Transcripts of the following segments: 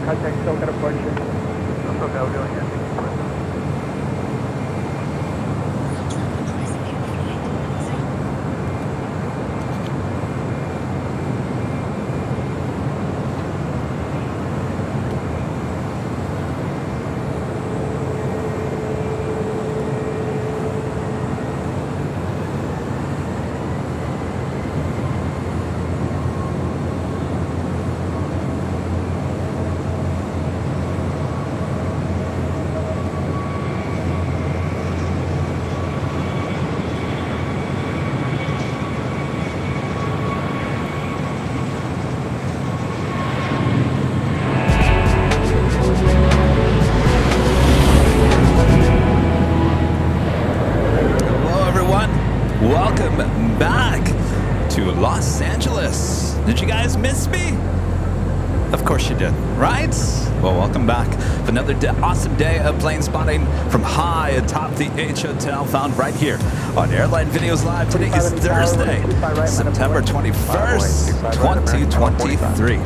contact, still got a portion. That's okay, I'll go again. Welcome back to Los Angeles. Did you guys miss me? Of course you did, right? Well, welcome back for another awesome day of plane spotting from high atop the H Hotel, found right here on Airline Videos Live. Today is Thursday, September 21st, 2023.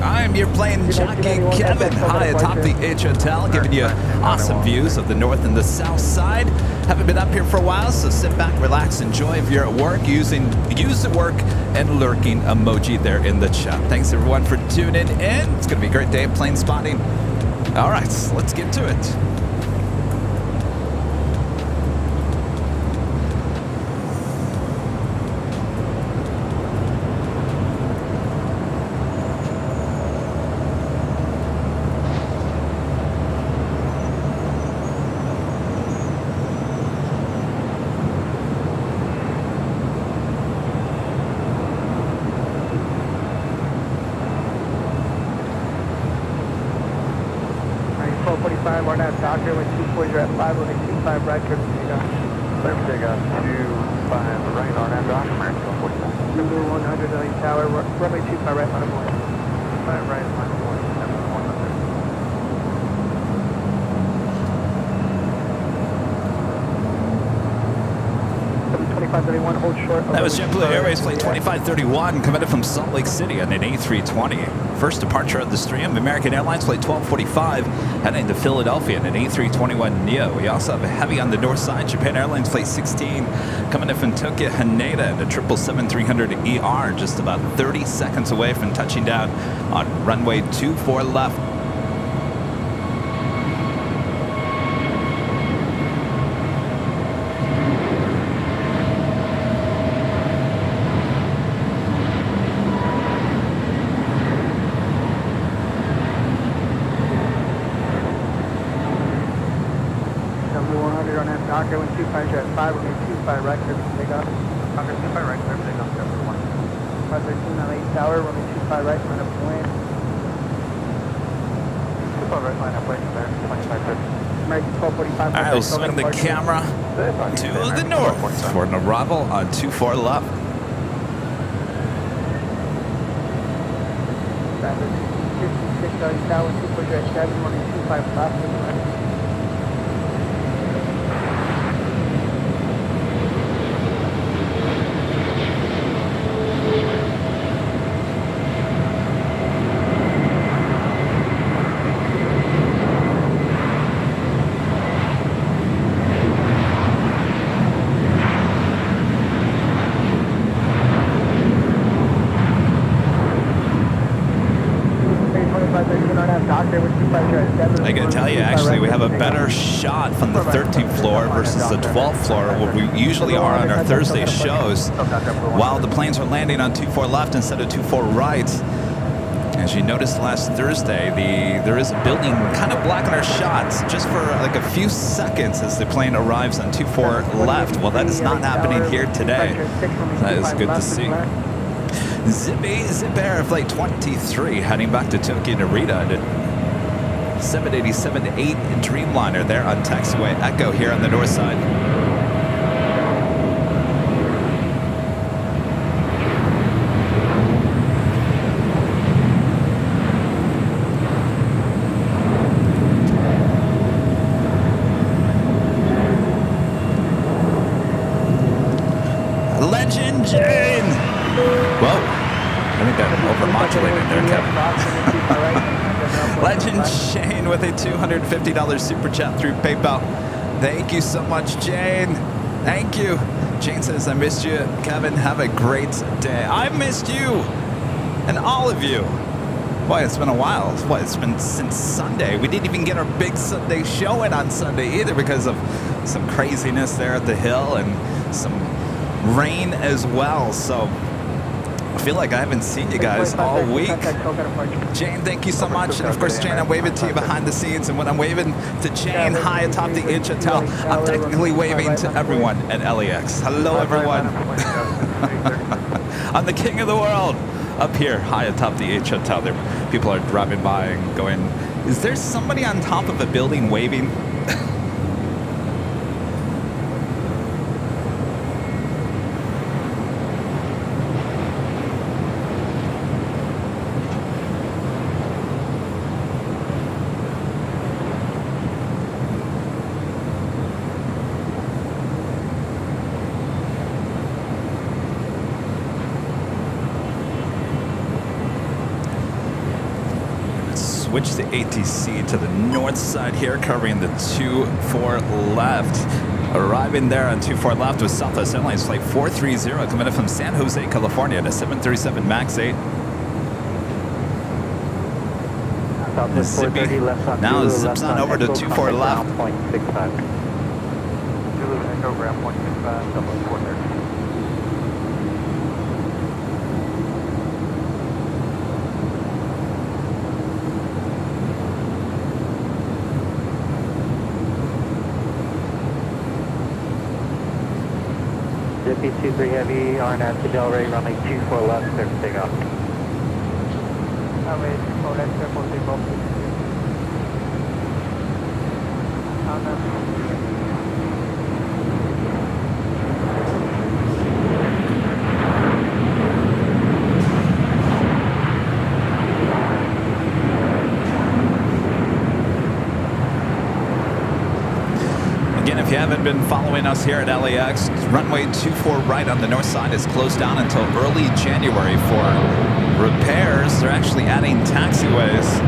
I'm your plane jockey, Kevin, high atop the H Hotel, giving you awesome views of the north and the south side. Haven't been up here for a while, so sit back, relax, enjoy. If you're at work, use the work and lurking emoji there in the chat. Thanks everyone for tuning in. It's going to be a great day of plane spotting. All right, let's get to it. We're not doctor with 2-4, you're at 5 with a 2-5 right, turn take off. Take off 2-5 right on that dock, American 45. Number 100 LA Tower, runway 25 right, line of 1. 5 right, line of 1, 2531, hold short. That was JetBlue Airways Flight 2531 coming in from Salt Lake City on an A320. First departure of the stream, American Airlines Flight 1245 heading to Philadelphia in an A321neo. We also have a heavy on the north side, Japan Airlines Flight 16 coming in from Tokyo Haneda in a 777-300ER, just about 30 seconds away from touching down on runway 24 left. Doctor, when 25 you're at 5, we're going to 25 right, turn take off. Doctor, 25 right, turn take off, September 1. 513 LA Tower, we're going to 25 right, line up wind. 25 right, line up wind, there, 25 30. American 1245. All right, we'll swing the camera to the north for an arrival on 24 left. Traffic 56 LA Tower, 2-4 you're at 7, we're going to 25 left. I gotta tell you, actually, we have a better shot from the 13th floor versus the 12th floor, where we usually are on our Thursday shows, while the planes are landing on 24 left instead of 24 right. As you noticed last Thursday, there is a building kind of blocking our shots just for like a few seconds as the plane arrives on 24 left. Well, that is not happening here today. That is good to see. Zip Air Flight 23 heading back to Tokyo Narita. 787-8 Dreamliner there on taxiway Echo here on the north side. Legend Jane! Whoa. I think I'm overmodulating there, Kevin. Legend Shane with a $250 super chat through PayPal. Thank you so much, Jane. Thank you. Jane says, I missed you. Kevin, have a great day. I missed you and all of you. Boy, it's been a while. What, it's been since Sunday. We didn't even get our big Sunday show in on Sunday either because of some craziness there at the hill and some rain as well. So I feel like I haven't seen you guys all week. Jane, thank you so much. And of course, Jane, I'm waving to you behind the scenes. And when I'm waving to Jane high atop the hotel, I'm technically waving to everyone at LAX. Hello, everyone. I'm the king of the world. Up here, high atop the H hotel, there people are driving by and going, is there somebody on top of a building waving? Switch the ATC to the north side here, covering the 2-4 left. Arriving there on 2-4 left with Southwest Airlines flight 430 coming in from San Jose, California, to 737 MAX 8. Zippy now zips on over to 2-4 left. Zulu Echo ground 0.65, Southwest 430. Zippy 23 Heavy, RNAV to Delray, runway 24 left, clear for takeoff. Runway 24 left, clear for takeoff. Again, if you haven't been following us here at LAX, runway 24 right on the north side is closed down until early January for repairs. They're actually adding taxiways.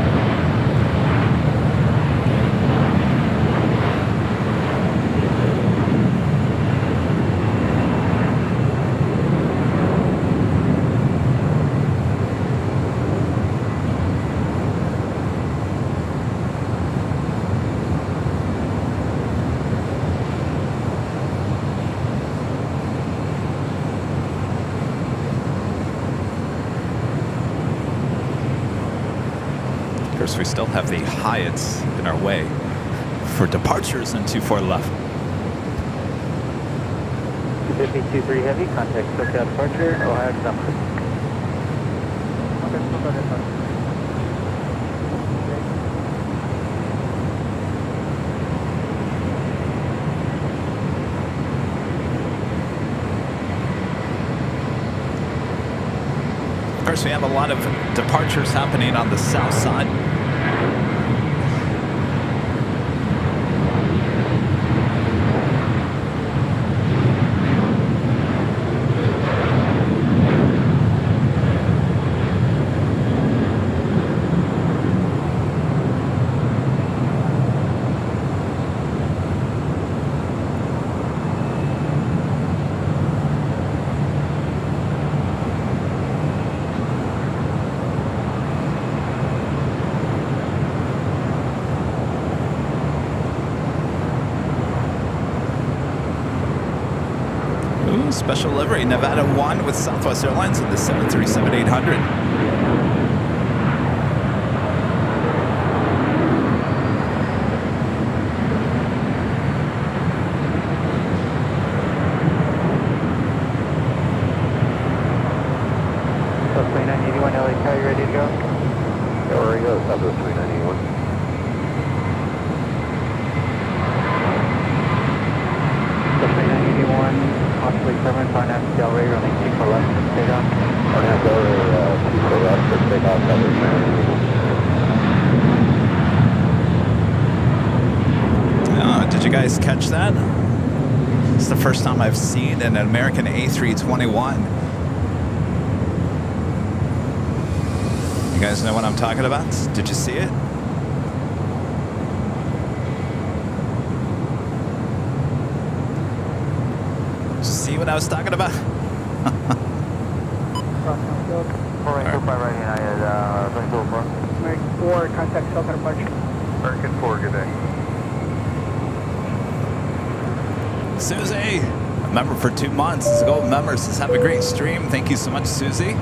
Of course, we still have the Hyatts in our way for departures in 2-4 left. 253 Heavy, contact SoCal departure, Ohio number. Of course, we have a lot of departures happening on the south side. Special livery, Nevada 1 with Southwest Airlines in the 737-800. So 2981 LA, are you ready to go? Yeah, we're ready to go, Southwest 2981. So 2981, possibly permanent, RNAV to Delray, running 24 left, takeoff. RNAV Delray, 24 left, for takeoff, Southwest 2981. Did you guys catch that? It's the first time I've seen an American A321 guys know what I'm talking about? Did you see it? Did you see what I was talking about? Crossing field. 4 right United, Plane 204. American 4, contact Southern departure. American 4, good day. Susie, a member for 2 months. It's a gold member. Says, have a great stream. Thank you so much, Susie.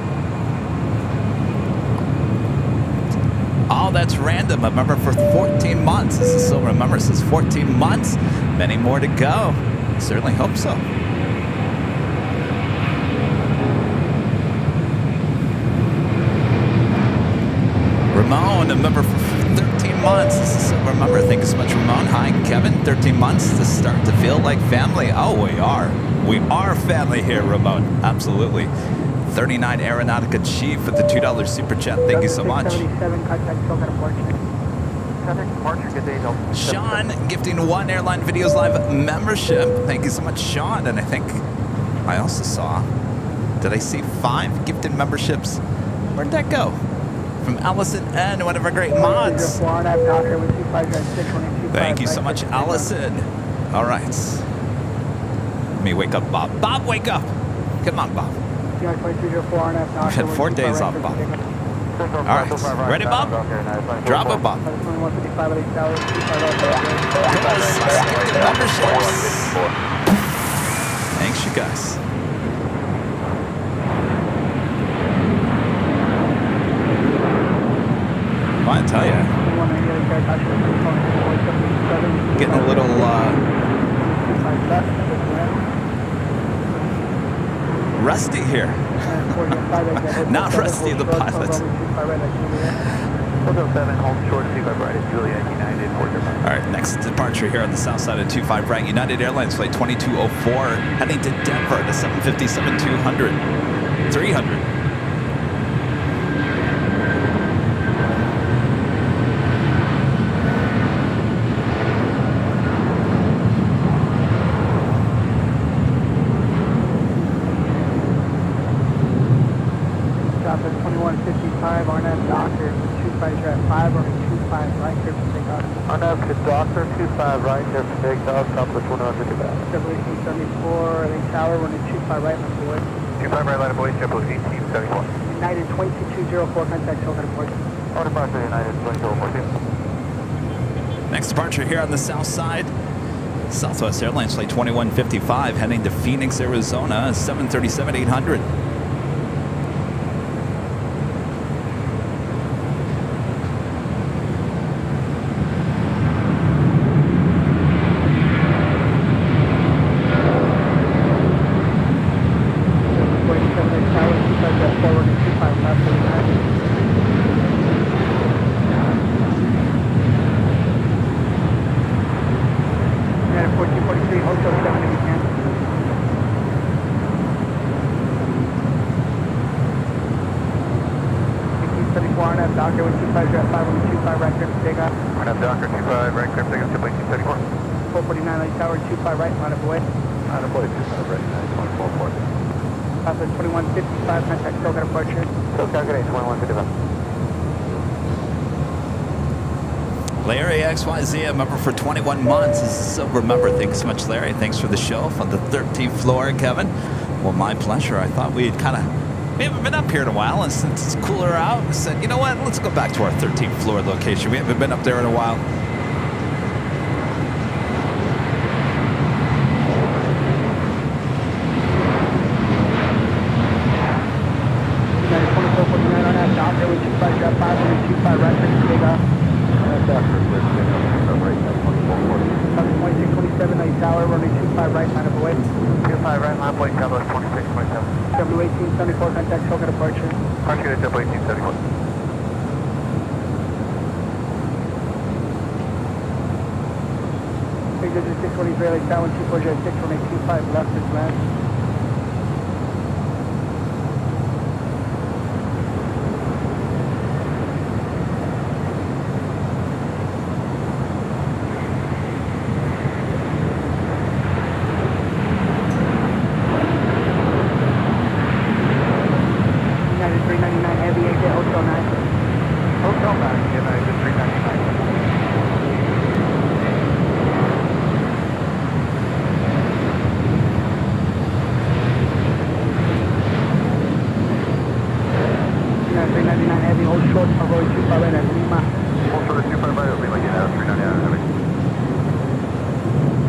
Oh, that's random. A member for 14 months. This is a silver member. Says 14 months. Many more to go. Certainly hope so. Ramon, a member for 13 months. This is a silver member. Thank you so much, Ramon. Hi, Kevin. 13 months to start to feel like family. Oh, we are. We are family here, Ramon. Absolutely. 39 Aeronautica Chief with the $2 super chat. Thank you so much. 77, contact Southern departure. Contact departure, good day, Delta. Sean gifting 1 Airline Videos Live membership. Thank you so much, Sean. And I think I also saw, did I see 5 gifted memberships? Where'd that go? From Allison N, one of our great mods. Thank you so much, Allison. All right. Let me wake up, Bob. Bob, wake up. Come on, Bob. We've had 4 days off, Bob. All right. Ready, Bob? Drop it, Bob. Thanks, you guys. I tell you, getting a little rusty here. Not rusty, the pilot. 407, home short, 25 right at Juliet United, 405. All right, next departure here on the south side of 25 right. United Airlines flight 2204, heading to Denver to 757-200, 300. RNAV to Doctor, 25 right, here for takeoff, Southwest 2155. 1874, lane tower, running 25 right, left away. 25 right, line of boys, JetBlue 1874. United 2204, contact Southern departure. All departure, United, Plane 204. Next departure here on the south side. Southwest Airlines flight 2155, heading to Phoenix, Arizona, 737-800. Doctor 125, jet 525 right, clear for takeoff. RNAV Doctor, 25 right, clear for takeoff, JetBlue 1874. 449, lane tower, 25 right, line of way. Line of boys, 25 right, United, 2440. Southwest 2155, contact Southern departure. SoCal, good day, 2155. Larry XYZ, a member for 21 months, is a silver member. Thanks so much, Larry. Thanks for the show on the 13th floor, Kevin. Well, my pleasure. I thought we haven't been up here in a while, and since it's cooler out, I said, you know what, let's go back to our 13th floor location. We haven't been up there in a while. United 2449 on that, Doctor 125, jet 525 right, clear for takeoff. Doctor, clear for takeoff, 25 right, United, 2440. Southern 2627, lane tower, running 25 right, line of way. 25 right, line of boys, Southwest 2627. W1874, contact Southern departure. Departure to JetBlue 1874. Big digit 623, lane tower, 24 jet 61825, left is land. United 399 heavy, 8 hotel 9.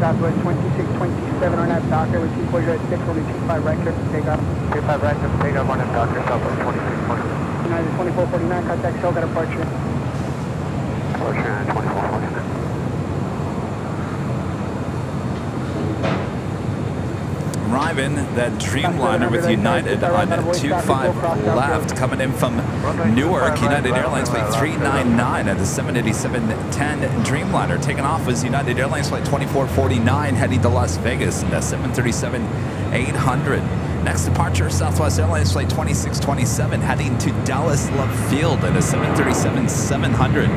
Southwest 2627 on that Docker with 240 at 6, only 25 right clear for takeoff. 25 right, just take up on that Docker, Southwest 2620. United 2449, contact show, got departure. Departure at 2449. Arriving that Dreamliner with United on 25 left, coming in from Newark. United Airlines flight 399 at the 787-10 Dreamliner. Taking off was United Airlines flight 2449 heading to Las Vegas in the 737-800. Next departure, Southwest Airlines flight 2627 heading to Dallas Love Field at a 737-700.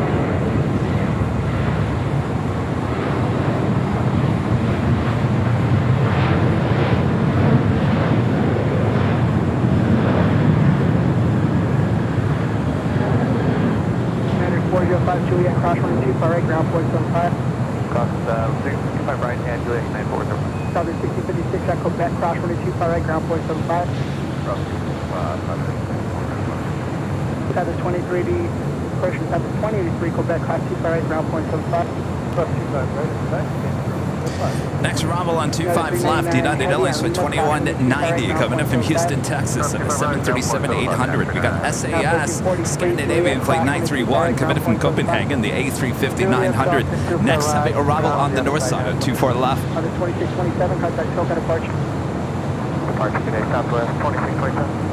Juliet, cross running 25 right, ground point 75. Cross 25 right, and Juliet 94. Southern 6056, echo back, cross running 25 right, ground point 75. Cross 25. Southern 23D, correction, Southern 2083, Quebec, class 25 right, ground point 75. Cross 25 right, Next arrival on 25 left, United Airlines flight 2190 coming in from Houston, Texas at the 737-800. We got SAS Scandinavian flight 931 coming in from Copenhagen, the A350-900. Next heavy arrival on the north side at 24 left. 2627, contact show, got departure. Departure today, Southwest 2627.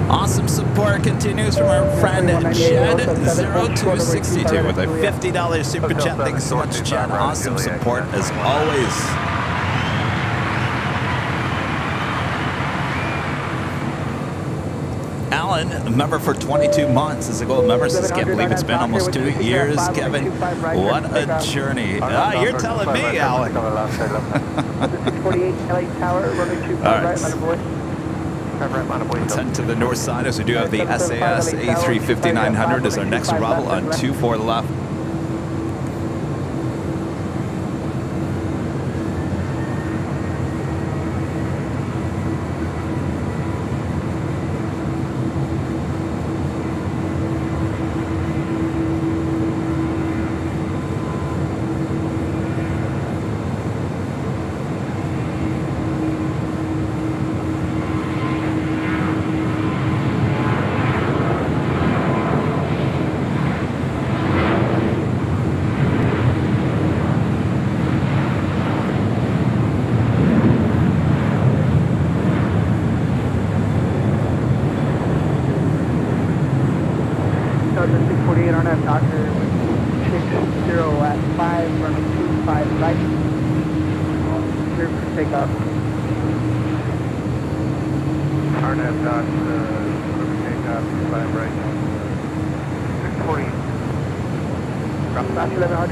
Awesome support continues from our friend Jed0262 with a $50 super chat. Thanks so much, Jed. Awesome support as always. Alan, a member for 22 months, is a gold member. Says, can't believe it's been almost 2 years. Kevin, what a journey. You're telling me, Alan. 648 LA Tower, runway 25 right, Let's head to the north side as we do have the SAS A350-900 as our next arrival on 24 left.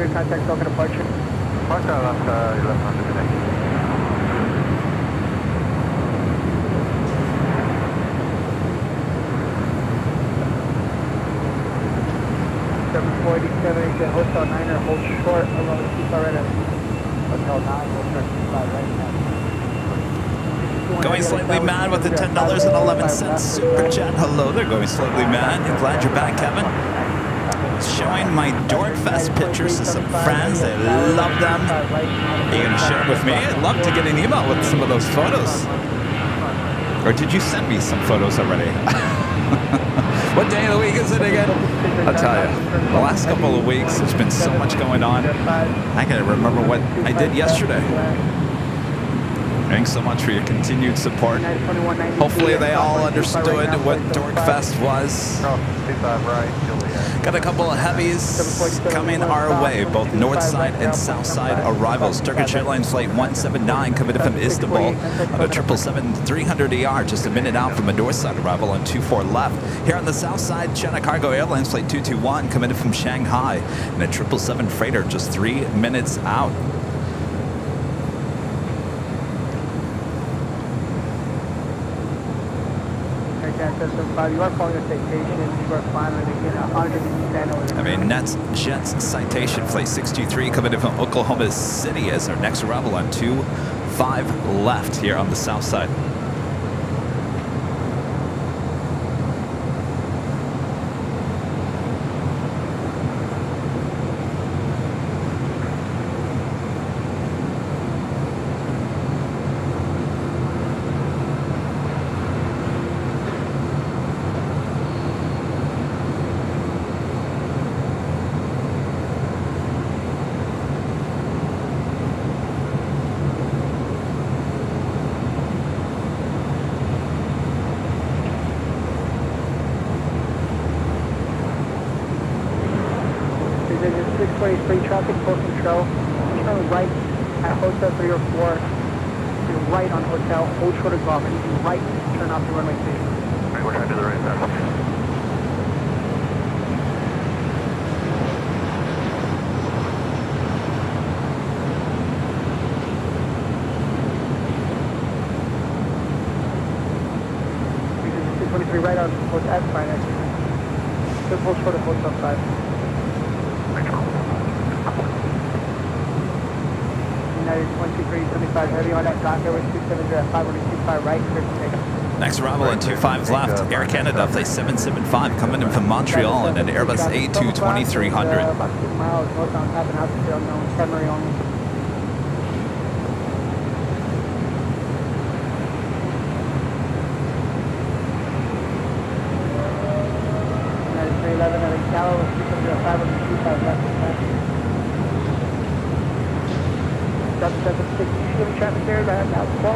Contact token departure. Departure left 1100 today. Hotel 9er, hold short along the 25 right at Hotel 9, we'll start 25 right now. Going slightly mad with the $10.11 super chat. Hello there, going slightly mad. Glad you're back, Kevin. Showing my Dorkfest pictures to some friends. They love them. Are you going to share it with me? I'd love to get an email with some of those photos. Or did you send me some photos already? What day of the week is it again? I'll tell you, the last couple of weeks, there's been so much going on. I can't remember what I did yesterday. Thanks so much for your continued support. Hopefully they all understood what Dorkfest was. Got a couple of heavies coming our way, both north side and south side arrivals. Turkish Airlines flight 179 coming in from Istanbul on a 777-300ER, just a minute out from a north side arrival on 24 left. Here on the south side, China Cargo Airlines flight 221 coming in from Shanghai and a 777 freighter just 3 minutes out. 775. You are following a citation. You are finally getting 110 over. I mean, Nets Jets citation, flight 623 coming in from Oklahoma City as our next arrival on 25 left here on the south side. Division 623 traffic full control. Turn right at Hotel 3 or 4. Do right on Hotel, hold short of golf, and you do right, turn off the runway station. Alright, we're trying to do the right side. Division 623 right on Hotel, that's fine actually. Just hold short of Hotel 5. United 12375 heavy on that docker with 270 at 525 right, clear to take. Next arrival on 25 left, Air Canada, flight 775 coming in from Montreal and an Airbus A220-300. About 2 miles northbound, tapping altitude unknown, primary only. United 311 at Gallo with 270 at 525 left. That's 6. You see any traffic there at now 12 to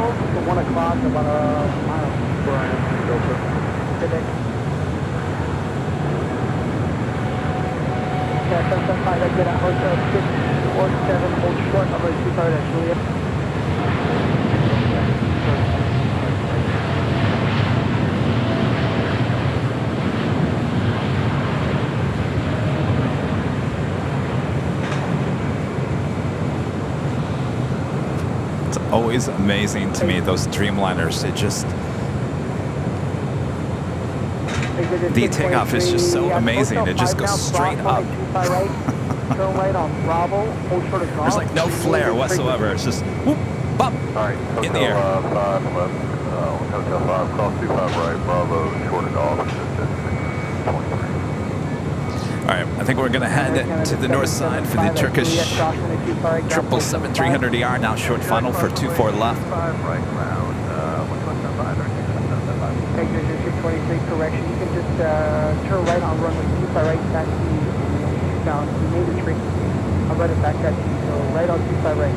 1 o'clock, about a mile. Brian, go for Today. Yeah, 775, I get at Hotel 647, hold short, number 2 at Julia. Always amazing to me, those Dreamliners. It just, the takeoff is just so amazing. It just goes straight up. Turn right on Bravo, hold short of golf. There's like no flare whatsoever. It's just whoop, bump, Alright, in the air. Hotel 5 left, Hotel 5, cross 25 right, Bravo, short of golf, distance 23. All right, I think we're going to head to the north side for the Turkish 777-300ER, now short final for 24 left. 5 right round, 125, Exit 623, correction. You can just turn right on runway 25 right, taxi eastbound. You made the tree. I'll let it back at you. So right on 25 right.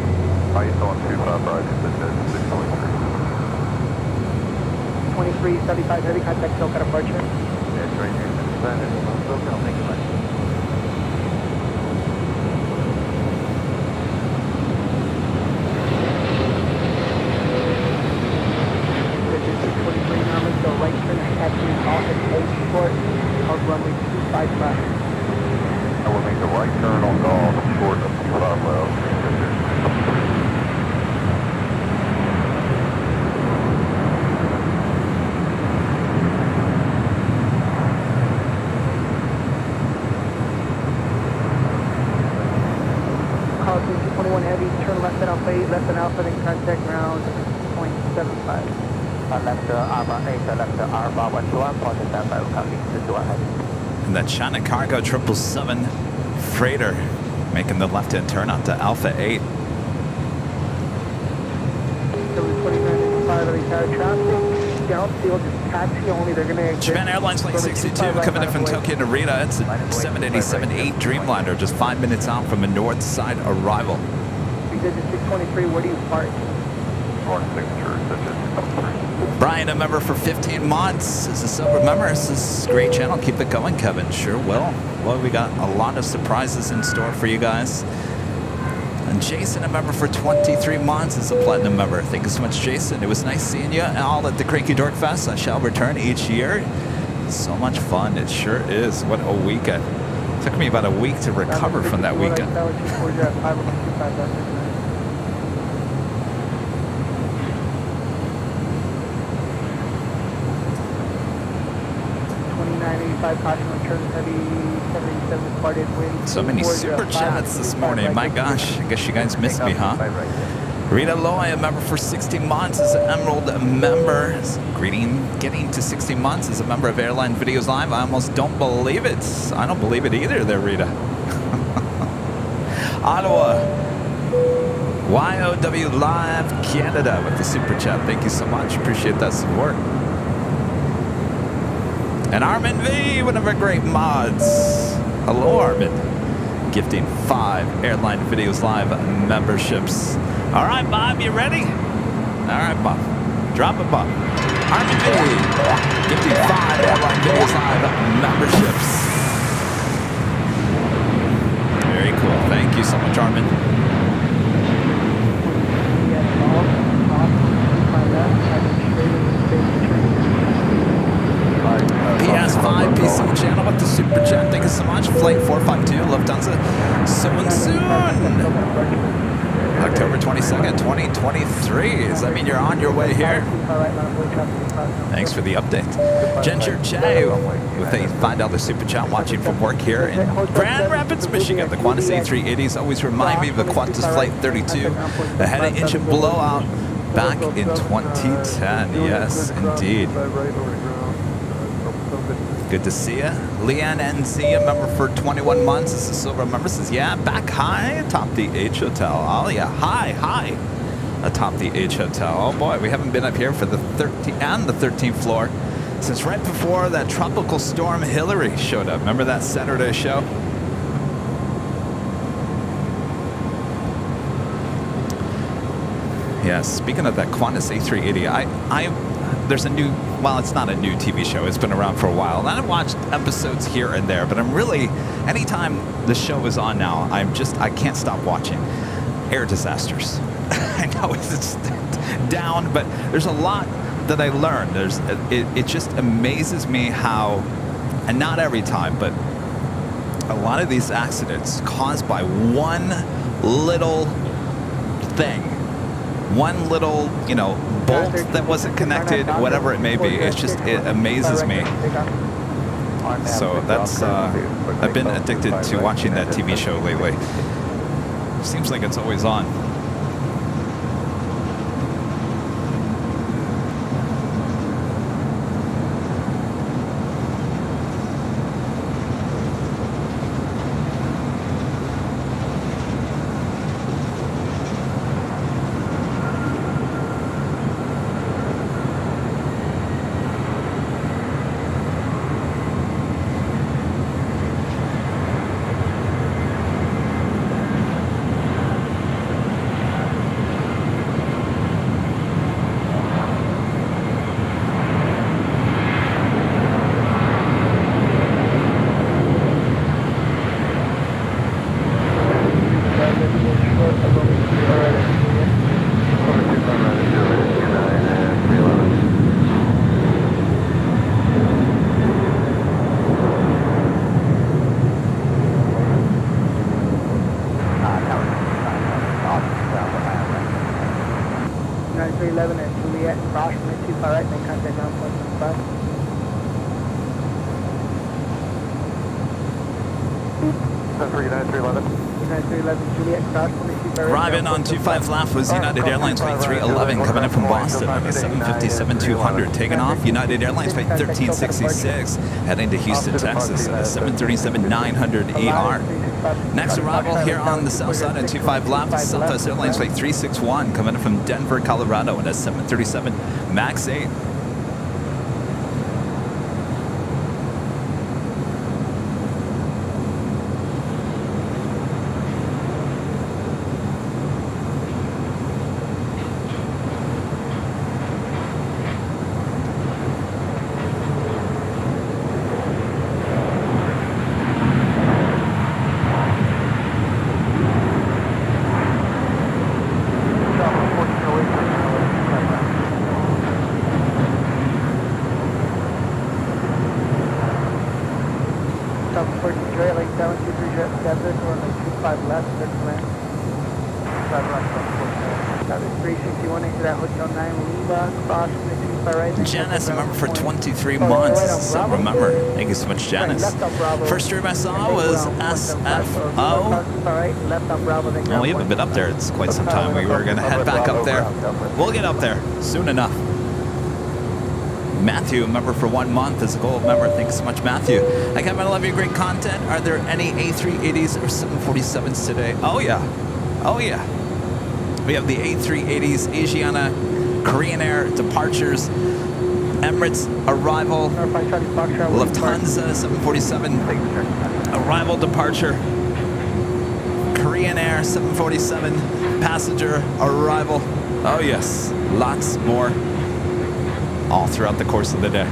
Alright, so on 25 right, distance 623. 2375 heavy contact SoCal departure. Yeah, it's right here. SoCal, thank you much. So right turn taxi off at Old Short of runway 25 left. I will make the right turn on golf short of 25 left. Caution 221 heavy, turn left at Alpha 8, left at Alpha, then contact ground 0.75. Left Alpha 8, left Alpha 121.75, coming to 100. And the China Cargo 777 freighter making the left-hand turn onto Alpha 8. Downfield is taxi only. They're going to exit. Japan Airlines Flight 62 coming in from Tokyo Narita. It's a 787-8 Dreamliner, just 5 minutes out from a north side arrival. Division 623, where do you park? North signature, such Brian, a member for 15 months. As a silver member, this is a great channel. Keep it going, Kevin. Sure will. Well, we got a lot of surprises in store for you guys. And Jason, a member for 23 months, is a platinum member. Thank you so much, Jason. It was nice seeing you all at the Cranky Dork Fest. I shall return each year. So much fun. It sure is. What a weekend. It took me about a week to recover from that weekend. 985, caution on turns heavy, 77 departed wind. So many super chats this morning. My gosh, I guess you guys missed me, huh? Rita Loy, a member for 16 months, is an Emerald member. Getting to 16 months as a member of Airline Videos Live. I almost don't believe it. I don't believe it either there, Rita. Ottawa, YOW Live Canada with the super chat. Thank you so much. Appreciate that support. And Armin V, one of our great mods. Hello, Armin. Gifting 5 Airline Videos Live memberships. All right, Bob, you ready? All right, Bob. Drop it, Bob. Armin V, gifting 5 Airline Videos Live memberships. Very cool. Thank you so much, Armin. PS5 PC channel with the super chat. Thank you so much. Flight 452, Lufthansa. Soon. October 22nd, 2023. Does that mean you're on your way here? Thanks for the update. Ginger J with a $5 super chat watching from work here in Grand Rapids, Michigan. The Qantas A380s always remind me of the Qantas Flight 32 that had an engine blowout back in 2010. Yes, indeed. Good to see you. Leanne NZ, a member for 21 months. This is a silver member. Says, yeah, back high atop the H Hotel. Oh, yeah, high atop the H Hotel. Oh, boy, we haven't been up here for the 13th floor since right before that tropical storm Hillary showed up. Remember that Saturday show? Yeah, speaking of that Qantas A380, there's a new, well, it's not a new TV show. It's been around for a while. And I've watched episodes here and there, but I'm really, anytime the show is on now, I can't stop watching. Air disasters. I know it's down, but there's a lot that I learned. It just amazes me how, and not every time, but a lot of these accidents caused by one little thing. One little, bolt that wasn't connected, whatever it may be. It amazes me. So that's, I've been addicted to watching that TV show lately. Seems like it's always on. Arriving on 25 left was United Airlines Flight 311 coming in from Boston on the 757-200. Taking off United Airlines Flight 1366 heading to Houston, Texas on the 737-900ER. Next arrival here on the south side of 25 left is Southwest Airlines Flight 361 coming in from Denver, Colorado on a 737 MAX 8. That is 361 into that Hotel 9 Lima, cross the Janice, a member for 23 months. So remember, thank you so much, Janice. First stream I saw was SFO. Oh, we haven't been up there. It's quite some time. We were going to head back up there. We'll get up there soon enough. Matthew, a member for 1 month, is a gold member. Thanks so much, Matthew. Hi, Kevin. I love your great content. Are there any A380s or 747s today? Oh, yeah. Oh, yeah. We have the A380s, Asiana, Korean Air departures, Emirates arrival, Lufthansa 747 arrival departure, Korean Air 747 passenger arrival. Oh, yes. Lots more all throughout the course of the day.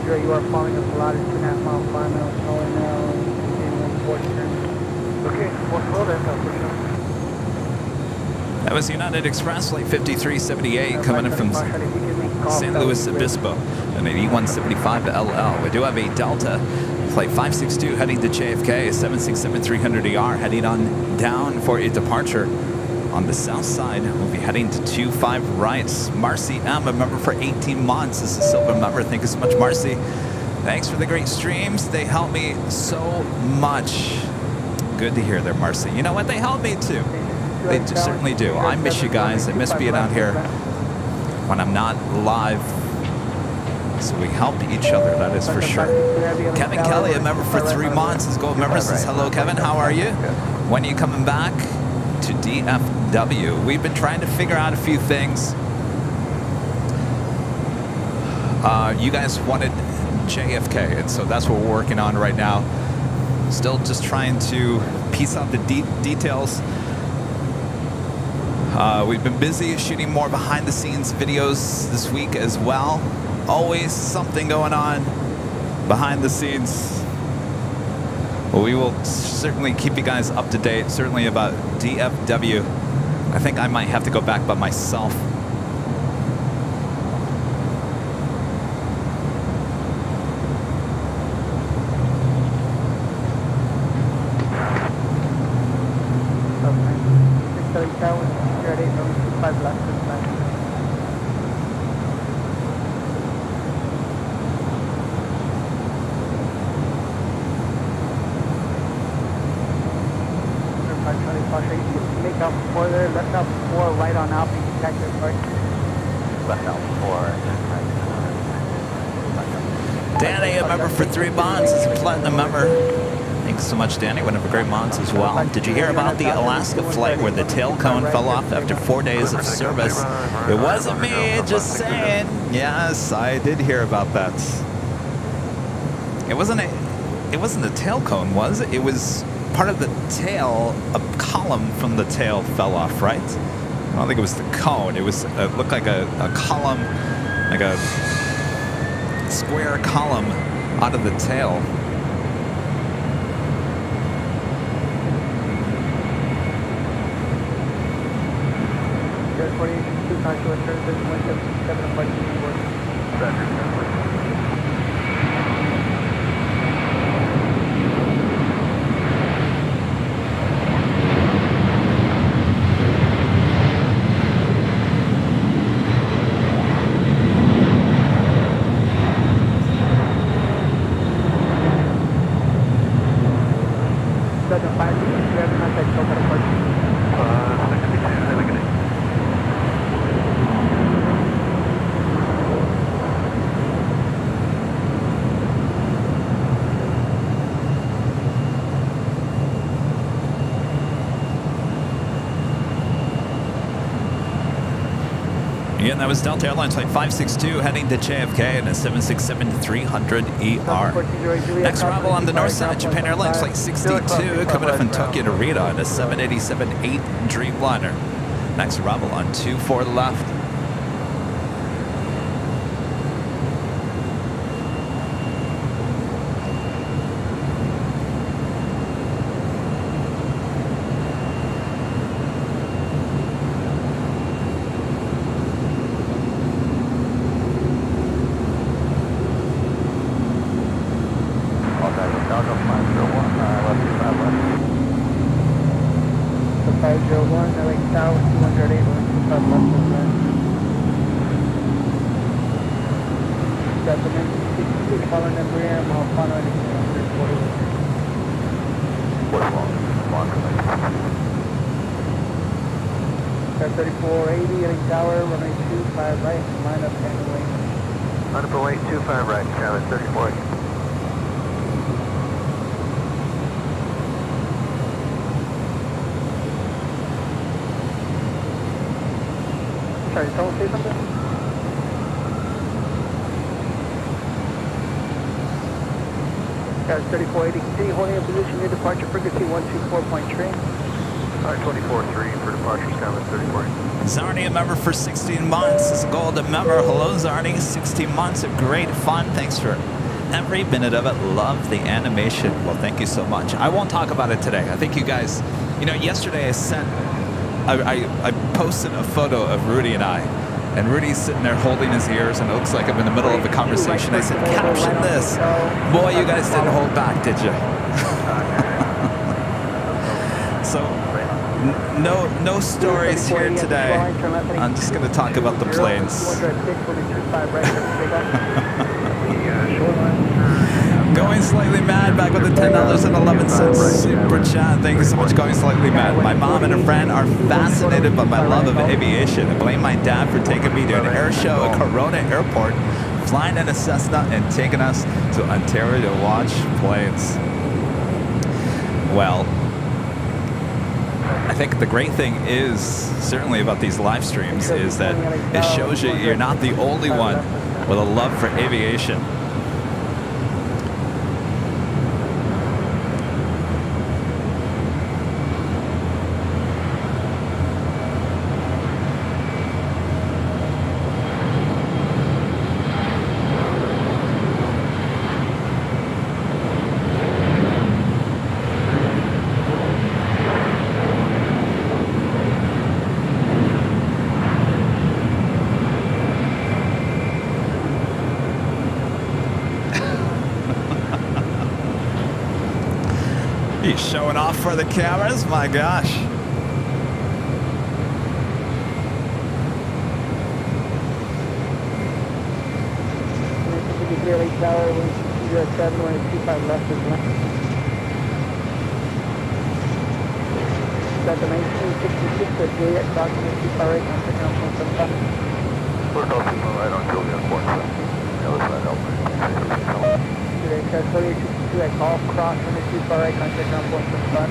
You are following us a lot at 2.5 miles, 5 miles, slowing now, okay, what's That was United Express Flight 5378 coming in from San Luis Obispo, an 8175 LL. We do have a Delta Flight 562 heading to JFK, a 767-300ER heading on down for a departure. On the south side, we'll be heading to 25 rights. Marcy M, a member for 18 months. This is a silver member. Thank you so much, Marcy. Thanks for the great streams. They help me so much. Good to hear there, Marcy. You know what? They help me too. They certainly do. I miss you guys. I miss being out here when I'm not live. So we help each other, that is for sure. Kevin Kelly, a member for 3 months, is gold member. Says, hello, Kevin. How are you? When are you coming back to DFW? We've been trying to figure out a few things. You guys wanted JFK, and so that's what we're working on right now. Still just trying to piece out the details. We've been busy shooting more behind the scenes videos this week as well. Always something going on behind the scenes. Well, we will certainly keep you guys up to date, certainly about DFW. I think I might have to go back by myself. Danny, a member for 3 months, is a platinum member. Thanks so much, Danny. One of the great months as well. Did you hear about the Alaska flight where the tail cone fell off after 4 days of service? It wasn't me, just saying. Yes, I did hear about that. It wasn't a tail cone, was it? It was part of the tail. A column from the tail fell off, right? I don't think it was the cone. It looked like a column, like a square column out of the tail. Again, that was Delta Airlines Flight 562 heading to JFK in a 767-300ER. Next arrival on the north side, Japan Airlines Flight 62 coming up from Tokyo to Narita in a 787-8 Dreamliner. Next arrival on 24 left. Got the main 62 following them rear, mile following 340. What's long? Long Got 3480, heading tower, runway 25 right, line up and wing. Line up and wait, 25 right, Kevin, 34. Sorry, someone say something? Got 3480, continue holding a position near departure frequency 124.3. Alright, 24-3 for departures, Kevin, 34. Zarni, a member for 16 months, is a golden member. Hello, Zarni. 16 months of great fun. Thanks for every minute of it. Love the animation. Well, thank you so much. I won't talk about it today. I think you guys, yesterday I posted a photo of Rudy and Rudy's sitting there holding his ears, and it looks like I'm in the middle of a conversation. I said, caption this. Boy, you guys didn't hold back, did you? So, no stories here today. I'm just going to talk about the planes. Going Slightly Mad, back with the $10.11 super chat. Thank you so much, Going Slightly Mad. My mom and a friend are fascinated by my love of aviation. I blame my dad for taking me to an air show at Corona Airport, flying in a Cessna and taking us to Ontario to watch planes. Well, I think the great thing is, certainly about these live streams, is that it shows you you're not the only one with a love for aviation. He's showing off for the cameras, my gosh. Tower, 107, 125 left is left. Got the 1966 at Juliet, document 25 right, contact now 175. We're talking right on Juliet, 47. The other side, Alpha. Juliet, 2862 at Golf Cross, 125 right, contact now 175.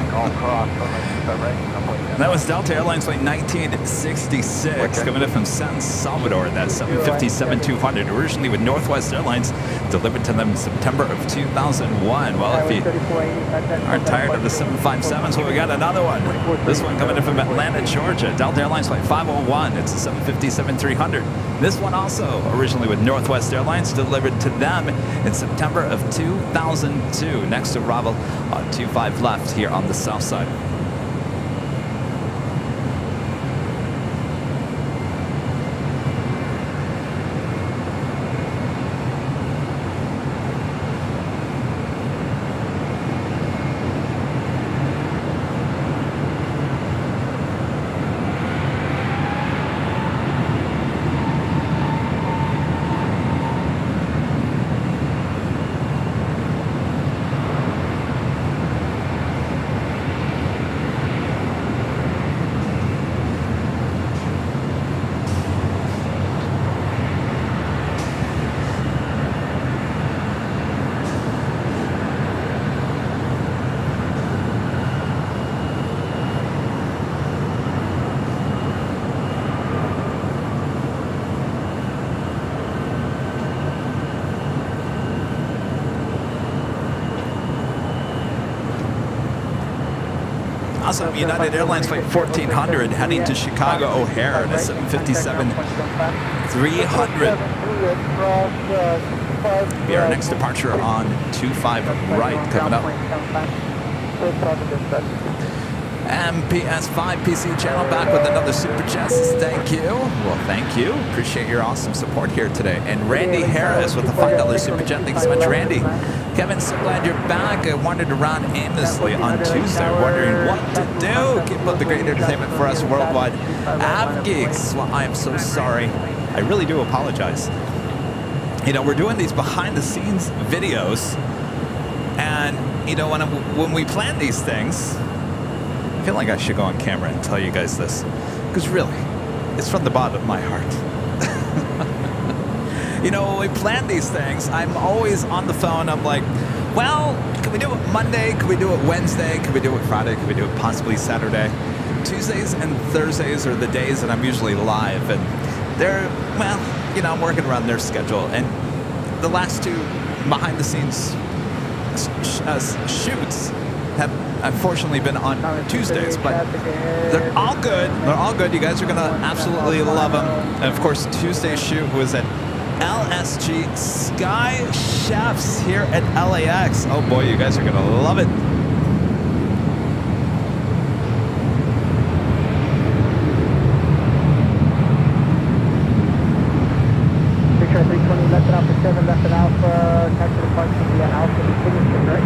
Golf Cross, 125 right, 175. That was Delta Airlines Flight 1966, coming in from San Salvador. That's 757-200, originally with Northwest Airlines, delivered to them in September of 2001. Well, if you aren't tired of the 757s, well, we got another one. This one coming in from Atlanta, Georgia. Delta Airlines Flight 501. It's a 757-300. This one also originally with Northwest Airlines, delivered to them in September of 2002. Next arrival on 25 left here on the south side. Awesome. United Airlines Flight 1400 heading to Chicago O'Hare at a 757-300. Be our next departure on 25 right coming up. MPS5 PC channel back with another super chat. Thank you. Well, thank you. Appreciate your awesome support here today. And Randy Harris with the $5 super chat. Thanks so much, Randy. Kevin, so glad you're back. I wandered around aimlessly on Tuesday, wondering what to do. Keep up the great entertainment for us worldwide. Av Geeks. Well, I am so sorry. I really do apologize. you know, we're doing these behind the scenes videos, and you know, when we plan these things, I feel like I should go on camera and tell you guys this, because really, it's from the bottom of my heart. You know, when we plan these things, I'm always on the phone. I'm like, well, can we do it Monday? Can we do it Wednesday? Can we do it Friday? Can we do it possibly Saturday? Tuesdays and Thursdays are the days that I'm usually live, and they're, well, you know, I'm working around their schedule. And the last two behind the scenes shoots have unfortunately been on Tuesdays, but they're all good. They're all good. You guys are gonna absolutely love them. And of course, Tuesday's shoot was at LSG Sky Chefs here at LAX. Oh boy, you guys are gonna love it. Picture 320, left it Alpha 7, left it Alpha, taxi departure via Alpha, the signature, right?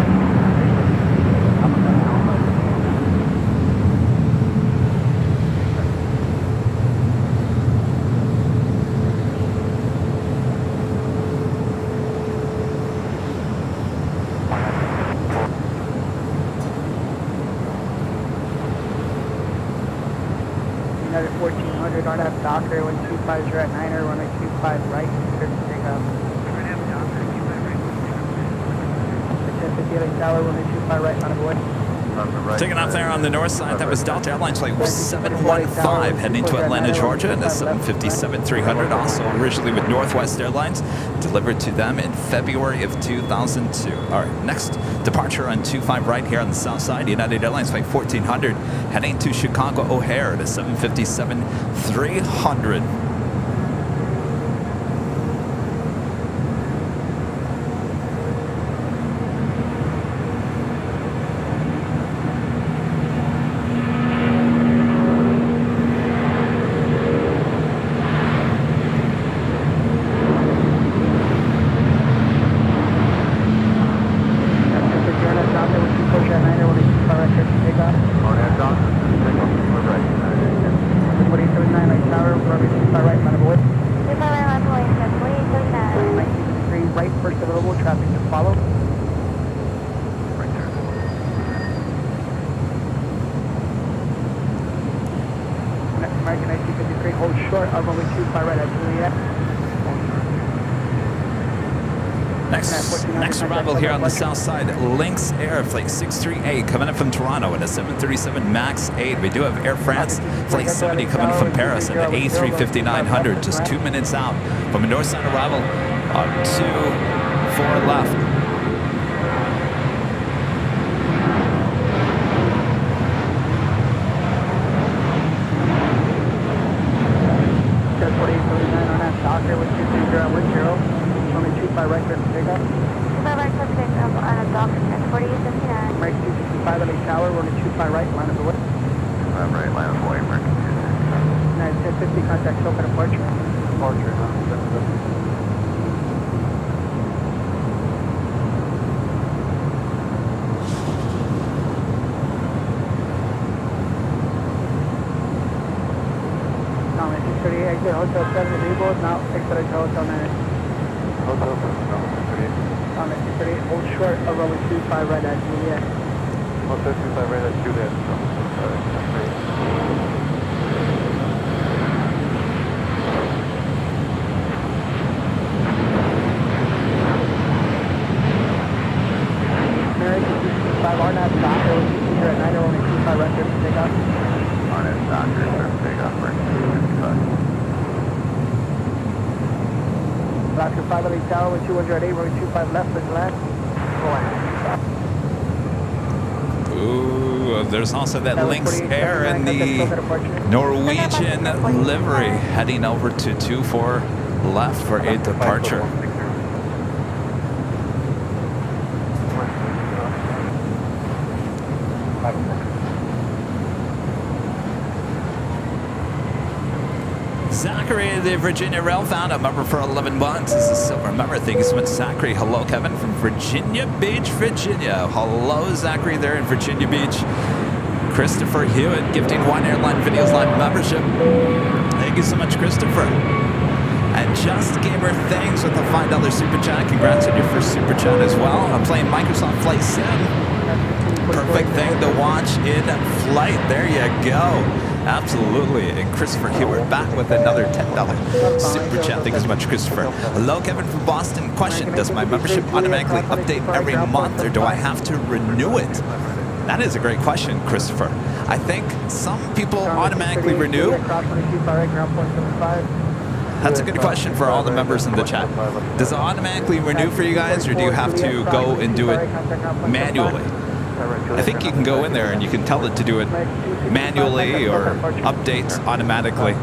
Another 1400 on that Docker, 125 at 9er, 125 right, clear to take up. 1050 LA Tower, 125 right, on avoid. Taking off there on the north side, that was Delta Airlines flight 715 heading to Atlanta, Georgia, and the 757-300, also originally with Northwest Airlines, delivered to them in February of 2002. All right, next departure on 25 right here on the south side, United Airlines flight 1400 heading to Chicago O'Hare, the 757-300. Next arrival here on the south side, Lynx Air Flight 638 coming up from Toronto in a 737 MAX 8. We do have Air France Flight 70 coming from Paris in the A350-900, just 2 minutes out from a north side arrival on 2-4 left. Hotel 7 disabled, now exit to Hotel 9. Hotel 7, no, 38, hold short of runway 25 right at Juliet. Hotel 25 right at Juliet, American 265, RNAV Docker, here at 9er, only 25 right there for takeoff. RNAV Docker, clear for takeoff, right, 255. Alaska 5 Tower, 208, runway 25 left, for land. Ooh, there's also that Lynx Air in the Norwegian livery heading over to 24 left for a departure. Zachary, the Virginia Rail found a member for 11 months. This is a silver member. Thank you so much, Zachary. Hello, Kevin from Virginia Beach, Virginia. Hello, Zachary, there in Virginia Beach. Christopher Hewitt gifting one Airline Videos Live membership. Thank you so much, Christopher. And Just Gamer Things with the $5 super chat. Congrats on your first super chat as well. I'm playing Microsoft Flight Sim. Perfect thing to watch in flight. There you go. Absolutely. And Christopher Hewitt back with another $10 super chat. Thank you so much, Christopher. Hello, Kevin from Boston. Question, does my membership automatically update every month or do I have to renew it? That is a great question, Christopher. I think some people automatically renew. That's a good question for all the members in the chat. Does it automatically renew for you guys, or do you have to go and do it manually? I think you can go in there and you can tell it to do it manually or updates automatically.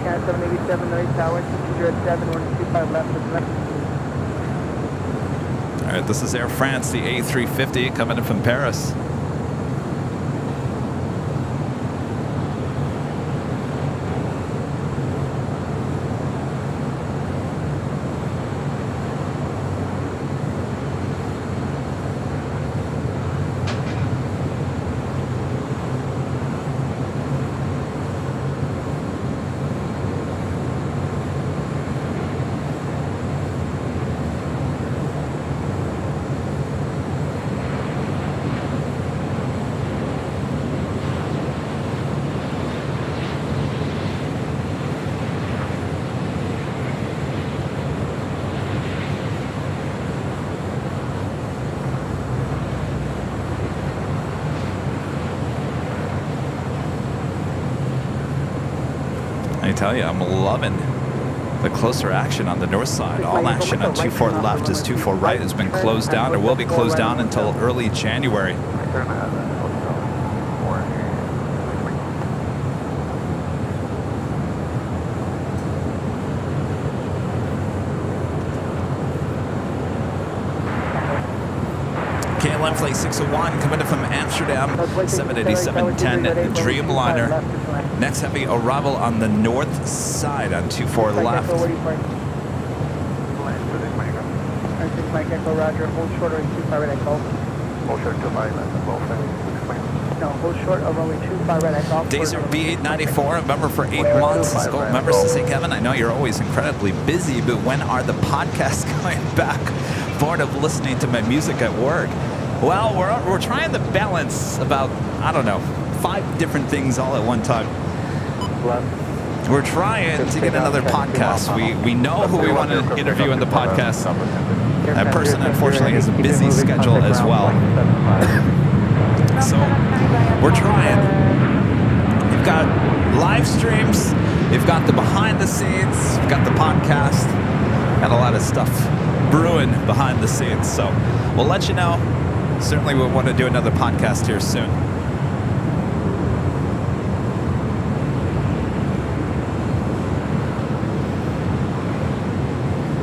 Cat 787, North Tower, 207, 125 left. All right, this is Air France, the A350 coming in from Paris. I tell you, I'm loving the closer action on the north side. All action on 24 left as 24 right has been closed down or will be closed down until early January. KLM Flight 601 coming in from Amsterdam, 787-10 Dreamliner. Next heavy arrival on the north side on 24 left. Mike Echo, Roger. Hold short of 25 right at Golf. Hold short to my left, No, hold short of runway 25 right at Golf. Dazer B894, a member for 8 months. Gold members to say, Kevin, I know you're always incredibly busy, but when are the podcasts going back? Bored of listening to my music at work. Well, we're trying to balance about, I don't know, 5 different things all at one time. We're trying to get another podcast. We know who we want to interview in the podcast. That person, unfortunately, has a busy schedule as well. So we're trying. We've got live streams. We've got the behind the scenes. We've got the podcast. Got a lot of stuff brewing behind the scenes. So we'll let you know. Certainly we'll want to do another podcast here soon.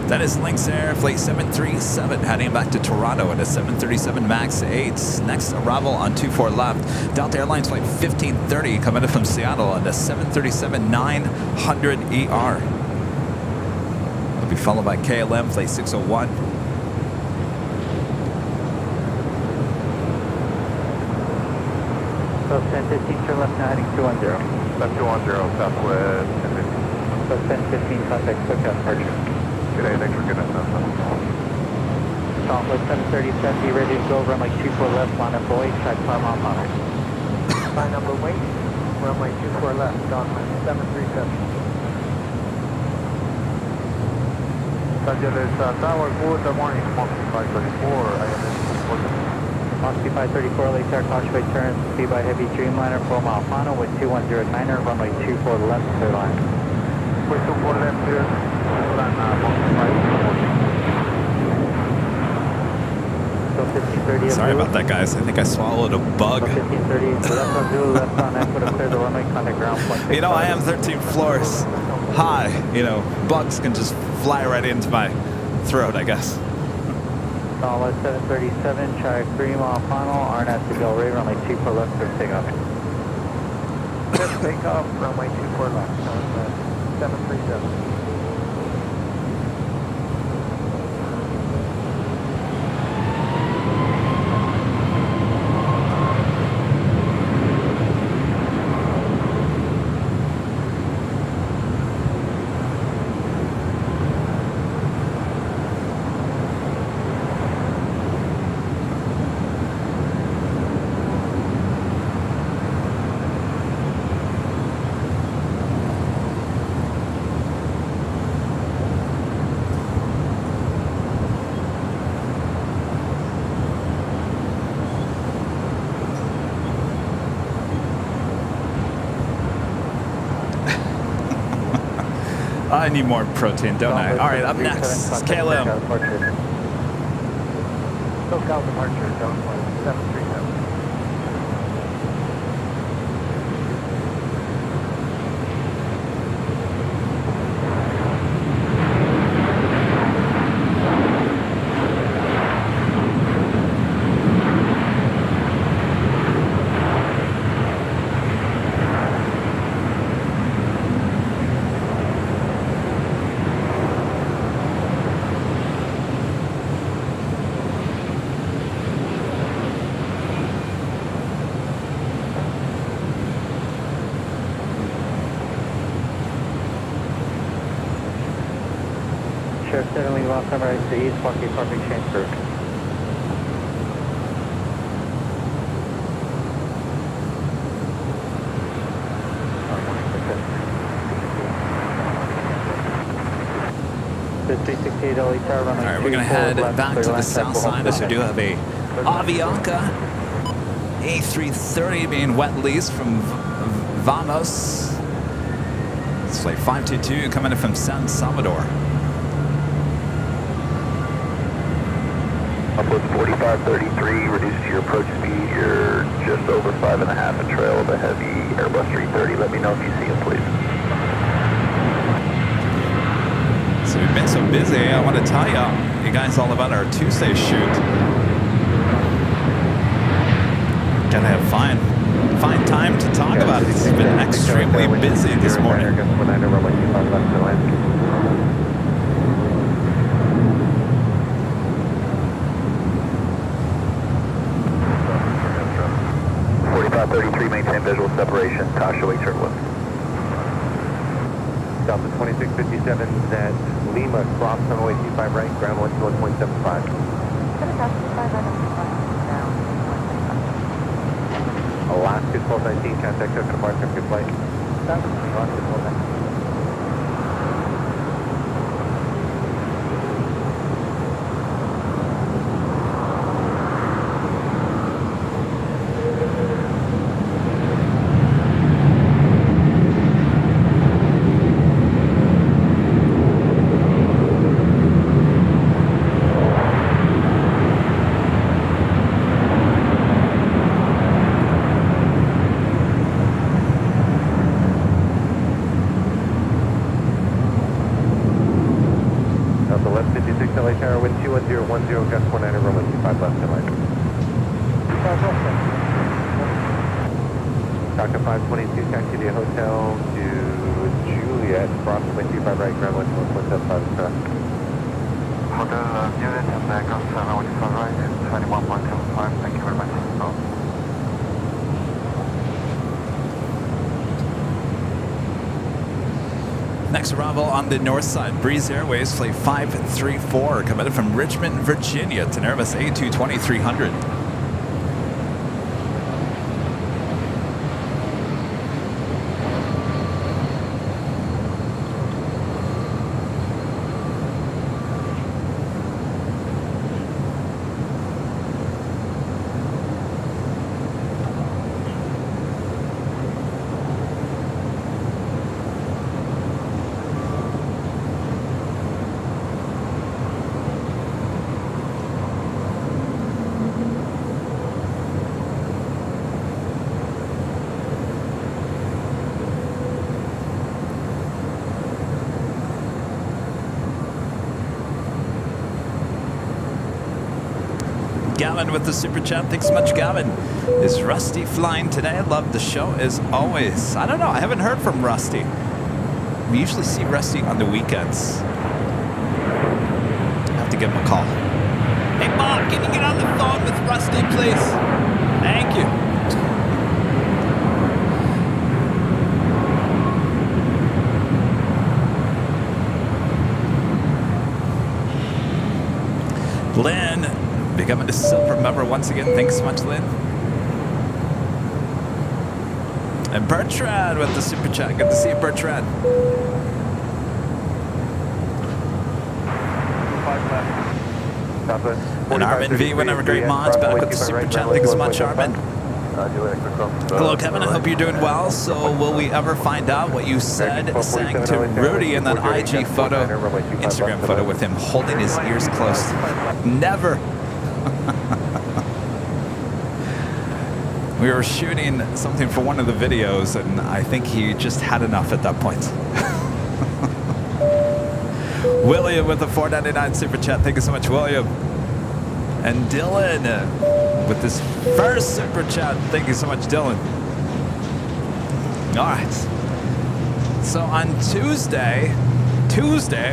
That is Lynx Air Flight 737 heading back to Toronto at a 737 MAX 8. Next arrival on 24 left. Delta Airlines Flight 1530 coming in from Seattle at a 737-900ER. It'll be followed by KLM Flight 601. So 1015 turn left now heading 210. Left 210, southwest 1015. So 1015 contact SoCal departure. G'day, thanks for getting us up. Southwest 737, be ready to go, runway 24 left, line up boy, track 5 mile final. Line number wait, runway 24 left, on 737. Angeles Tower, good morning, Monkey 534, IMS 4. Monkey 534, late air caution by turn, speed by heavy Dreamliner, 4 mile final with 2109er, runway 24 left, clear line. Way 24 left here, Monkey 534. So 1530. Sorry about that, guys. I think I swallowed a bug. 1530, left on Zulu, left on Echo to clear the runway, contact ground point. You know, I am 13 floors high. You know, bugs can just fly right into my throat, I guess. Solid 737, track 3 mile final, RNS to Del Rey, runway 24 left, clear takeoff. Just take off, runway 24 left, 737. I need more protein, don't I? All right, up next is Caleb. SoCal departure, down flight 737. Sheriff steadily lost number 8 to East, Monkey Park Exchange Group. All right, we're going to head back to the south side as we do have a Avianca A330 being wet leased from Vamos. It's flight 522 coming in from San Salvador. Upload 4533, reduce your approach speed. You're just over 5.5 and trail of a heavy Airbus 330. Let me know if you see him, please. So we've been so busy, I want to tell you guys all about our Tuesday shoot. Gotta have fine time to talk about it. It's been extremely busy this morning. Maintain visual separation. Tasha, wait turbulence. Delta 2657 at Lima, cross runway 25 right, ground 121.75. Alaska 1219, contact token departure for your flight. Alaska 1219. Dr. 522, taxi to hotel to Juliet, approximately 25 right, ground 121.75 cross. Hotel Juliet and Gulf 715 right, 21.75. Thank you very much. Next arrival on the north side, Breeze Airways, flight 534, coming in from Richmond, Virginia to Airbus A220-300. Gavin with the super chat. Thanks so much, Gavin. Is Rusty flying today? I love the show as always. I don't know. I haven't heard from Rusty. We usually see Rusty on the weekends. I have to give him a call. Hey, Bob, can you get on the phone with Rusty, please? Thank you. Lynn, becoming a silver member once again. Thanks so much, Lynn. And Bertrand with the super chat. Good to see you, Bertrand. And Armin V, whenever great mods, back with the super chat. Thanks so much, Armin. Juliet, quick cross. Hello, Kevin. I hope you're doing well. So, will we ever find out what you said, saying to Rudy in that IG photo, Instagram photo with him holding his ears closed? Never. We were shooting something for one of the videos, and I think he just had enough at that point. William with the $4.99 super chat. Thank you so much, William. And Dylan with this first super chat. Thank you so much, Dylan. All right. So on Tuesday,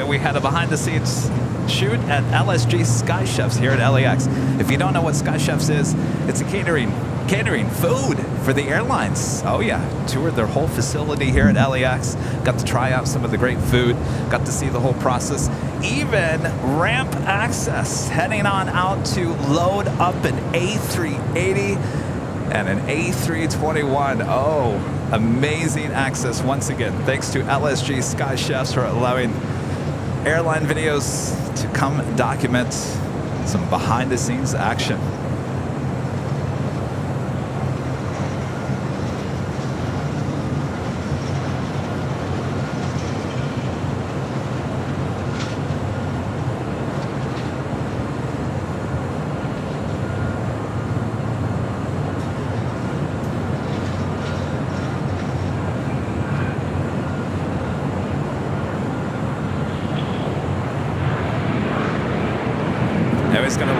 we had a behind-the-scenes shoot at LSG Sky Chefs here at LAX. If you don't know what Sky Chefs is, it's a catering food for the airlines. Oh yeah, toured their whole facility here at LAX, got to try out some of the great food, got to see the whole process, even ramp access, heading on out to load up an A380 and an A321. Oh, amazing access once again. Thanks to LSG Sky Chefs for allowing airline videos to come document some behind the scenes action.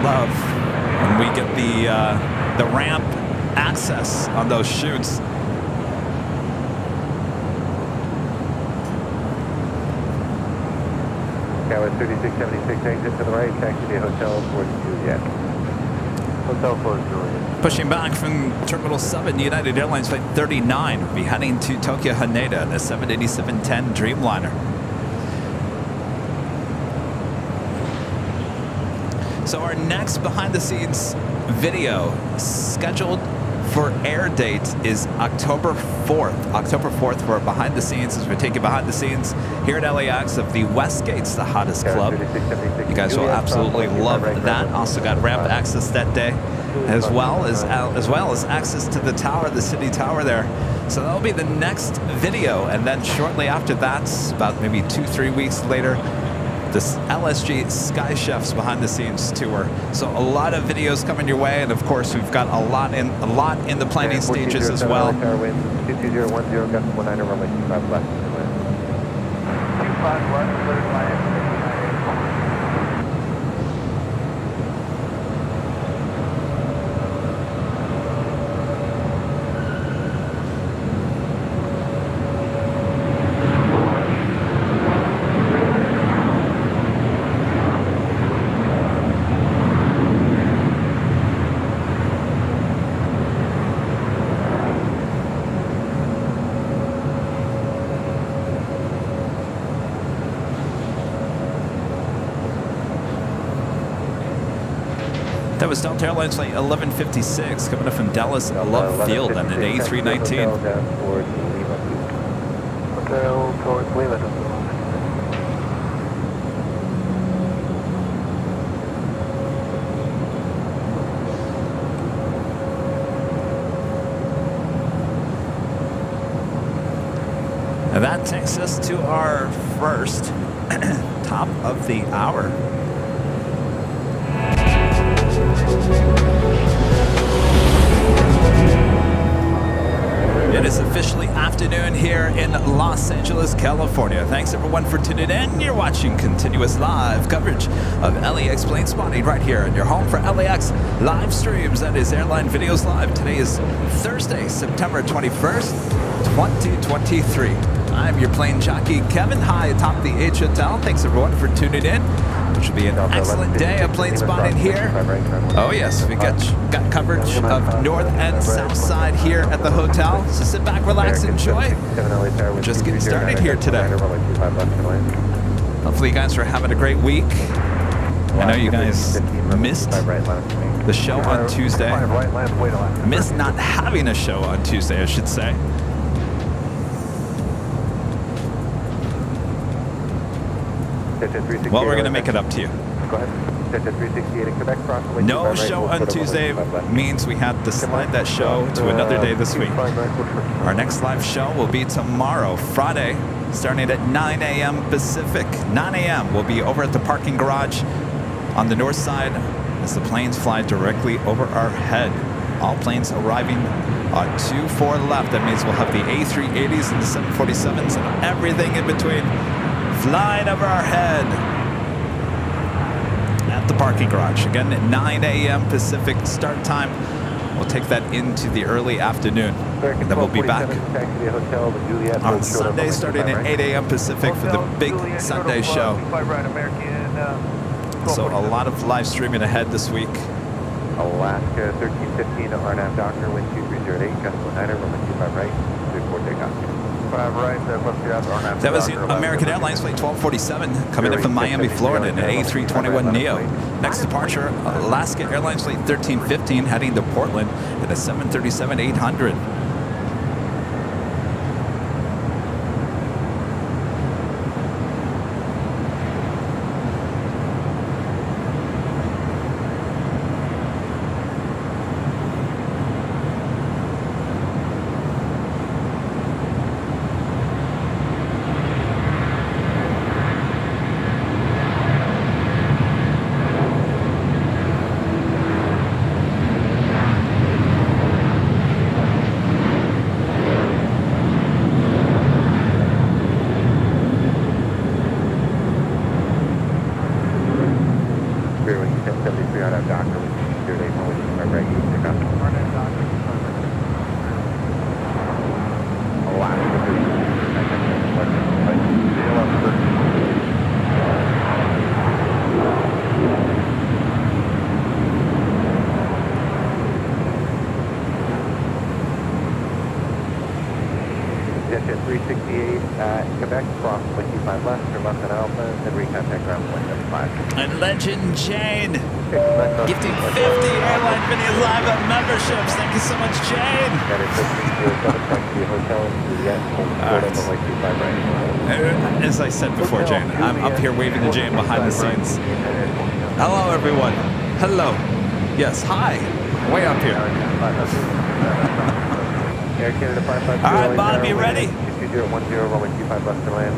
When we get the ramp access on those chutes. Tower 3676, exit to the right, taxi to Hotel towards Juliet. Hotel towards Juliet. Pushing back from Terminal 7, United Airlines Flight 39 will be heading to Tokyo Haneda, the 787-10 Dreamliner. So our next behind-the-scenes video scheduled for air date is October 4th. October 4th for behind-the-scenes, as we take you behind-the-scenes here at LAX of the Westgate's the hottest club. You guys will absolutely love that. Also got ramp access that day, as well as access to the tower, the city tower there. So that'll be the next video, and then shortly after that, about maybe 2-3 weeks later, this LSG Sky Chefs behind the scenes tour. So a lot of videos coming your way, and of course we've got a lot in the planning stages as well. 22010, got 19 runway 25 left. 251, cleared line. That was Delta Airlines Flight 1156 coming up from Dallas Love Field on an A319. Hotel towards Lima. And that takes us to our first top of the hour. It is officially afternoon here in Los Angeles, California. Thanks everyone for tuning in. You're watching continuous live coverage of LAX Plane Spotting right here in your home for LAX live streams. That is Airline Videos Live. Today is Thursday, September 21st, 2023. I'm your plane jockey, Kevin, high atop the H Hotel. Thanks everyone for tuning in. Which will be an excellent day of plane spotting here. Oh yes, we got coverage of north and south side here at the hotel. So sit back, relax, enjoy. We're just getting started here today. Hopefully you guys are having a great week. I know you guys missed the show on Tuesday. Missed not having a show on Tuesday, I should say. Well, we're going to make it up to you. Go ahead. Delta 368 in Quebec, crossing No 25 right, show we'll on put up Tuesday 125 left. means we have to slide that show to another day this week. Our next live show will be tomorrow, Friday, starting at 9 a.m. Pacific. 9 a.m. We'll be over at the parking garage on the north side as the planes fly directly over our head. All planes arriving on 24 left. That means we'll have the A380s and the 747s and everything in between flying over our head at the parking garage. Again, at 9 a.m. Pacific start time. We'll take that into the early afternoon. And then we'll be back on Sunday starting at 8 a.m. Pacific for the big Sunday show. So a lot of live streaming ahead this week. Alaska 1315 to RNAV Doctor, wind 2308, gust 19er, runway 25 right, 34 takeoff. 5 right, left you out, RNAV That was Doctor, the American Airlines flight 1247 coming in from Miami, Florida, in an A321neo. Next departure, Alaska Airlines flight 1315 heading to Portland in a 737-800. Jet 368 at Quebec, cross 25 left, or left at Alpha, and recontact ground 175. And Legend Jane gifting 50 Airline Videos Live at memberships. Thank you so much, Jane. That is 1307, back to the hotel, Juliet, runway 25 right. As I said before, Jane, I'm up here waving to Jane behind the scenes. Hello, everyone. Hello. Yes, hi. Way up here. Air Canada 552. All right, Bob, you ready? 2010, runway 25 left to land.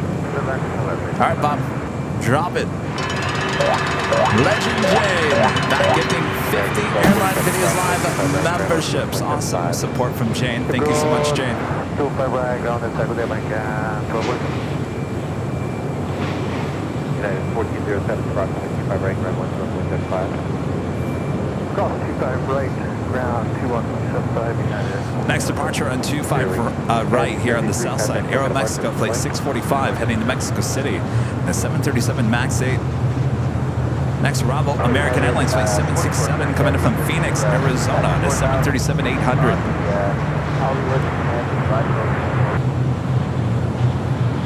All right, Bob, drop it. Legend Jane, back gifting 50 Airline Videos Live memberships. Awesome support from Jane. Thank you so much, Jane. 25 right, ground inside with America. United 1407, approximately 25 right, ground 175. Cross 25 right, ground 2175, United. Next departure on 25 right here on the south side. Aero Mexico flight 645 heading to Mexico City. The 737 MAX 8. Next arrival, American Airlines flight 767 coming in from Phoenix, Arizona. The 737-800.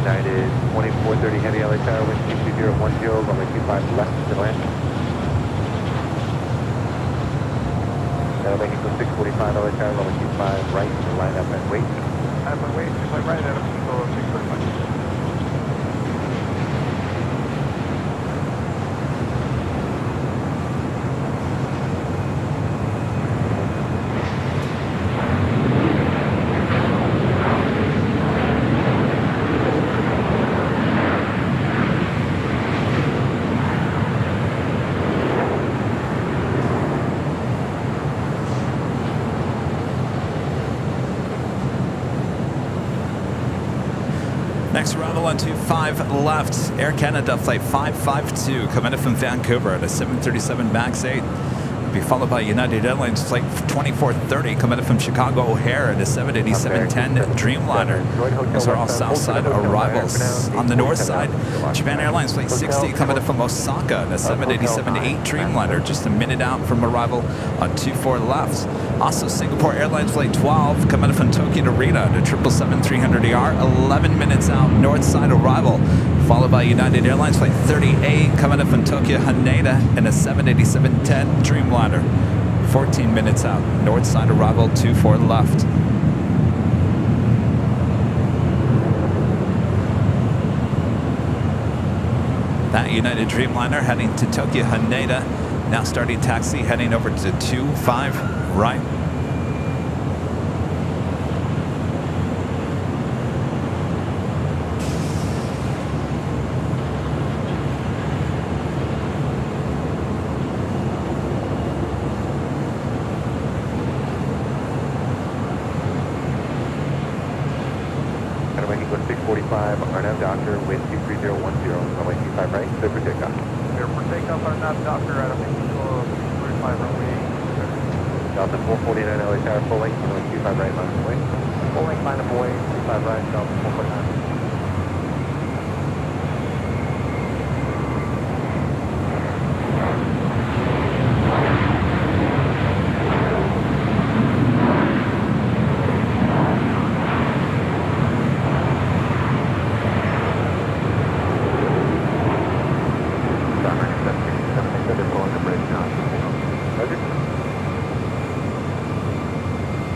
United 2430 heavy LA Tower, wind 22010, runway 25 left to land. That'll make it to 645 LA Tower, runway 25 right to line up and wait. Have a wait, just like right at control 645. Next arrival on 25 left, Air Canada flight 552 coming in from Vancouver at a 737 MAX 8. Will be followed by United Airlines flight 2430 coming in from Chicago O'Hare at a 787-10 Dreamliner. Those are all south side arrivals. On the north side, Japan Airlines flight 60 coming in from Osaka at a 787-8 Dreamliner, just a minute out from arrival on 24 left. Also, Singapore Airlines flight 12 coming in from Tokyo to Narita at a 777-300ER, 11 minutes out, north side arrival. Followed by United Airlines flight 38 coming in from Tokyo Haneda and a 787-10 Dreamliner, 14 minutes out, north side arrival, 24 left. That United Dreamliner heading to Tokyo Haneda. Now starting taxi, heading over to 25 right. Equals 645, RNAV Doctor, wind 23010, runway 25 right, clear for takeoff. Clear for takeoff, RNAV Doctor, at a Mexico 35 runway. Delta 449 LA Tower, full length, runway 25 right, line of way. Full length, line of way, 25 right, Delta 449.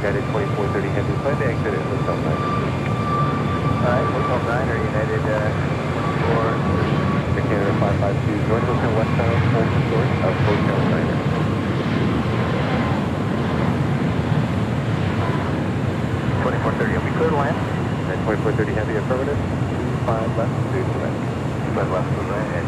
United 2430 Heavy, plan to exit at Hotel 9. Alright, Hotel 9 or United 24. Canada 552, join Hotel westbound, hold short of Hotel 9. 2430, will be clear to land. And 2430 Heavy, affirmative. 25 left, clear to land. 25 left to land, and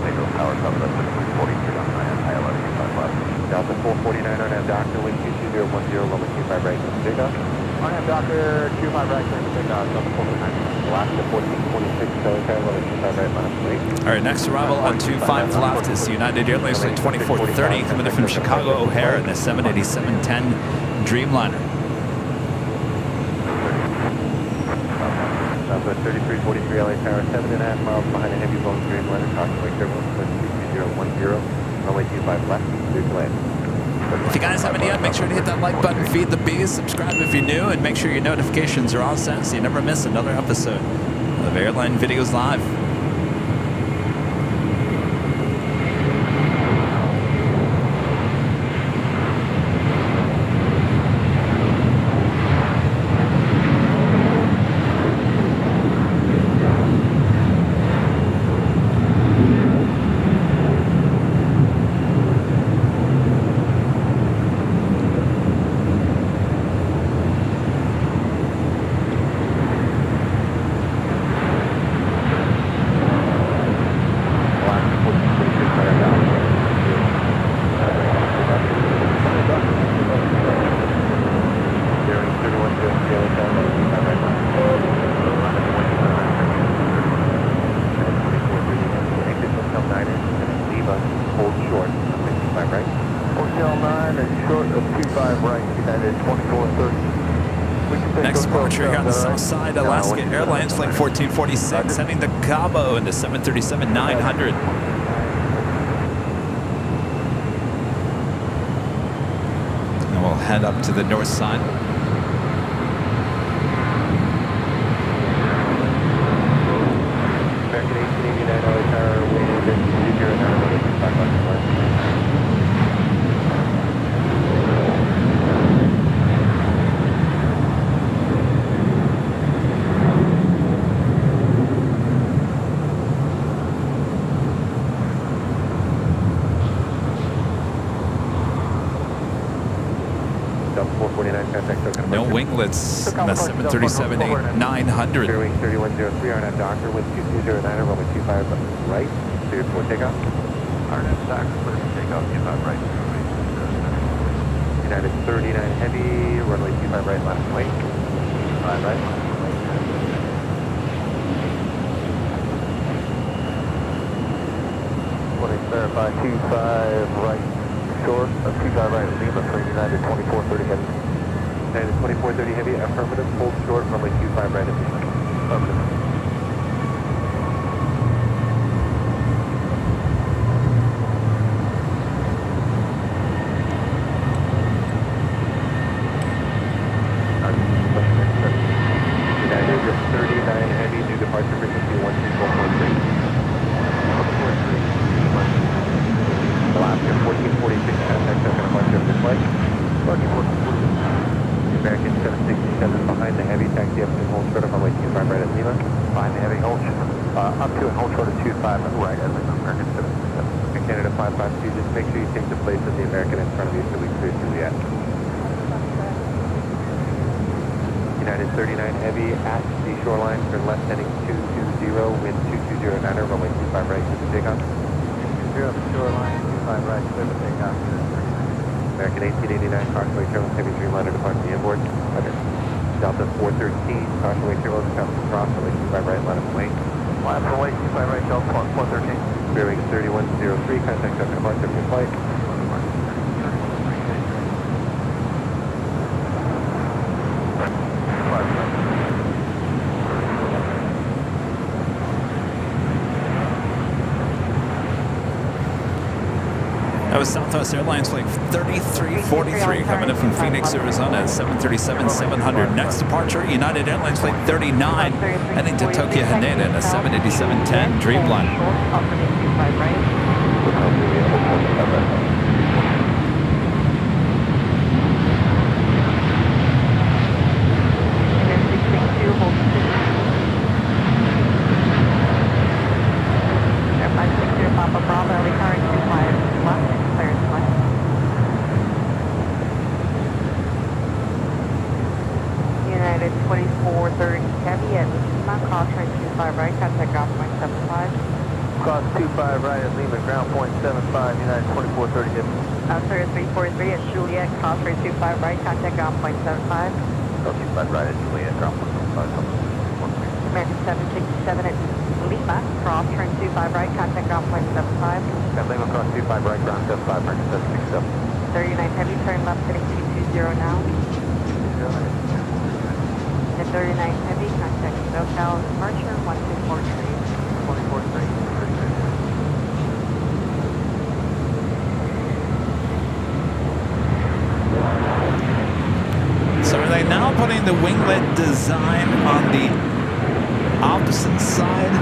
Lego Tower comes up with 43 on land, ILS 25 left. Delta 449 RNAV Doctor, wind 22010, runway 25 right, clear for takeoff. RNAV Doctor, 25 right, clear for takeoff, Delta 449. Alaska 1446, LA Tower, runway 25 right, line of way. All right, next arrival on 25 left is United Airlines flight 2430 coming in from Chicago O'Hare in the 787-10 Dreamliner. Southwest 3343 LA Tower, 7.5 miles behind a heavy Boeing Dreamliner, approximately turbulence, wind 23010, runway 25 left, clear to land. If you guys haven't yet, make sure to hit that like button, feed the bees, subscribe if you're new, and make sure your notifications are all set so you never miss another episode of Airline Videos Live. Next departure here on the south side, Alaska Airlines flight 1446 heading to Cabo in the 737-900. And we'll head up to the north side. American 1889 LA Tower, wind 209, runway 25 left. No winglets in the 737-900. Fairwing 3103, RNAV Doctor, wind 2209, runway 25 right, cleared for takeoff. RNAV Doctor, clear for takeoff, 25 right. United 39 Heavy, runway 25 right, last wait. 25 right, last wait. 20 verify, 25 right, short of 25 right, Lima for United 2430 Heavy. United 2430 Heavy, affirmative, hold short, runway 25 right at Lima. Affirmative. United 39 Heavy, new departure frequency 12443. Alaska 1446, contact second departure of this flight. American 767 behind the Heavy, taxi up to hold short of runway 25 right at Lima. Behind the Heavy, hold short. Up to and hold short of 25 right as American 767. Canada 552, just make sure you take the place of the American in front of you so we clear Juliet. United 39 heavy at the shoreline, turn left heading 220, wind 2209, runway 25 right, clear for takeoff. 220 at the shoreline, 25 right, clear for takeoff. American 1889, Crossway Trails, heavy Dreamliner departing the inboard. Delta 413, Crossway Trails, cross, runway 25 right, line of wing. Line of runway 25 right, Delta 413. Bearing 3103, contact after departure of your flight. That was Southwest Airlines flight 3343 coming in from Phoenix, Arizona at 737-700. Next departure, United Airlines flight 39 heading to Tokyo Haneda in a 787-10 Dreamliner. United 2430 heavy at Lima, cross right 25 right, contact ground point 75. Cross 25 right at Lima, ground point 75, United 2430 heavy. Sir 343 at Juliet, cross right 25 right, contact ground point 75. Cross 25 right at Juliet, ground point 75. American 767 at Lima, cross turn 25 right, contact ground point 75. At Lima, cross 25 right, ground 75, American 767. 39 heavy, turn left heading 220 now. At 39 heavy, contact SoCal departure 1243. 2430. So are they now putting the winglet design on the opposite side?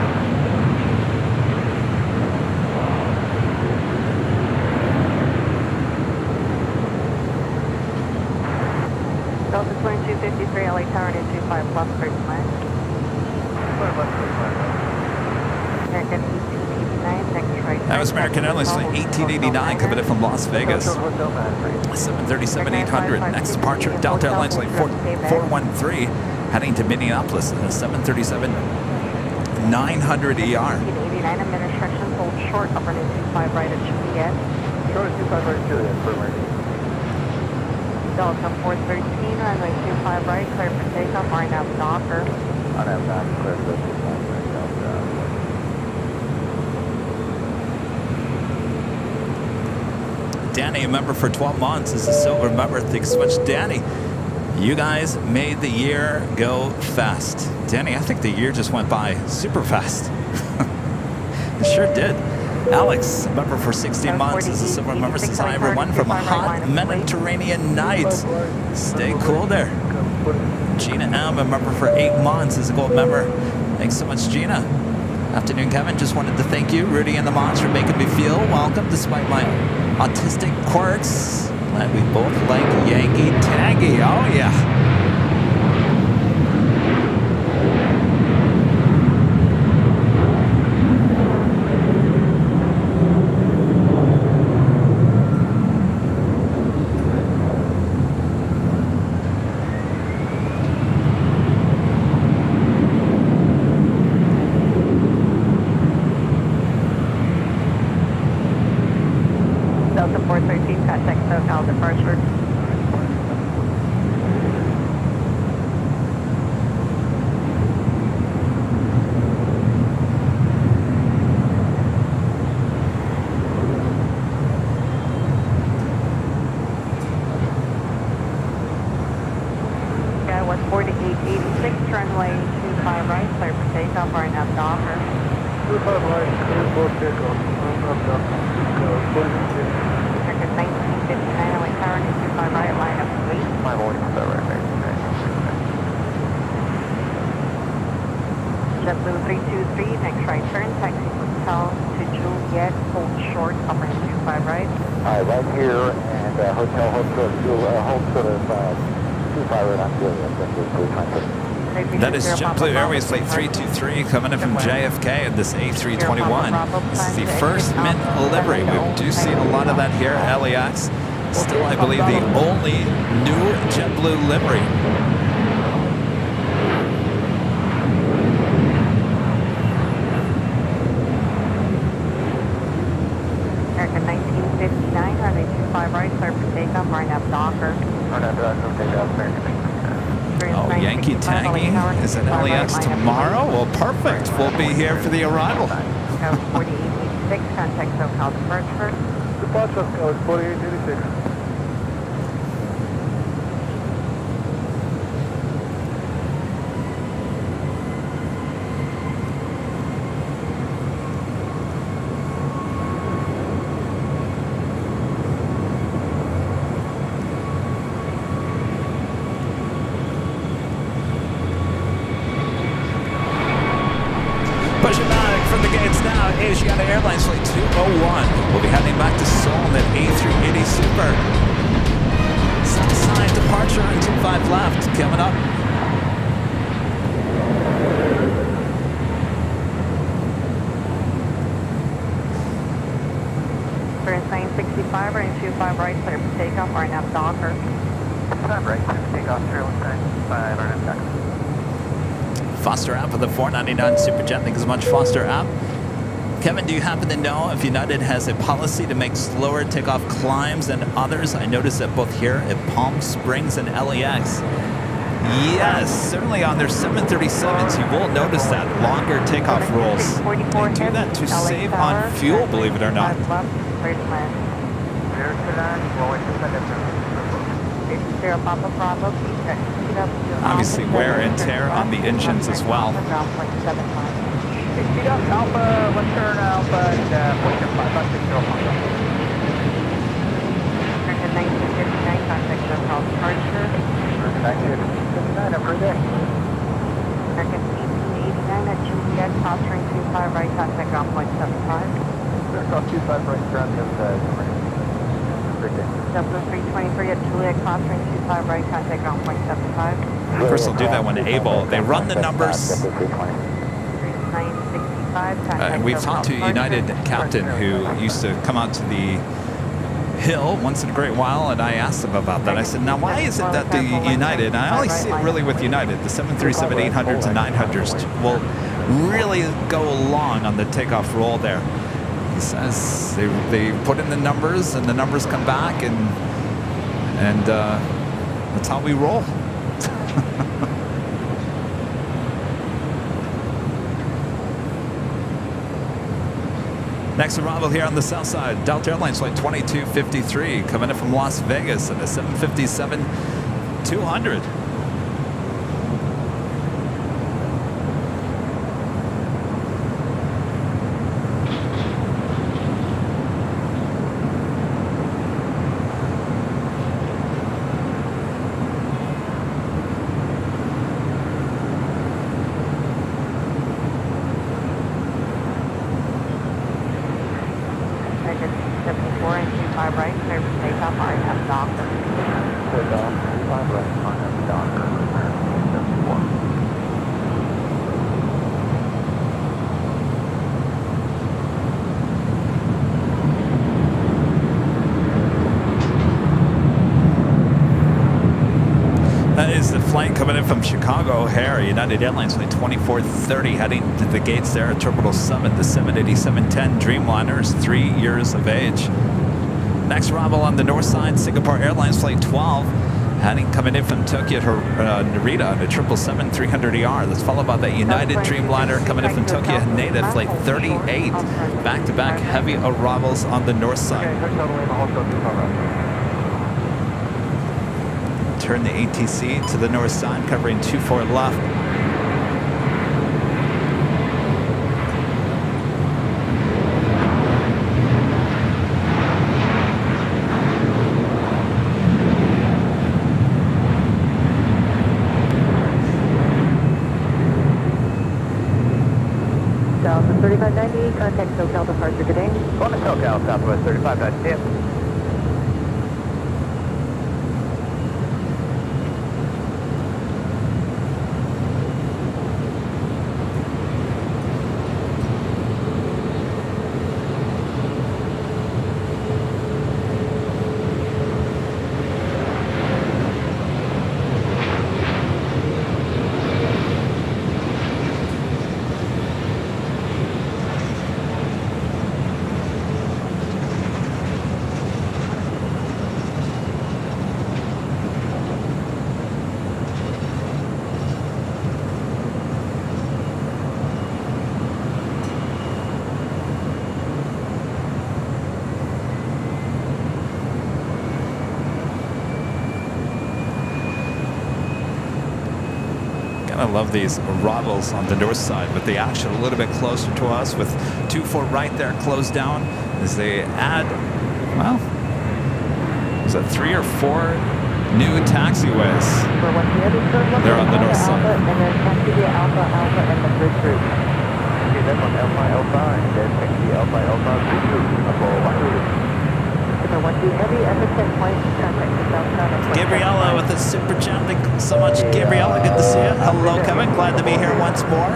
Delta 2253, LA Tower and 25 left, clear to land. American 1889, next right. That was American Airlines flight 1889 coming in from Las Vegas. 737-800. Next departure, Delta Airlines flight 413 heading to Minneapolis in a 737-900 ER. 1889, administration, hold short, upper new 25 right at Juliet. Short of 25 right at Juliet, for emergency. Delta 413, runway 25 right, clear for takeoff, RNAV Docker. RNAV Docker, clear for 25 right, Delta. Danny, a member for 12 months, is a silver member. Thanks so much, Danny. You guys made the year go fast. Danny, I think the year just went by super fast. It sure did. Alex, a member for 16 months, is a silver member. Says hi, everyone, from a hot Mediterranean night. Stay cool there. Gina M, a member for 8 months, is a gold member. Thanks so much, Gina. Afternoon, Kevin. Just wanted to thank you, Rudy and the Mods, for making me feel welcome despite my autistic quirks. Glad we both like Yankee Tangy. Oh, yeah. Delta 413, contact SoCal departure. Sky 14886, runway 25 right, clear for takeoff, RNAV Docker. 25 right, clear for takeoff, RNAV Docker. American 1959, LA Tower and 25 right, line up wait. 5 right, JetBlue 323, next right turn, taxi hotel to Juliet, hold short, upper 25 right. Alright, right here, and hotel, hold short of 25 right on Juliet, that's what we're trying to That is JetBlue Airways Flight 323 coming in from JFK in this A321. This is the first mint livery. We do see a lot of that here at LAX. Still, I believe, the only new JetBlue livery. American 1959, runway 25 right, clear for takeoff, RNAV Docker. Oh, Yankee Tangy is at LAX tomorrow? Well, perfect. We'll be here for the arrival. 4886, contact SoCal departure. Departure code 4886. Pushing back from the gates now, Asiana Airlines Flight 201. We'll be heading back to Seoul in that A380 Super. Southside departure on 25 left, coming up. Turn 965, runway 25 right, clear for takeoff, RNAV Docker. 25 right, clear for takeoff, 965, RNAV Docker. Foster app for the 499 Superjet. Thank you so much, Foster app. Kevin, do you happen to know if United has a policy to make slower takeoff climbs than others? I noticed that both here at Palm Springs and LAX. Yes, certainly on their 737s, you will notice that longer takeoff rolls. They do that to save on fuel, believe it or not. Obviously, wear and tear on the engines as well. Speed up, Alpha, let's turn Alpha and 475, about 605. American 1959, contact SoCal departure. 1959, have a great day. American 1889 at Juliet, crossing 25 right, contact ground point 75. Aircraft 25 right, ground the other side. Great day. Dublin 323 at Juliet, crossing 25 right, contact ground point 75. Of course, they'll do that when able. They run the numbers. 965, And we've talked to a United captain who used to come out to the hill once in a great while, and I asked him about that. I said, now why is it that the United, and I only see it really with United, the 737-800s and 900s will really go along on the takeoff roll there. He says they put in the numbers, and the numbers come back, and that's how we roll. Next arrival here on the south side, Delta Airlines Flight 2253 coming in from Las Vegas in a 757-200. Flight coming in from Chicago O'Hare, United Airlines Flight 2430 heading to the gates there at Terminal 7. The 787-10 Dreamliner is 3 years of age. Next arrival on the north side, Singapore Airlines Flight 12 coming in from Tokyo to Narita on the 777-300ER. That's followed by the United Dreamliner coming in from Tokyo Haneda Flight 38. Back-to-back heavy arrivals on the north side. Turn the ATC to the north side, covering 24 left. Southwest 3590, contact SoCal departure today. Going to SoCal, Southwest 3590. love these arrivals on the north side, but the action a little bit closer to us with 24 right there closed down as they add, well, is that 3 or 4 new taxiways? They're on the north side. And then taxi via Alpha, Alpha, and the bridge route. Okay, that's on Alpha, Alpha, and then taxi Alpha, Alpha, bridge route. Number 12 heavy, Everton Point, contact the southbound of Gabriella with the super chat. Thank you so much, Gabriella. Good to see you. Hello, Kevin. Glad to be here once more.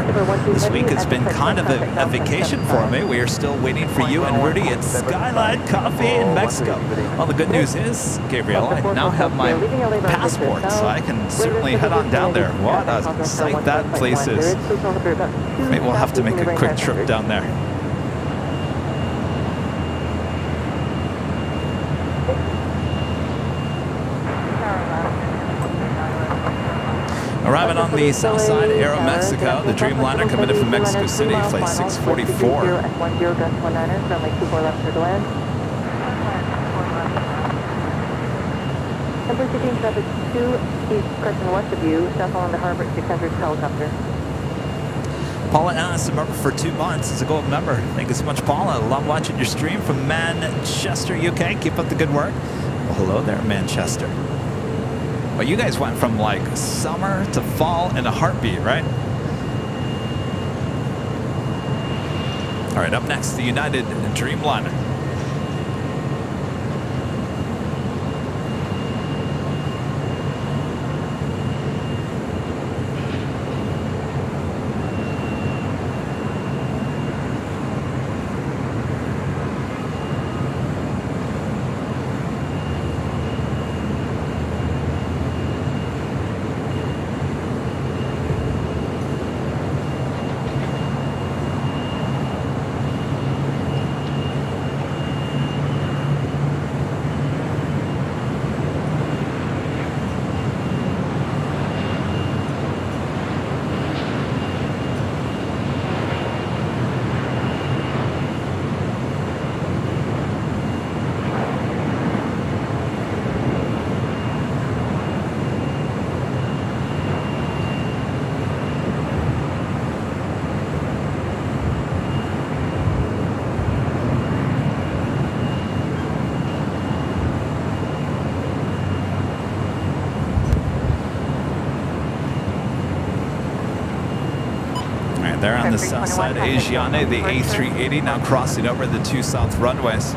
This week has been kind of a vacation for me. We are still waiting for you and Rudy at Skyline Coffee in Mexico. Well, the good news is, Gabriella, I now have my passport, so I can certainly head on down there. What a sight that place is. Maybe we'll have to make a quick trip down there. Arriving on the south side, Aero Mexico, the Dreamliner committed from Mexico City, flight 644. Number 16, traffic 2, east Crescent west of you, south along the harbor, 600 helicopter. Paula Annis, a member for 2 months, is a gold member. Thank you so much, Paula. Love watching your stream from Manchester, UK. Keep up the good work. Well, hello there, Manchester. Well, you guys went from like summer to fall in a heartbeat, right? All right, up next, the United Dreamliner. There on the south side, Asiane, the A380 now crossing over the 2 south runways.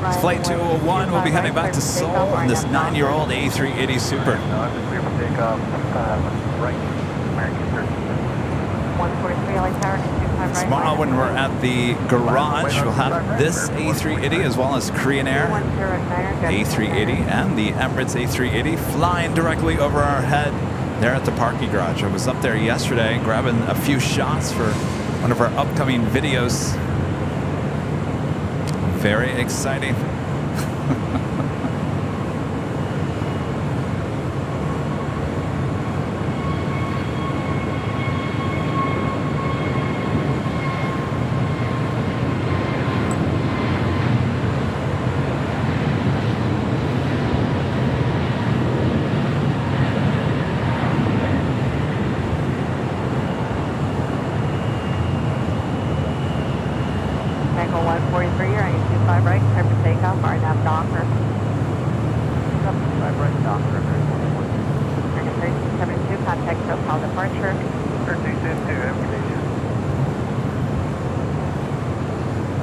It's flight 201 will be heading back to Seoul on this 9-year-old A380 Super. Clear for takeoff, right, American 143 LA Tower, 25 right. Tomorrow when we're at the garage, we'll have this A380 as well as Korean Air A380 and the Emirates A380 flying directly over our head there at the parking garage. I was up there yesterday grabbing a few shots for one of our upcoming videos. Very exciting.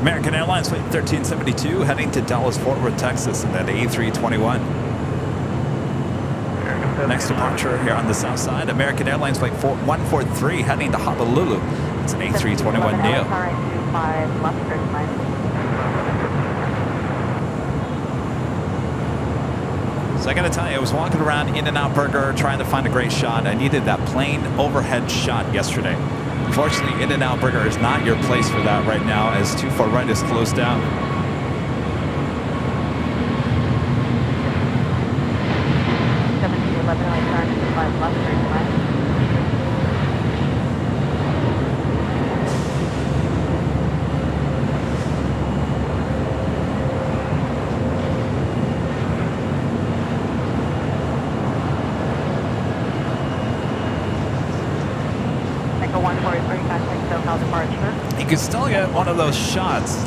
American Airlines flight 1372 heading to Dallas Fort Worth, Texas in that A321. Next departure here on the south side, American Airlines flight 143 heading to Honolulu. It's an A321 Neo. So I gotta tell you, I was walking around In-N-Out Burger trying to find a great shot. I needed that plane overhead shot yesterday. Unfortunately, In-N-Out Burger is not your place for that right now as 24 right is closed down. can still get one of those shots.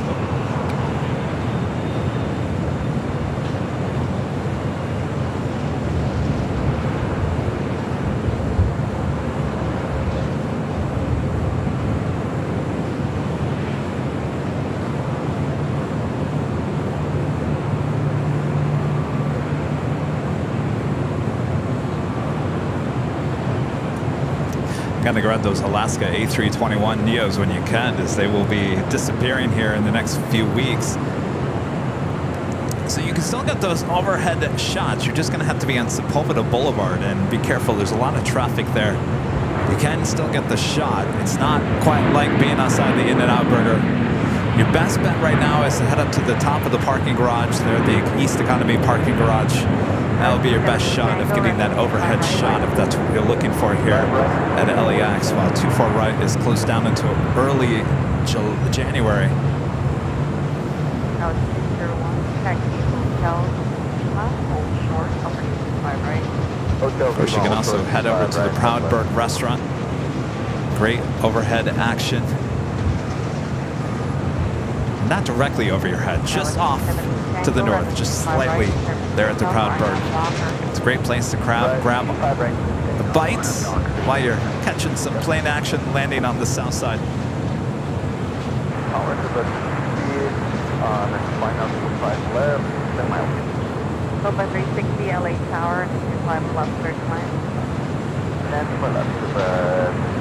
Got to grab those Alaska A321 Neos when you can, as they will be disappearing here in the next few weeks. So you can still get those overhead shots. You're just going to have to be on Sepulveda Boulevard and be careful. There's a lot of traffic there. You can still get the shot. It's not quite like being outside the In-N-Out Burger. Your best bet right now is to head up to the top of the parking garage there, the East Economy parking garage. That'll be your best shot of getting that overhead shot if that's what you're looking for here at LAX, while 24 right is closed down until early January. Now it's 201, taxi, hotel, hold short, upper 25 right. Of course, you can also head over to the Proudberg restaurant. Great overhead action. Not directly over your head, just off to the north, just slightly there at the Proudberg. It's a great place to grab a bite while you're catching some plane action landing on the south side. Tower to the speed, then flying out to 5 left, 10 miles. Go by 360 LA Tower, 25 left, 30 miles. And for left to the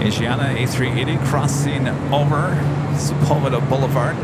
Asiana A380 crossing over Sepulveda Boulevard.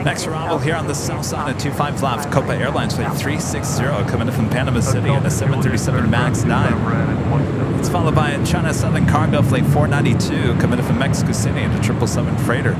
Next arrival here on the south side at 25 flaps, Copa Airlines flight 360 coming in from Panama City in a 737 MAX 9. It's followed by China Southern Cargo flight 492 coming in from Mexico City in a 777 freighter.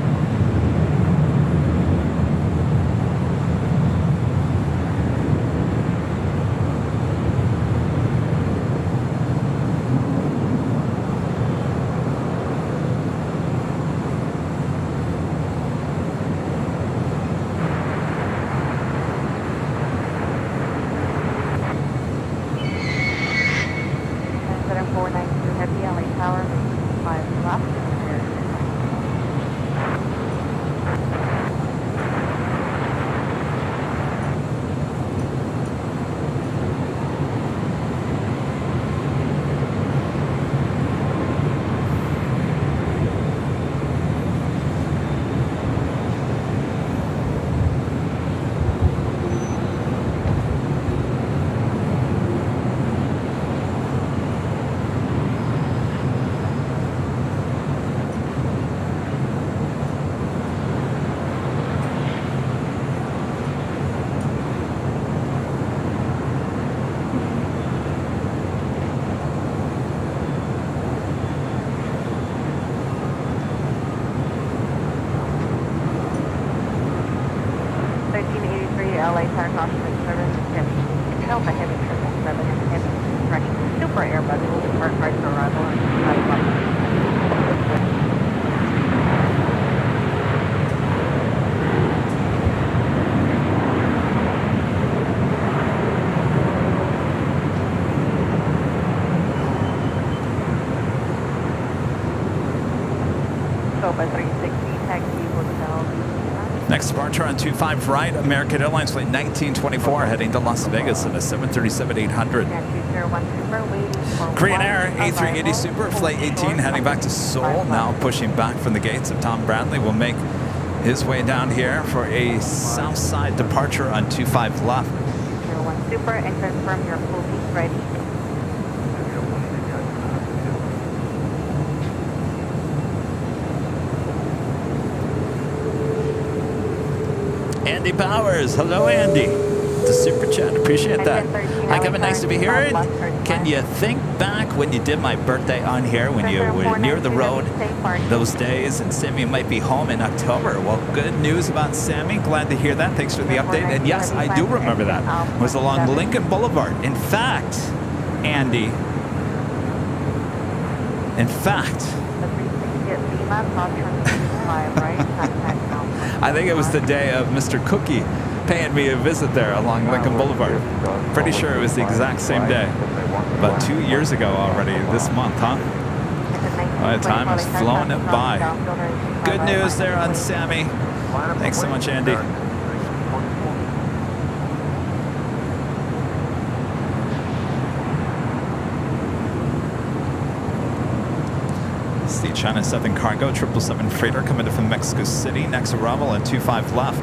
LA Tower Caution Service, heavy, Delta Heavy 777 and Heavy Discretion Super Airbus will depart right to arrival. Next departure on 25 right, American Airlines flight 1924 heading to Las Vegas at a 737-800. Korean Air A380 Super flight 18 heading back to Seoul, now pushing back from the gates of Tom Bradley. Will make his way down here for a south side departure on 25 left. 01 Super, and confirm your full seat ready. Andy Powers. Hello, Andy. The super chat. Appreciate that. Hi, Kevin. Nice to be here. Can you think back when you did my birthday on here, when you were near the road those days, and Sammy might be home in October? Well, good news about Sammy. Glad to hear that. Thanks for the update. And yes, I do remember that. It was along Lincoln Boulevard. In fact, Andy, I think it was the day of Mr. Cookie paying me a visit there along Lincoln Boulevard. Pretty sure it was the exact same day. About 2 years ago already this month, huh? Well, time has flown it by. Good news there on Sammy. Thanks so much, Andy. It's the China Southern Cargo 777 freighter coming in from Mexico City. Next arrival at 25 left.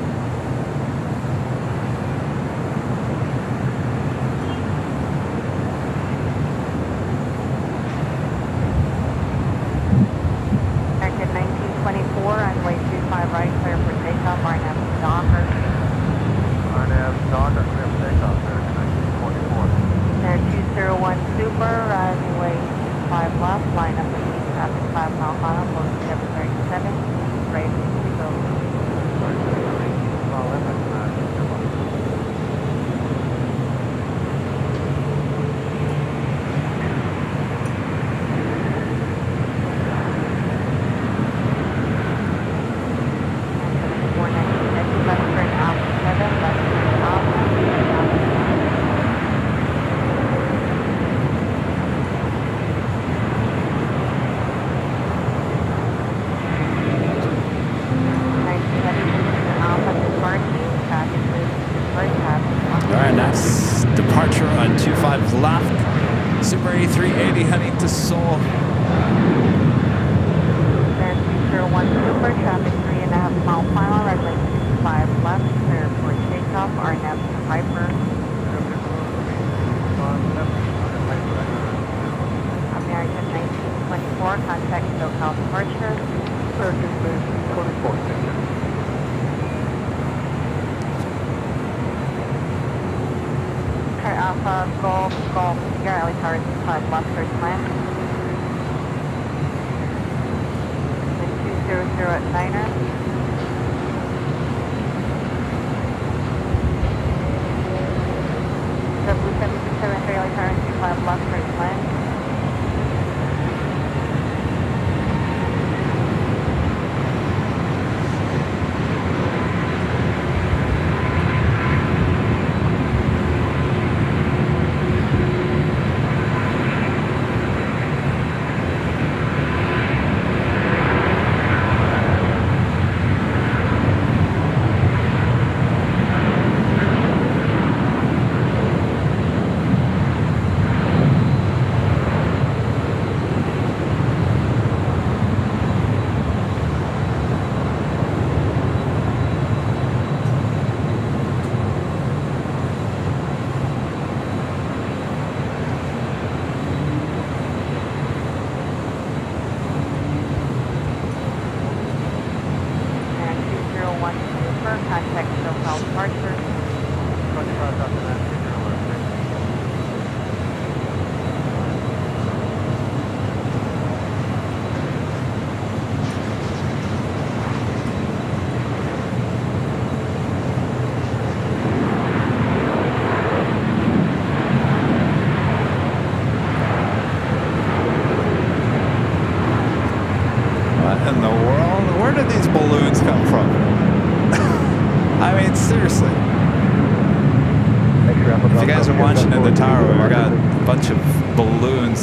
American 1924, runway 25 right, clear for takeoff, RNAV Docker. RNAV Docker, clear for takeoff, American 1924. Air 201 Super, runway 5 left, line up the traffic 5 mile final, close to 737, ready to go. Left, Super A380 heading to Seoul. Then 201 Super, traffic 3.5 mile final, runway 5 left, clear for takeoff, RNAV Piper. American 1924, contact SoCal departure. American 1924, Alpha, Golf, Sierra LA Tower 5 left, first land. Then 200 at Niner. The Blue 767 Sierra LA Tower 5 left, first land.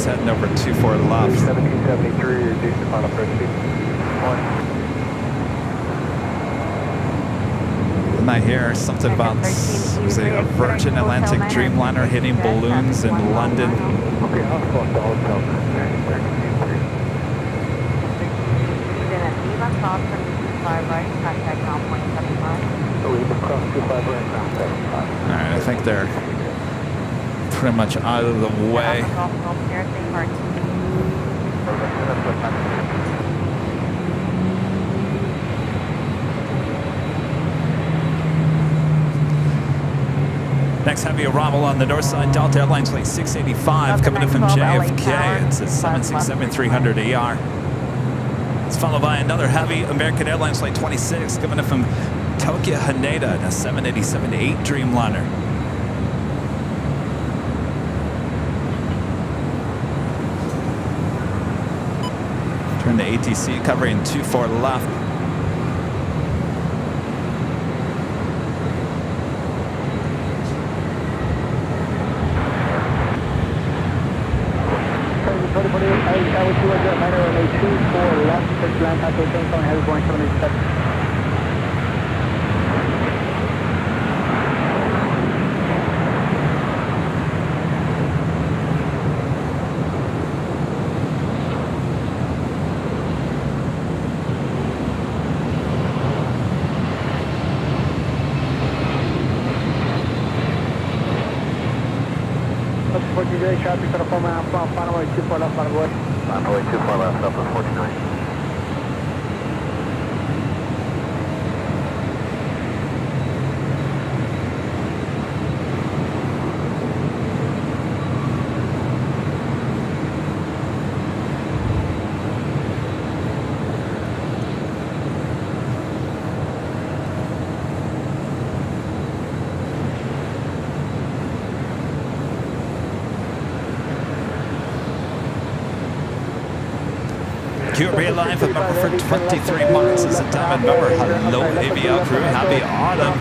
Heading over 24 left. 1773, reduce the final approach speed. 1. I hear something about was it a Virgin Atlantic Dreamliner hitting balloons in London. Okay, I'll cross the hotel. Lieutenant Lima, cross from 25 right, contact ground point 75. So we can cross 25 right now, 75. All right, I think they're pretty much out of the way. Golf here, safe parking. That's what happened. Next heavy arrival on the north side, Delta Airlines flight 685 coming in from JFK. It's a 767-300 ER. It's followed by another heavy American Airlines flight 26 coming in from Tokyo Haneda in a 787-8 Dreamliner. Turn to ATC covering 24 left. I would do a minor runway 24 left, first land pass, phone heavy going 787. Traffic for the 4 mile from final way 24 left on the board. Final way 24 left, Southwest 49. QRB Live with member for 23 months is a diamond member. Hello, ABL crew. Happy autumn.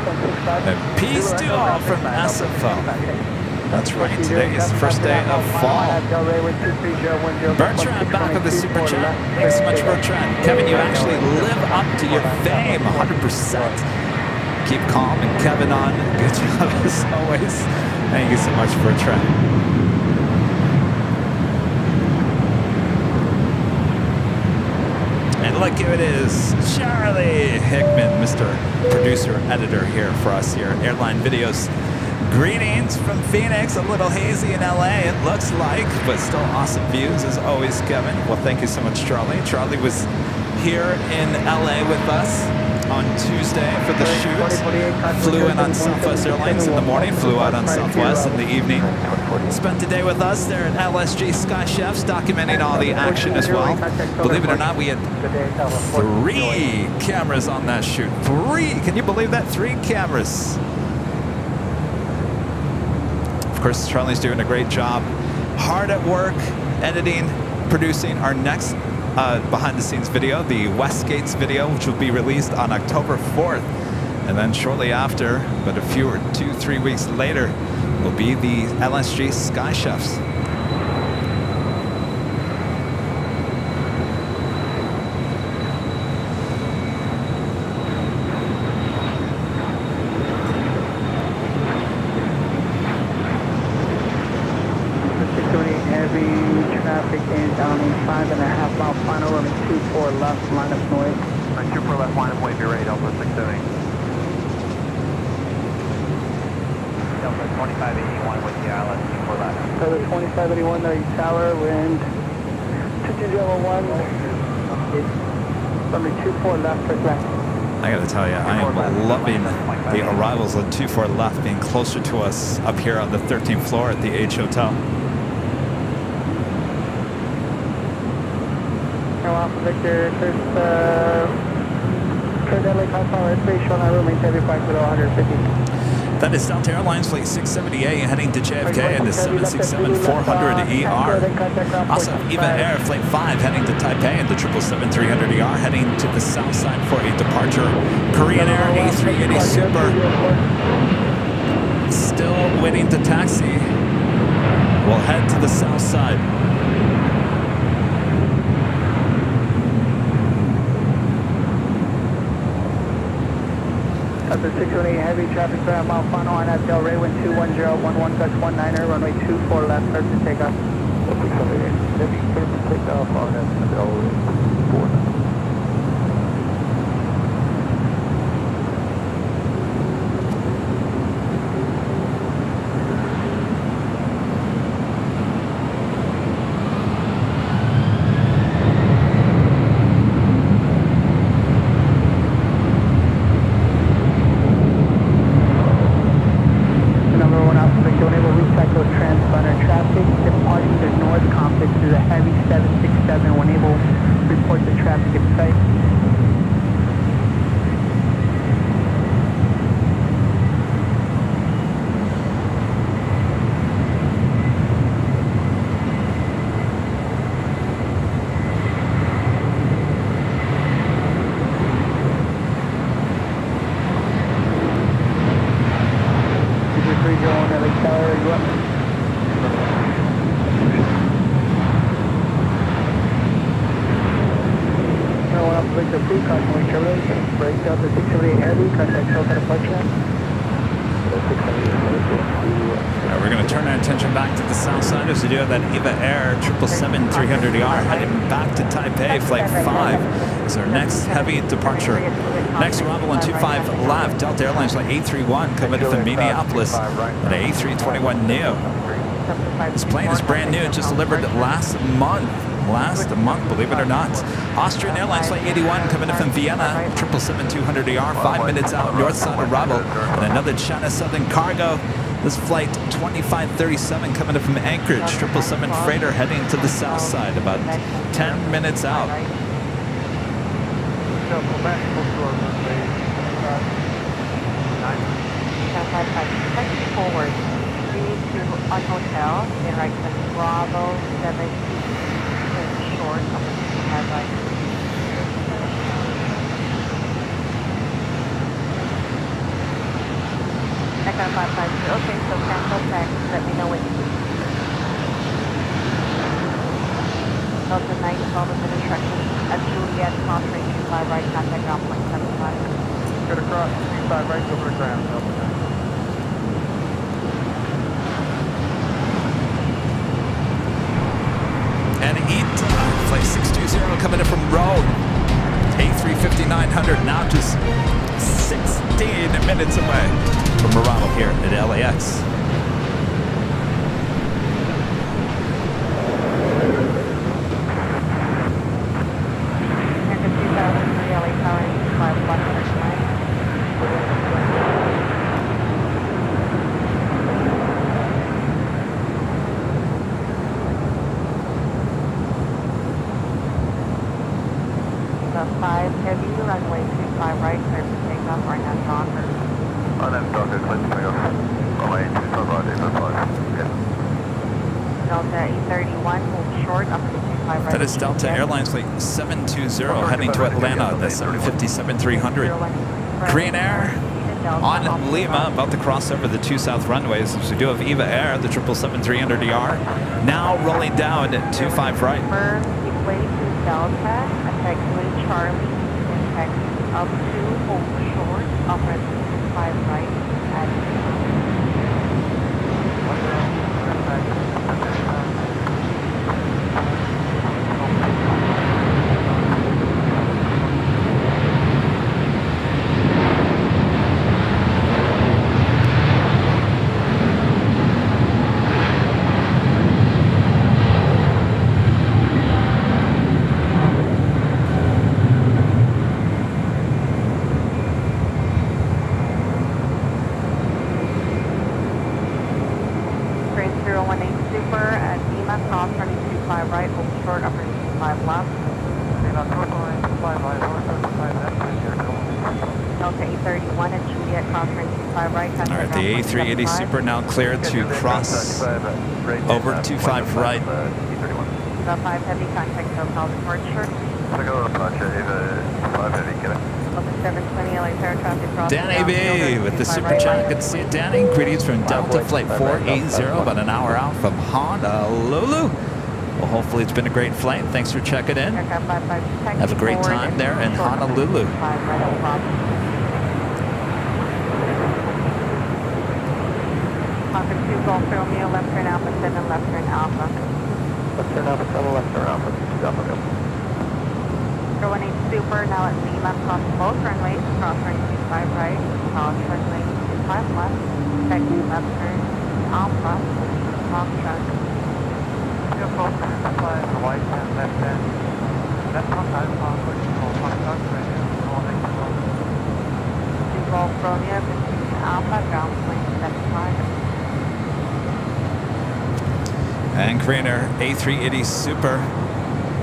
And peace to all from SFO. That's right. Today is the first day of fall. Bertrand back with the super chat. Thanks so much, Bertrand. Kevin, you actually live up to your fame 100%. Keep calm and Kevin on. Good job as always. Thank you so much, Bertrand. Look who it is, Charlie Hickman, Mr. Producer, Editor here for us here at Airline Videos. Greetings from Phoenix, a little hazy in LA, it looks like, but still awesome views as always, Kevin. Well, thank you so much, Charlie. Charlie was here in LA with us on Tuesday for the shoot. Flew in on Southwest Airlines in the morning, flew out on Southwest in the evening. Spent the day with us there at LSG Sky Chefs, documenting all the action as well. Believe it or not, we had 3 cameras on that shoot. 3! Can you believe that? 3 cameras. Of course, Charlie's doing a great job. Hard at work, editing, producing our next behind-the-scenes video, the Westgates video, which will be released on October 4th. And then shortly after, but a few 2-3 weeks later, will be the LSG Sky Chefs. Heavy traffic inbound 5.5 mile final running 24 left, line of noise. 24 left, line of wave, you're right, Alpha 670. Delta 2581 with the ILS 24 left. So the 2581, the tower, wind 2201, runway 24 left, first left. I gotta tell you, I am loving the arrivals on 24 left being closer to us up here on the 13th floor at the H Hotel. Alpha Victor, first LA Contour airspace, shoreline room, maintain every flight below 150. That is Delta Airlines flight 678 heading to JFK in the 767-400ER. Also, Eva Air flight 5 heading to Taipei in the 777-300ER, heading to the south side for a departure. Korean Air A380 Super still waiting to taxi. We'll head to the south side. Delta 618 Heavy, traffic clear on Mount Fano on that Del Rey, wind 210, 11 Dutch 19er, runway 24 left, clear to take off. Delta 618 Heavy, clear for takeoff on that Del Rey 4. We're going to turn our attention back to the south side as we do have that EVA Air 777-300ER heading back to Taipei. Flight 5 is our next heavy departure. Next arrival on 25 left, Delta Airlines Flight 831 coming from Minneapolis at A321neo. This plane is brand new, just delivered last month, believe it or not. Austrian Airlines Flight 81 coming in from Vienna, 777-200ER, 5 minutes out, north side arrival. And another China Southern Cargo. This flight 2537 coming in from Anchorage, 777 freighter heading to the south side, about 10 minutes out. Forward. To on hotel, in right to Bravo 7 short of the right. Echo 552. Okay, so cancel text. Let me know when you leave. Delta 9, 12 minute instructions. At Juliet, cross range 25 right, contact ground point 75. Get across 35 right over the ground. Delta 9. And flight 620 coming in from Rome, A350-900, now just 16 minutes away from arrival here at LAX. That is Delta Airlines Flight 720 heading to Atlanta, the 757-300. Korean Air on Lima, about to cross over the 2 south runways. So we do have EVA Air, the 777-300ER, now rolling down at 25 right. Delta, attack Charlie, impact up to hold short, operate 25 right at The A380 Super now cleared to cross over 25 right. 5 heavy contact hotel departure. Danny B with the super chat. Good to see you, Danny. Greetings from Delta Flight 480, about an hour out from Honolulu. Well, hopefully it's been a great flight. Thanks for checking in. Have a great time there in Honolulu. Falcon 2 Golf Romeo, left turn Alpha 7, left turn Alpha. Left turn Alpha 7, left turn Alpha. Delta Go. 018 Super, now at Lima, cross both runways, cross runway 25 right, cross runway 25 left, taxi left turn Alpha, long truck. Vehicle, fly the white and left hand. Left on Alpha, pushing for 5 knots, right here. 2 Golf Romeo, continue Alpha, ground plane 75. And Greener, A380 Super,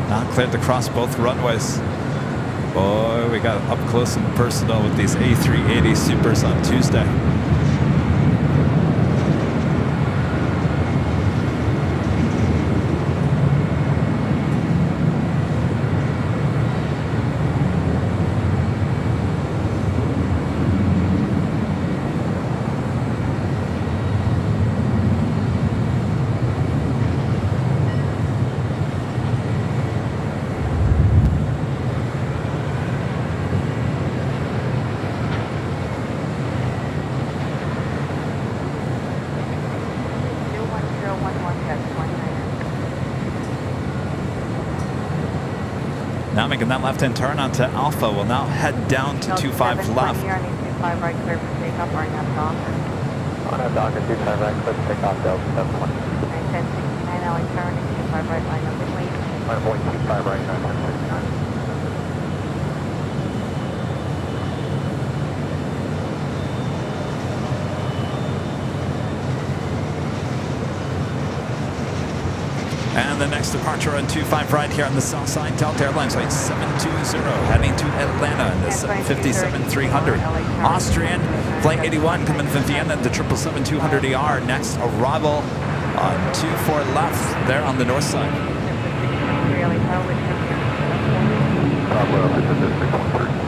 now cleared to cross both runways. Boy, we got up close and personal with these A380 Supers on Tuesday. Now making that left-hand turn onto Alpha. We'll now head down to 25 left. Here on 25 right, clear for takeoff, or not Docker. On a Docker 25 right, clear for takeoff, Delta 71. 1069, LA turn, 25 right, line up and wait. Line point 25 right, 969. And the next departure on 25 right here on the south side, Delta Airlines flight 720, heading to Atlanta in the 757-300. Austrian, flight 81 coming from Vienna, the 777-200ER. Next arrival on 24 left there on the north side. Bravo, this is District 130.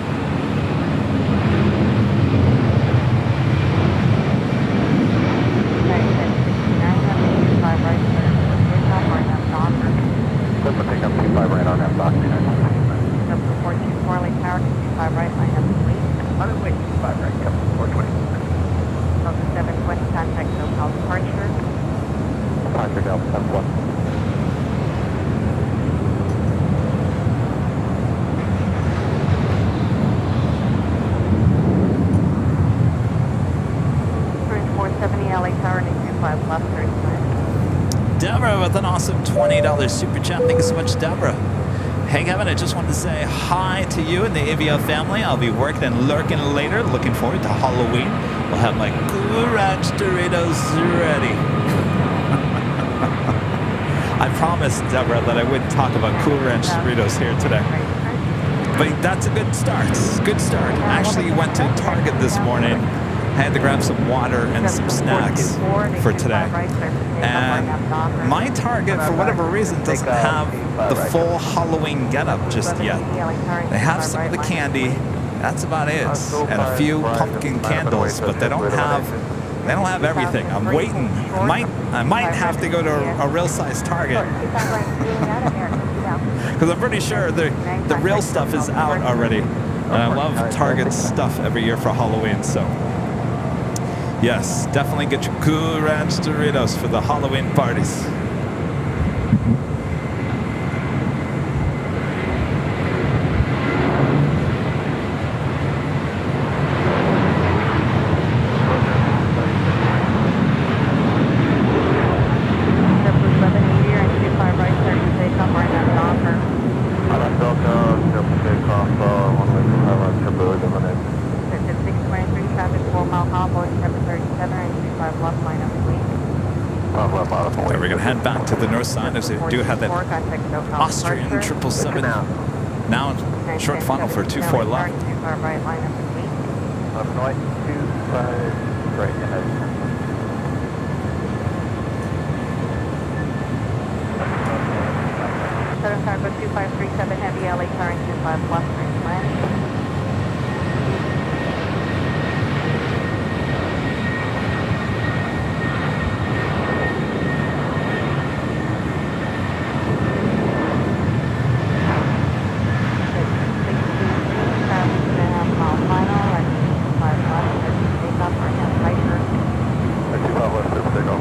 Clip will take up 25 right on that block. Number 424, Lake Tower, 25 right, line up and wait. On the way, 25 right, yep, 420. Delta 720, contact SoCal departure. Departure Delta 71. Cruise 470, LA Tower, 25 left, 39. Deborah with an awesome $20 super chat. Thank you so much, Deborah. Hey, Kevin, I just wanted to say hi to you and the AVL family. I'll be working and lurking later. Looking forward to Halloween. We'll have my Cool Ranch Doritos ready. I promised, Deborah, that I wouldn't talk about Cool Ranch Doritos here today. But that's a good start. Good start. I actually went to Target this morning. I had to grab some water and some snacks for today. And my Target, for whatever reason, doesn't have the full Halloween getup just yet. They have some of the candy, that's about it, and a few pumpkin candles, but they don't have everything. I'm waiting. I might have to go to a real size Target. Because I'm pretty sure the real stuff is out already. And I love Target stuff every year for Halloween, so. Yes, definitely get your Cool Ranch Doritos for the Halloween parties. As they do have that Austrian 777 now short funnel for 24 left. Right, line up and wait. 25 right ahead. Southern Cargo 2537 Heavy LA turn 25 left turn land. Left, take off.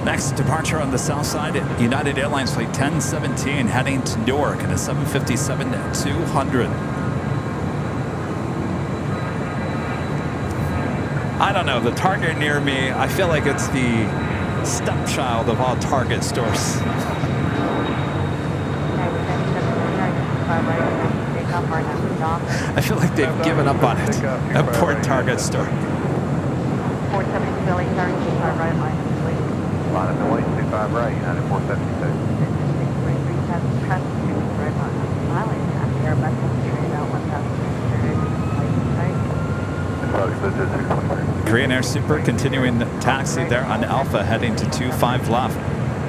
Next departure on the south side, United Airlines flight 1017 heading to Newark in a 757-200. I don't know, the Target near me, I feel like it's the stepchild of all Target stores. I feel like they've given up on it. A poor Target store. 470 Philly, turn 25 right line, please. Line up and wait, 25 right, United 472. 643, pass 2 right line. Smiling, after Airbus straight out 1,000. Korean Air Super continuing the taxi there on Alpha heading to 25 left.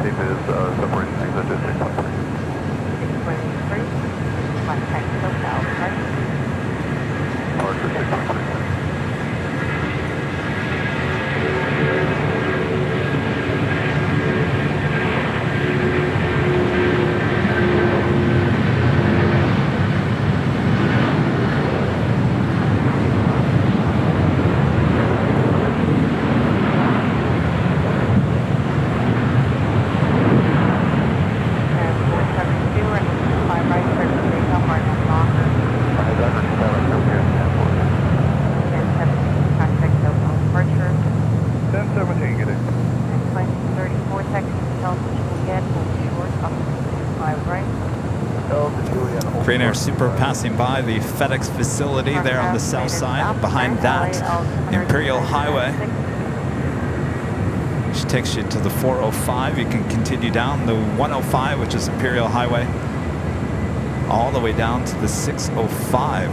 Tape is separation exit to 613. 623, contact SoCal, right? Departure 613. Korean Air Super passing by the FedEx facility there on the south side. Behind that, Imperial Highway, which takes you to the 405. You can continue down the 105, which is Imperial Highway, all the way down to the 605.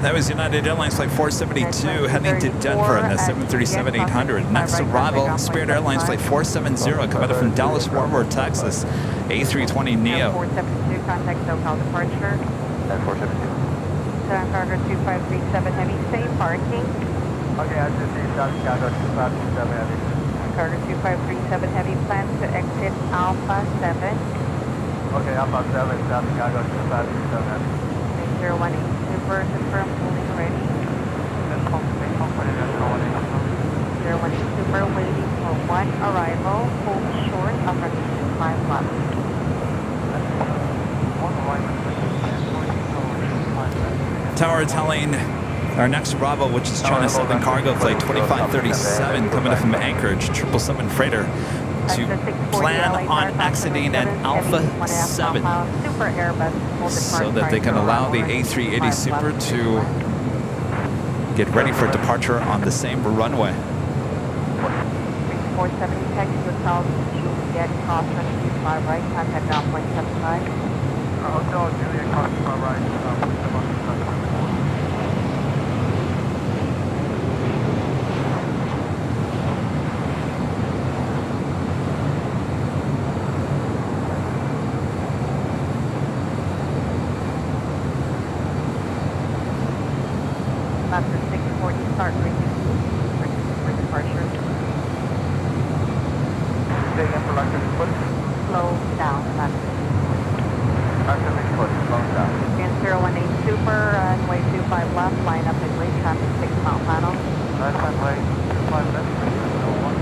That was United Airlines flight 472 heading to Denver on the 737-800. Next arrival, Spirit Airlines flight 470 coming from Dallas Fort Worth, Texas. A320neo. 472, contact SoCal departure. At 472. Cargo 2537 heavy, safe parking. Okay, I just see South Chicago 2537 heavy. Cargo 2537 heavy, plans to exit Alpha 7. Okay, Alpha 7, South Chicago 2537 heavy. 018 Super, confirm, holding ready. 018 Super, waiting for one arrival, hold short of runway 5 left. Tower telling our next arrival, which is China Southern Cargo flight 2537 coming in from Anchorage, 777 freighter, to plan on exiting at Alpha 7 so that they can allow the A380 Super to get ready for departure on the same runway. 470 taxi to South Juliet, cross runway 25 right, contact ground point 75. Hotel Juliet, cross 25 right, After 640, start reducing for departure. Staying in for Lactic foot. Slow down, after 640, slow down. Again, 018 Super, runway 25 left, line up and wait, traffic 6 mile panel. Last runway 25 left, 601.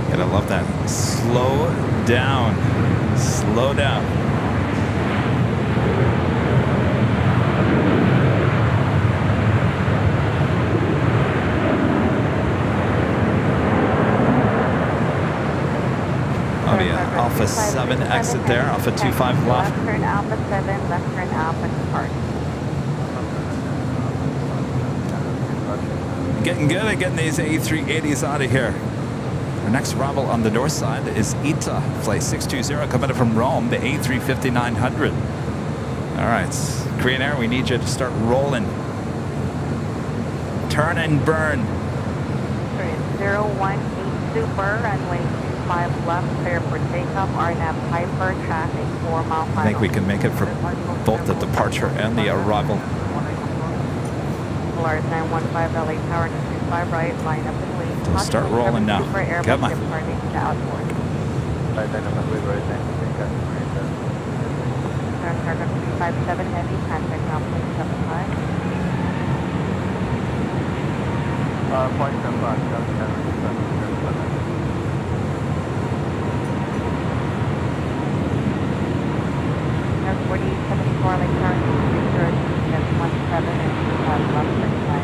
Gotta love that. Slow down. Slow down. Alpha 7 exit there, Alpha 25 left. Left turn Alpha 7, left turn Alpha depart. getting good at getting these A380s out of here. Our next arrival on the north side is ITA, flight 620, coming in from Rome, the A350-900. All right, Korean Air, we need you to start rolling. Turn and burn. 018 Super, runway 25 left, clear for takeoff, RNAV Piper, traffic 4 mile final. I think we can make it for both the departure and the arrival. Polaris 915 LA Tower, 25 right, line up and wait. So start rolling now. Come on. Target 357 heavy, contact ground plane 75. Point 75, 4874 LA Tower, 17 and 25 left 35.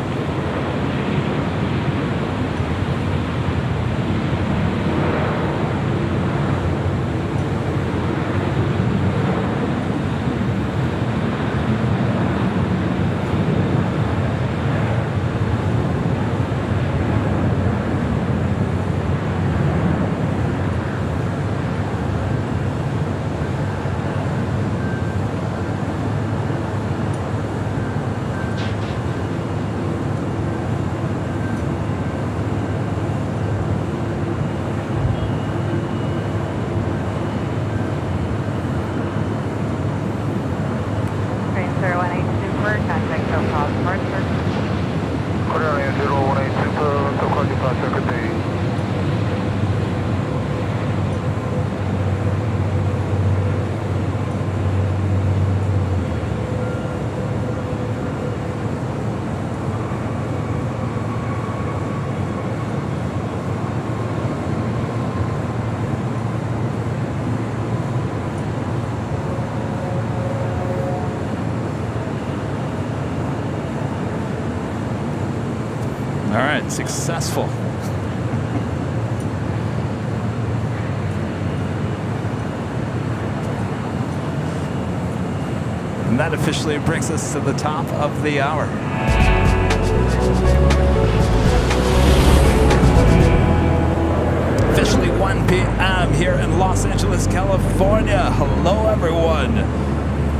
All right, successful. And that officially brings us to the top of the hour. Officially 1 p.m. here in Los Angeles, California. Hello, everyone.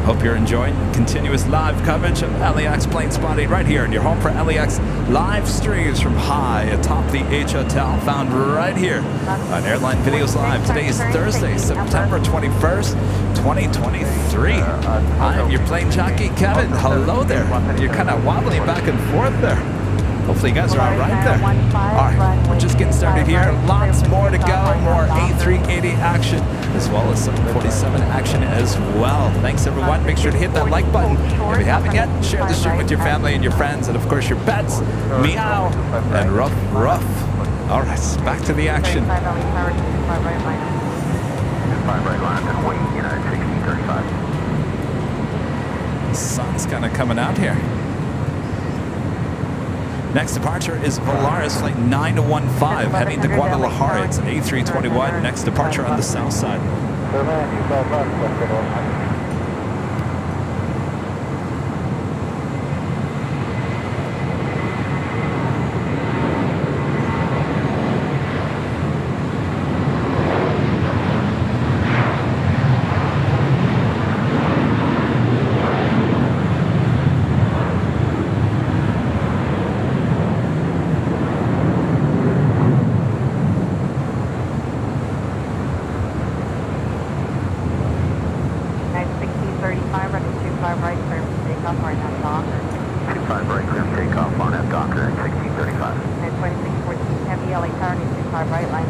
Hope you're enjoying continuous live coverage of LAX plane spotting right here in your home for LAX live streams from high atop the H Hotel, found right here on Airline Videos Live. Today is Thursday, September 21st, 2023. I am your plane jockey, Kevin. Hello there. You're kind of wobbling back and forth there. Hopefully you guys are all right there. All right, we're just getting started here. Lots more to go, more A380 action, as well as some 47 action as well. Thanks, everyone. Make sure to hit that like button. If you haven't yet, share the stream with your family and your friends, and of course your pets. Meow and ruff, ruff. All right, back to the action. 5 right line, and wait, United 1635. The sun's kind of coming out here. Next departure is Volaris flight 915 heading to Guadalajara. It's an A321. Next departure on the south side.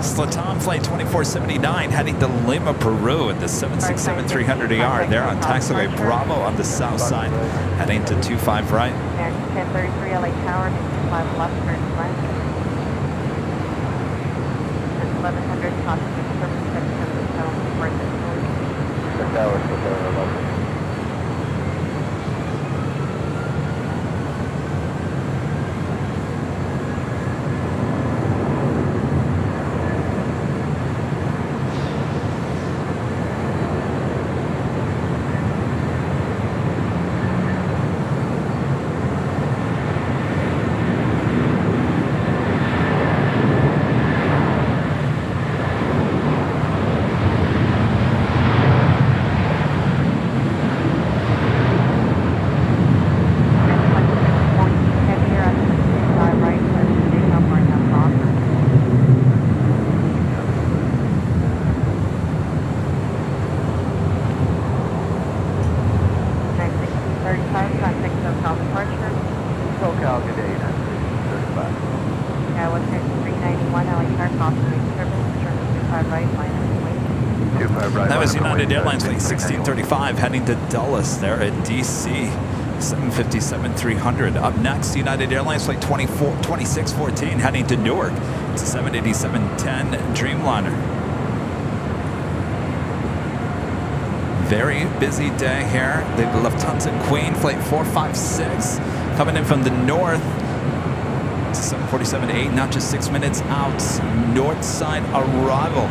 Slatam flight 2479 heading to Lima, Peru at the 767-300ER. They're on taxiway Bravo on the south side, heading to 25 right. 1033 LA Tower, 25 left, turn right. 1100 contact service 700 pounds for the tower, 11. Have a good day, United 35. Yeah, 391, LA Star, crossing service, turn 25 right, line up and wait. 25 right. That was line up and United wait, Airlines flight 391. 1635 heading to Dulles there at DC. 757-300. Up next, United Airlines flight 2614 heading to Newark. It's a 787-10 Dreamliner. Very busy day here. The Lufthansa Queen flight 456 coming in from the north. It's a 747-8, not just 6 minutes out. North side arrival.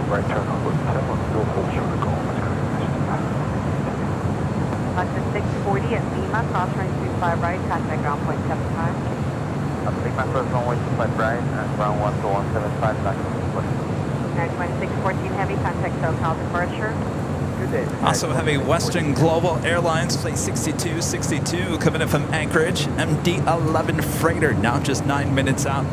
Right turn on hotel and still hold short of goal. Lexus 640 at Lima, cross runway 25 right, contact ground point 75. Lima first runway 25 right and ground 12175 back to Airline 614 heavy, contact SoCal departure. Good day. Also heavy Western Global Airlines flight 6262 coming in from Anchorage. MD-11 freighter, now just 9 minutes out.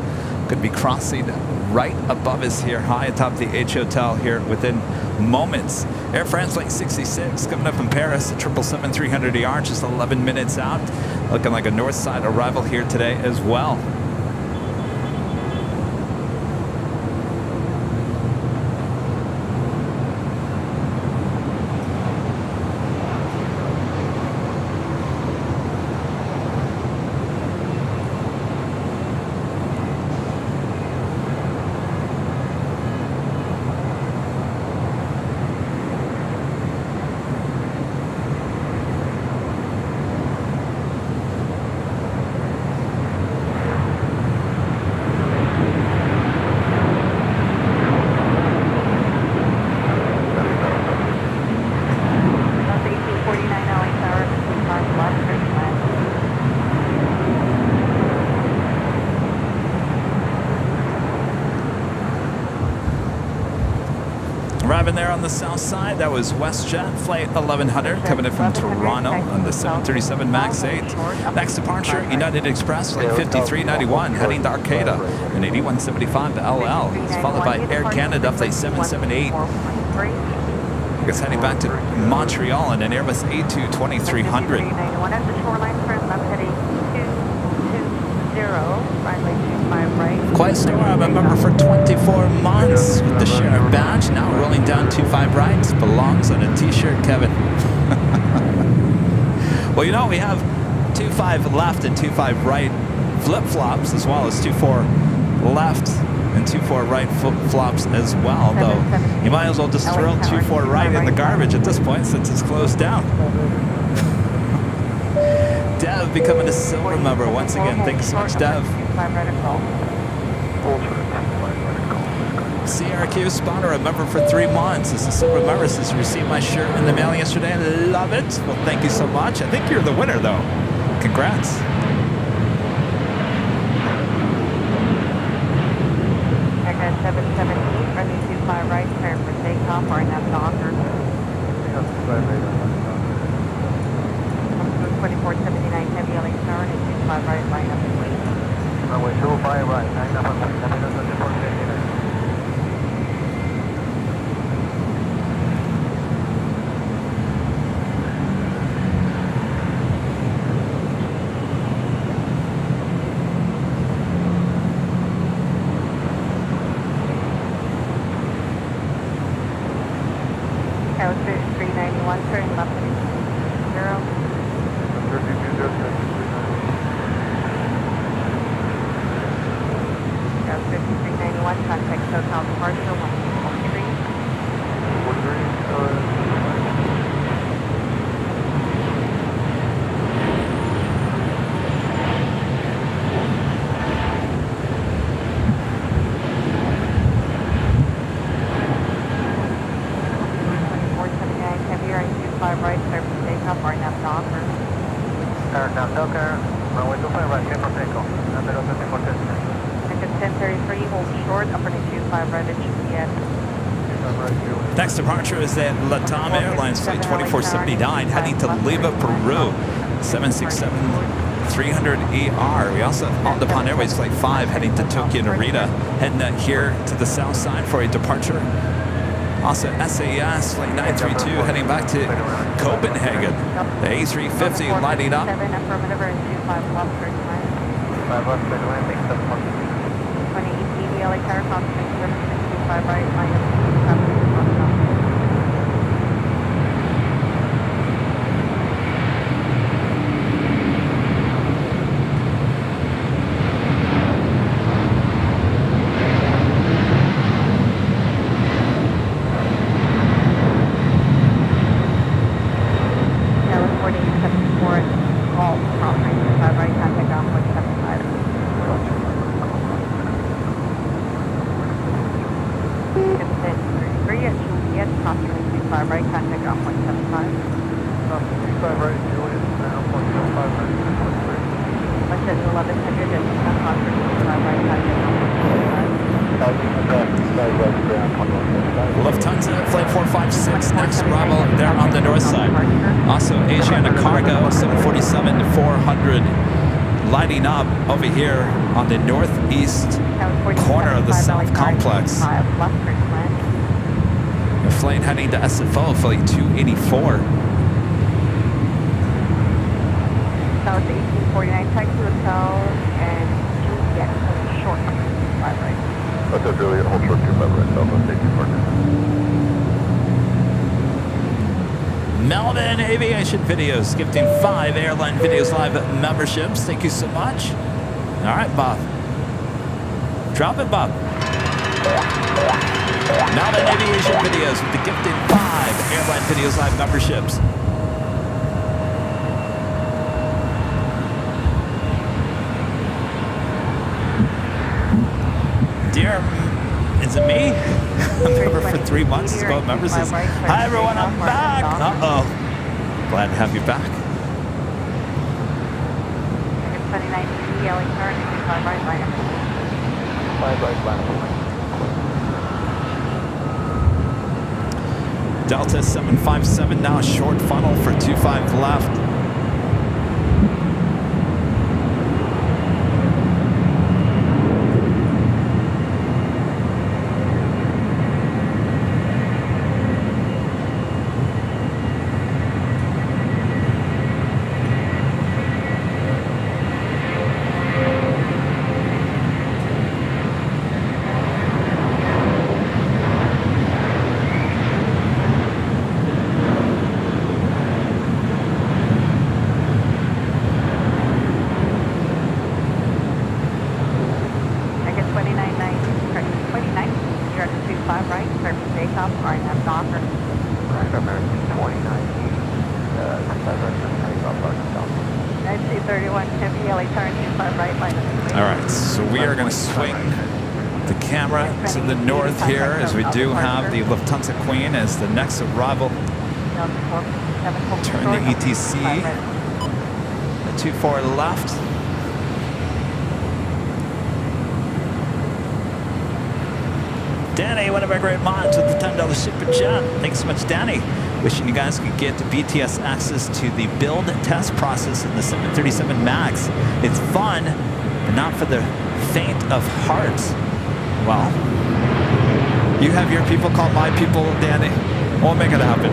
Could be crossing right above us here, high atop the H Hotel here within moments. Air France flight 66 coming up from Paris, 777-300ER, just 11 minutes out. Looking like a north side arrival here today as well. Arriving there on the south side, that was WestJet flight 1100 coming in from Toronto on the 737 MAX 8. Next departure, United Express flight 5391 heading to Arcata, an 8175 LL. It's followed by Air Canada flight 778. I guess heading back to Montreal in an Airbus A220-300. Quiet Storm, a member for 24 months with the sheriff badge, now rolling down 25 right, belongs on a t-shirt, Kevin. Well, you know, we have 25 left and 25 right flip-flops, as well as 24 left and 24 right flip-flops as well, though you might as well just throw 24 right in the garbage at this point since it's closed down. Dev becoming a silver member once again. Thanks so much, Dev. CRQ Spotter, a member for 3 months. This is silver member. Says you received my shirt in the mail yesterday. I love it. Well, thank you so much. I think you're the winner, though. Congrats. Aircraft 778, running 25 right, clear for takeoff, or nav docker. 2479 heavy LA Star, and 25 right, line up and wait. Runway 25 right, 9 up and wait. Altitude 391, turn left and 0. 5391, contact SoCal departure, 143. Right, clear for takeoff, or nav docker. Nav docker, runway 25 right, clear for takeoff. Number 24 Ticket 1033, hold short, upper 25 right at GPS. Next departure is at Latam Airlines Flight 2479 heading to Lima, Peru, 767-300ER. We also have All Nippon Airways Flight 5 heading to Tokyo Narita, heading here to the south side for a departure. Also SAS Flight 932 heading back to Copenhagen. The A350 lighting up. 7 affirmative and 25 left turn right. 5 left turn landing, 7 left. 20 LA Tower crossing 25 right, minus 7 Lufthansa Flight 456 next arrival there on the north side. Also Asiana Cargo 747-400 lighting up over here on the northeast corner of the South Complex. The flight heading to SFO Flight 284. That was 1849 Taxi Hotel and GTX short 5 right. That's a Juliet, hold short 25 right, Delta, safety partner. Melvin Aviation Videos gifting 5 Airline Videos Live memberships. Thank you so much. All right, Bob. Drop it, Bob. Melvin Aviation Videos with the gifting 5 Airline Videos Live memberships. Dear, is it me? A member for 3 months to go members says, hi everyone, I'm back. Uh-oh. Glad to have you back. 29 LA turn 5 right, minus 5 right, line. Delta 757 now short funnel for 25 left. To the north here, as we do have the Lufthansa Queen as the next arrival. Turn the ETC. The 24 left. Danny, one of our great mods with the $10 super chat. Thanks so much, Danny. Wishing you guys could get the BTS access to the build test process in the 737 MAX. It's fun, but not for the faint of heart. Well, you have your people call my people, Danny. We'll make it happen.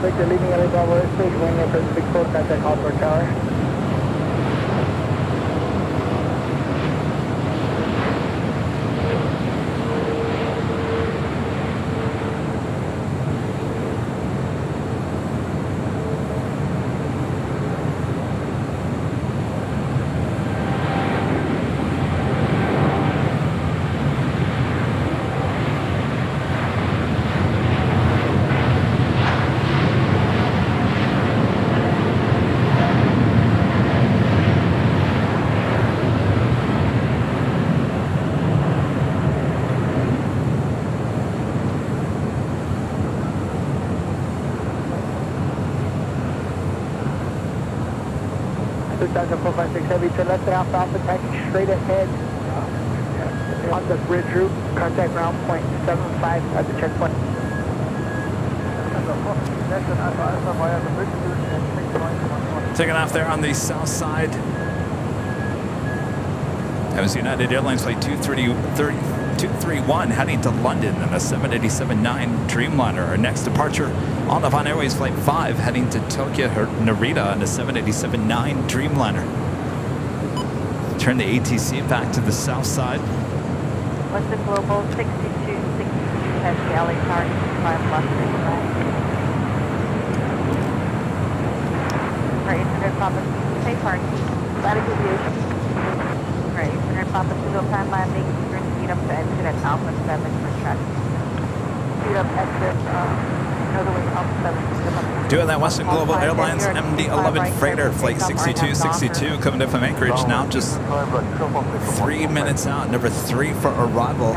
Victor, leaving LA Bravo stage, wing for Big 4, contact Hopper Tower. Delta 456 Heavy, turn left and Alpha, taxi straight ahead on the bridge route. Contact ground point 75 at the checkpoint. Taking off there on the south side. That was United Airlines Flight 231 heading to London in a 787-9 Dreamliner. Our next departure on Japan Airways Flight 5 heading to Tokyo Narita in a 787-9 Dreamliner. Turn the ATC back to the south side. What's the global 6262 Heavy LA Tower 5 left for 800 Papa Safe Parking. Static aviation. For 800 Papa Kilo plan landing, turn speed up to exit at Alpha 7 for traffic. Speed up exit, northerly Alpha 7. Doing that Western Global Airlines MD-11 freighter flight 6262 coming in from Anchorage now, just 3 minutes out, number 3 for arrival.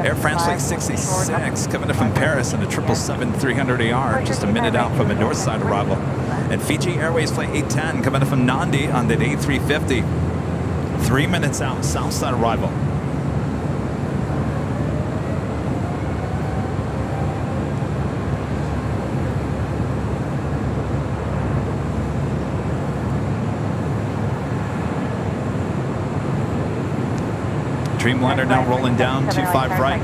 Air France flight 66 coming in from Paris in a 777-300ER, just a minute out from a north side arrival. And Fiji Airways flight 810 coming in from Nandi on the A350, 3 minutes out, south side arrival. Dreamliner now rolling down, 25 right.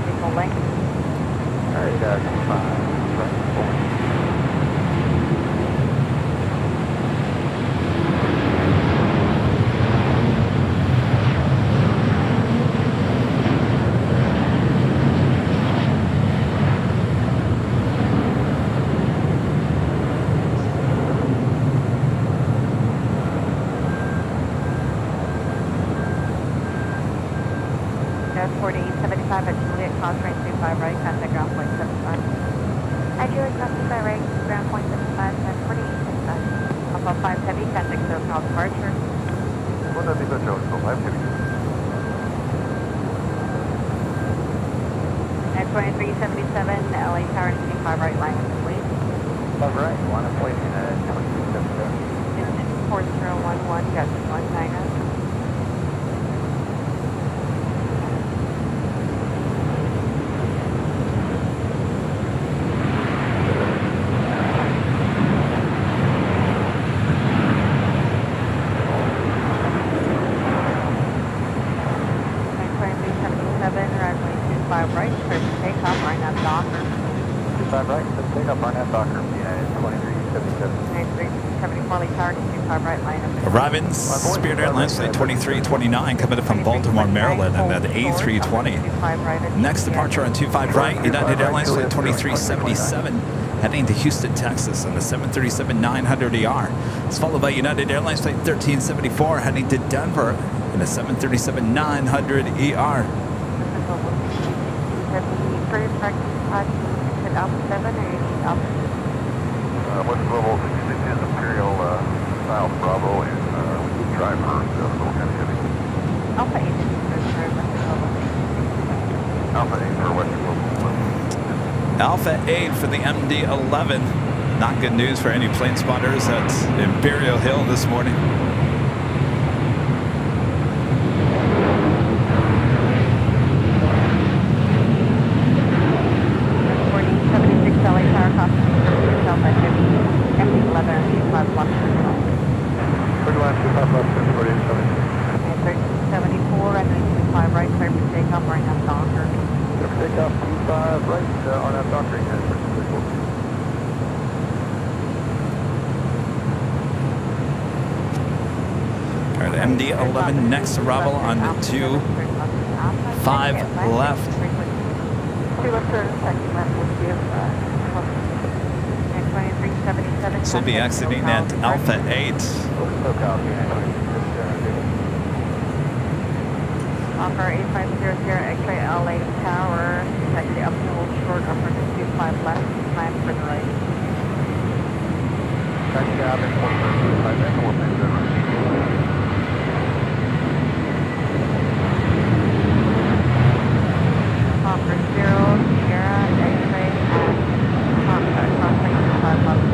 Arriving Spirit Airlines Flight 2329 coming in from Baltimore, Maryland, and that A320. Next departure on 25 right, United Airlines Flight 2377 heading to Houston, Texas, on the 737-900ER. It's followed by United Airlines Flight 1374 heading to Denver in the 737-900ER. What's Global 66 is Imperial South Bravo, and we can drive her, so a little kind of heavy. Alpha 8 for Western Global. Alpha 8 for the MD-11. Not good news for any plane spotters at Imperial Hill this morning. MD-11 next arrival on the 25 left. This will be exiting at Alpha 8. Offer 8500 X-ray LA Tower, taxi up to Old Short, upper to 25 left, time for the right. Taxi out at 135 and 137. Offer 0, Sierra, X-ray, and contact crossing 25 left.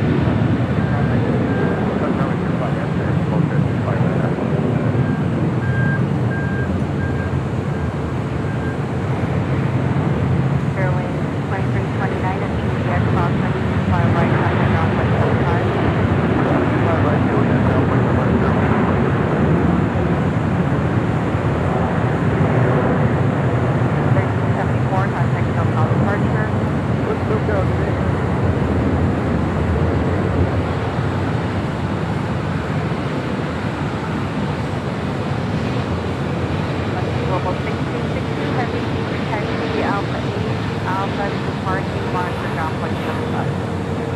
Alpha to parking, monitor ground point 75.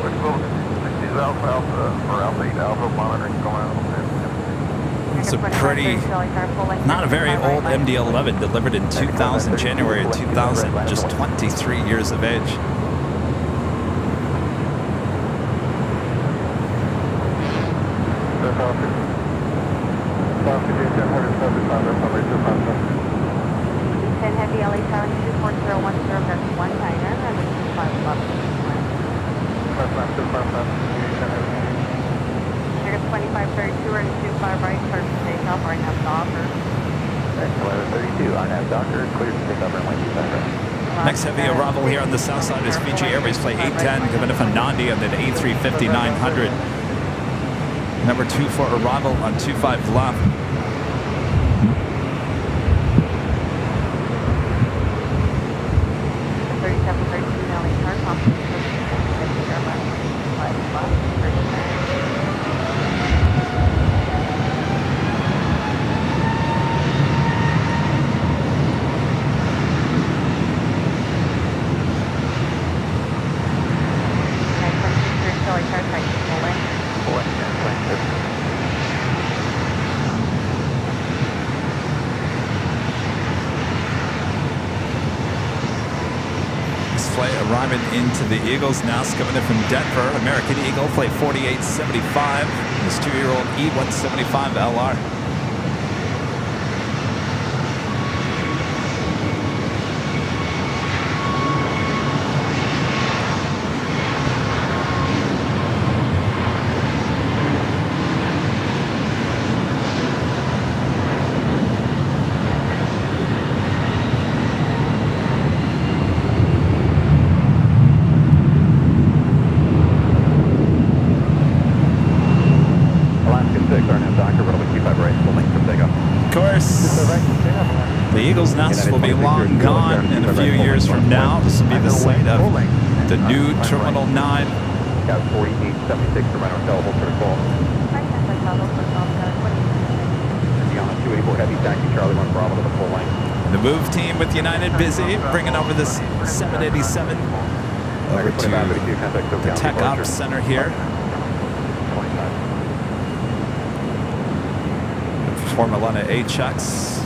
Which boat? This is Alpha Alpha, or Alpha 8 Alpha monitoring going on. It's a pretty, not a very old MD-11, delivered in 2000, January of 2000, just 23 years of age. Heavy LA 7241010, that's 19er, and 25 left. You're 2532 and 25 right, clear for takeoff, right now Docker. 1132, RNAV Docker, clear to take up runway 25 right. Next heavy arrival here on the south side is Fiji Airways Flight 810 coming in from Nandi on the A350-900. Number 2 for arrival on 25 left. Arriving into the Eagles nest, coming in from Denver, American Eagle, flight 4875, this 2-year-old E175 LR. The Eagles nest will be long gone in a few years from now. This will be the site of the new Terminal 9. Got 4876 for my hotel, hold for the call. Beyond 284 heavy, taxi Charlie 1 Bravo to the full length. The move team with United busy bringing over this 787 over to the Tech Ops Center here. Formula A checks.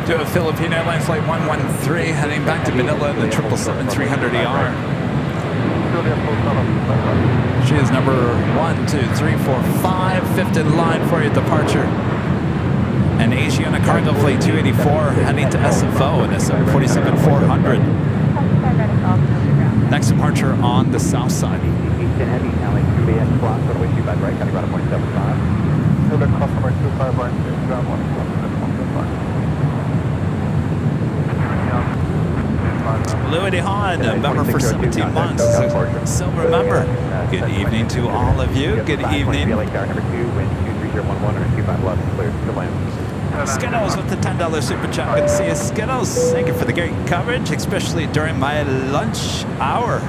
To a Philippine Airlines Flight 113 heading back to Manila in the 777-300ER. She is number 1, 2, 3, 4, 5, fifth in line for your departure. And Asiana Cargo Flight 284 heading to SFO in a 747-400. Next departure on the south side. Heavy, LA 2AX block, runway 25 right, heading about 0.75. Customer 25 right, ground 1. Louis Hahn, a member for 17 months. So remember, good evening to all of you. Good evening. Skittles with the $10 super chat. Good to see you, Skittles. Thank you for the great coverage, especially during my lunch hour.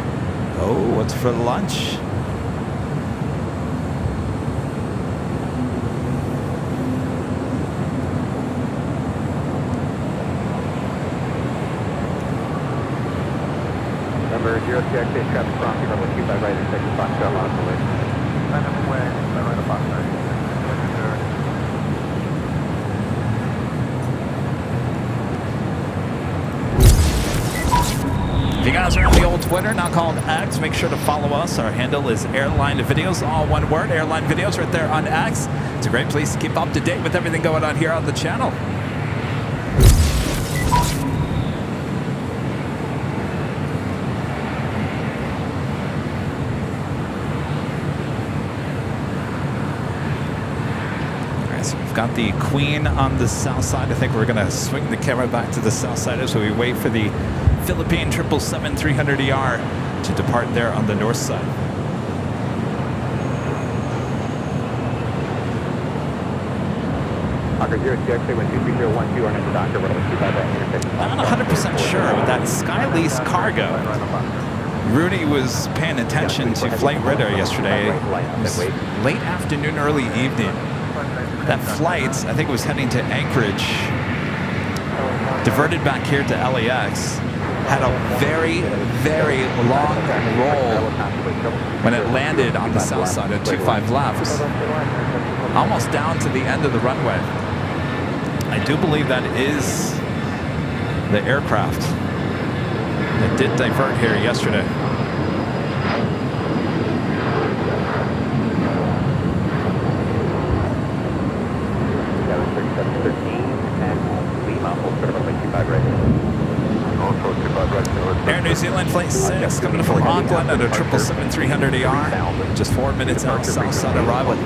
Oh, what's for lunch? number 0CX, traffic crossing runway 25 right, expected Foxtrot on the way. Dynamic way, right to Foxtrot. If you guys are on the old Twitter, now called X, make sure to follow us. Our handle is Airline Videos, all one word, Airline Videos right there on X. It's a great place to keep up to date with everything going on here on the channel. So we've got the Queen on the south side. I think we're going to swing the camera back to the south side as we wait for the Philippine 777-300ER to depart there on the north side. Hawker 0CX, 12301 on into Doctor, runway 25 right, intersection. I'm not 100% sure with that Skylease cargo. Rudy was paying attention to Flight Radar yesterday. It was late afternoon, early evening. That flight, I think it was heading to Anchorage, diverted back here to LAX, had a very, very long roll when it landed on the south side at 25 left, almost down to the end of the runway. I do believe that is the aircraft that did divert here yesterday. Air New Zealand Flight 6 coming from Auckland at a 777-300ER. Just 4 minutes out south side arrival.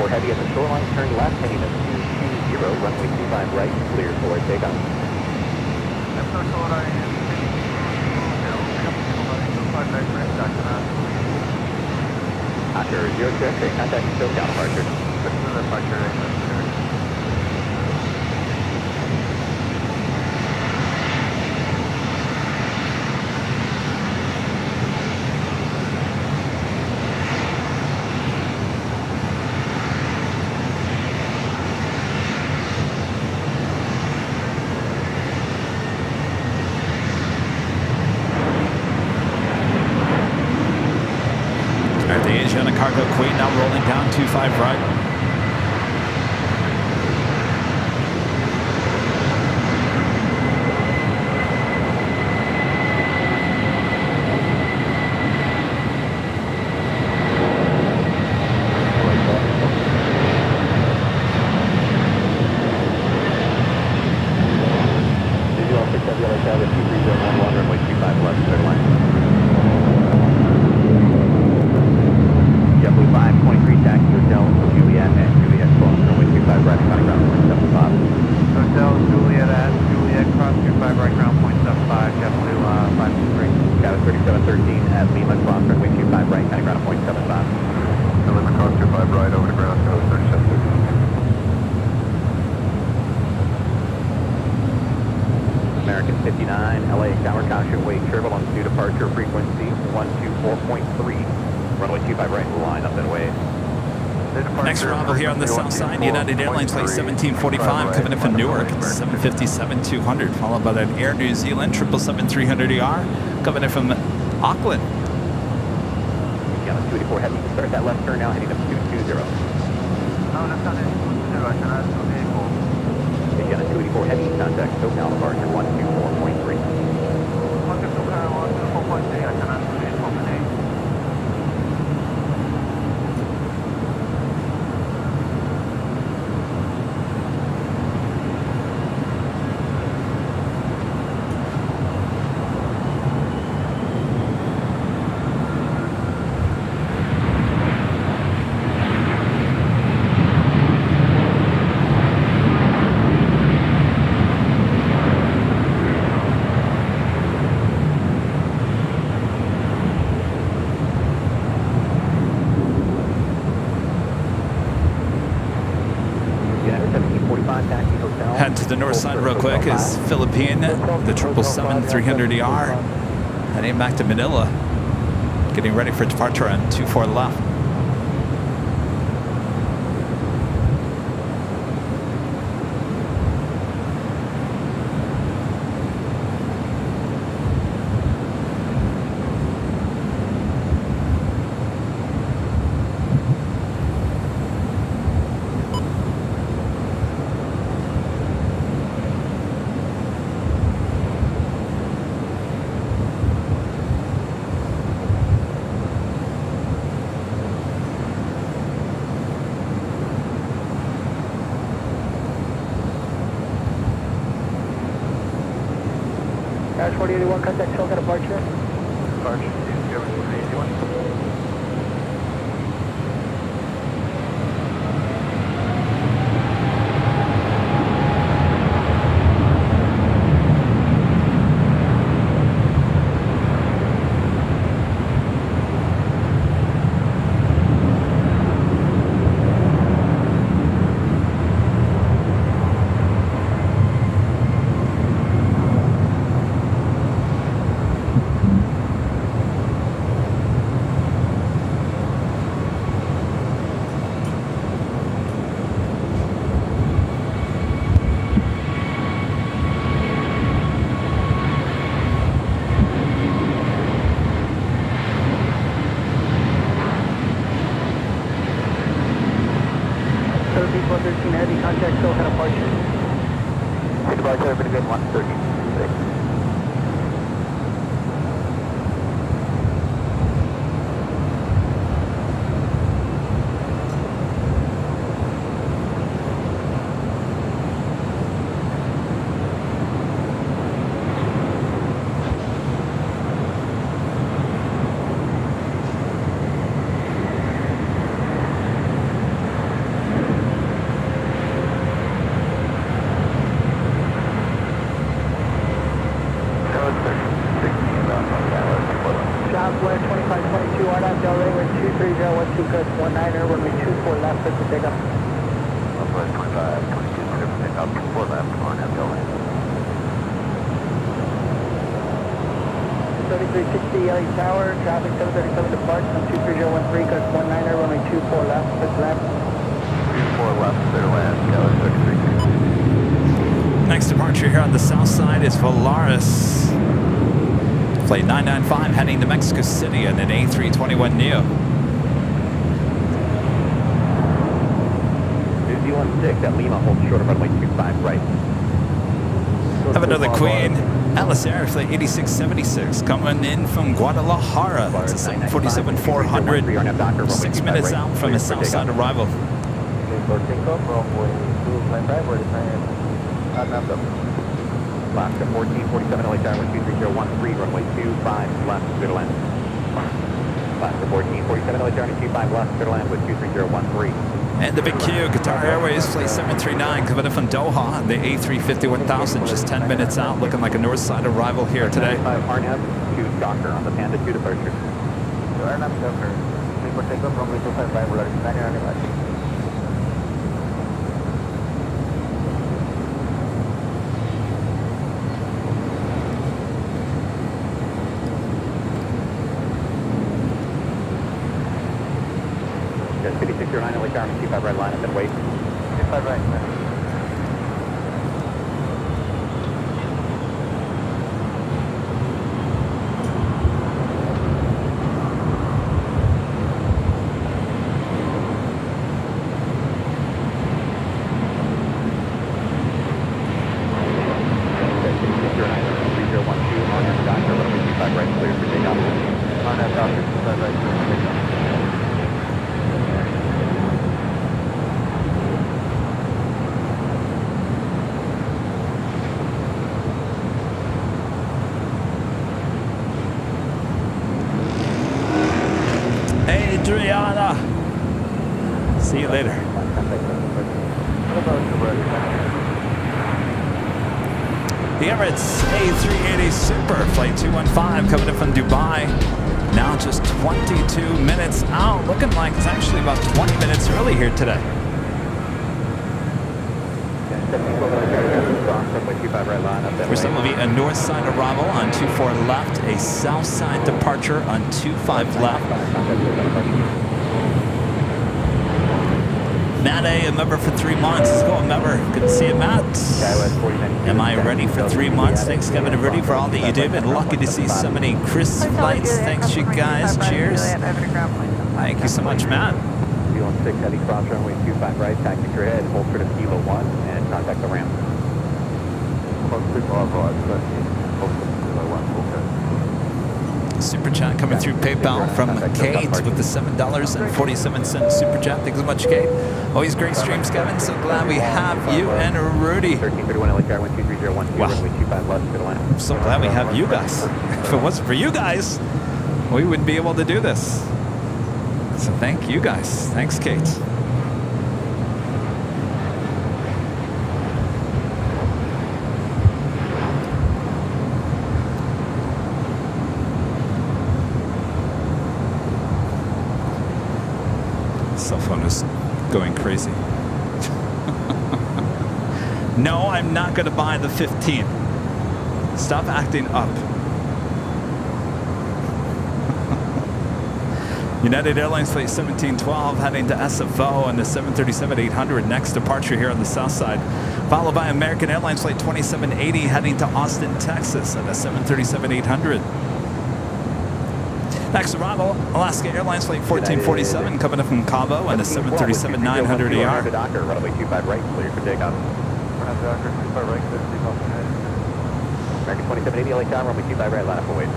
Heavy at the shoreline, turn left, heading to 220, runway 25 right, clear for takeoff. After 0CX, contact SoCal departure. Cargo Queen now rolling down 25 right. American 59, LA Tower, caution, wait, turbulence due departure, frequency 124.3, runway 25 right, line up and wait. Next arrival here on the south side, United Airlines Flight 1745 coming in from Newark, 757-200, followed by that Air New Zealand 777-300ER coming in from Auckland. Yeah, 284 heavy, start that left turn now, heading up 220. No, that's not it. 220, I cannot do vehicle. Again, 284 heavy, contact SoCal departure 124.3. 124.3, I cannot do vehicle. Head to the north side real quick is Philippine, the 777-300ER, heading back to Manila. getting ready for departure on 24 left. Dash 4081, contact Silk at departure. Departure, 201. Heavy, contact Silk at departure. Departure, everybody good, 136. Southwest 2522, RDOT Delray, wind 23012, good, 19er, runway 24 left, set to take up. Southwest 2522, clear for takeoff, 24 left, RDOT Delray. 3360 LA Tower, traffic 737 departs on 23013, good, 19er, runway 24 left, set to land. 24 left, clear to land, Tower 33. Next departure here on the south side is Volaris. Flight 995 heading to Mexico City in an A321neo. 216 at Lima, hold short of runway 25 right. Have another Queen Alice Air Flight 8676 coming in from Guadalajara. It's a 747-400, 6 minutes out from the south side arrival. For takeoff, runway 255, we're designing atop. Alaska 1447 LA Tower 23013, runway 25 left, clear to land. Alaska 1447 LA Tower 25 left, clear to land with 23013. And the big Q, Qatar Airways Flight 739 coming in from Doha, the A350-1000, just 10 minutes out, looking like a north side arrival here today. 95 Arnab to Docker on the Panda 2 departure. Arnab Docker, for takeoff, runway 255, we're designing animation. Just 5609 LA Tower 25 right line up and wait. 25 right, man. Adriana. See you later. The Emirates A380 Super Flight 215 coming in from Dubai. Now just 22 minutes out. Looking like it's actually about 20 minutes early here today. runway 25 right line up that For way. some of you, a north side arrival on 24 left, a south side departure on 25 left. Matt A, a member for 3 months. Let's go, a member. Good to see you, Matt. Am I ready for 3 months? Thanks, Kevin and Rudy, for all that you do. And lucky to see so many crisp flights. Thanks, you guys. Cheers. Thank you so much, Matt. 216 heavy cross runway 25 right, taxi straight ahead, hold short of Kilo 1, and contact the ramp. Super chat coming through PayPal from Kate with the $7.47 super chat. Thanks so much, Kate. Always great streams, Kevin. So glad we have you and Rudy. 1331 LHR 12301 Wow. runway 25 left, middle end. I'm so glad we have you guys. If it wasn't for you guys, we wouldn't be able to do this. So thank you guys. Thanks, Kate. Cell phone is going crazy. No, I'm not going to buy the 15. Stop acting up. United Airlines flight 1712 heading to SFO and the 737-800 next departure here on the south side, followed by American Airlines flight 2780 heading to Austin, Texas at the 737-800. Next arrival, Alaska Airlines flight 1447 coming up from Cabo and the 737-900ER. Docker, runway 25 right, clear for takeoff. Docker, 25 right, clear for takeoff. American 2780 LHR, runway 25 right, line up for wait.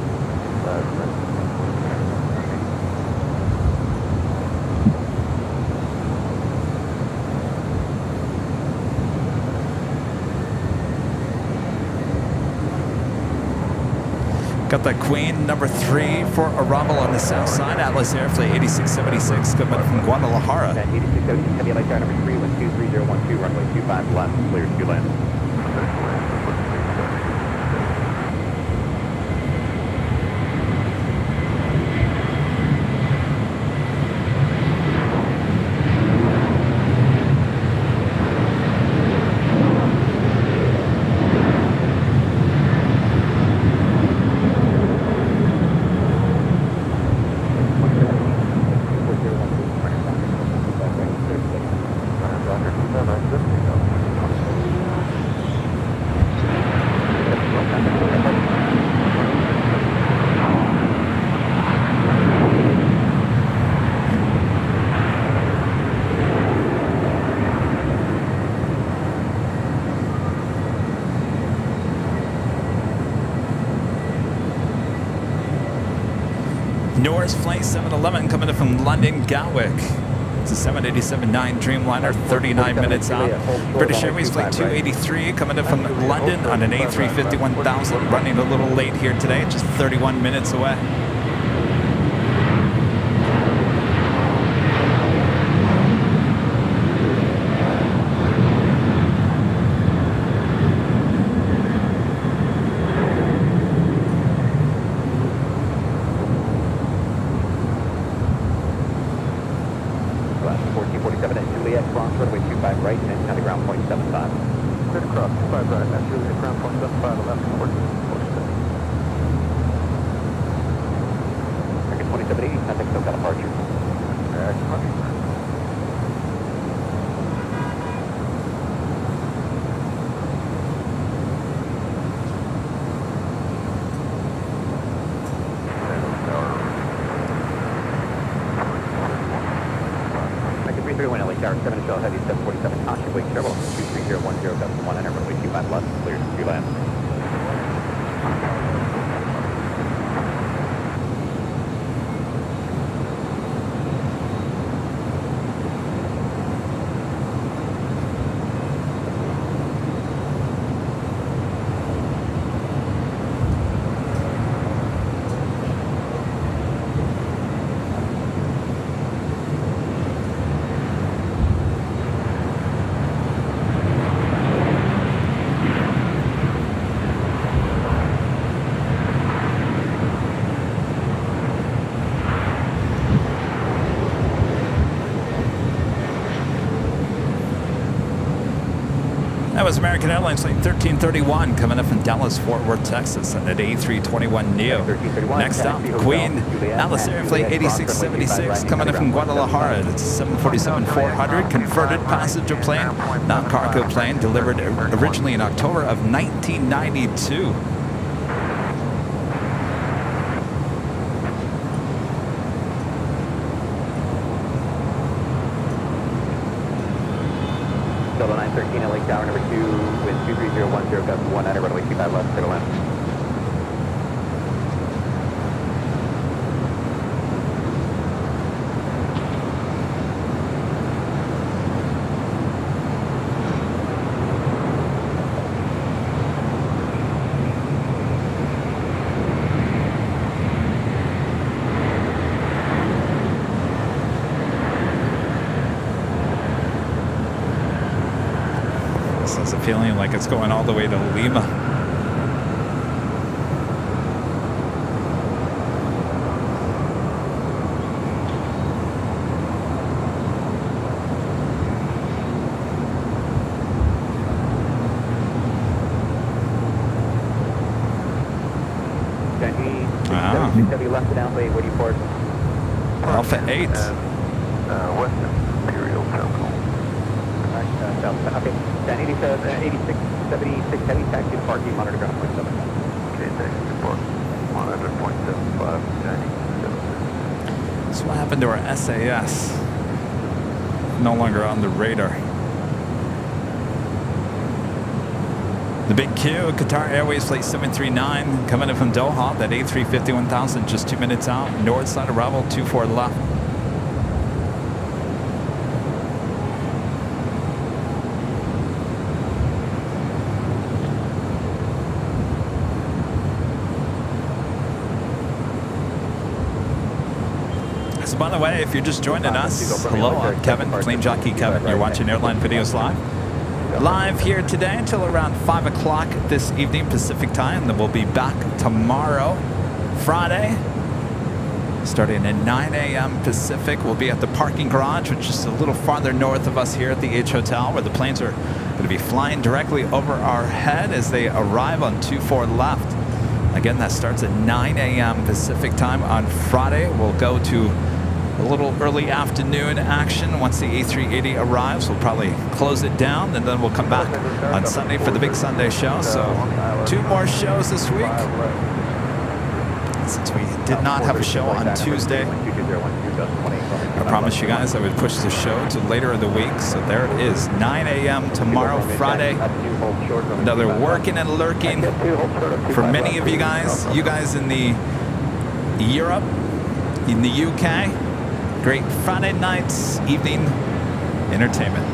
Got the Queen number 3 for arrival on the south side. Atlas Air flight 8676 coming from Guadalajara. 8676 heavy LHR number 3 with 23012, runway 25 left, clear to land. Norris flight 711 coming in from London Gatwick. It's a 787-9 Dreamliner, 39 minutes out. British Airways flight 283 coming in from London on an A350-1000, running a little late here today, just 31 minutes away. was American Airlines Flight 1331 coming up from Dallas, Fort Worth, Texas, and at A321neo. Next up, Queen Atlas Air Flight 8676 coming up from Guadalajara. It's a 747-400 converted passenger plane, not cargo plane, delivered originally in October of 1992. Delta 913 at Lake Tower, number 2, with 23010, gust 19, runway 25 left, clear to land. Has a feeling like it's going all the way to Lima. Wow. 670 left to downplay, waiting for Alpha 8. Western Imperial Terminal. Okay, 86, 76 heavy, taxi to parking, monitor ground point 7. Okay, taxi to park, monitor point 75, Chinese 76. So what happened to our SAS? No longer on the radar. The big Q, Qatar Airways Flight 739, coming in from Doha, that A350-1000, just 2 minutes out. North side arrival, 24 left. So by the way, if you're just joining us, hello, I'm Kevin, Plane Jockey Kevin. You're watching Airline Videos Live. Live here today until around 5 o'clock this evening Pacific time. Then we'll be back tomorrow, Friday, starting at 9 a.m. Pacific. We'll be at the parking garage, which is a little farther north of us here at the H Hotel, where the planes are going to be flying directly over our head as they arrive on 24 left. Again, that starts at 9 a.m. Pacific time on Friday. We'll go to a little early afternoon action. Once the A380 arrives, we'll probably close it down, and then we'll come back on Sunday for the big Sunday show. So 2 more shows this week, since we did not have a show on Tuesday. I promised you guys I would push the show to later in the week. So there it is, 9 a.m. tomorrow, Friday. Another working and lurking for many of you guys in the Europe, in the UK. Great Friday night's evening entertainment.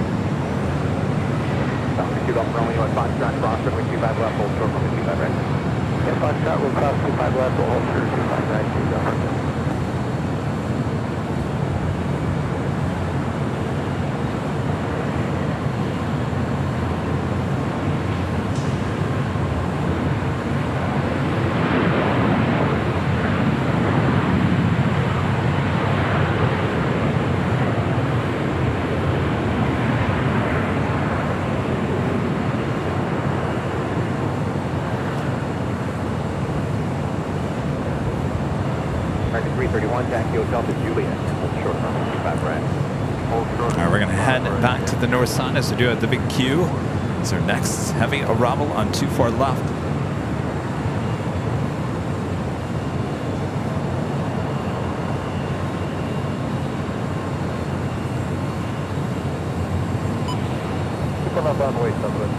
Alright, we're going to head back to the north side as we do at the big Q. It's our next heavy arrival on 24 left. Keep on up on the way, some of it.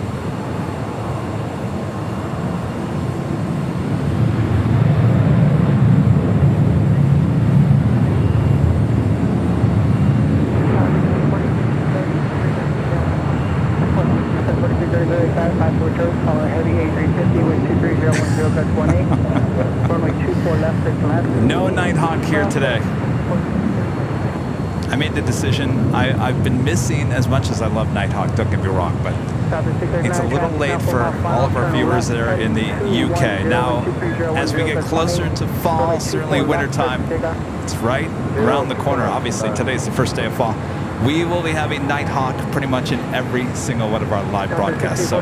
No Nighthawk here today. I made the decision. I've been missing, as much as I love Nighthawk, don't get me wrong, but it's a little late for all of our viewers that are in the UK. Now, as we get closer to fall, certainly wintertime, it's right around the corner. Obviously, today's the first day of fall. We will be having Nighthawk pretty much in every single one of our live broadcasts. So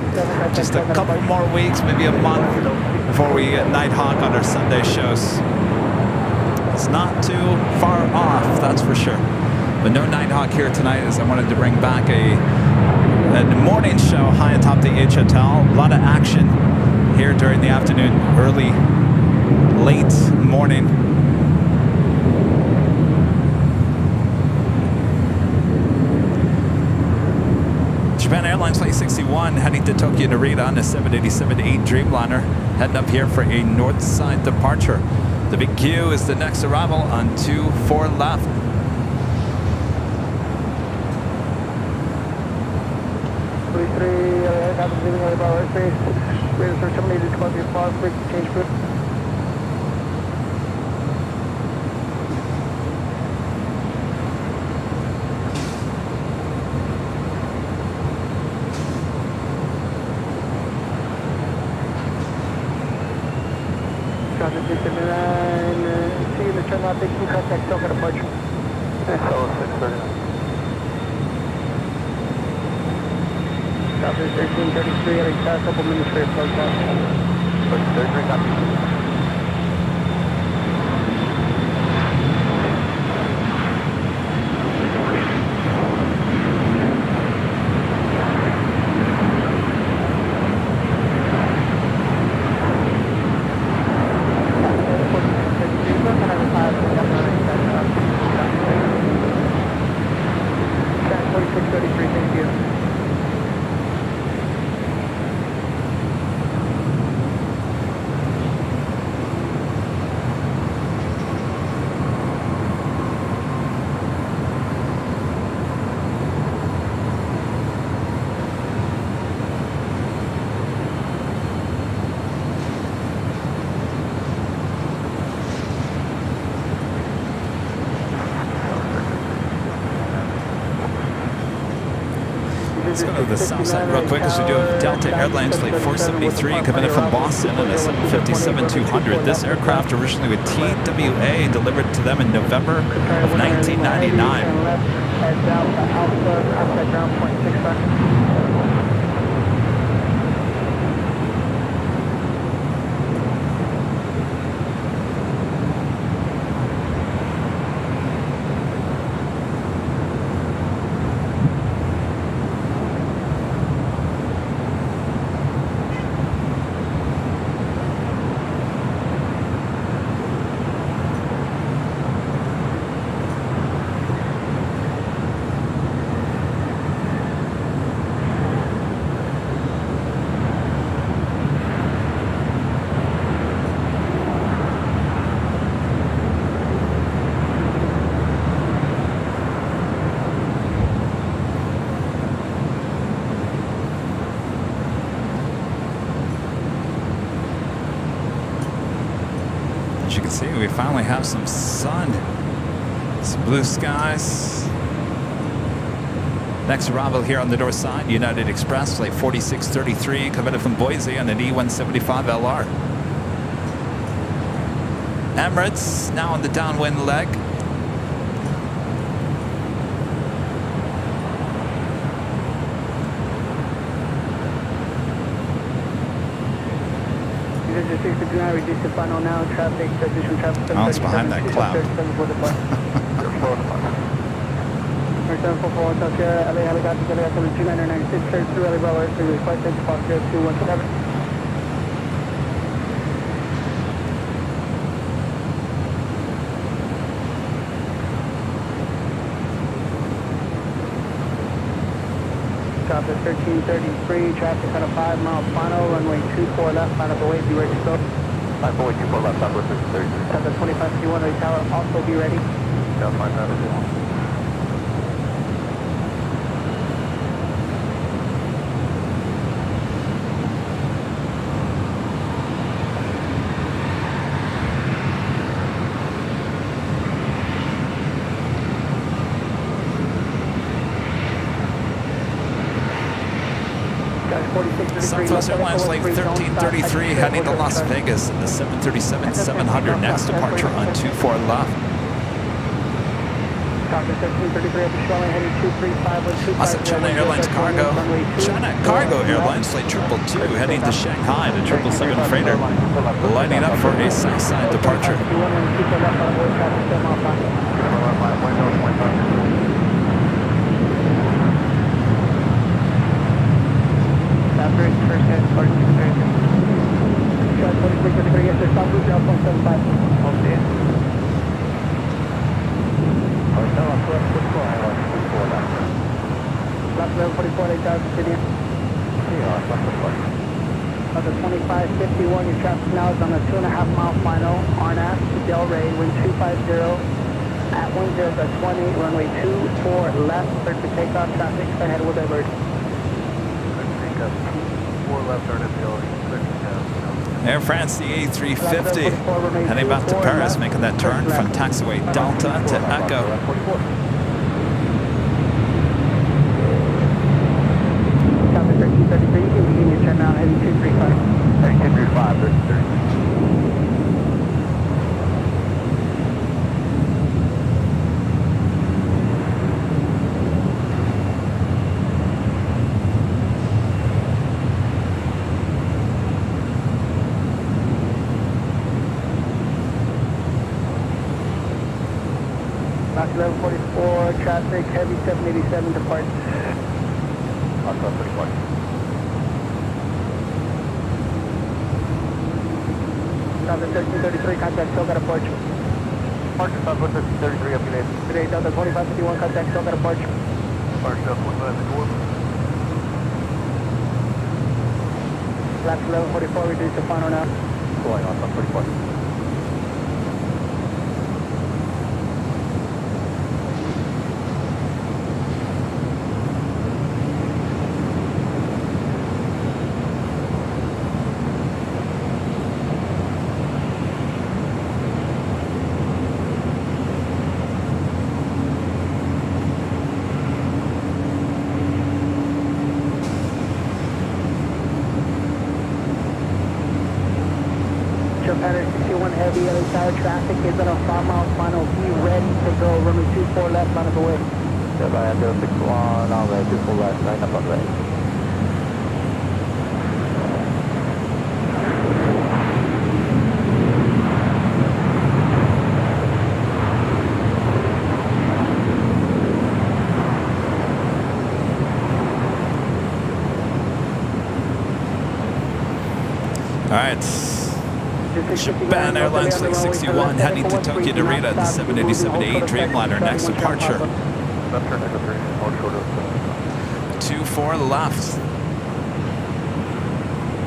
just a couple more weeks, maybe a month before we get Nighthawk on our Sunday shows. It's not too far off, that's for sure. But no Nighthawk here tonight, as I wanted to bring back a morning show high atop the H Hotel. A lot of action here during the afternoon, early, late morning. Japan Airlines Flight 61 heading to Tokyo Narita on a 787-8 Dreamliner, heading up here for a north side departure. The big Q is the next arrival on 24 left. Leaving out of our airspace. Radars are terminated to Columbia Falls. Break change route. Traffic 679. See you in the turn out. Thank you. Contact Tokyo departure. Hello, 639. Copy 1333, a couple minutes for your approach out. Surgery, copy. Let's go to the south side real quick as we do have Delta Airlines Flight 473 coming in from Boston on a 757-200. This aircraft originally with TWA delivered to them in November of 1999. As you can see, we finally have some sun, some blue skies. Next arrival here on the north side, United Express Flight 4633 coming in from Boise on an E175LR. Emirates now on the downwind leg. Reduce the final now. Traffic, additional traffic. Oh, it's behind that cloud. Return 441 South Sierra, LA helicopter, helicopter 2996, cleared through LA Bravo Airspace, flight 6, Fox 0217. Copy 1333, traffic on a 5-mile final, runway 24 left, final away, be ready to go. 54 left, Southwest 630. Copy 2551, right tower, also be ready. Yeah, 592. Southwest Airlines Flight 1333 heading to Las Vegas in the 737-700. Next departure on 24 left. Copy 1333 up the shoreline heading 235 Awesome, China Airlines Cargo. China Cargo Airlines Flight 222 heading to Shanghai, the 777 freighter, lining up for a Southside departure. The 2551, your traffic now is on a 2.5 mile final, RNAS, Del Rey, wind 250, at 10-20, runway 24 left, cleared for takeoff, traffic, ahead will divert. Take up 4 left, start at the building, Air France, the A350, heading back to Paris, making that turn from taxiway Delta to Echo. Traffic 1333, you can begin your turn now, heading 235. 235, 30. Box 1144, traffic, heavy 787 departs. Box 1134. Delta 1333, contact still got a porch. Departure Southwest 1333 up today. Today, Delta 2551, contact still got a porch. Departure Southwest at the door. Box 1144, reduce the final now. Going on 134. Pattern 61 heavy, LA Tower traffic is on a 5 mile final. Be ready to go. Runway 24 left, line of the way. Goodbye, Echo 61, all right, 24 left, right up on right. All right. Japan Airlines Flight 61 heading to Tokyo Narita, the 787-8 Dreamliner, next departure. 24 left.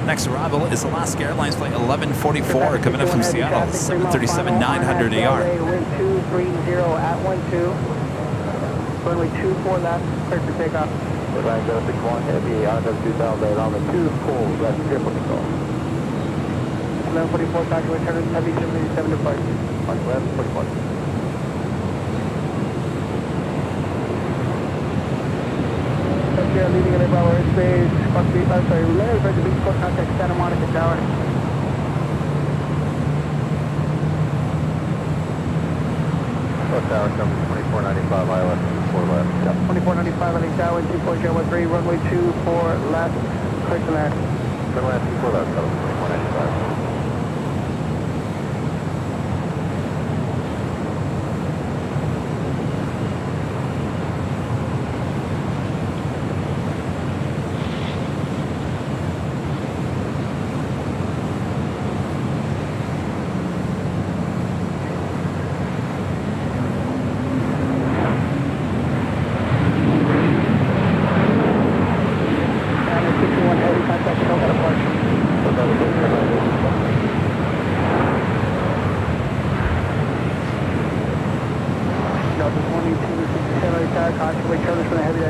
Next arrival is Alaska Airlines Flight 1144 coming in from Seattle, 737-900 ER. Wind 230 at 12. Runway 24 left, cleared for takeoff. Goodbye, Echo 61 heavy, RW2000, on the 24 left, triple control. 1144, Dr. Return, heavy 787 departs. Mark left, 44. Here, leaving in Bravo airspace, letters ready to be close contact Santa Monica Tower. Close tower, number 2495, ILS, 4 left. 2495, landing tower, 24013, runway 24 left, clear to land. Clear to land, 24 left, 2495.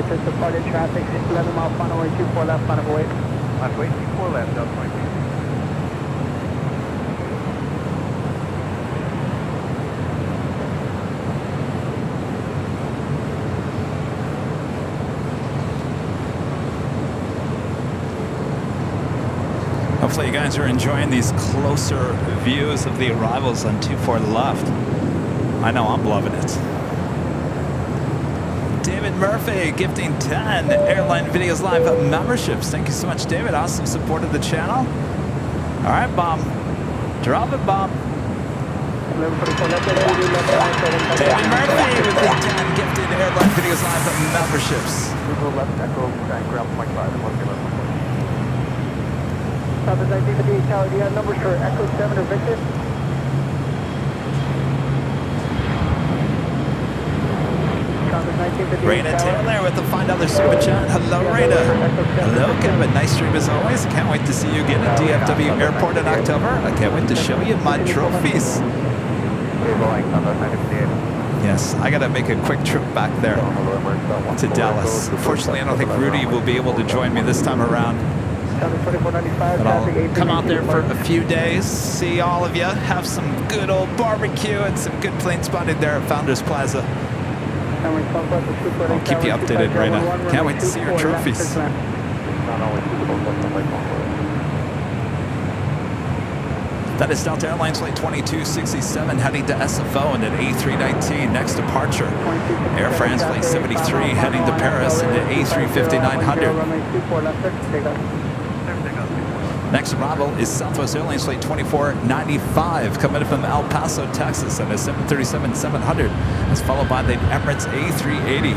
Just departed traffic, 11 mile final way, 24 left, final way. Left way, 24 left, Delta 22. Hopefully you guys are enjoying these closer views of the arrivals on 24 left. I know I'm loving it. David Murphy gifting 10 Airline Videos Live memberships. Thank you so much, David. Awesome support of the channel. All right, Bob. Drop it, Bob. David Murphy with the 10 gifted Airline Videos Live memberships. Google left echo, ground point 5 and 1 Southwest 1958 Tower, do you have numbers for Echo 7 or Victor? Rita Taylor with the $5 super chat. Hello, Rita. Hello, Kevin. Nice stream as always. Can't wait to see you again at DFW Airport in October. I can't wait to show you my trophies. Yes, I got to make a quick trip back there to Dallas. Unfortunately, I don't think Rudy will be able to join me this time around. But I'll come out there for a few days, see all of you, have some good old barbecue and some good plane spotting there at Founders Plaza. I'll keep you updated, Rita. Can't wait to see your trophies. That is Delta Airlines Flight 2267 heading to SFO and at A319. Next departure, Air France Flight 73 heading to Paris and at A350-900. Next arrival is Southwest Airlines Flight 2495 coming from El Paso, Texas at a 737-700. That's followed by the Emirates A380.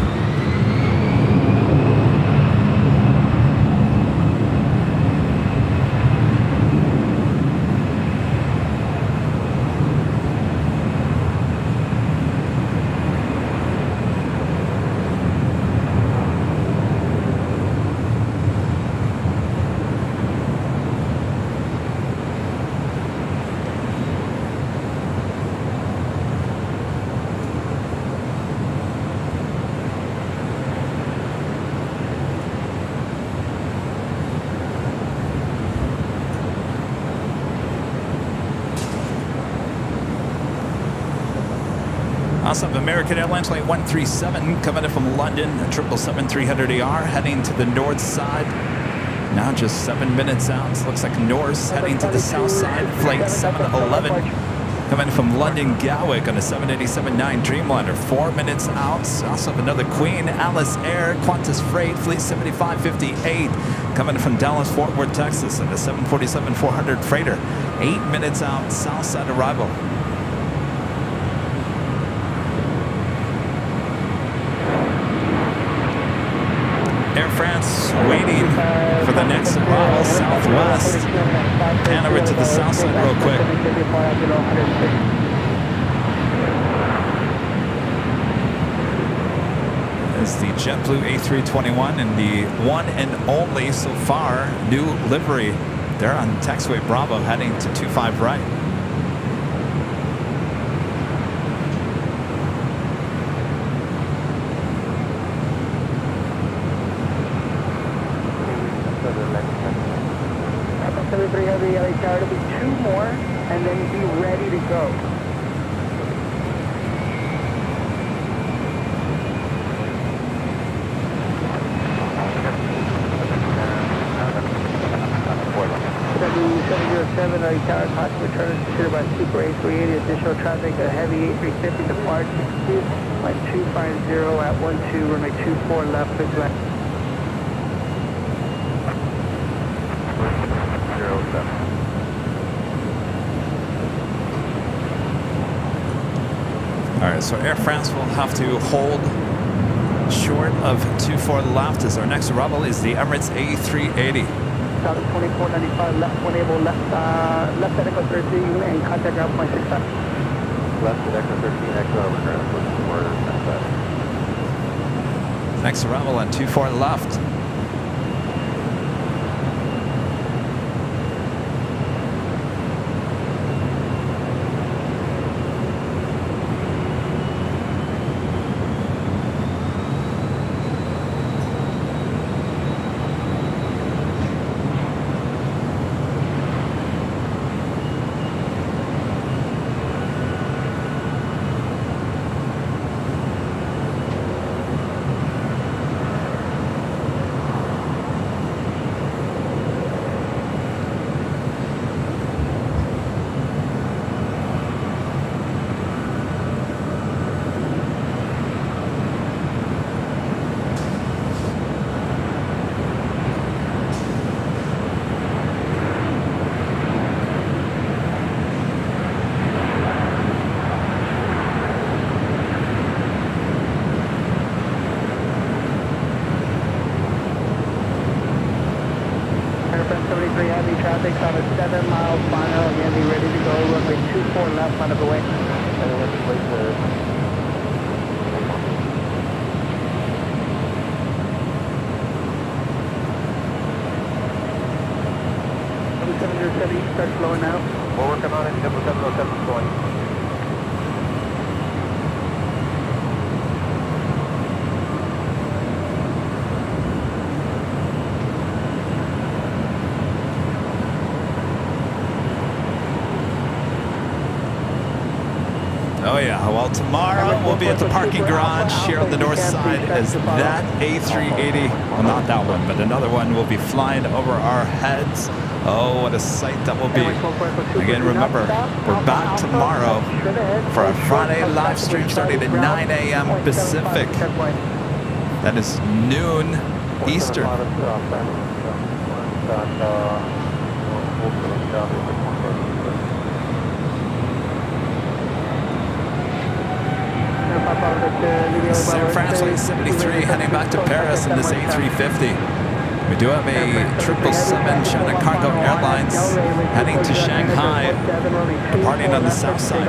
Awesome. American Airlines Flight 137 coming in from London, a 777-300ER heading to the north side. Now just 7 minutes out. Looks like Norse heading to the south side. Flight 711 coming in from London Gatwick on a 787-9 Dreamliner. 4 minutes out. Also have another Queen Alice Air Qantas Freight Fleet 7558 coming from Dallas Fort Worth, Texas on a 747-400 freighter. 8 minutes out. South side arrival. Air France waiting for the next arrival, Southwest. Pan over to the south side real quick. It's the JetBlue A321 and the one and only so far new livery. They're on taxiway Bravo heading to 25 right. Everybody have the LA Tower. It'll be 2 more and then be ready to go. W707 LA Tower, possible return is considered by Super A380. Additional traffic, a heavy A350 depart 62, line 250 at 12, runway 24 left, quick left. All right, so Air France will have to hold short of 24 left as our next arrival is the Emirates A380. Southern 2495, left one able, left at Echo 13 and contact ground point 65. Left at Echo 13, Echo ground point 4. Next arrival on 24 left. runway 24 left, front of the way. Let's wait for 707, start slowing now. We're working on it. 707 is going. Oh yeah, well tomorrow we'll be at the parking garage here on the north side as that A380, well not that one, but another one will be flying over our heads. Oh, what a sight that will be. Again, remember, we're back tomorrow for a Friday live stream starting at 9 a.m. Pacific. That is noon Eastern. San Francisco 73 heading back to Paris in this A350. We do have a 777 China Cargo Airlines heading to Shanghai, departing on the south side.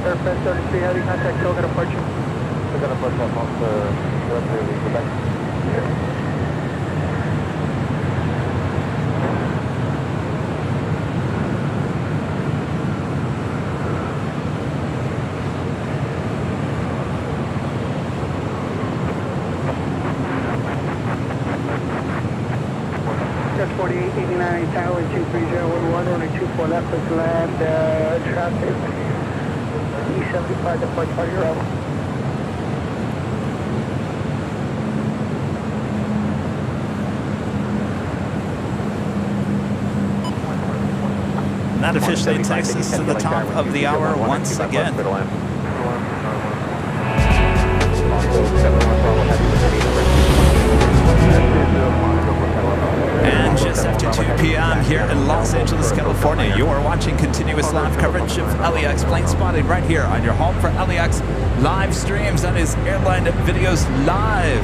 Airfare 33 heavy contact, still gonna approach you. We're going to push up off the runway, Quebec. Just 4889 tower 23011, runway 24 left, let's land traffic. E75 to Point Target Road. And that officially takes us to the top of the hour once again. And just after 2 p.m. here in Los Angeles, California, you are watching continuous live coverage of LEX Plane Spotting right here on your home for LEX live streams. That is Airline Videos Live.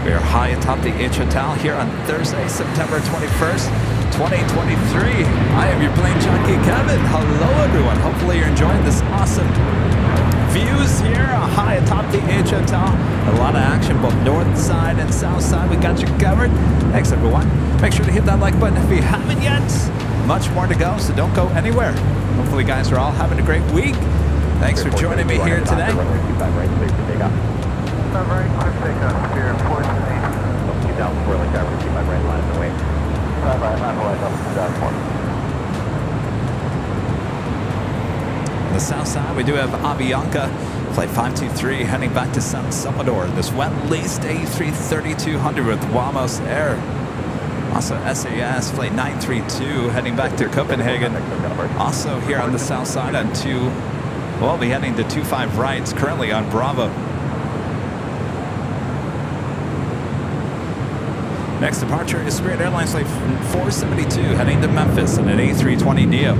We are high atop the H Hotel here on Thursday, September 21st, 2023. I am your Plane Jockey Kevin. Hello everyone. Hopefully you're enjoying this awesome views here high atop the H Hotel. A lot of action both north side and south side. We got you covered. Thanks everyone. Make sure to hit that like button if you haven't yet. Much more to go, so don't go anywhere. Hopefully you guys are all having a great week. Thanks for joining me here today. On the south side, we do have Avianca, flight 523, heading back to San Salvador. This wet-leased A330-200 with Wamos Air. Also SAS, flight 932, heading back to Copenhagen. Also here on the south side on we'll be heading to 25 rights, currently on Bravo. Next departure is Spirit Airlines flight 472, heading to Memphis in an A320neo.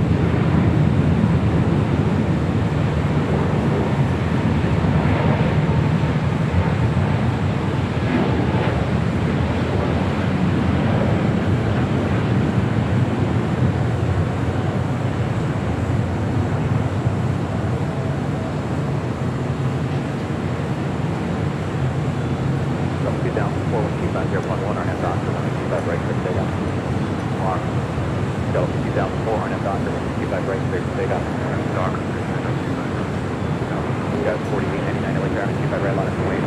Got 4899 LA traffic, 25 right line, wait.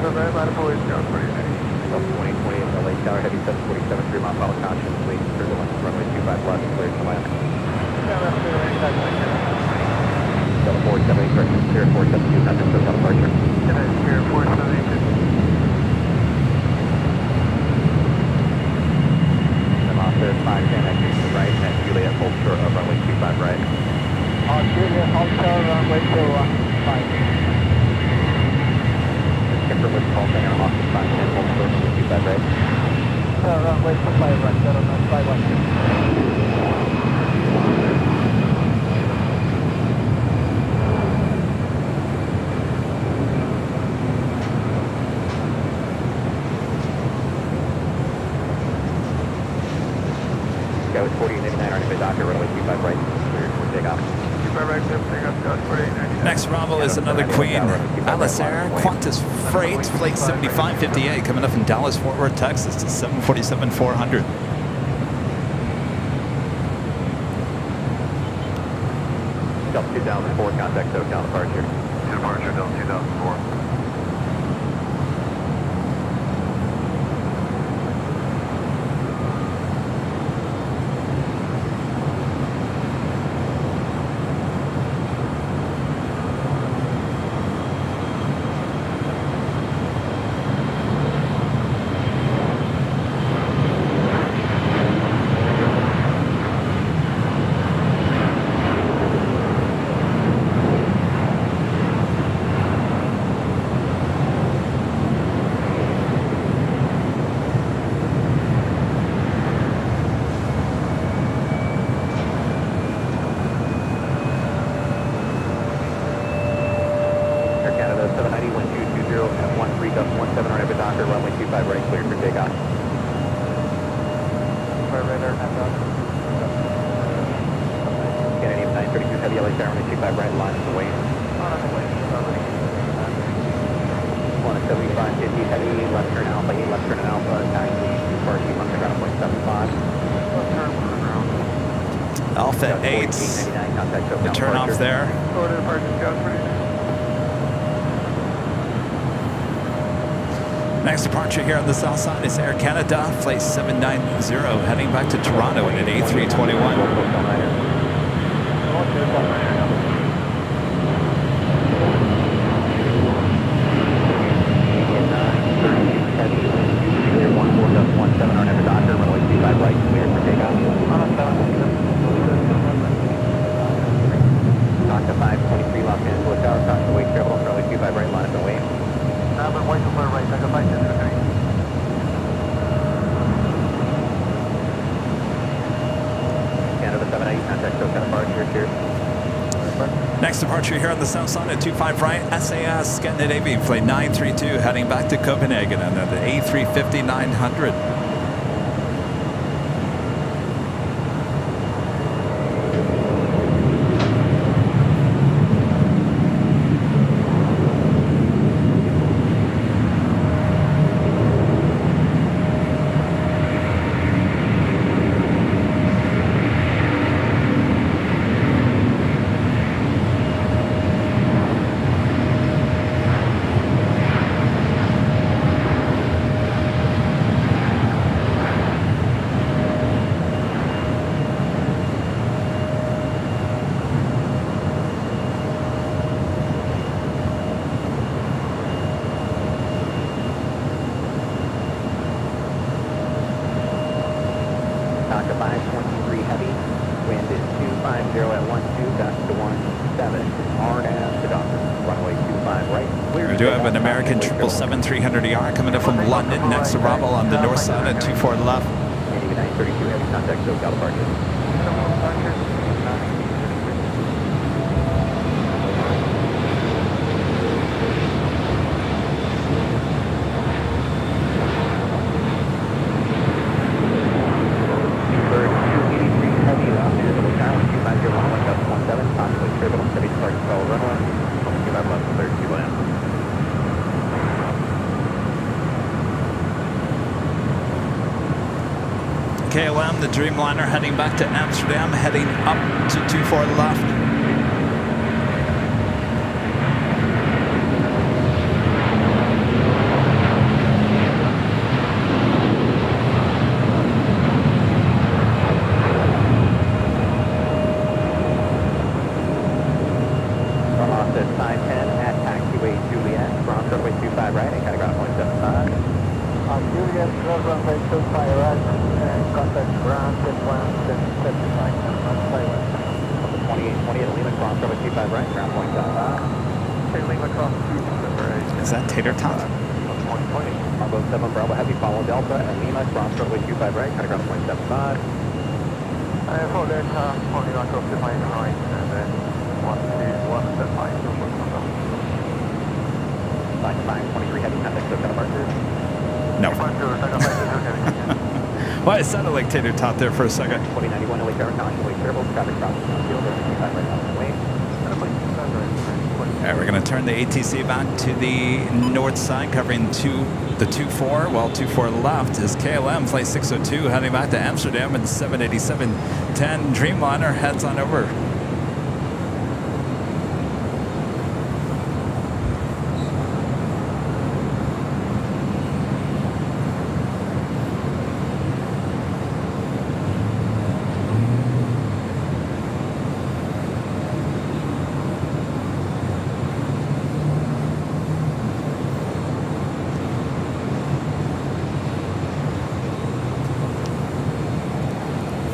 25 right line, 48, 49. Delta 2028 LA Tower, heavy 747, 3 mile follow caution, please, turbulence, runway 25 left, clear to land. Delta 478, correction, clear 472, contact hotel departure. Clear 478. Officer 510, exit to the right, and Juliet, hold short of runway 25 right. Juliet, hold short, runway 25. Confirm with call sign on Officer 510, hold short, runway 25 right. Runway 25 right, 5-1. That was 4899, running Docker, runway 25 right, clear for takeoff. 25 right, clear for takeoff, Scott 4899. Next arrival is another Queen. Alice Air, Qantas Freight, Flight 7558, coming up from Dallas, Fort Worth, Texas to 747-400. Delta 2004, contact hotel departure. Departure, Delta 2004. Air Canada 790, 1220 at 13.17, running Docker, runway 25 right, clear for takeoff. 25 right, Air Canada. Canadian 932 heavy LA Tower, runway 25 right, line is away. On the way, 175, 50 heavy, left turn alpha, 8 left turn and alpha, taxi, departure, on the ground, 0.75. left turn for the ground. Alpha 8, 1499, contact the hotel turn off departure. there. Go to departure, Scott 49. Next departure here on the south side is Air Canada, Flight 790, heading back to Toronto in an A321. Next departure here on the south side at 25 right, SAS Scandinavian Flight 932, heading back to Copenhagen on the A350-900. Tonka 523 heavy, wind is 250 at 12, gust to 17, hard as the Docker, runway 25 right. We do have an American 777-300ER coming up from London. Next arrival on the north side at 24 left. Canadian 932 heavy, contact SoCal departure. KLM, the Dreamliner, heading back to Amsterdam, heading up to 24 left. Lima cross runway 25 right, ground point down. Lima cross 2 Is that tater tot? Bravo 7 Bravo Heavy, follow Delta and Lima cross runway 25 right, kind of ground point 75. For Delta, holding on to the line right, and then 1 step line, Line 523 heavy, contact so kind of marker. No. Well, it sounded like tater tot there for a second. 2091 LA Tower, caution, careful, traffic crossing downfield, 25 right on the way. All right, we're going to turn the ATC back to the north side, covering the 24. Well, 24 left is KLM Flight 602 heading back to Amsterdam with the 787-10 Dreamliner heads on over.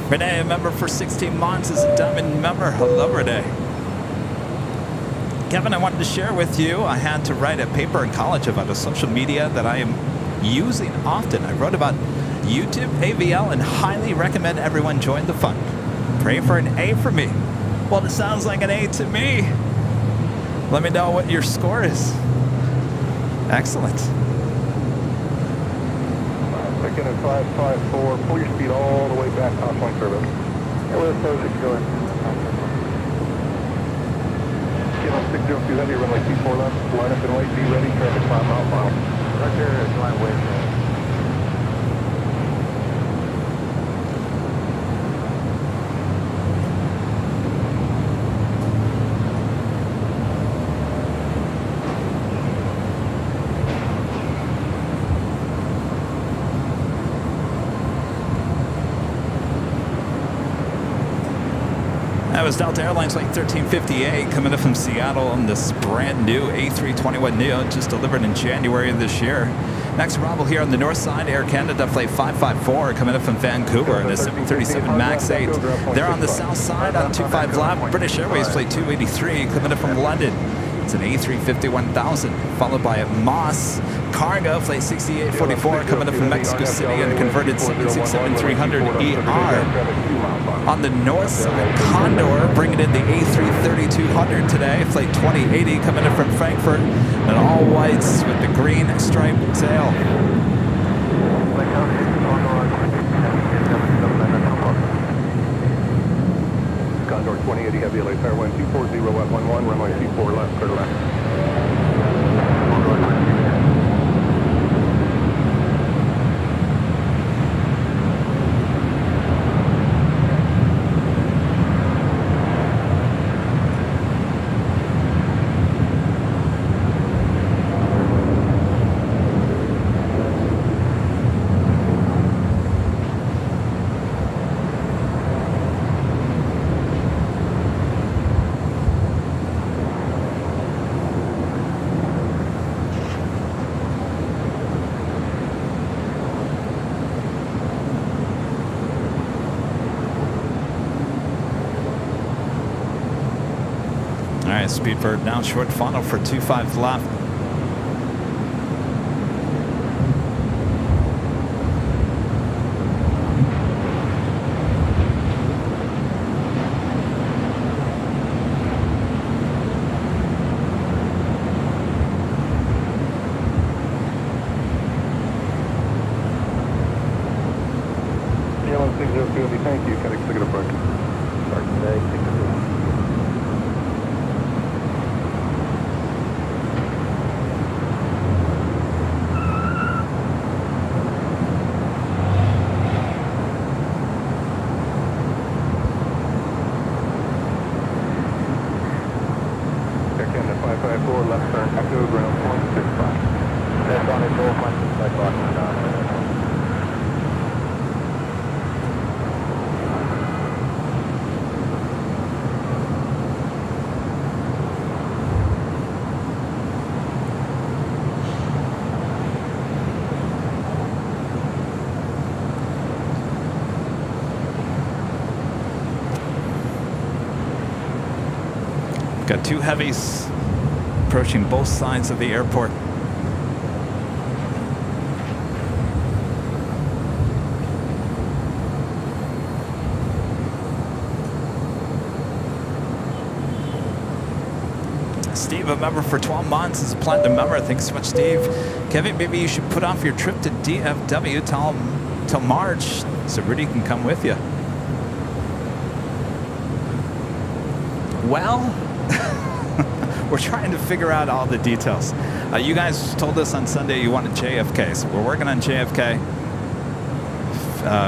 Renee, a member for 16 months, is a diamond member. Hello, Renee. Kevin, I wanted to share with you, I had to write a paper in college about a social media that I am using often. I wrote about YouTube, AVL, and highly recommend everyone join the fun. Pray for an A for me. Well, it sounds like an A to me. Let me know what your score is. Excellent. Second and 554, pull your speed all the way back, top point service. Yeah, where's Sozik going? Get on 602 heavy, runway 24 left, line up and wait, be ready, traffic 5 mile final. Roger, line wait. That was Delta Airlines Flight 1358 coming up from Seattle on this brand new A321neo just delivered in January of this year. Next arrival here on the north side, Air Canada Flight 554 coming up from Vancouver in a 737 MAX 8. They're on the south side on 25 lap, British Airways Flight 283 coming up from London. It's an A350-1000, followed by a Moss Cargo Flight 6844 coming up from Mexico City and a converted 767-300ER. On the north side, Condor bringing in the A330-200 today, Flight 2080 coming in from Frankfurt, and all whites with the green striped tail. Condor 2080 heavy LA Tower 1240 at 11, runway 24 left, clear left. All right, Speedbird now short funnel for 25 left. Yellow 602, thank you. Connect to the approach. Start today, 602. Left turn, echo ground point 65. That's on its whole bunch of sidewalk. Got two heavies approaching both sides of the airport. Steve, a member for 12 months, is a platinum member. Thanks so much, Steve. Kevin, maybe you should put off your trip to DFW till March so Rudy can come with you. Well, we're trying to figure out all the details. You guys told us on Sunday you wanted JFK, so we're working on JFK.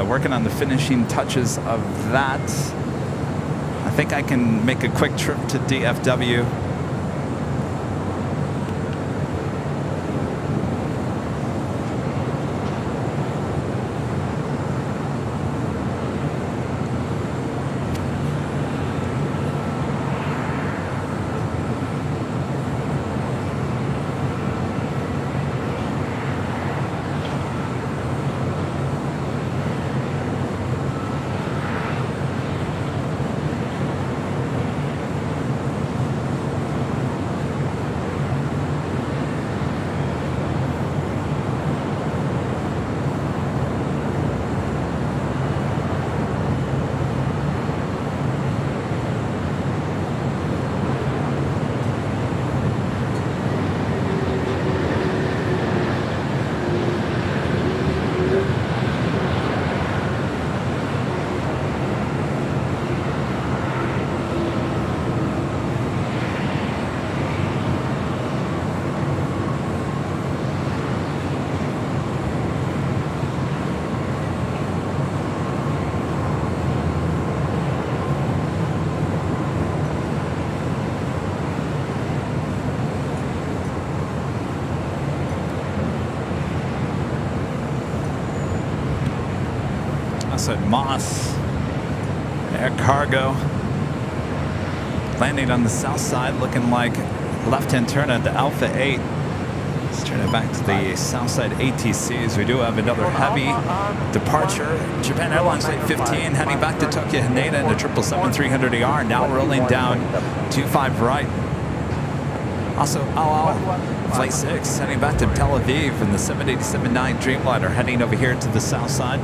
Working on the finishing touches of that. I think I can make a quick trip to DFW. At Moss Air Cargo, landing on the south side, looking like left-hand turn at the Alpha 8. Let's turn it back to the south side ATCs. We do have another heavy departure. Japan Airlines Flight 15 heading back to Tokyo Haneda in the 777-300ER, now rolling down 25 right. Also, Flight 6 heading back to Tel Aviv in the 787-9 Dreamliner, heading over here to the south side.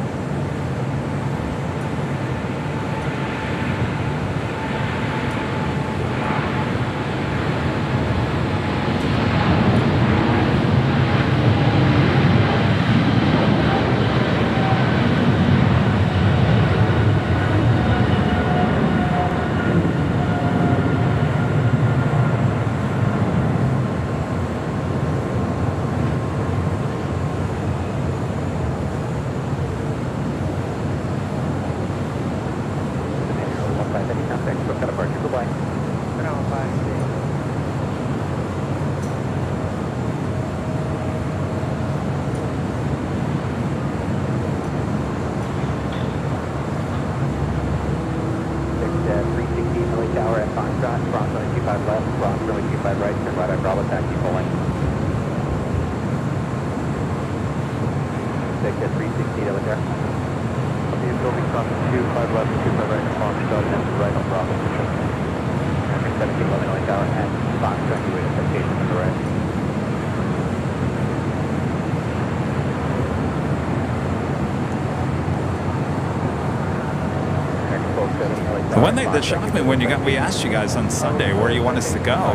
The one thing that shocked me when we asked you guys on Sunday where you want us to go,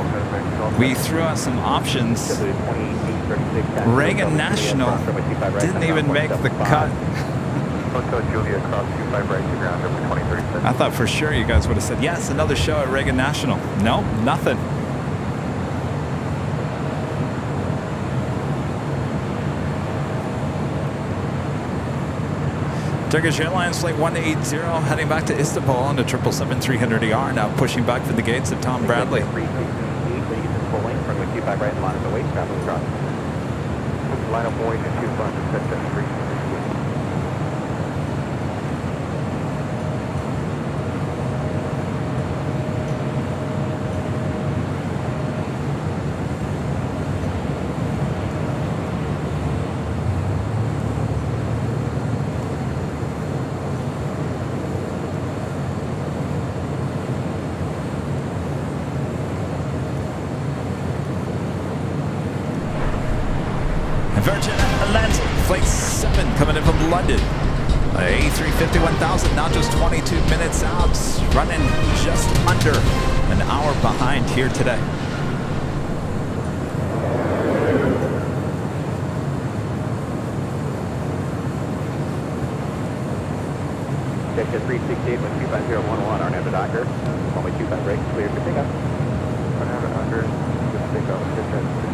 we threw out some options. Reagan National didn't even make the cut. I thought for sure you guys would have said, yes, another show at Reagan National. Nope, nothing. Turkish Airlines Flight 180 heading back to Istanbul on the 777-300ER, now pushing back for the gates of Tom Bradley. Line up Boeing and 25 London. A350 1000 now just 22 minutes out, running just under an hour behind here today. Check to 368 with 25011 on the doctor. Only 25 brakes clear for pickup. 100, just take off. Get that.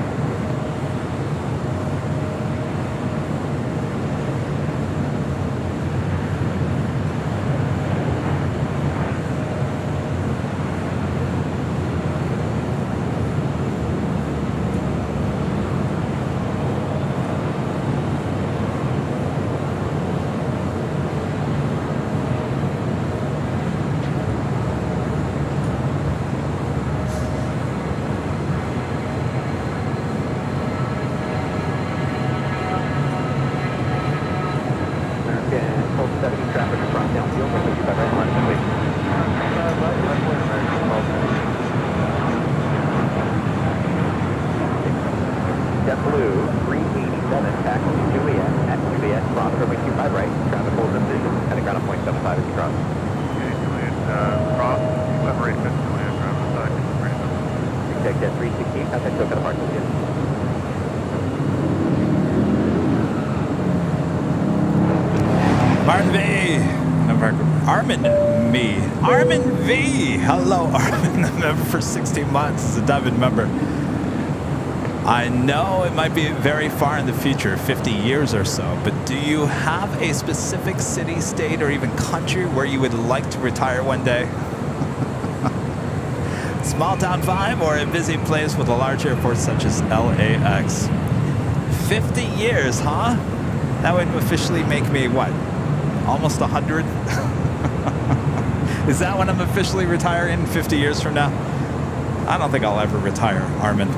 Armin V. Hello, Armin, the member for 16 months. It's a diamond member. I know it might be very far in the future, 50 years or so, but do you have a specific city, state, or even country where you would like to retire one day? Small town vibe or a busy place with a large airport such as LAX? 50 years, huh? That would officially make me, what, almost 100? Is that when I'm officially retiring 50 years from now? I don't think I'll ever retire, Armin.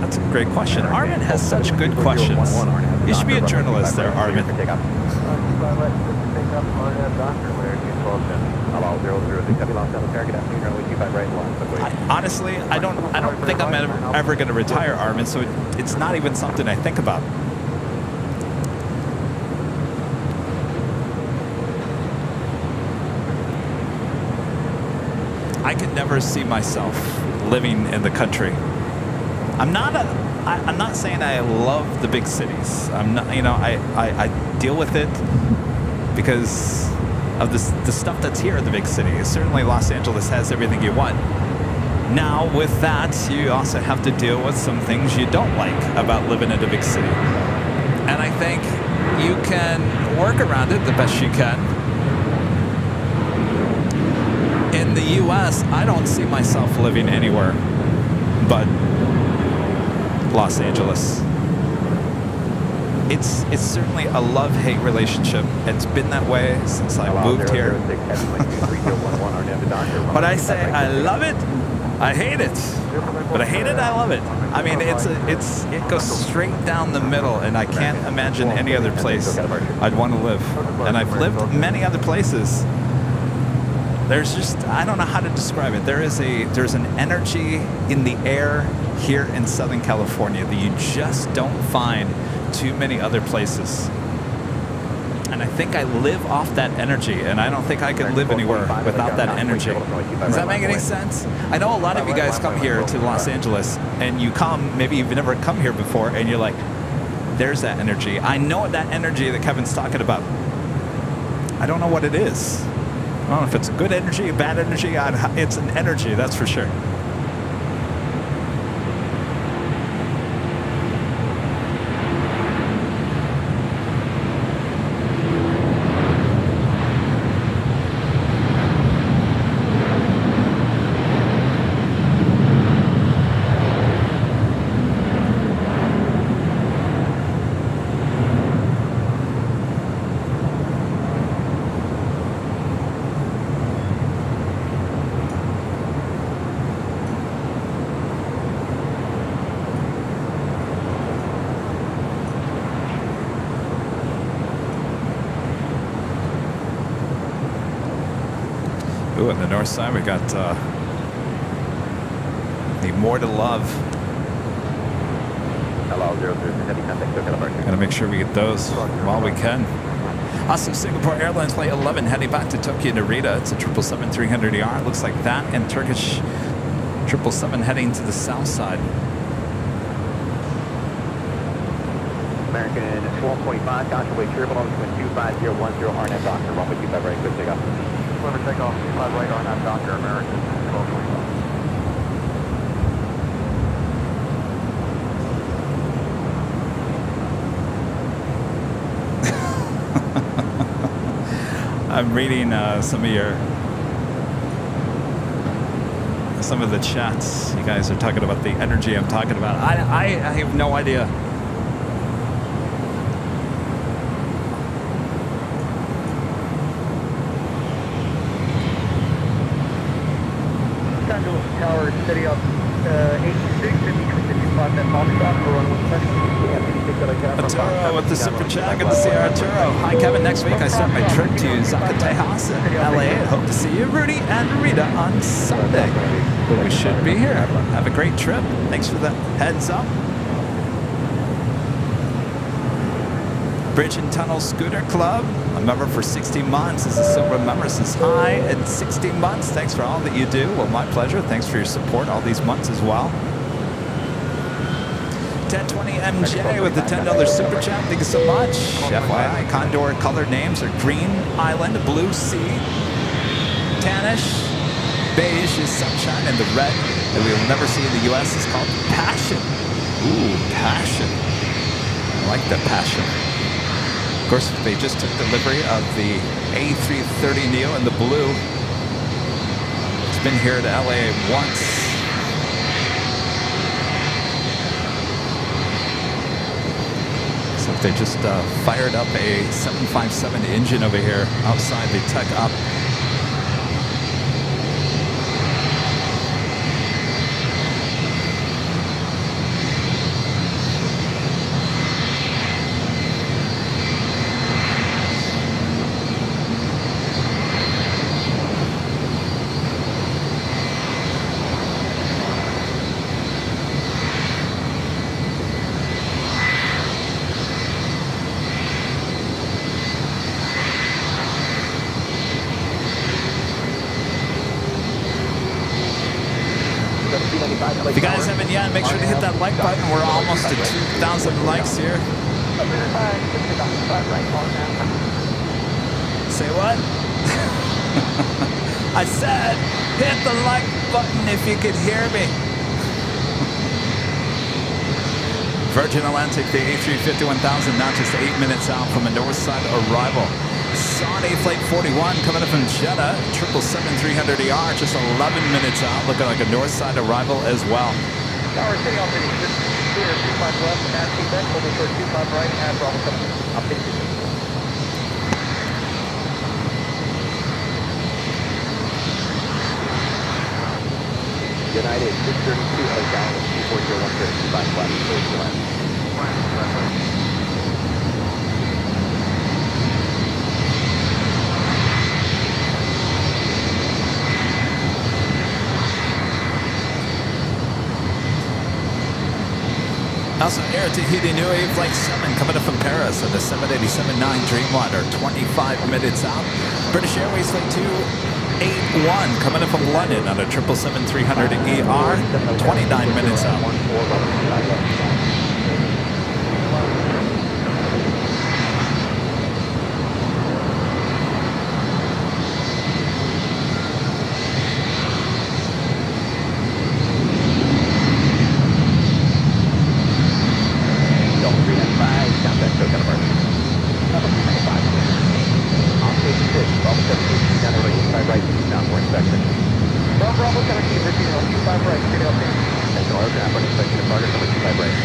That's a great question. Armin has such good questions. You should be a journalist there, Armin. Honestly, I don't think I'm ever going to retire, Armin, so it's not even something I think about. I could never see myself living in the country. I'm not saying I love the big cities. I'm not, I deal with it because of the stuff that's here in the big city. Certainly Los Angeles has everything you want. Now with that, you also have to deal with some things you don't like about living in a big city. And I think you can work around it the best you can. In the U.S., I don't see myself living anywhere but Los Angeles. It's certainly a love-hate relationship. It's been that way since I moved here. But I say I love it, I hate it. But I hate it, I love it. I mean, it goes straight down the middle, and I can't imagine any other place I'd want to live. And I've lived many other places. There's just, I don't know how to describe it. There's an energy in the air here in Southern California that you just don't find too many other places. And I think I live off that energy, and I don't think I could live anywhere without that energy. Does that make any sense? I know a lot of you guys come here to Los Angeles, and you come, maybe you've never come here before, and you're like, there's that energy. I know that energy that Kevin's talking about. I don't know what it is. I don't know if it's good energy, bad energy. It's an energy, that's for sure. Ooh, on the north side, we got the More to Love Hello, 0 heavy contact, SoCal departure. Gotta make sure we get those while we can. Awesome. Singapore Airlines Flight 11 heading back to Tokyo Narita. It's a 777-300ER. Looks like that. And Turkish 777 heading to the south side. American 1245, Constable Turbulence, wind 25010, RNAV Doctor, runway 25 right, clear takeoff. Clear takeoff, 25 right, RNAV Doctor, American 1245. I'm reading some of the chats. You guys are talking about the energy I'm talking about. I have no idea. Los Angeles Tower, city up 86, 55 at Foxtrot, for runway special. Arturo with the super chat. Good to see you, Arturo. Hi, Kevin. Next week I start my trip to Zacatecas in LA. Hope to see you, Rudy and Rita, on Sunday. We should be here. Have a great trip. Thanks for the heads up. Bridge and Tunnel Scooter Club. A member for 16 months. Is a silver member. Says hi at 16 months. Thanks for all that you do. Well, my pleasure. Thanks for your support all these months as well. 1020 MJ with the $10 super chat. Thank you so much. FYI, Condor color names are Green Island, Blue Sea, Tannish, Beige is Sunshine, and the red that we will never see in the US is called Passion. Ooh, Passion. I like the Passion. Of course, they just took delivery of the A330neo in the blue. It's been here to LA once. They just fired up a 757 engine over here outside the Tech Up. If you guys haven't yet, make sure to hit that like button. We're almost at 2,000 likes here. Say what? I said, hit the like button if you could hear me. Virgin Atlantic, the A350-1000, now just 8 minutes out from a north side arrival. Saudi Flight 41 coming up from Jeddah, 777-300ER, just 11 minutes out, looking like a north side arrival as well. Tower city operating, Scooter 25 left, and feedback, holding short 25 right, and Bravo 7. Update. United 632 down with 240 135 flat, clear to land. Also, Air Tahiti Nui Flight 7 coming up from Paris on the 787-9 Dreamliner, 25 minutes out. British Airways Flight 281 coming up from London on a 777-300ER, 29 minutes out. Bravo 17, 25 right, straight up there. And so aircraft on inspection of target number 25 right.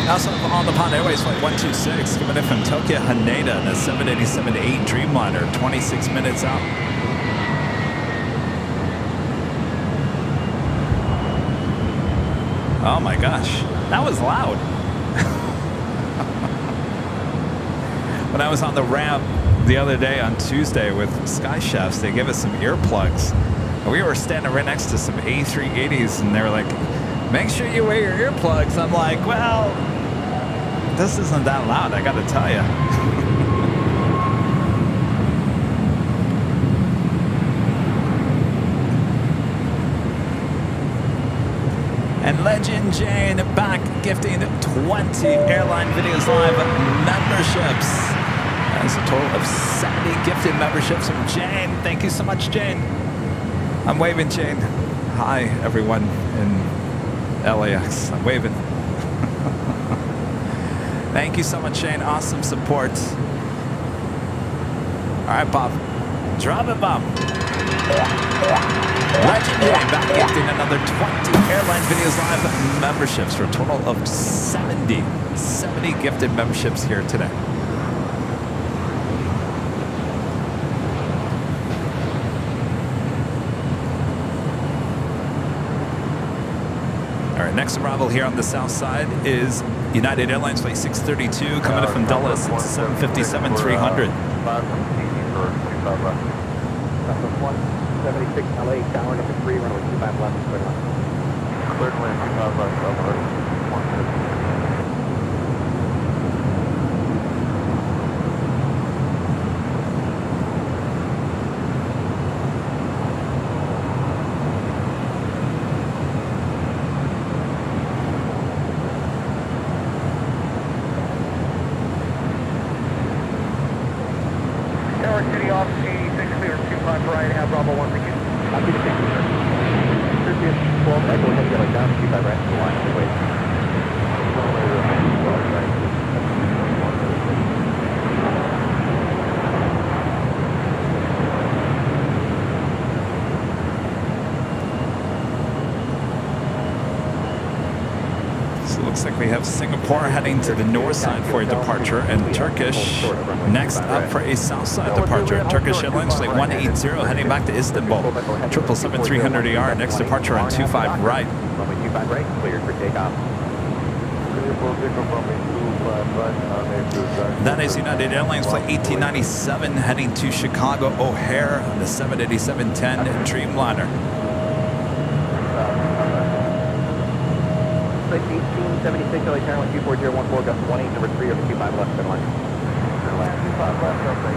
Also on the Pond Airways flight 126 coming in from Tokyo Haneda in a 787-8 Dreamliner, 26 minutes out. Oh my gosh, that was loud. When I was on the ramp the other day on Tuesday with Sky Chefs, they gave us some earplugs. And we were standing right next to some A380s and they were like, make sure you wear your earplugs. I'm like, well, this isn't that loud, I gotta tell you. And Legend Jane back gifting 20 Airline Videos Live memberships. That's a total of 70 gifted memberships from Jane. Thank you so much, Jane. I'm waving, Jane. Hi, everyone in LAX. I'm waving. Thank you so much, Jane. Awesome support. All right, Bob. Drop it, Bob. Legend Jane back gifting another 20 Airline Videos Live memberships for a total of 70 gifted memberships here today. All right, next arrival here on the south side is United Airlines Flight 632 coming in from Dulles, 757-300. 76 LA, tower number 3, runway 25 left, clear left. Cleared to land 25 left, over 150. Tower City off 86, clear 25 right, have Bravo 1 begin. Copy the 60, sir. 12, right, go ahead and get like down, 25 right, to the line, wait. So it looks like we have Singapore heading to the north side for a departure and Turkish next up for a south side departure. Turkish Airlines Flight 180 heading back to Istanbul. 777-300ER, next departure on 25 right. Runway 25 right, cleared for takeoff. That is United Airlines Flight 1897 heading to Chicago O'Hare on the 787-10 Dreamliner. Flight 1876, LA Tower 24014, gust 18, number 3 over 25 left, center line. Center line, 25 left, okay.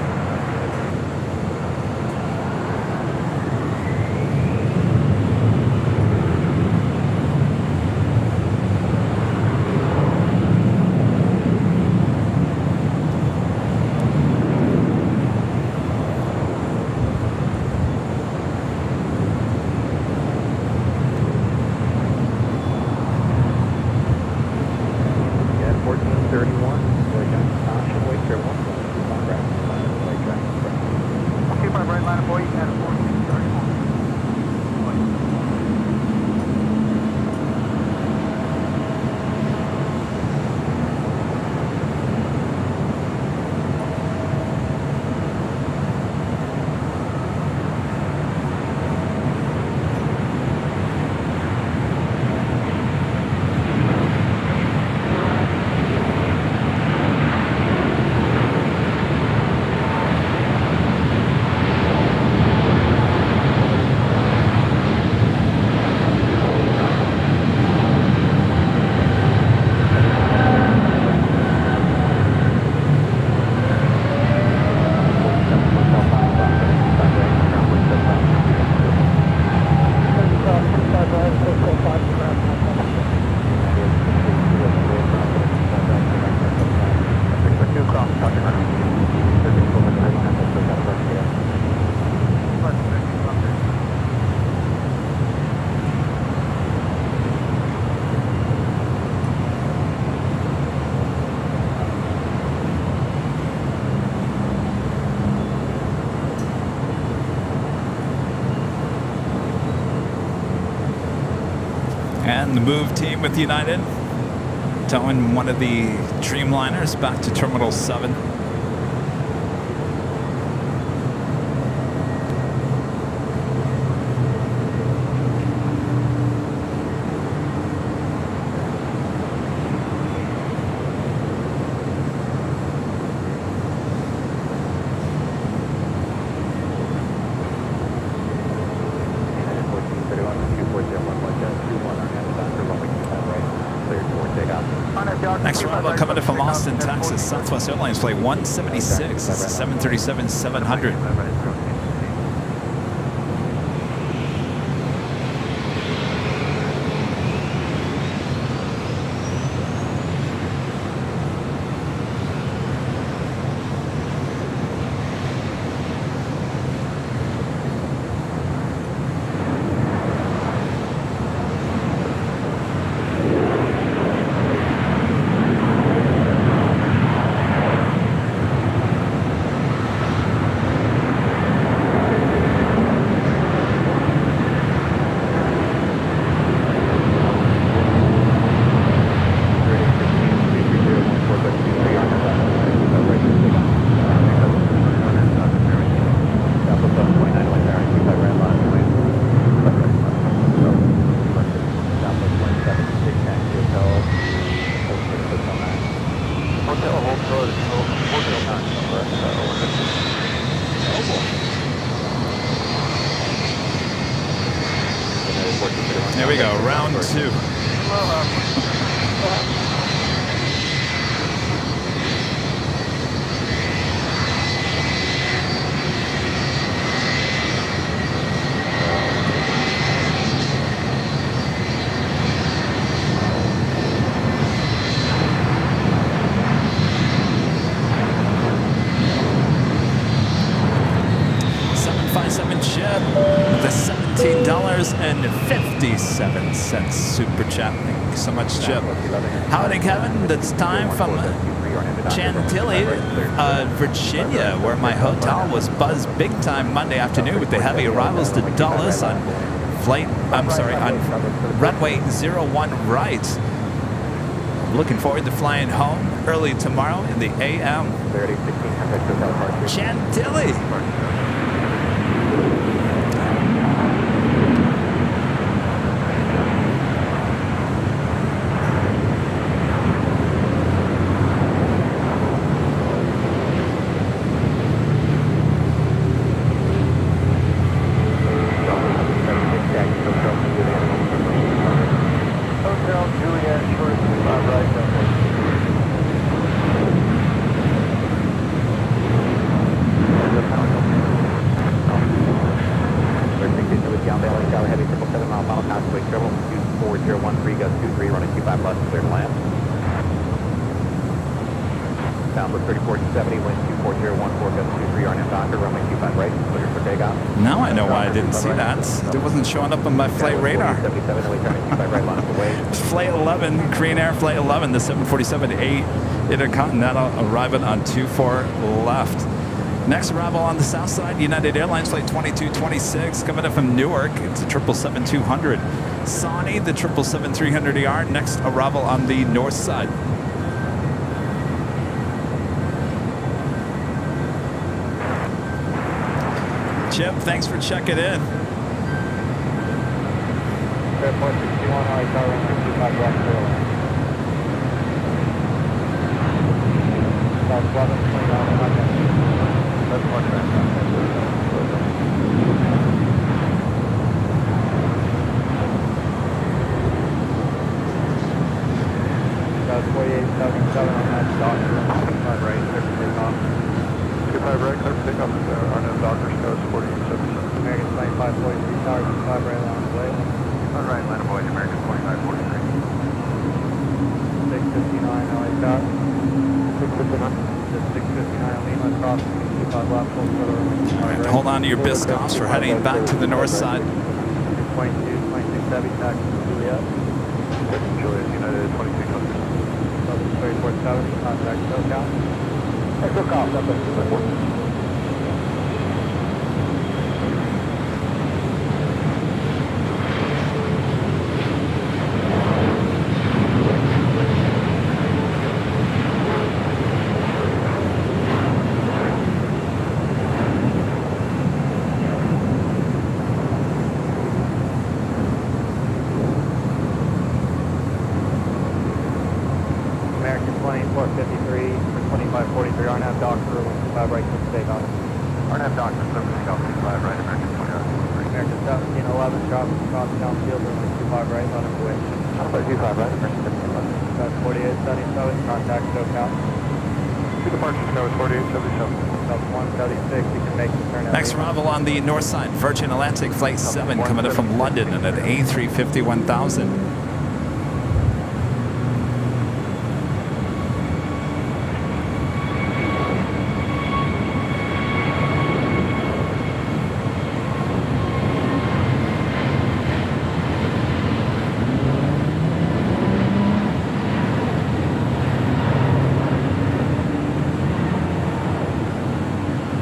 And the move team with United towing one of the Dreamliners back to Terminal 7. Next arrival coming in from Austin, Texas. Southwest Airlines flight 176. This is 737-700. 57 super chat. Thank you so much, Chip. Howdy, Kevin. It's time from Chantilly, Virginia, where my hotel was buzzed big time Monday afternoon with the heavy arrivals to Dulles on on runway 01 right. Looking forward to flying home early tomorrow in the AM. Chantilly. Showing up on my flight radar. Flight 11, Korean Air Flight 11, the 747-8 Intercontinental arriving on 24 left. Next arrival on the south side, United Airlines Flight 2226 coming up from Newark. It's a 777-200. Saudi, the 777-300ER. Next arrival on the north side. Chip, thanks for checking in. Airport 61, high tower, runway 25 right, zero. South 11, 29, that's one track. South 4877 on that dot, 25 right, clear for takeoff. 25 right, clear for takeoff, our new Dockers Coast 4877. American 2543 tower, 25 right along the way. All right, Atlanta Boys, American 4543. 659 LA Tower. 659 Lima, cross 25 left, full throttle. All right, hold on to your Biscoffs. We're heading back to the north side. 26 heavy, taxi Juliet. Juliet, United 2600. 347, contact SoCal. SoCal, that's it. traffic across downfield, runway 25 right, let him away. Runway 25 right, emergency 15 left. That's 4877, contact SoCal. Two departures, tower 4877. That's 176, you can make the turn out. Next arrival on the north side, Virgin Atlantic Flight 7 coming in from London and at A350 1000.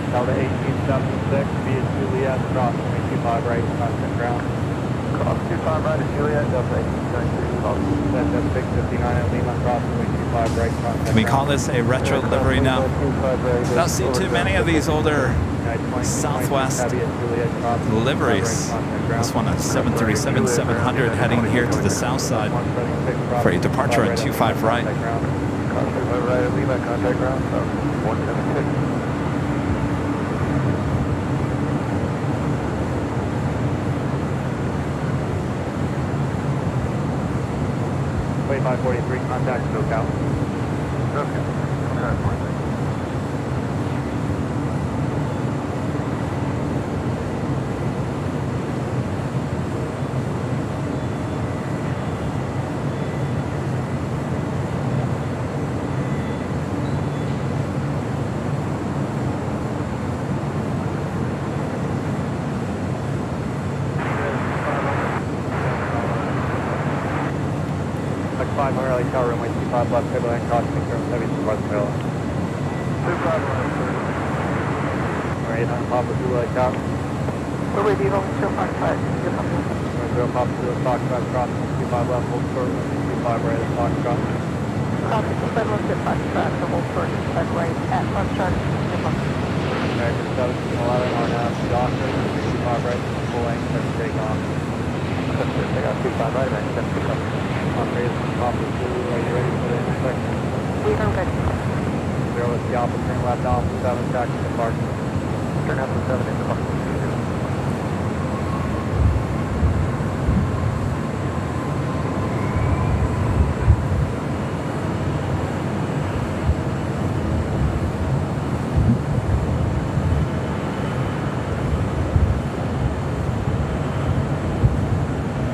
Delta 1876, via Juliet, cross 25 right, constant ground. Cross 25 right at Juliet, Delta 1876. That's 659 at Lima, cross 25 right, constant Can we call this a retro livery now? Don't see too many of these older Southwest liveries. This one a 737-700 heading here to the south side for a departure at 25 right. Cross 25 right at Lima, contact ground, 176. 2543, contact SoCal. Okay. Like 5 Monterey Tower, runway 25 left, table and cross, confirm heavy towards the middle. 25 right, Alright, on Papa Zulu Lake Tower. Runway Vivo, 055, you're coming. Runway Papa Zulu, Foxtrot, cross 25 left, hold short, 25 right at Foxtrot. Copy, 25 left at Foxtrot, to hold short, 25 right at Foxtrot, you're coming. American 1711, RNAV, Doctor, 65 right, full length, set to take off. I got 25 right, man. 7 Operator from Papa Zulu, are you ready for the intersection? We are ready. 0 is the opposite, turn left off, 7, taxi departure. Turn out to 7 in the bucket.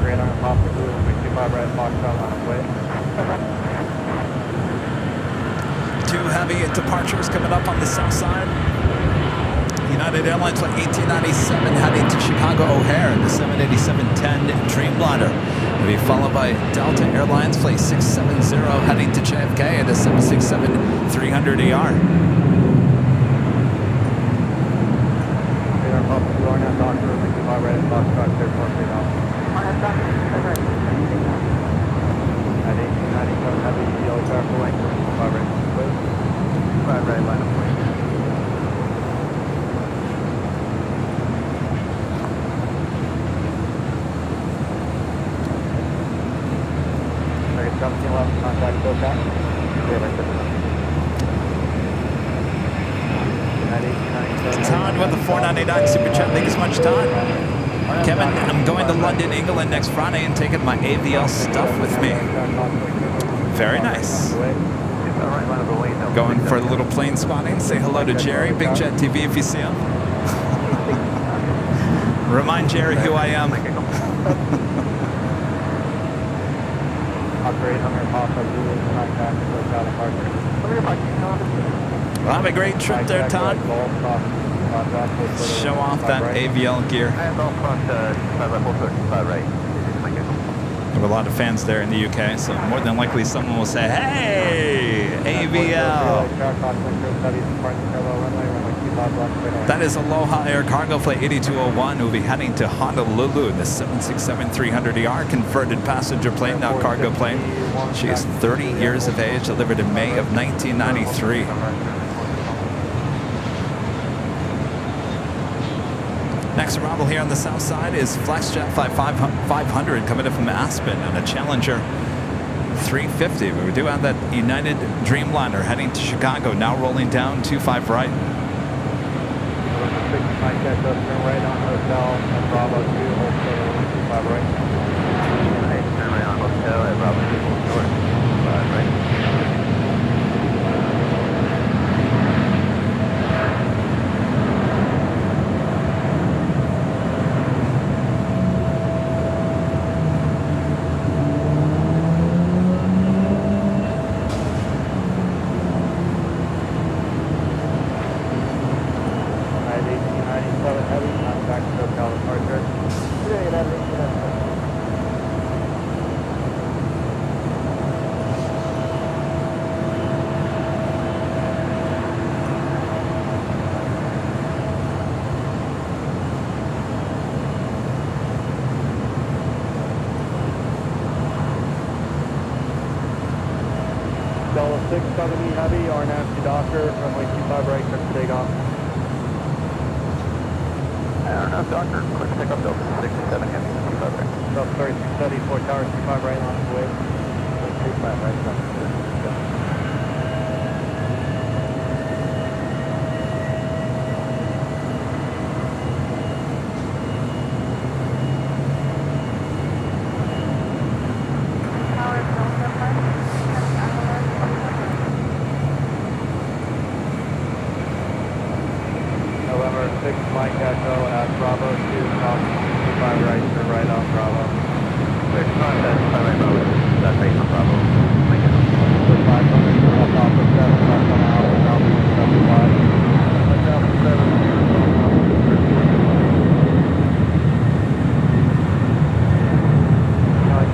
Great on Papa Zulu, runway 25 right, Foxtrot, on its way. Two heavy departures coming up on the south side. United Airlines Flight 1897 heading to Chicago O'Hare in the 787-10 Dreamliner. It'll be followed by Delta Airlines Flight 670 heading to JFK at a 767-300ER. Great on Papa Zulu, RNAV, Doctor, runway 25 right, Foxtrot, clear for takeoff. RNAV Doctor, 25 right, At 1897, heavy, yellow car, full length, 25 right, close. 5 right, line of point. American 1711, contact SoCal. At 1897. Todd with the 499 Super Chat. Thank you so much, Todd. Kevin, I'm going to London, England next Friday and taking my AVL stuff with me. Very nice. Going for a little plane spotting. Say hello to Jerry, Big Jet TV if you see him. Remind Jerry who I am. Operate under Papa Zulu, contact SoCal departure. Well, have a great trip there, Todd. Show off that AVL gear. And off front, 5 right, hold short, 5 right. We have a lot of fans there in the UK, so more than likely someone will say, hey, AVL. That is Aloha Air Cargo Flight 8201 who will be heading to Honolulu in the 767-300ER, converted passenger plane, now cargo plane. She is 30 years of age, delivered in May of 1993. Next arrival here on the south side is FlexJet Flight 500 coming in from Aspen and a Challenger 350. We do have that United Dreamliner heading to Chicago, now rolling down 25 right. Turn right on hotel, Bravo 2, hold 25 right. Nice, turn right on hotel at Bravo 2 north. 5 right. Delta 670 Heavy, RNAV to Docker, runway 25 right, clear for takeoff. Airline Doctor, quick pickup Delta 67 Heavy, 25 right. Delta 3670, 4 towers, 25 right, launch away. 35 right, Tower Delta 5. November 6, Mike Echo at Bravo 2, top 25 right, turn right on Bravo. Quick contact, 5 right Bravo, that's right from Bravo. Mike Echo. 500, left Alpha 7, left on Alpha, Alpha 175. Left Alpha 7,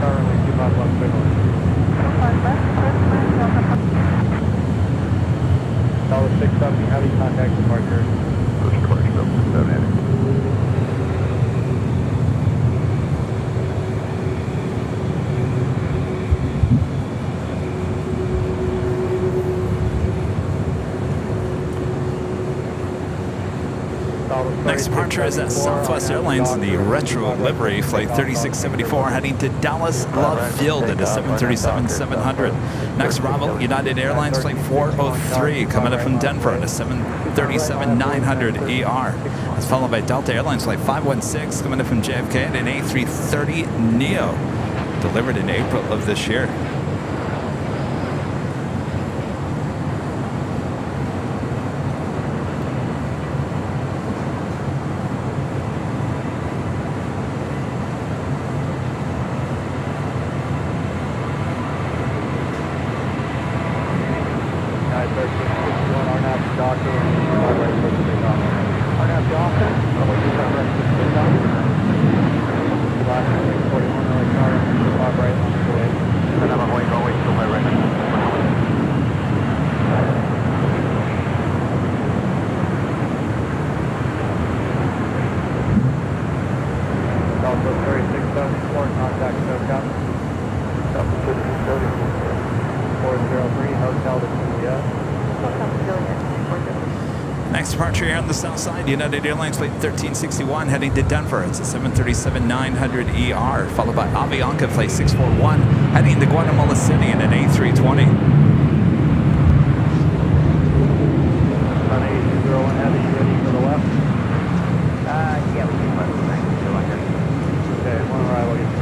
currently 25 left signal. 25 left, first clear, Delta 5. Delta 670 Heavy, contact departure. First departure, Delta 67 Heavy. Next departure is at Southwest Airlines in the retro livery, flight 3674, heading to Dallas Love Field at a 737-700. Next arrival, United Airlines flight 403, coming up from Denver at a 737-900 ER. It's followed by Delta Airlines flight 516, coming up from JFK at an A330neo, delivered in April of this year. Next departure here on the south side, United Airlines flight 1361 heading to Denver. It's a 737-900 ER, followed by Avianca flight 641 heading to Guatemala City in an A320. On A201 Heavy, you ready for the left? Yeah, we can left. Thank you. Okay, one arrival, get you.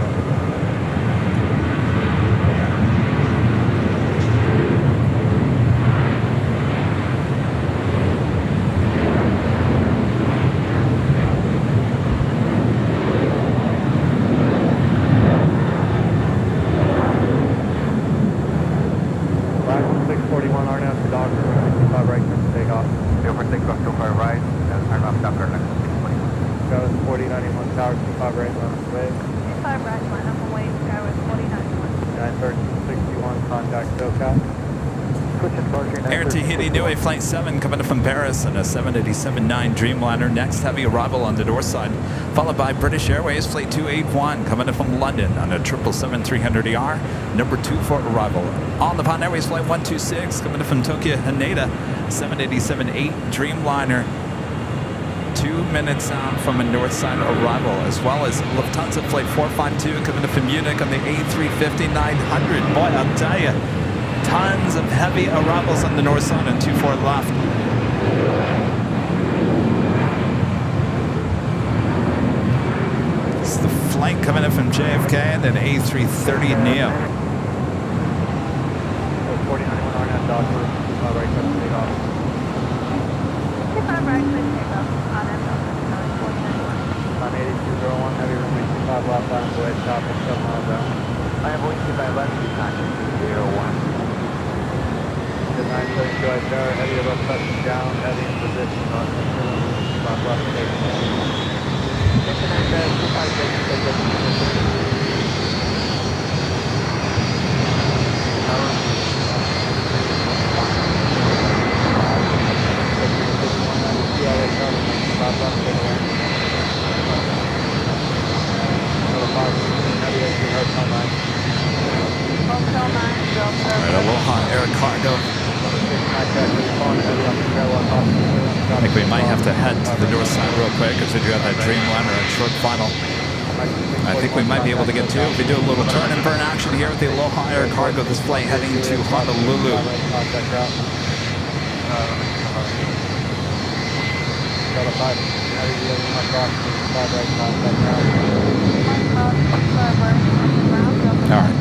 Air Tahiti Nui Flight 7 coming up from Paris and a 787-9 Dreamliner. Next heavy arrival on the north side, followed by British Airways Flight 281 coming up from London on a 777-300ER, number 2 for arrival. On the Japan Airways Flight 126 coming up from Tokyo Haneda, 787-8 Dreamliner. 2 minutes out from a north side arrival, as well as Lufthansa Flight 452 coming up from Munich on the A350-900. Boy, I'll tell you, tons of heavy arrivals on the north side and 24 left. It's the flight coming in from JFK and an A330 Neo. 4091 RNAV dog for 25 right, clear for takeoff. 25 right, clear for takeoff. On and on. 8201 heavy runway 25 left, line to edge top, 7 miles out. I have one 25 left, contact 201. The 972 I tower, heavy above touching down, heavy in position on the 25 left, take Alright, Aloha Air Cargo. I think we might have to head to the north side real quick because we do have that Dreamliner and short final. I think we might be able to get to. If we do a little turn and burn action here with the Aloha Air Cargo, this flight heading to Honolulu. Alright.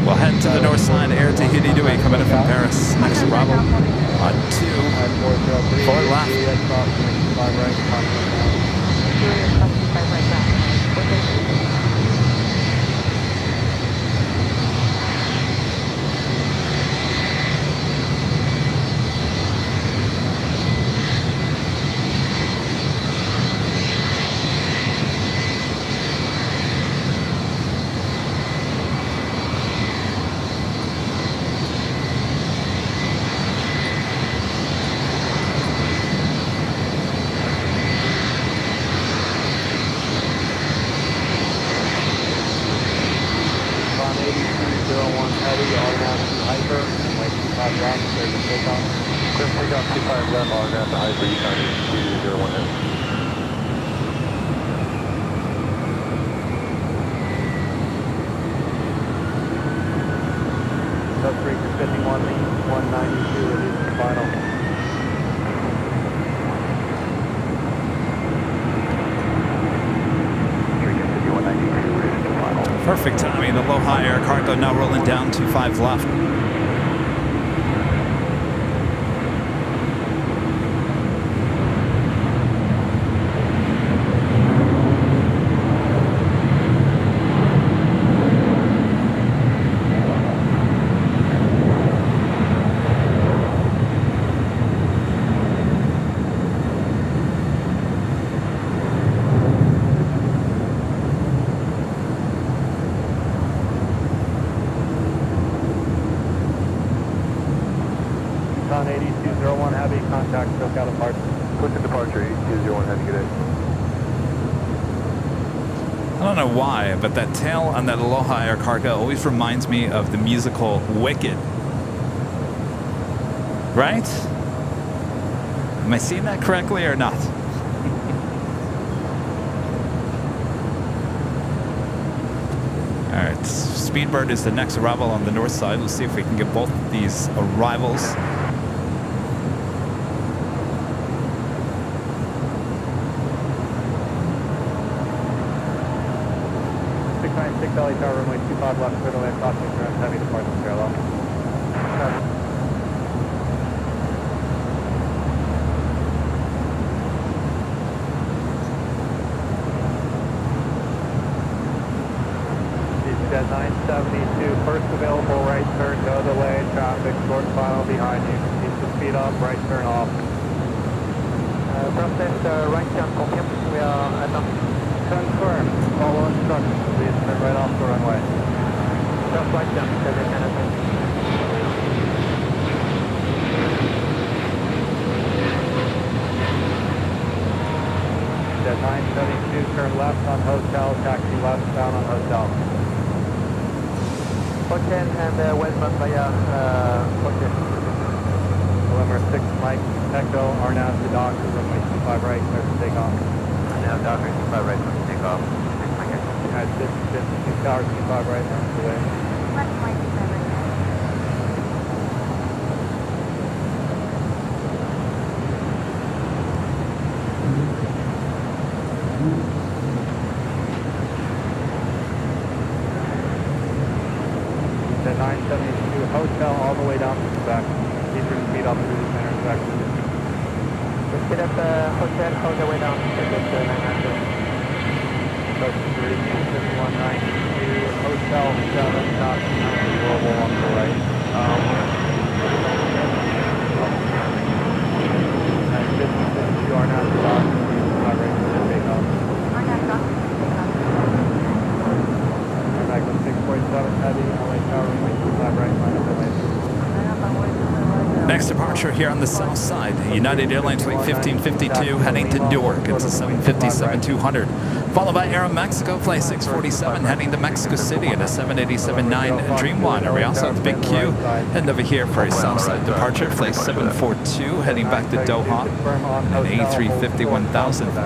We'll head to the north side, Air Tahiti Dewey coming in from Paris. Next arrival on 2, 4 left. Perfect timing. Aloha Air Cargo now rolling down to 5 left. On 8201 heavy, contact SoCal departure. Push to departure, 8201 heavy, good day. I don't know why, but that tail on that Aloha Air Cargo always reminds me of the musical Wicked. Right? Am I seeing that correctly or not? Alright, Speedbird is the next arrival on the north side. We'll see if we can get both of these arrivals. 696 LA Tower, runway 25 left, clear to land, crossing ground, heavy departure parallel. Jet 972, first available right turn, no delay, traffic, short file behind you. Keep the speed up, right turn off. Process right turn confirmed. We are at Confirm. Follow instructions, please turn right off the runway. just right turn. Jet 972, turn left on hotel, taxi westbound on hotel. Hotel and westbound via hotel. November 6 Mike, Echo, RNAV to Doctor, runway 25 right, clear for takeoff. RNAV Doctor, 25 right, clear for takeoff. United 52 Tower, 25 right, on the way. the way down to the back. Keep your speed up through this intersection. Let's get at the hotel, hold the way down. Take it to 900. Approach 3192, Hotel 7, not global on the right. And 50 are now stopped. Not ready for the takeoff. Back with 647 heavy, LA Tower, runway 25 right, line up LA. Next departure here on the south side, United Airlines flight 1552 heading to Newark. It's a 757-200. Followed by Aeromexico flight 647 heading to Mexico City at a 787-9 Dreamliner. We also have the big queue heading over here for a south side departure. Flight 742 heading back to Doha and an A350-1000.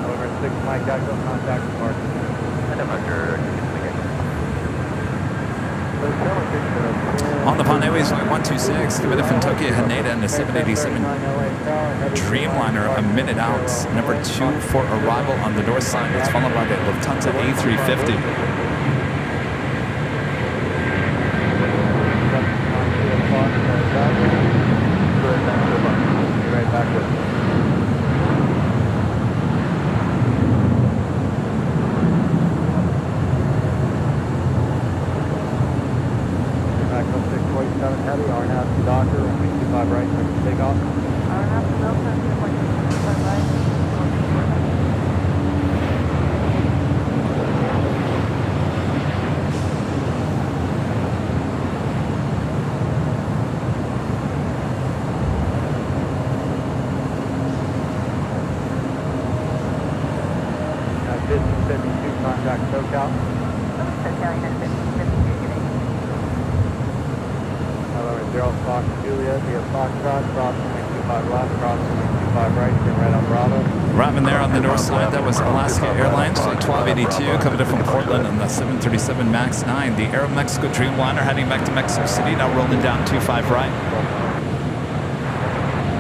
Over 6 Mike Echo, contact departure. On the Pan Airways flight 126, committed from Tokyo Haneda and a 787 Dreamliner a minute out. Number 2 for arrival on the north side. It's followed by the Lufthansa A350. Right backwards. Heavy, RNAV to Docker, runway 25 right, ready to take off. RNAV to Delta, 25 right. Now 1552, contact SoCal. SoCal, United 1552. Zero Fox Juliet via Foxtrot, crossing 25 left, crossing 25 right, turn right on Bravo. Arriving there on the north side, that was Alaska Airlines flight 1282, coming in from Portland on the 737 MAX 9. The Aeromexico Dreamliner heading back to Mexico City, now rolling down 25 right.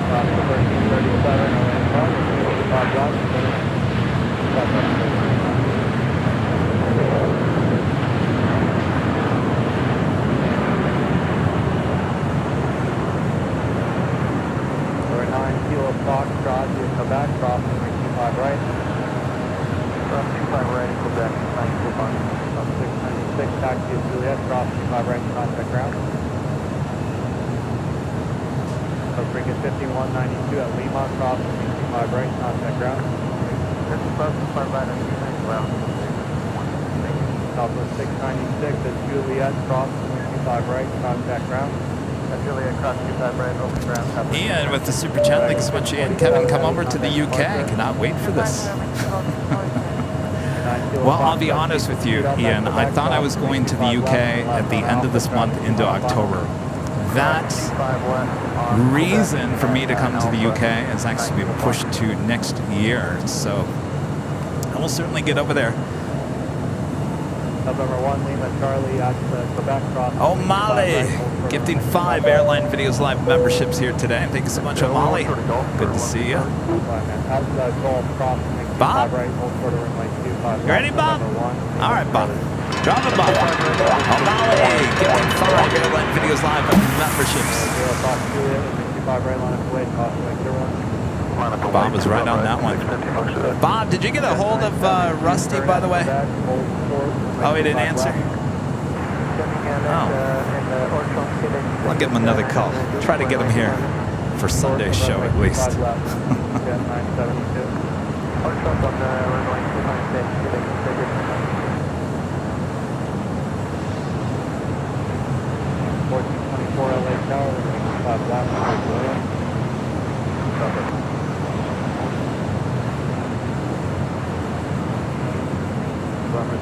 Crossing 1337, LA 5 left, Foxtrot, Quebec, crossing 25 right. From 25 right, Quebec, 696, taxi to Juliet, crossing 25 right, contact ground. Costa 5192 at Lima, crossing 25 right, contact ground. 55 right, well. Southwest 696 at Juliet, crossing 25 right, contact ground. Juliet, cross 25 right, open ground. Ian with the super chat, thanks so much, Ian. Kevin, come over to the UK. I cannot wait for this. Well, I'll be honest with you, Ian. I thought I was going to the UK at the end of this month into October. That reason for me to come to the UK is actually been pushed to next year. So I will certainly get over there. November 1, Lima Charlie at Quebec crossing. O'Malley, gifting 5 Airline Videos Live memberships here today. Thank you so much, O'Malley. Good to see you. Bob? You ready, Bob? All right, Bob. Drop it, Bob. O'Malley, gifting 5 Airline Videos Live memberships. Bob was right on that one. Bob, did you get a hold of Rusty, by the way? Oh, he didn't answer? Oh. I'll give him another call. Try to get him here for Sunday's show, at least.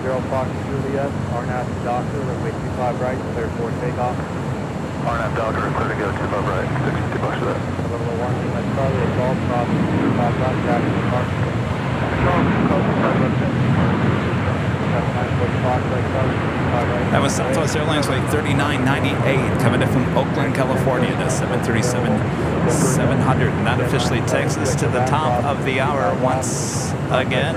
Zero Fox Juliet, RNAV to Doctor, runway 25 right, clear for takeoff. RNAV Doctor, clear to go 25 right, 62 bucks for that. Level 1, Lima Charlie, Golf, crossing 25 left, taxi departure. That was Southwest Airlines flight 3998 coming in from Oakland, California to 737-700. And that officially takes us to the top of the hour once again.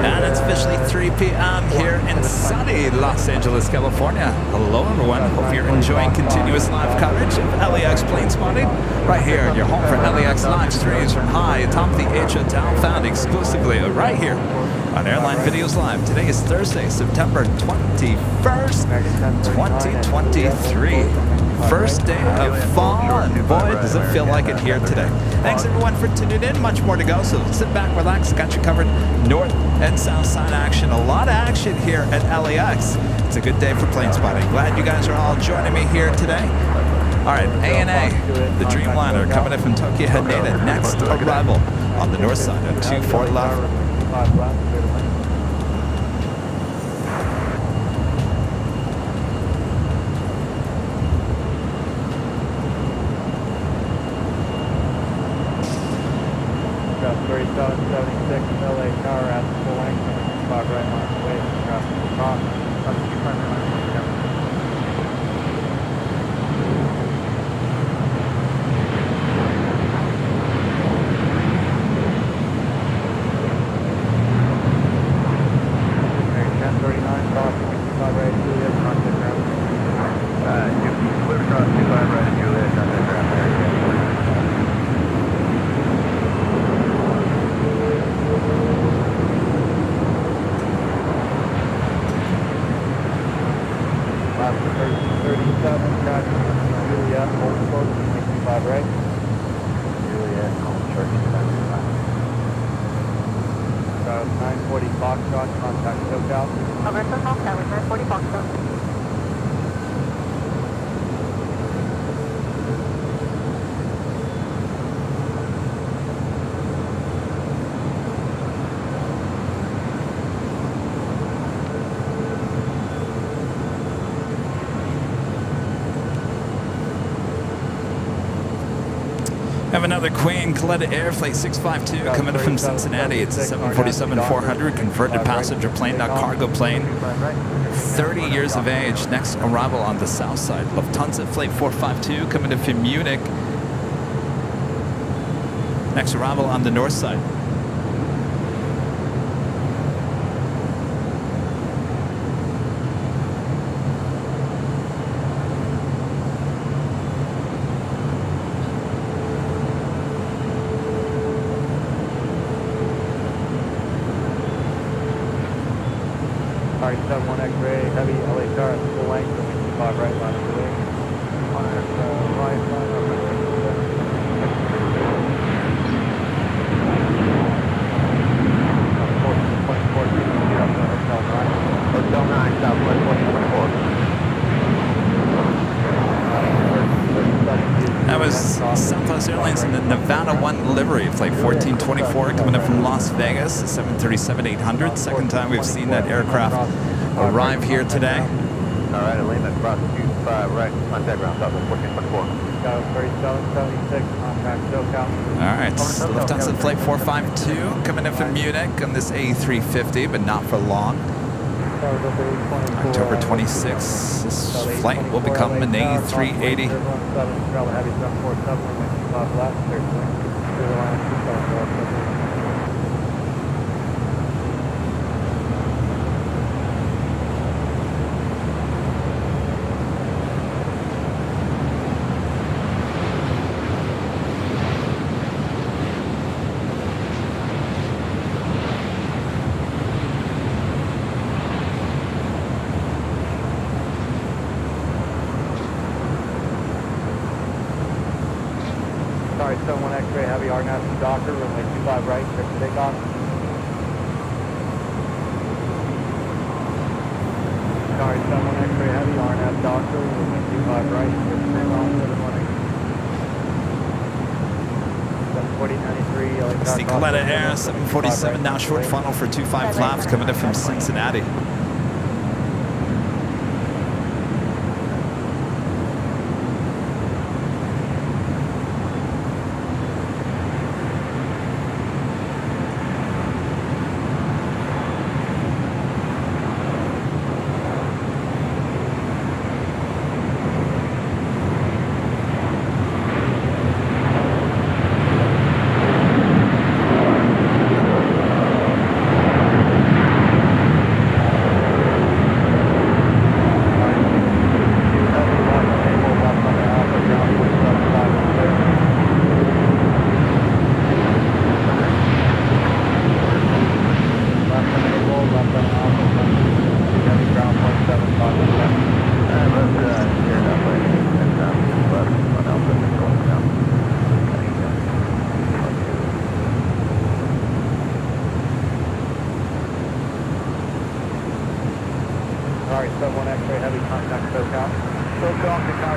And it's officially 3 p.m. here in sunny Los Angeles, California. Hello, everyone. Hope you're enjoying continuous live coverage of LAX plane spotting. Right here, your home for LAX launch streams from high atop the Hotel, found exclusively right here on Airline Videos Live. Today is Thursday, September 21st, 2023. First day of fall, and boy, does it feel like it here today. Thanks everyone for tuning in. Much more to go, so sit back, relax. Got you covered north and south side action. A lot of action here at LAX. It's a good day for plane spotting. Glad you guys are all joining me here today. All right, ANA, the Dreamliner coming in from Tokyo Haneda. Next arrival on the north side at 24 left. Cross 3776 LA tower at full length, 5 right miles away, cross the top, on 200 miles away. Have another Queen Coletta Air Flight 652 coming from Cincinnati. It's a 747-400 converted passenger plane, not cargo plane. 30 years of age. Next arrival on the south side. Lufthansa Flight 452 coming in from Munich. Next arrival on the north side. Sorry, 71 X-ray, heavy LA car at full length, 5 right line away. On right line, Hotel 9, Southwest 2024. That was Southwest Airlines in the Nevada 1 livery, flight 1424, coming up from Las Vegas, 737-800. Second time we've seen that aircraft arrive here today. All right, Atlanta, cross 25 right, contact ground, Southwest 1424. 3776, contact SoCal. All right, Lufthansa Flight 452 coming in from Munich on this A350, but not for long. October 26th, this flight will become an A380. Sorry, 71 X-ray, heavy RNAV from Doctor, runway 25 right, clear for takeoff. Sorry, 71 X-ray, heavy RNAV Doctor, runway 25 right, clear for takeoff, 740-93, LA It's the Coletta Air 747, now short funnel for 25 flaps, coming in from Cincinnati.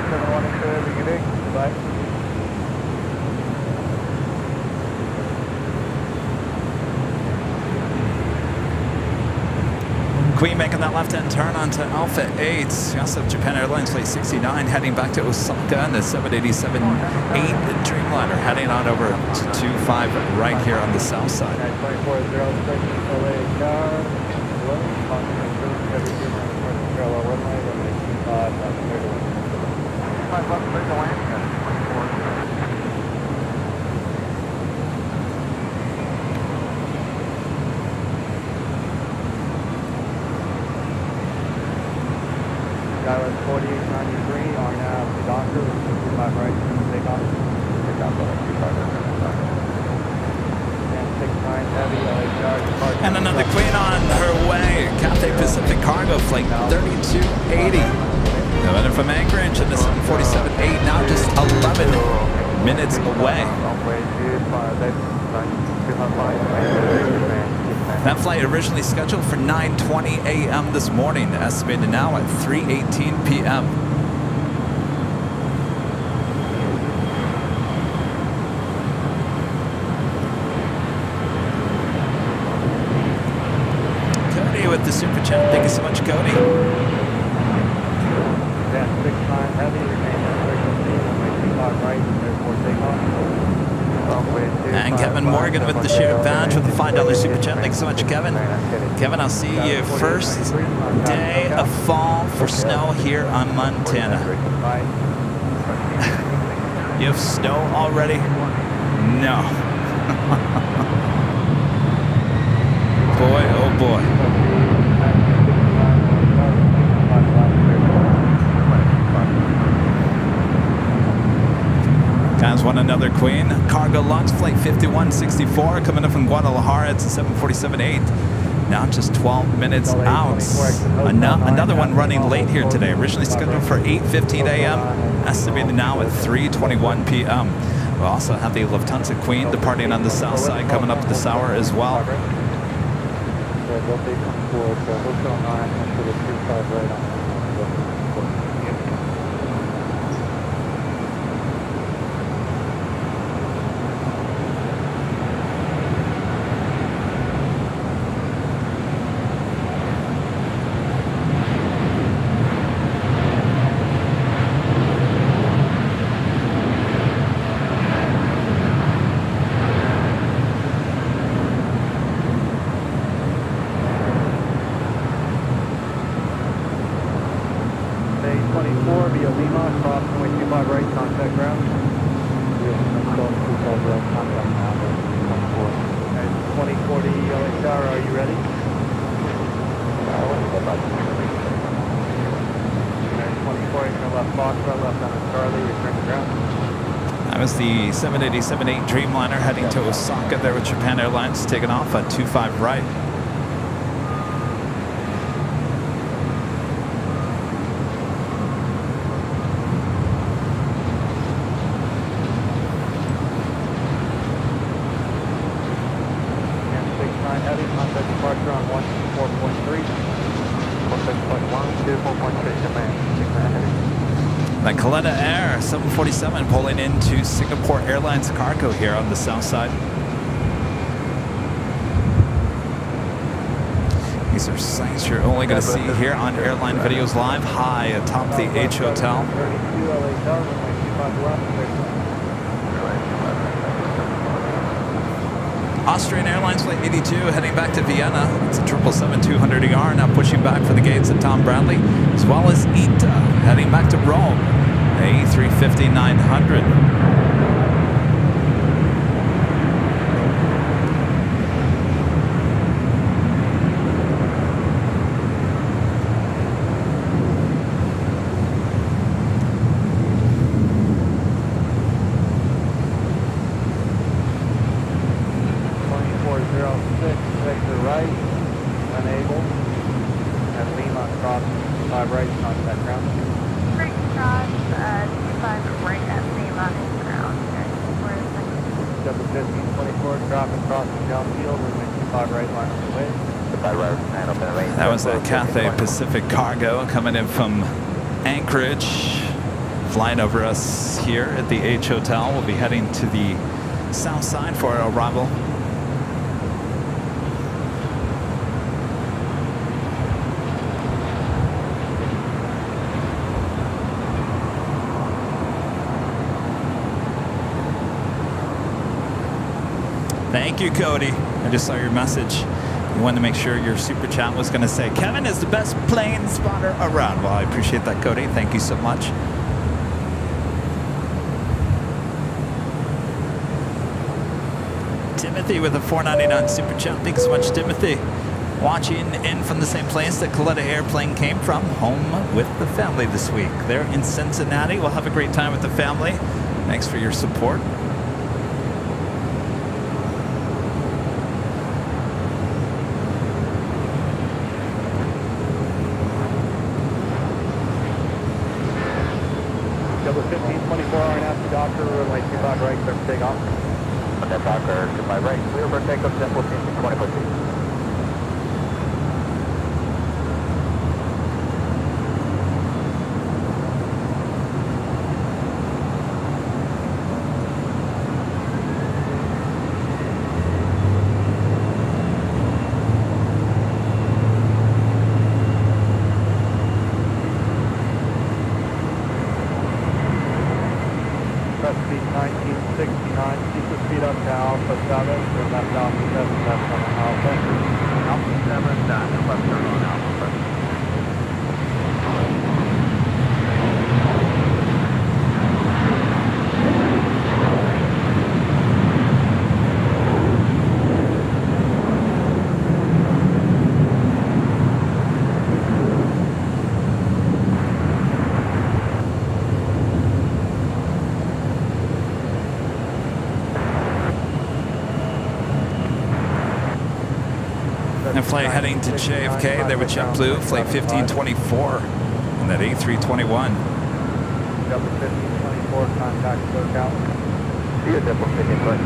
71 X-ray, good day. Goodbye. Queen making that left-hand turn onto Alpha 8. We also have Japan Airlines Flight 69 heading back to Osaka, and the 787-8 Dreamliner heading on over to 25 right here on the south side. 2406 LA Tower, 11, parallel runway, runway 25, left clear to land. 25 left clear to land, 24. Skywest 4893 on the doctor, 25 right, take off. Take off, 25 and 69 heavy, LHR, departure. And another Queen on her way. Cathay Pacific Cargo Flight 3280. Coming in from Anchorage in the 747-8, now just 11 minutes away. That flight originally scheduled for 9:20 a.m. this morning, estimated now at 3:18 p.m. Cody with the super chat. Thank you so much, Cody. 69 heavy, remain at frequency, runway 25 right, therefore take off. And Kevin Morgan with the shared badge with the $5 super chat. Thanks so much, Kevin. Kevin, I'll see you first day of fall for snow here on Montana. You have snow already? No. Boy, oh boy. Guys, one another Queen. Cargo launch flight 5164 coming up from Guadalajara. It's a 747-8. Now just 12 minutes out. Another one running late here today. Originally scheduled for 8:15 a.m. Estimated now at 3:21 p.m. We'll also have the Lufthansa Queen departing on the south side coming up this hour as well. That was the 787-8 Dreamliner heading to Osaka there with Japan Airlines, taking off at 25 right. Like Kaleta Air 747 pulling into Singapore Airlines cargo here on the south side. These are sights you're only going to see here on Airline Videos Live, high atop the H Hotel. Austrian Airlines Flight 82 heading back to Vienna. It's a 777-200ER now pushing back for the gates at Tom Bradley, as well as ITA heading back to Rome. A350-900. That was a Cathay Pacific Cargo coming in from Anchorage flying over us here at the H Hotel. We'll be heading to the south side for our arrival. Thank you, Cody. I just saw your message. You wanted to make sure your super chat was going to say, Kevin is the best plane spotter around. Well, I appreciate that, Cody. Thank you so much. Timothy with a $4.99 super chat. Thanks so much, Timothy. Watching in from the same place that Coletta Airplane came from, home with the family this week. They're in Cincinnati. We'll have a great time with the family. Thanks for your support. Double 1524 RNF, Doctor, runway 25 right, clear for takeoff. On that Docker, 25 right, clear for takeoff, 1014, 20 foot. Speed 1969, keep the speed up to Alpha 7, turn left Alpha 7, left on Alpha. Alpha 7, left turn on Alpha 7. And flight heading to JFK, there with JetBlue, flight 1524, and that A321. Double 1524, contact SoCal. See you, double 15 foot.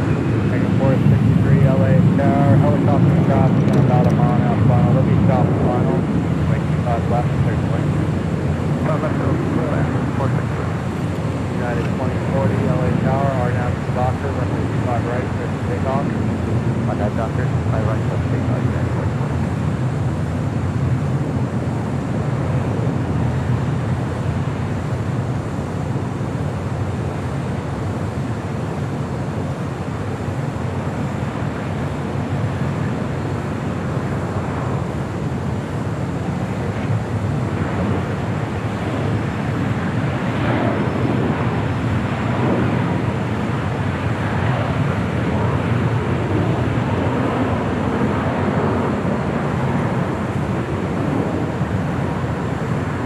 Taking 463 LA Tower, helicopter traffic and about a mile and a half final. They'll be south of final. Wait, 25 left, clear to wing. United 2040 LA Tower, RNAV to Doctor, runway 25 right, clear to takeoff. On that Doctor, I right, let's take out United 2040.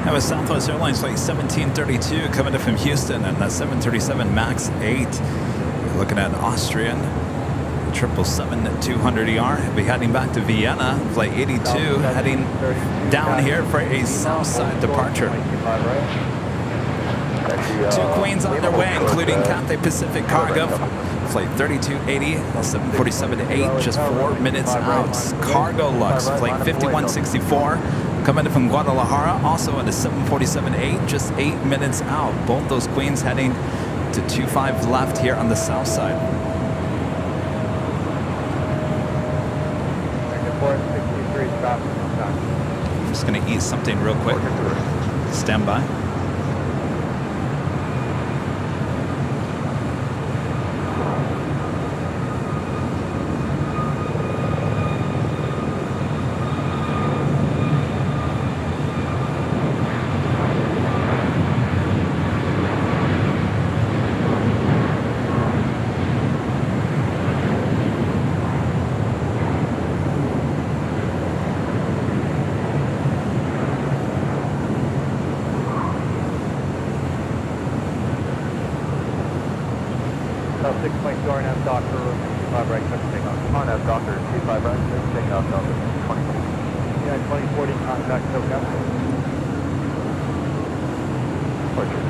That was Southwest Airlines flight 1732 coming in from Houston, and that 737 MAX 8. We're looking at Austrian 777-200ER. We'll be heading back to Vienna, flight 82, heading down here for a south side departure. Two Queens on their way, including Cathay Pacific Cargo. Flight 3280, 747-8, just 4 minutes out. Cargo Lux, flight 5164, coming in from Guadalajara, also at a 747-8, just 8 minutes out. Both those Queens heading to 25 left here on the south side. 463 traffic. I'm just going to eat something real quick. Stand by. South 6.2 RNF Doctor, 25 right, clear for takeoff. On that Doctor, 25 right, clear for takeoff, Delta 20. United 2040, contact SoCal. Portrait.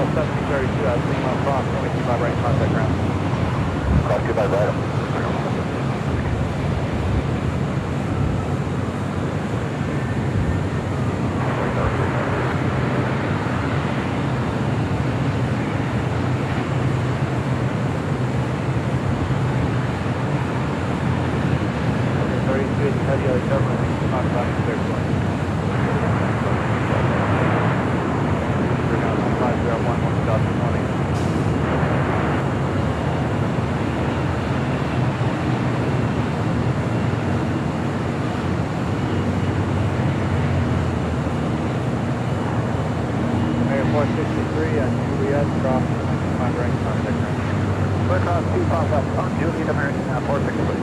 Alpha 1732 at Lima cross, runway 25 right, contact ground. Cross 25 right. Heavy LHR runway 25 left, clear to land. We're now 5011 2020. Air 463 at Juliet, cross 25 right, contact ground. Clear cross 25 left on Juliet American 463.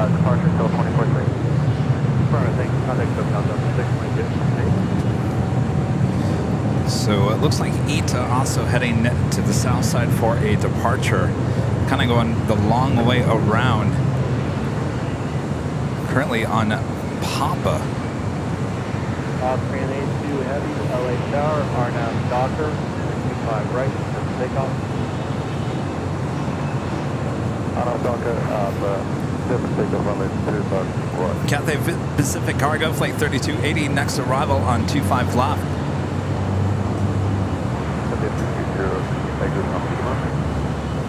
Departure until 24-3. Contact Delta 622. So it looks like ETA also heading to the south side for a departure, kind of going the long way around. Currently on Papa. Austrian A2 Heavy, LHR, RNAV Docker, 25 right, takeoff. RNAV Docker, takeoff runway 25 right. Cathay Pacific Cargo, Flight 3280, next arrival on 25 left. Exit on Lima.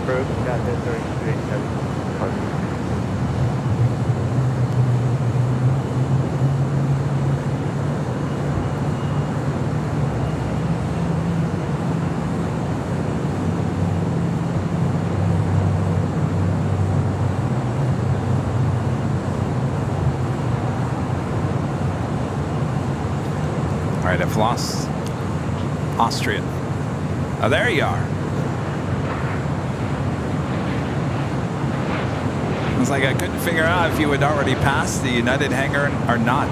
Approved, Cathay 3280 Heavy. All right, I've lost Austrian. Oh, there you are. It's like I couldn't figure out if you had already passed the United hangar or not.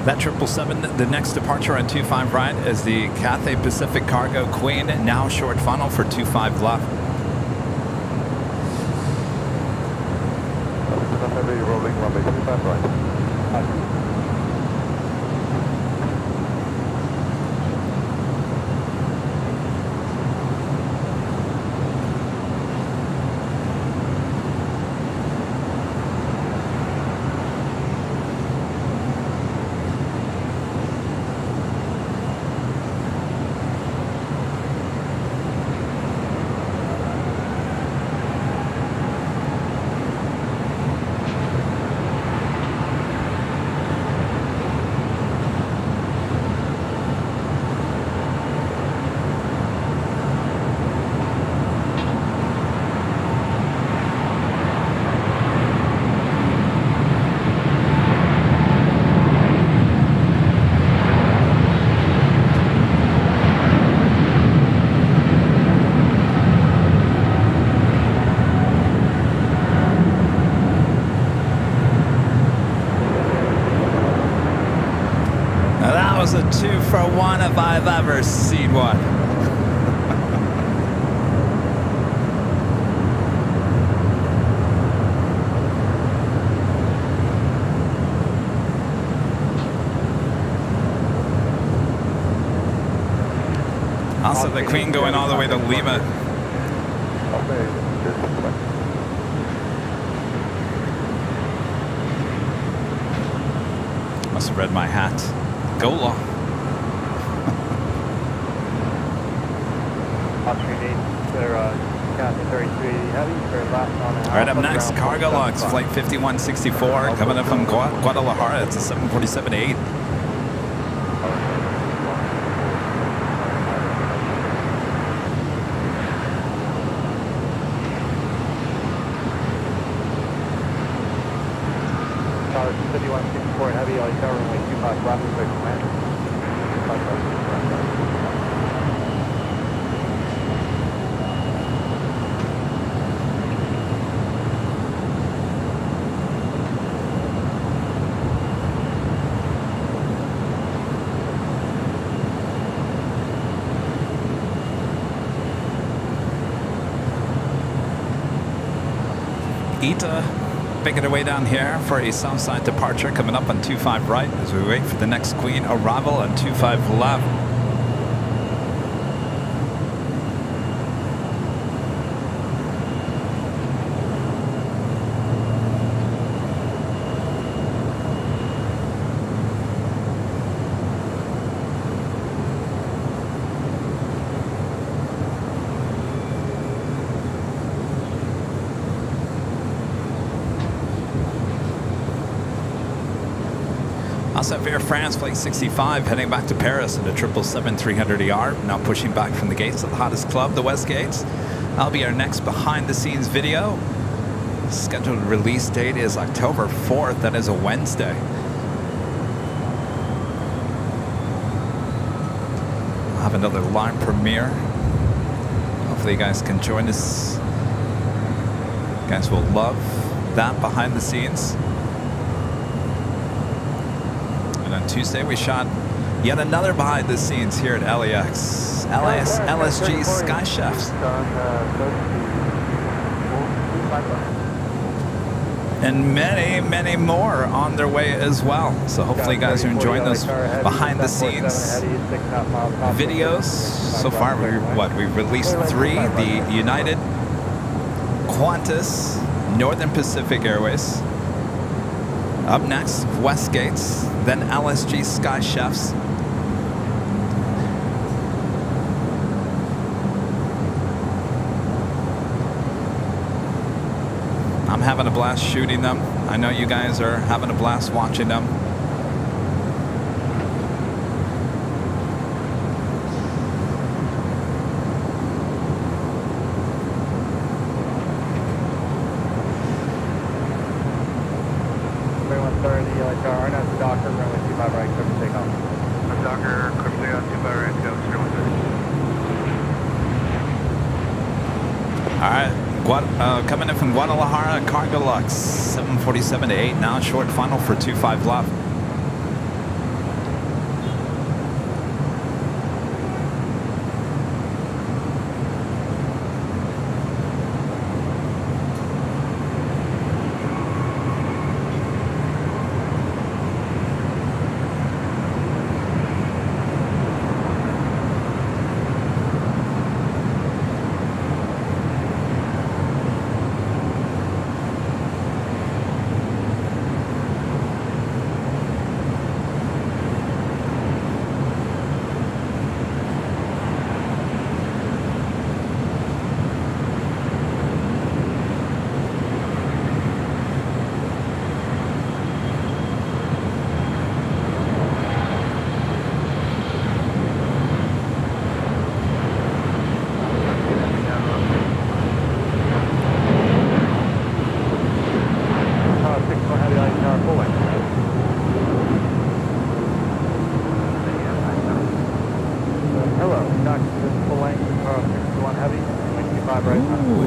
That 777, the next departure on 25 right is the Cathay Pacific Cargo Queen, now short funnel for 25 left. Rolling runway 25 right. Was a 2-for-1 if I've ever seen one. Also, the Queen going all the way to Lima. Must have read my hat. Go long. Austrian 8, they're Cathay 3280 Heavy, they're last on All right, up next, cargo logs, Flight 5164, coming in from Guadalajara. It's a 747-8. ETA making their way down here for a southside departure coming up on 25 right as we wait for the next Queen arrival on 25 left. Also have Air France Flight 65 heading back to Paris in the 777-300ER, now pushing back from the gates of the hottest club, the West Gates. That'll be our next behind-the-scenes video. Scheduled release date is October 4th. That is a Wednesday. I'll have another live premiere. Hopefully you guys can join us. You guys will love that behind the scenes. On Tuesday, we shot yet another behind the scenes here at LAX. LSG Sky Chefs. And many, many more on their way as well. So hopefully you guys are enjoying those behind the scenes videos. So far, we've released 3. The United, Qantas, Northern Pacific Airways. Up next, West Gates, then LSG Sky Chefs. I'm having a blast shooting them. I know you guys are having a blast watching them. Coming in from Guadalajara, Cargo Lux, 747 to 8 now, short funnel for 25 left.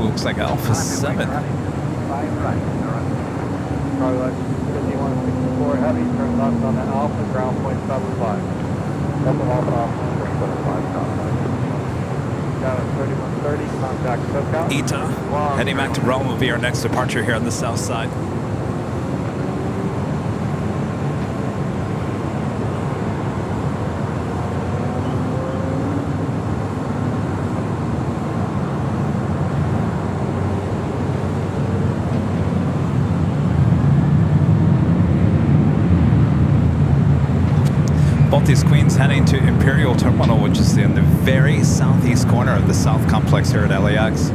Looks like Alpha 7. Charlie 5164 heavy, turn left on the Alpha, ground point 75. Double Alpha, 175. Down at 3130, contact SoCal. ETA, heading back to Rome will be our next departure here on the south side. These Queens heading to Imperial Terminal, which is in the very southeast corner of the South Complex here at LAX.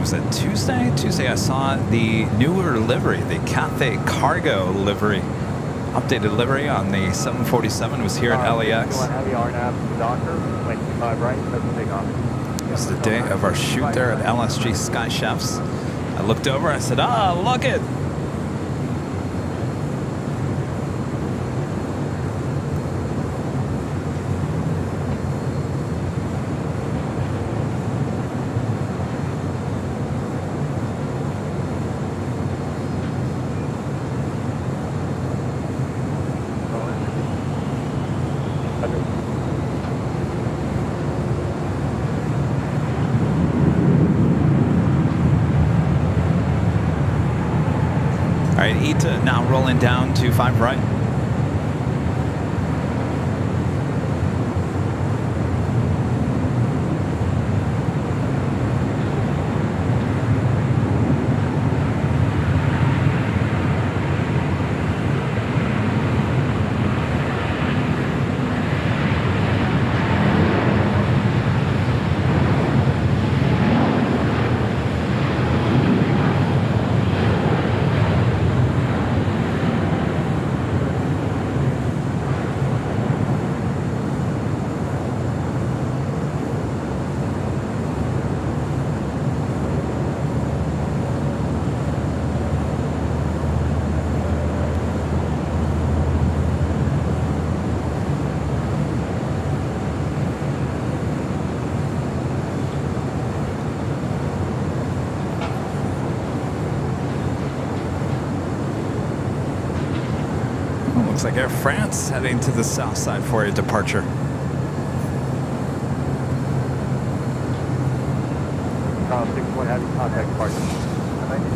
Was it Tuesday? Tuesday I saw the newer livery, the Cathay Cargo livery. Updated livery on the 747 was here at LAX. It was the day of our shoot there at LSG Sky Chefs. I looked over, I said, look it! All right, ETA now rolling down to 5 right. Looks like Air France heading to the south side for a departure.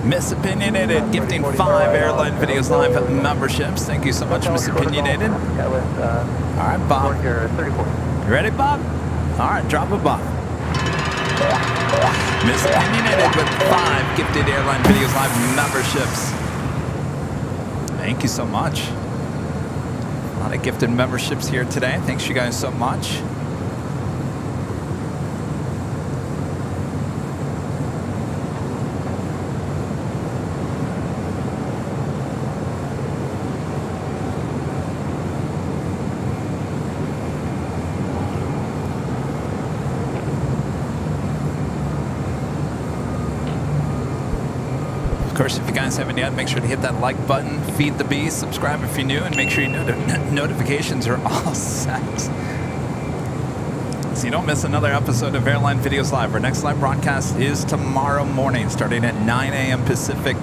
Miss Opinionated gifting 5 Airline Videos Live memberships. Thank you so much, Miss Opinionated. All right, Bob. You ready, Bob? All right, drop a Bob. Miss Opinionated with 5 gifted Airline Videos Live memberships. Thank you so much. A lot of gifted memberships here today. Thanks you guys so much. Of course, if you guys haven't yet, make sure to hit that like button, feed the beast, subscribe if you're new, and make sure you know the notifications are all set, so you don't miss another episode of Airline Videos Live. Our next live broadcast is tomorrow morning, starting at 9 a.m. Pacific,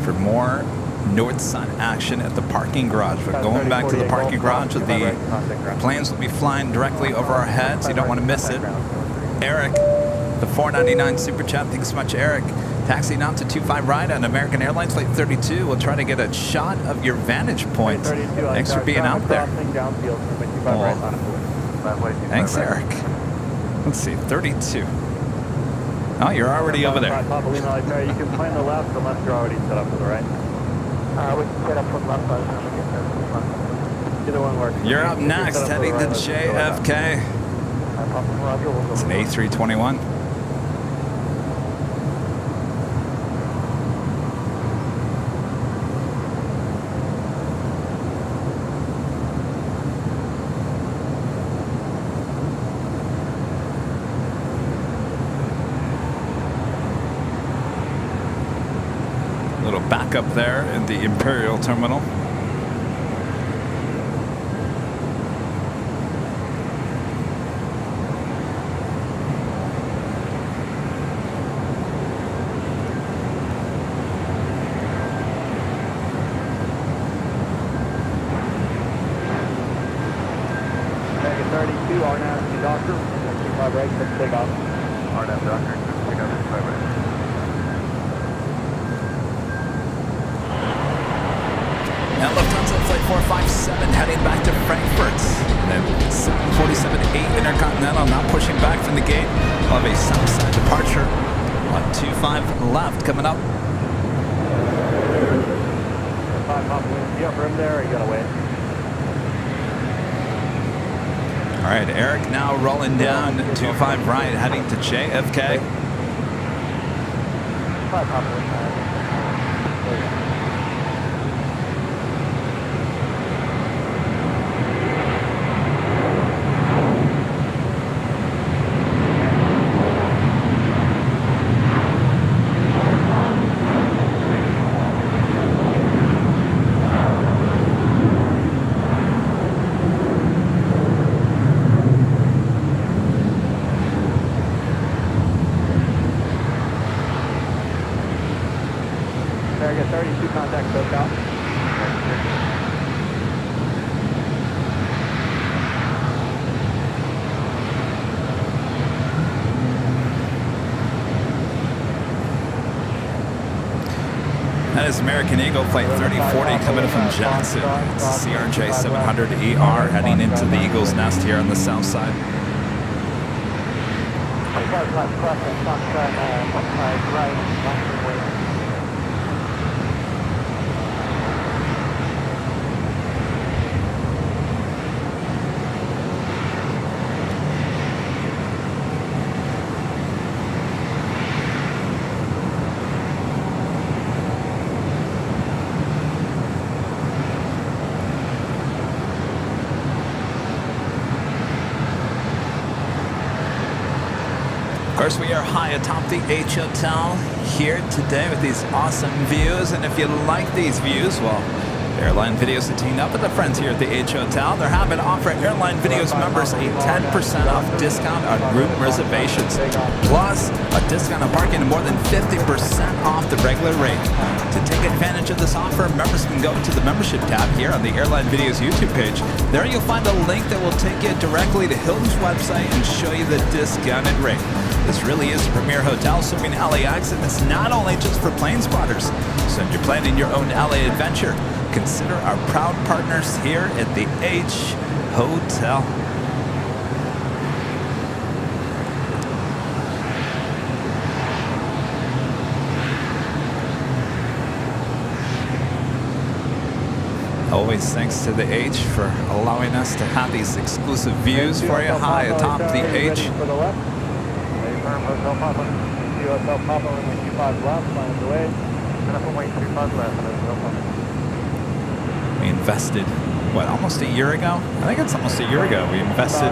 for more north side action at the parking garage. We're going back to the parking garage with the planes will be flying directly over our heads. You don't want to miss it. Eric, the $4.99 super chat. Thanks so much, Eric. Taxiing out to 25 right on American Airlines Flight 32. We'll try to get a shot of your vantage point. Thanks for being out there. Thanks, Eric. Let's see, 32. Oh, you're already over there. You can find the left unless you're already set up for the right. We can set up for the left by the time we get there. Either one works. You're up next, heading to JFK. It's an A321. Back up there in the Imperial Terminal. American 32, RNAV to Doctor. 25 right, let's take off. RNAV Doctor, take off 25 right. Now Lufthansa Flight 457 heading back to Frankfurt. And then 747-8 Intercontinental now pushing back from the gate. We'll have a south side departure on 25 left coming up. 5 Papa Wings, you have room there or you gotta wait? All right, Eric now rolling down 25 right, heading to JFK. 5 Papa Wings. That is American Eagle Flight 3040 coming in from Jackson. It's CRJ 700ER heading into the Eagle's Nest here on the south side. 25 left crossing, Foxtrot, right, left way. Of course, we are high atop the H Hotel here today with these awesome views. And if you like these views, well, Airline Videos are teaming up with the friends here at the H Hotel. They're happy to offer Airline Videos members a 10% off discount on room reservations, plus a discount on parking and more than 50% off the regular rate. To take advantage of this offer, members can go to the membership tab here on the Airline Videos YouTube page. There you'll find a link that will take you directly to Hilton's website and show you the discounted rate. This really is a premier hotel serving LAX, and it's not only just for plane spotters. So if you're planning your own LA adventure, consider our proud partners here at the H Hotel. Always thanks to the H for allowing us to have these exclusive views for you high atop the H. Hotel Papa. Hotel Papa, runway 25 left, flying away. And up runway 25 left, Hotel Papa. We invested, what, almost a year ago? I think it's almost a year ago. We invested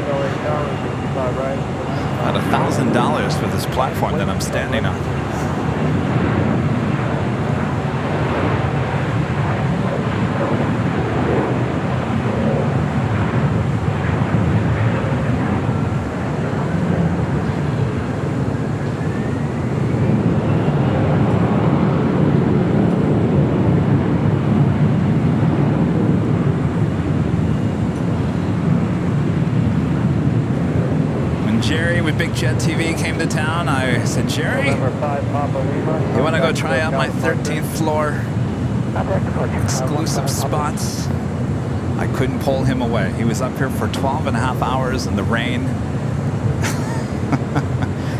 about $1,000 for this platform that I'm standing on. Jerry with Big Jet TV came to town. I said, Jerry, you want to go try out my 13th floor exclusive spots? I couldn't pull him away. He was up here for 12 and a half hours in the rain.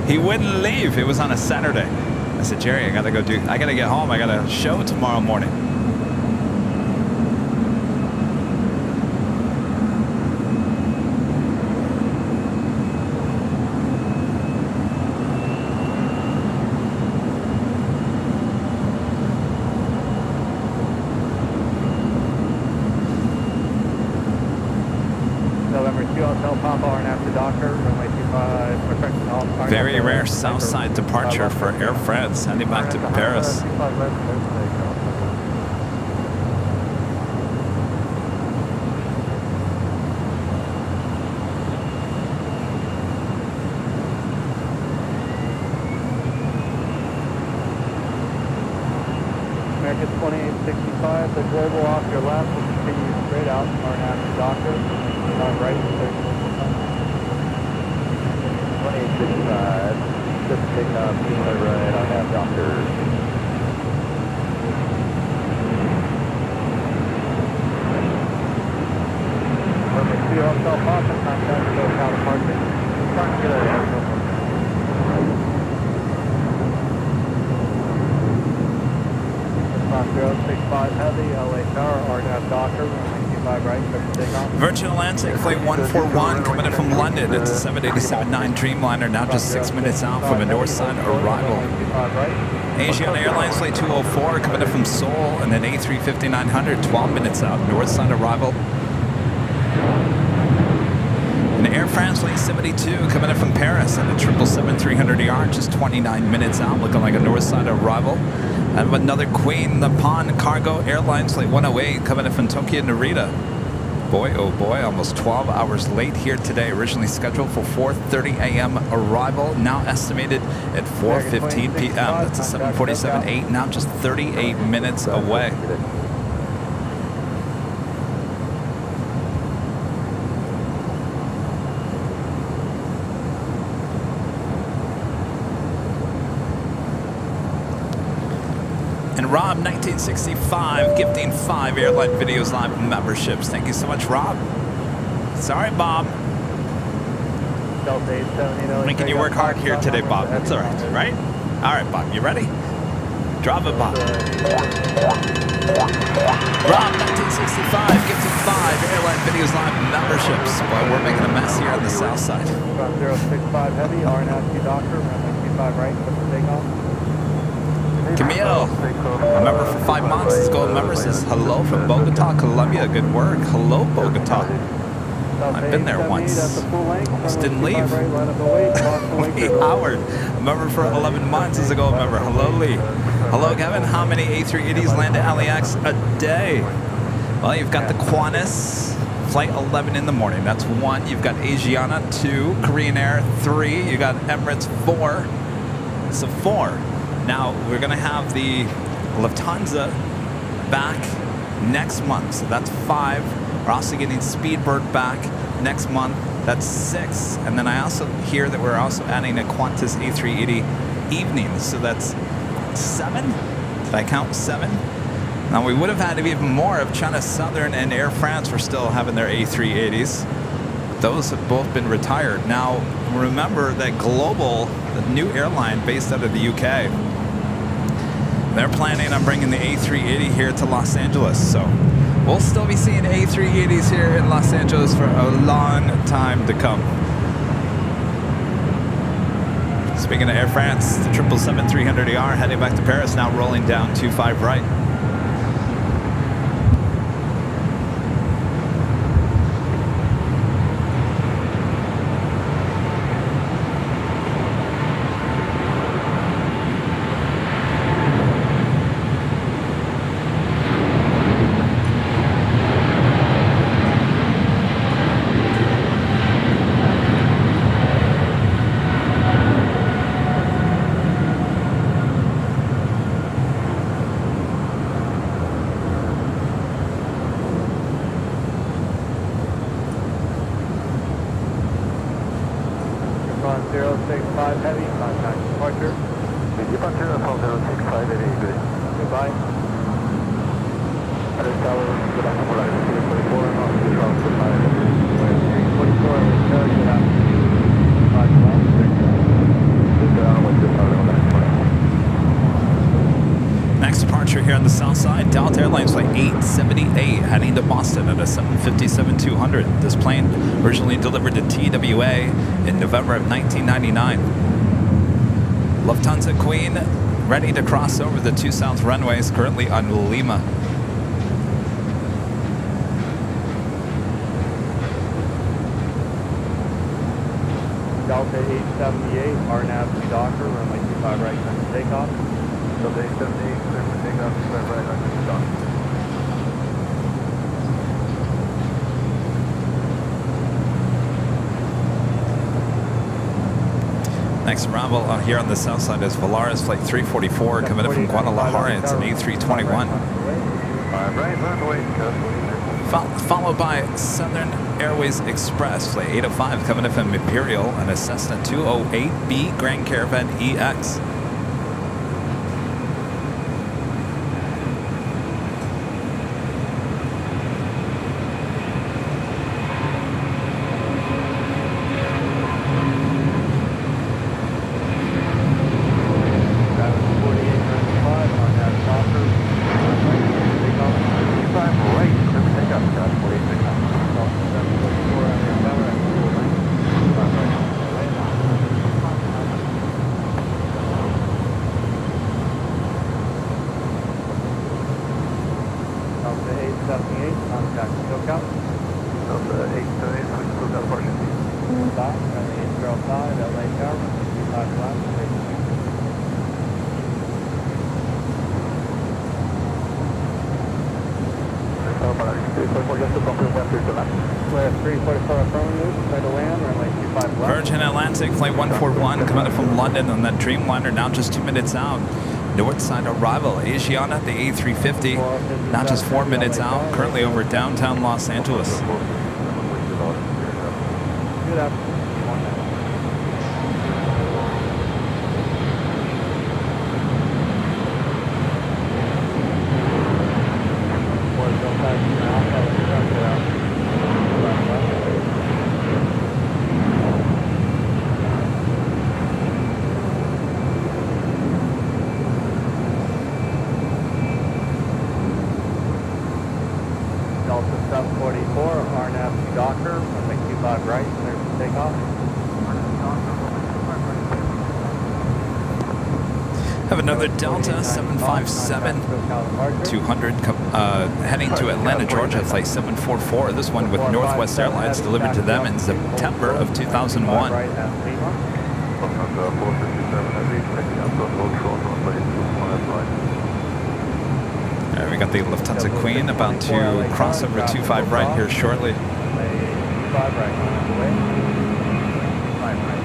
He wouldn't leave. It was on a Saturday. I said, Jerry, I gotta get home. I got a show tomorrow morning. Very rare Southside departure for Air France, heading back to Paris. American 2865, the global off your left will continue straight out, RNAV to Docker, right, 2865, just take off, right, on that Docker. Runway 2 Hotel Papa, contact to local departure. Triangular airport. Fox 065 Heavy, LA Tower, RNAV Docker, runway 25 right, clear for takeoff. Virgin Atlantic Flight 141 coming in from London. It's a 787-9 Dreamliner, now just 6 minutes out from a north side arrival. Asiana Airlines Flight 204 coming in from Seoul, and then A350-900, 12 minutes out, north side arrival. And Air France Flight 72 coming in from Paris, and a 777-300ER, just 29 minutes out, looking like a north side arrival. And another Queen Nippon Cargo Airlines Flight 108 coming in from Tokyo Narita. Boy, oh boy, almost 12 hours late here today. Originally scheduled for 4:30 a.m. arrival, now estimated at 4:15 p.m. That's a 747-8, now just 38 minutes away. And Rob 1965 gifting 5 Airline Videos Live memberships. Thank you so much, Rob. Sorry, Bob. Delta 870. Making you work hard here today, Bob. That's all right, right? All right, Bob. You ready? Drop it, Bob. Rob 1965 gifting 5 Airline Videos Live memberships. Boy, we're making a mess here on the south side. 065 heavy, RNAV doctor, runway 25 right, what's the takeoff? Camille, a member for 5 months. Let's go. Member says hello from Bogota, Colombia. Good work. Hello, Bogota. I've been there once. Just didn't leave. Lee Howard, a member for 11 months. Is a gold member. Hello, Lee. Hello, Kevin. How many A380s land at LAX a day? Well, you've got the Qantas, flight 11 in the morning. That's 1. You've got Asiana, 2. Korean Air, 3. You got Emirates, 4. So 4. Now, we're going to have the Lufthansa back next month. So that's 5. We're also getting Speedbird back next month. That's 6. And then I also hear that we're also adding a Qantas A380 evening. So that's 7. Did I count 7? Now, we would have had even more if China Southern and Air France were still having their A380s. Those have both been retired. Now, remember that Global, the new airline based out of the UK, they're planning on bringing the A380 here to Los Angeles. So we'll still be seeing A380s here in Los Angeles for a long time to come. Speaking of Air France, the 777-300ER heading back to Paris, now rolling down 25 right. Here on the south side, Delta Airlines flight 878 heading to Boston at a 757-200. This plane originally delivered to TWA in November of 1999. Lufthansa Queen ready to cross over the 2 south runways, currently on Lima. Delta 878, RNAV Docker, runway 25 right, time to takeoff. Delta 878, clear for takeoff, 25 right, time to takeoff. Next arrival here on the south side is Volaris flight 344 coming in from Guadalajara. It's an A321. Followed by Southern Airways Express flight 805 coming in from Imperial and a Cessna 208B Grand Caravan EX. Virgin Atlantic flight 141 coming in from London on that Dreamliner, now just 2 minutes out. North side arrival, Asiana, the A350, now just 4 minutes out, currently over downtown Los Angeles. Good afternoon. South 44, RNAV to Docker, runway 25 right, clear for takeoff. Have another Delta 757 200 heading to Atlanta, Georgia, flight 744. This one with Northwest Airlines delivered to them in September of 2001. Right at Lima. We got the Lufthansa Queen about to cross over 25 right here shortly. 25 right, on the way. 5 right.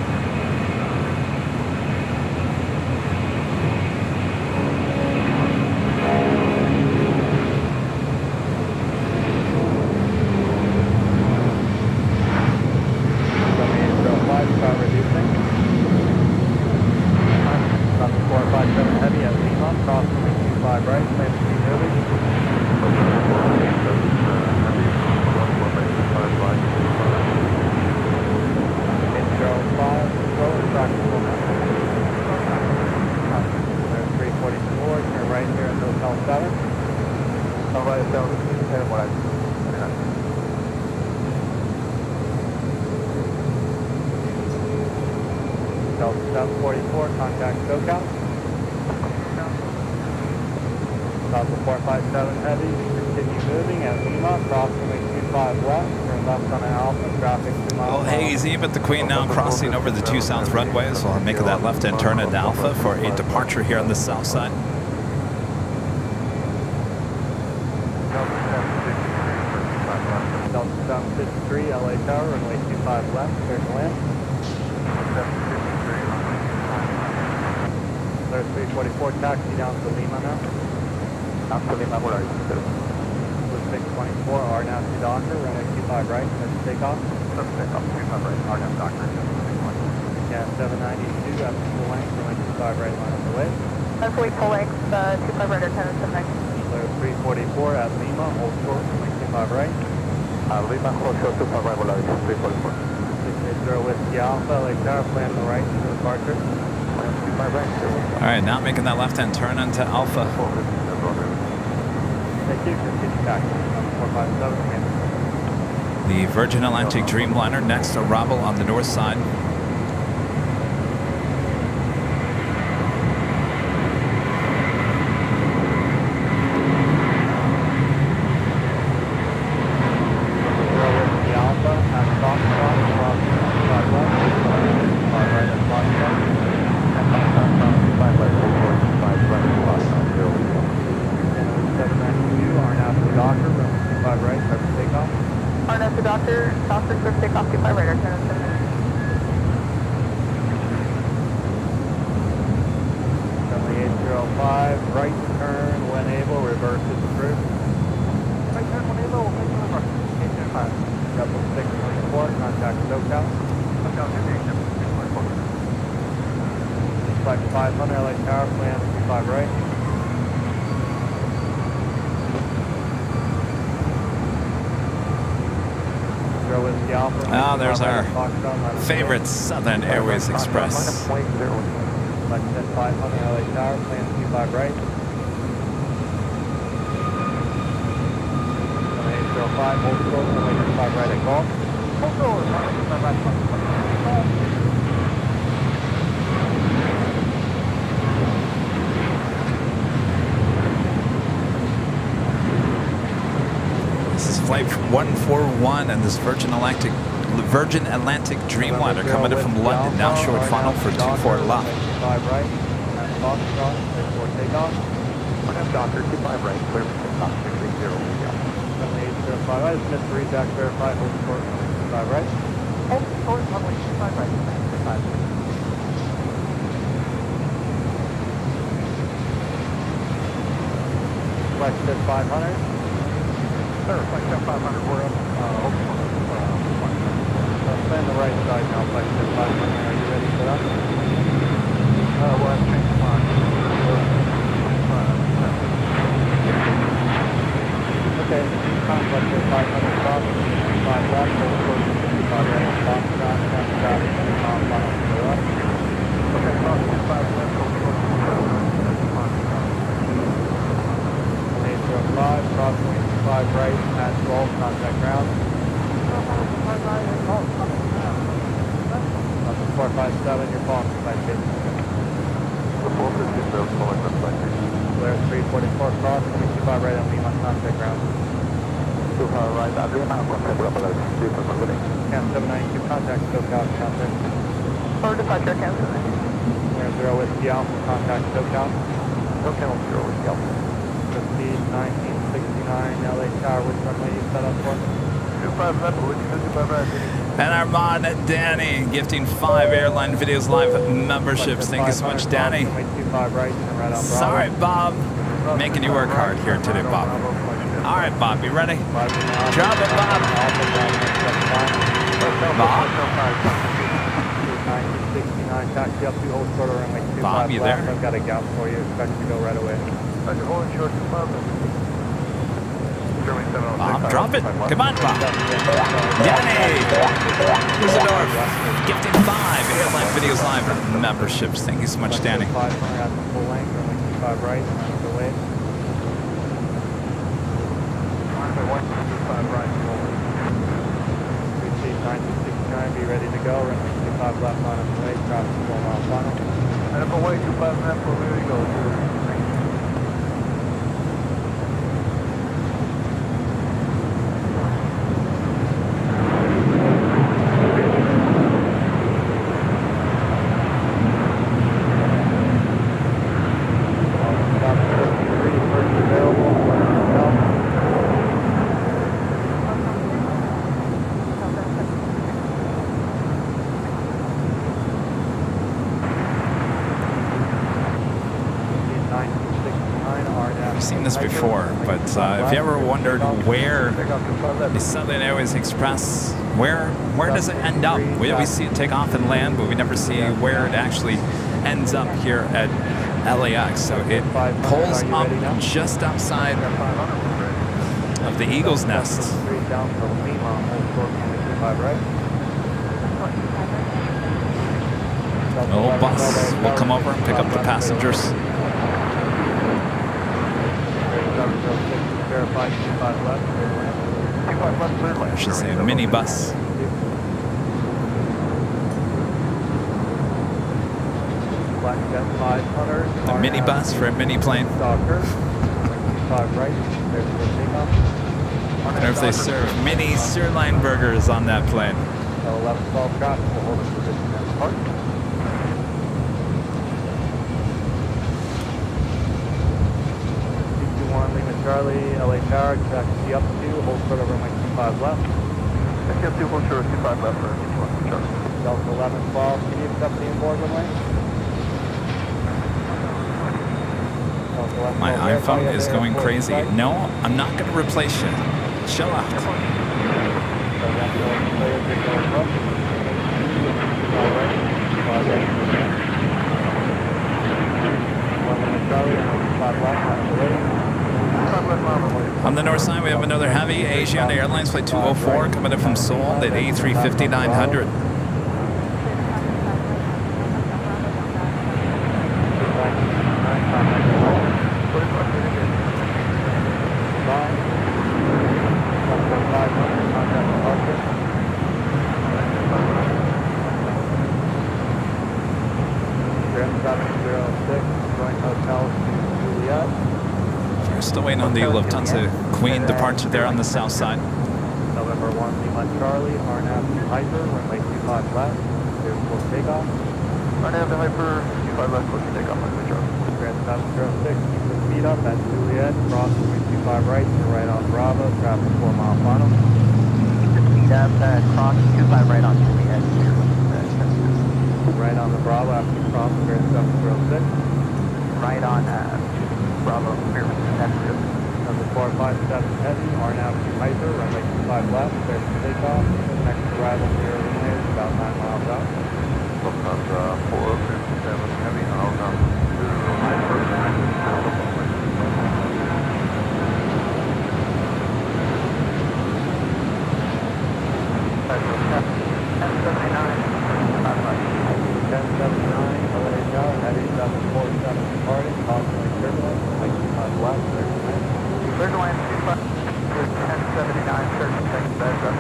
Delta 44, contact SoCal. Delta 457 Heavy, continue moving at Lima, approximately 25 west, turn left on an Alpha, traffic 2 miles. Oh, hazy, but the Queen now crossing over the 2 south runways. We'll make that left hand turn at Alpha for a departure here on the south side. Delta 753, LA Tower, runway 25 left, clear to land. 344, taxi down to Lima now. Down to Lima, where are you? With 624, RNAV to Docker, runway 25 right, let's take off. Let's take off, 25 right, RNAV Docker, 624. Yeah, 792, after full length, runway 25 right, line of the way. That's we full length, 25 right, attendant to next. Clear 344 at Lima, hold short, runway 25 right. Lima, hold short, 25 right, Volaris, 344. 680 Whiskey Alpha, Lake Tower, plan to the right, to departure. All right, now making that left hand turn onto Alpha. Thank you, continue taxi, 457, The Virgin Atlantic Dreamliner next arrival on the north side. Ah, there's our favorite Southern Airways Express. Lexington 500 LA Tower, plan 25 right. 805, hold short, runway 25 right at Gulf. Hold short, runway 25 right. Flight 141 and this Virgin Atlantic Dreamliner coming in from London, now short final for 24 left. 5 right, Foxtrot, clear for takeoff. Docker, 25 right, clear for takeoff, 680. Runway 805, I just missed the redact, verify, hold short, runway 25 right. Hold short, runway 25 right, 25. Lexington 500. Sir, Lexington 500, we're up. Plan the right side now, Lexington 500. Are you ready for that? We'll have to change the line. Okay, Lexington 500 cross, 5 left, hold short, 55 right, Foxtrot, 10 traffic, final to the left. Okay, cross 5 left, hold short, 55 right, 805. crossing 25 right at 12, contact ground. 457, you're calling for flight station. The 450 is calling for flight station. Clear 344 cross, 25 right on Lima, contact ground. 25 right, I'm doing my contact ground, but I'm super moving. Cam 792, contact SoCal, contact. Or departure cancel. Clear 0 Whiskey Alpha, contact SoCal. SoCal 0 Whiskey Alpha. Proceed 1969, LA Tower, which runway you set up for? 25 left, which 55 right. And our mod, Danny, gifting 5 Airline Videos Live memberships. Thank you so much, Danny. Sorry, Bob. Making you work hard here today, Bob. All right, Bob, you ready? Drop it, Bob. Bob? 1969, taxi up to Old Quarter runway 25 Bob, you left. there? I've got a gap for you. Expect to go right away. Bob, drop it. Come on, Bob. Danny Dusseldorf, gifting 5 Airline Videos Live memberships. Thank you so much, Danny. 5 at the full length, runway 25 right, on the way. Receive 1969, be ready to go. Runway 25 left on the way, traffic 4 mile final. And if away 25 left, where we go? I've seen this before, but if you ever wondered where the Southern Airways Express, where does it end up? We see it take off and land, but we never see where it actually ends up here at LAX. So it pulls up just outside of the Eagle's Nest. A little bus will come over and pick up the passengers. I should say a mini bus. A mini bus for a mini plane. I wonder if they serve mini sirloin burgers on that plane. 11-12 traffic will hold its position at the park. Charlie, LA Tower, taxi up to, hold short over runway 25 left. Taxi up to, hold short 25 left for Charlie. Delta 1112, can you accept the inboard runway? My iPhone is going crazy. No, I'm not going to replace you. Chill out. On the north side, we have another heavy Asiana Airlines flight 204 coming in from Seoul at A350-900. We're still waiting on the Lufthansa Queen departure there on the south side. November 1, Lima Charlie, RNAV Hyper, runway 25 left, clear for takeoff. RNAV Hyper, 25 left, clear for takeoff, runway Charlie. Grand 706, keep the speed up at Juliet, cross runway 25 right, you're right on Bravo, traffic 4 mile final. Keep the speed up, cross 25 right on Juliet. Right on the Bravo after you cross Grand 706. Right on Bravo, clear for Number 457 heavy, RNAV Hyper, runway 25 left, clear for takeoff. Next arrival near runway is about 9 miles out. Lufthansa 457 heavy, outbound to Hyper. Heavy 747 departing, possibly turbulence, like 25 left, 39. Clear to land 25 with 1079, 30 seconds beds up.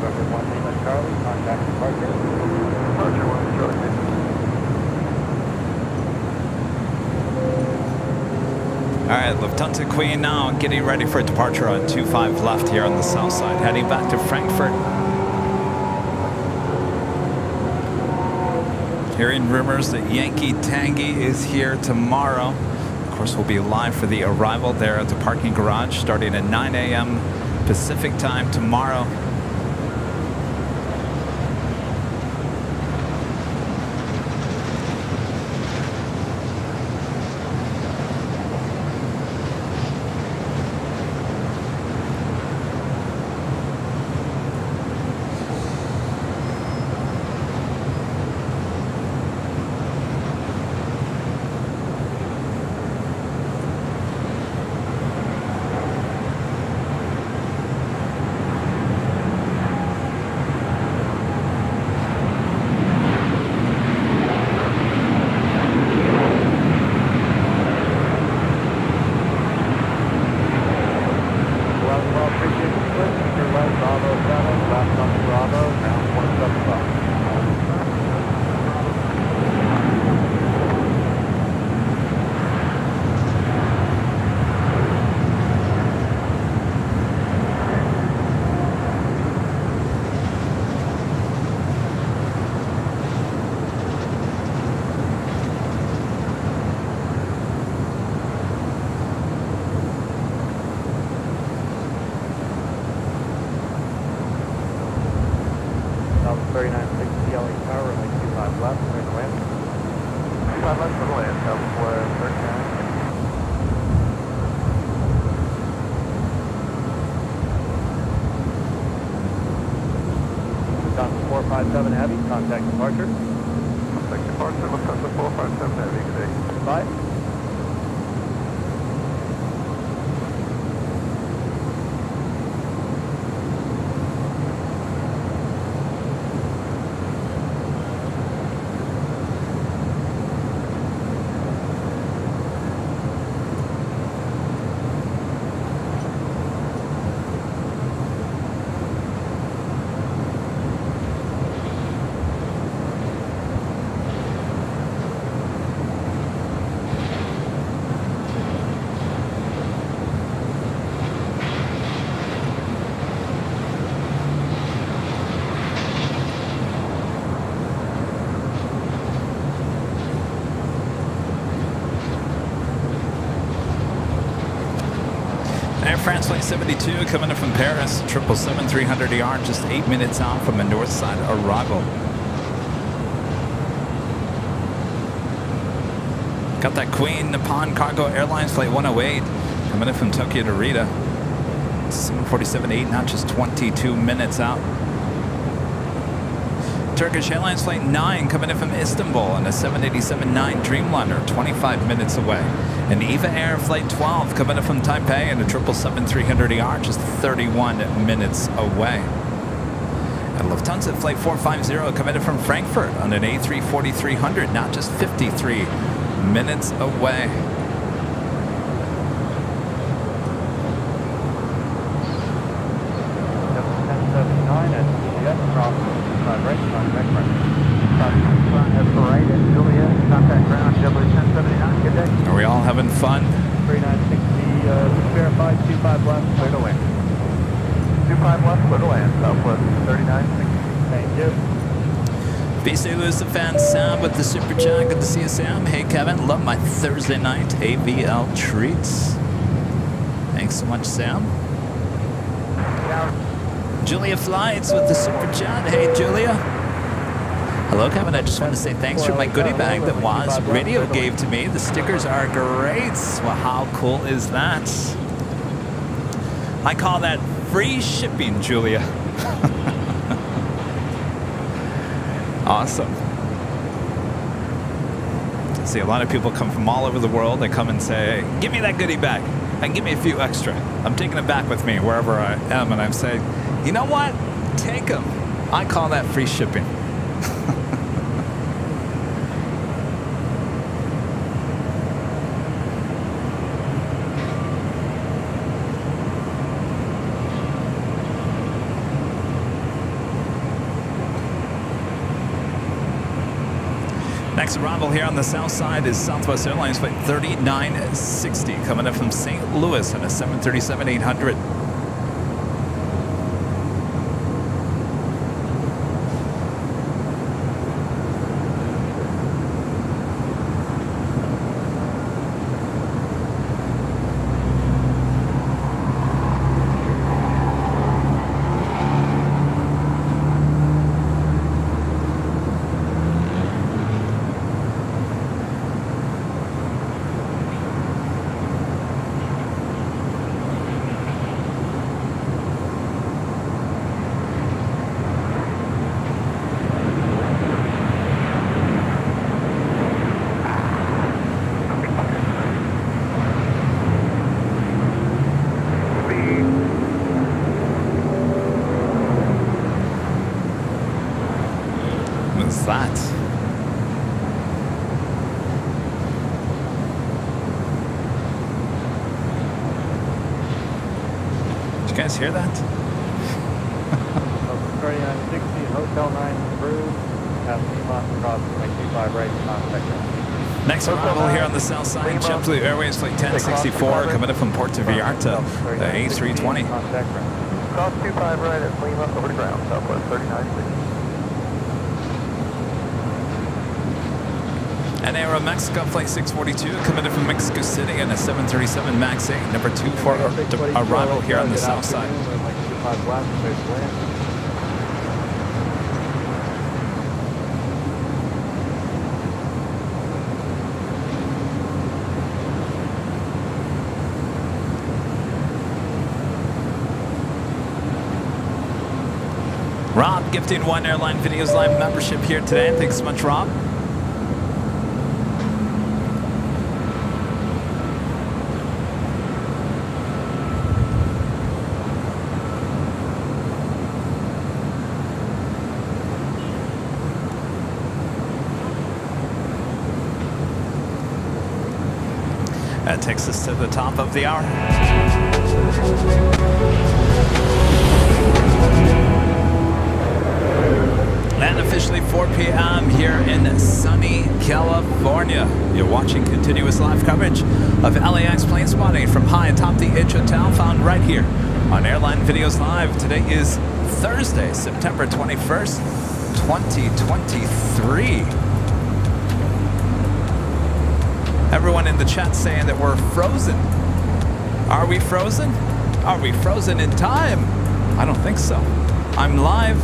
November 1 Lima Charlie, contact departure. Departure 1 Charlie 50. All right, Lufthansa Queen now getting ready for departure on 25 left here on the south side, heading back to Frankfurt. Hearing rumors that Yankee Tangy is here tomorrow. Of course, we'll be live for the arrival there at the parking garage starting at 9 a.m. Pacific time tomorrow. Heavy, contact departure. Contact departure, Lufthansa 457 Heavy, good day. Bye. Air France Flight 72 coming in from Paris, 777-300ER, just 8 minutes out from a north side arrival. Got that Queen Nippon Cargo Airlines Flight 108 coming in from Tokyo to Rita. 747-8, not just 22 minutes out. Turkish Airlines Flight 9 coming in from Istanbul on a 787-9 Dreamliner, 25 minutes away. And EVA Air Flight 12 coming in from Taipei and a 777-300ER, just 31 minutes away. And Lufthansa Flight 450 coming in from Frankfurt on an A340-300, not just 53 minutes away. Are we all having fun? 3960, verified, 25 left, clear to land. 25 left, clear to land, Southwest 3960. Thank you. BC Lucid fan Sam with the super chat. Good to see you, Sam. Hey, Kevin. Love my Thursday night AVL treats. Thanks so much, Sam. Julia Flights with the super chat. Hey, Julia. Hello, Kevin. I just want to say thanks for my goodie bag that Waz Radio gave to me. The stickers are great. Well, how cool is that? I call that free shipping, Julia. Awesome. See, a lot of people come from all over the world. They come and say, hey, give me that goodie bag and give me a few extra. I'm taking it back with me wherever I am. And I'm saying, you know what? Take them. I call that free shipping. Next arrival here on the south side is Southwest Airlines flight 3960 coming in from St. Louis on a 737-800. What's that? Did you guys hear that? 3960, Hotel 9 through, have Lima across 25 right, contact. Next arrival here on the south side, JetBlue Airways flight 1064 coming in from Puerto Vallarta, the A320. Cross 25 right at Lima, over to ground, Southwest 3960. And Aero Mexico flight 642 coming in from Mexico City and a 737 MAX 8, number 2 for arrival here on the south side. Rob gifting one Airline Videos Live membership here today. Thanks so much, Rob. That takes us to the top of the hour. And officially 4 p.m. here in sunny California. You're watching continuous live coverage of LAX plane spotting from high atop the Edge Hotel, found right here on Airline Videos Live. Today is Thursday, September 21st, 2023. Everyone in the chat saying that we're frozen. Are we frozen? Are we frozen in time? I don't think so. I'm live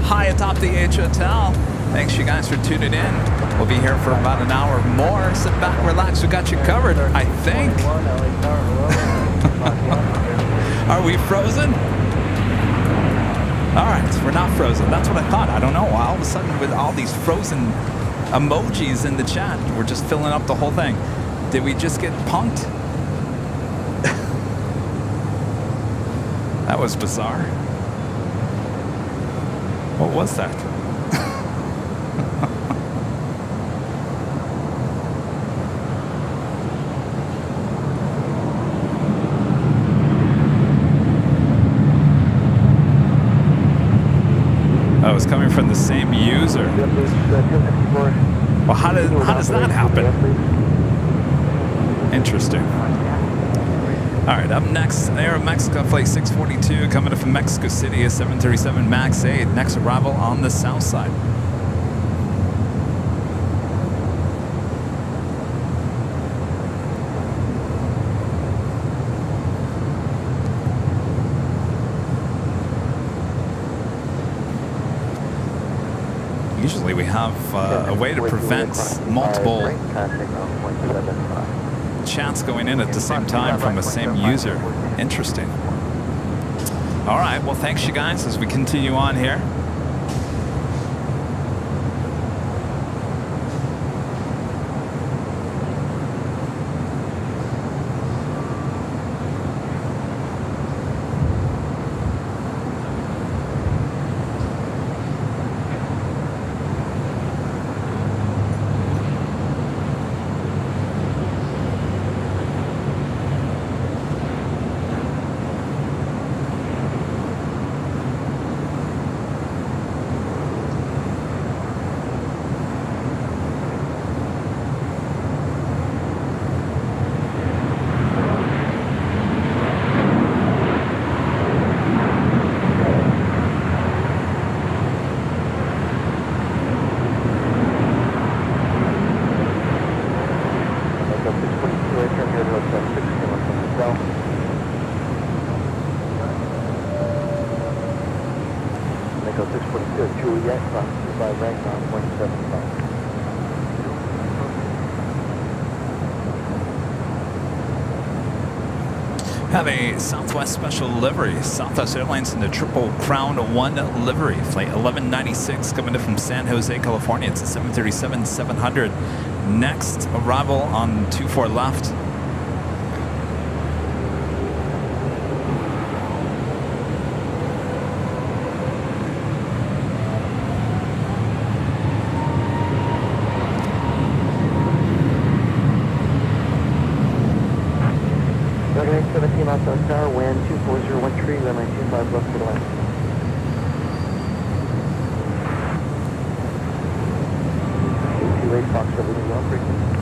high atop the H Hotel. Thanks you guys for tuning in. We'll be here for about an hour more. Sit back, relax. We got you covered, I think. Are we frozen? All right, we're not frozen. That's what I thought. I don't know. All of a sudden, with all these frozen emojis in the chat, we're just filling up the whole thing. Did we just get punked? That was bizarre. What was that? Oh, it's coming from the same user. Well, how does that happen? Interesting. All right, up next, Aero Mexico flight 642 coming in from Mexico City, a 737 MAX 8. Next arrival on the south side. Usually we have a way to prevent multiple chats going in at the same time from the same user. Interesting. All right, well, thanks you guys as we continue on here. Hotel 642, Juliet, cross 25 right, 9.75. Have a Southwest special livery. Southwest Airlines in the Triple Crown 1 livery. Flight 1196 coming in from San Jose, California. It's a 737-700. Next arrival on 24 left. Dragon 17 miles per hour, wind 24013, runway 25 left to the left. Eight Fox, leading well frequency.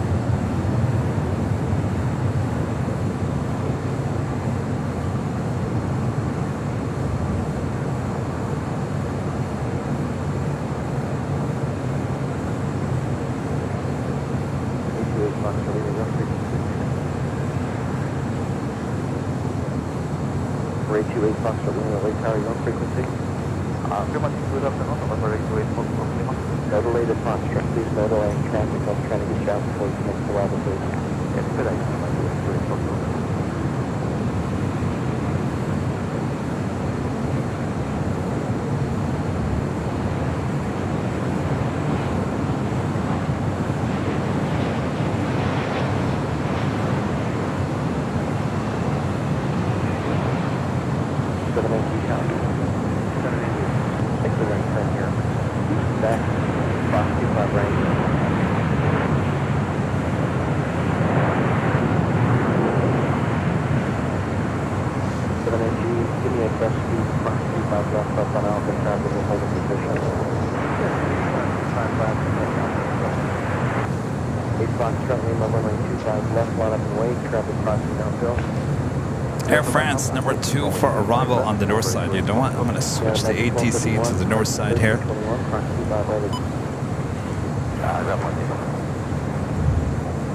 Ray 28 Fox, Lake Tower, your frequency. No delay to Foxtrot, please no delay in traffic. I'm trying to get you out before you connect to arrival, please. Take the right turn here. Back, Fox 25 right. Give me a best speed, Fox 25 left up on Alpha, traffic will hold a position. 8 Fox, currently runway 25 left, line up and wait, traffic crossing downhill. Air France, number 2 for arrival on the north side. You know what? I'm going to switch the ATC to the north side here.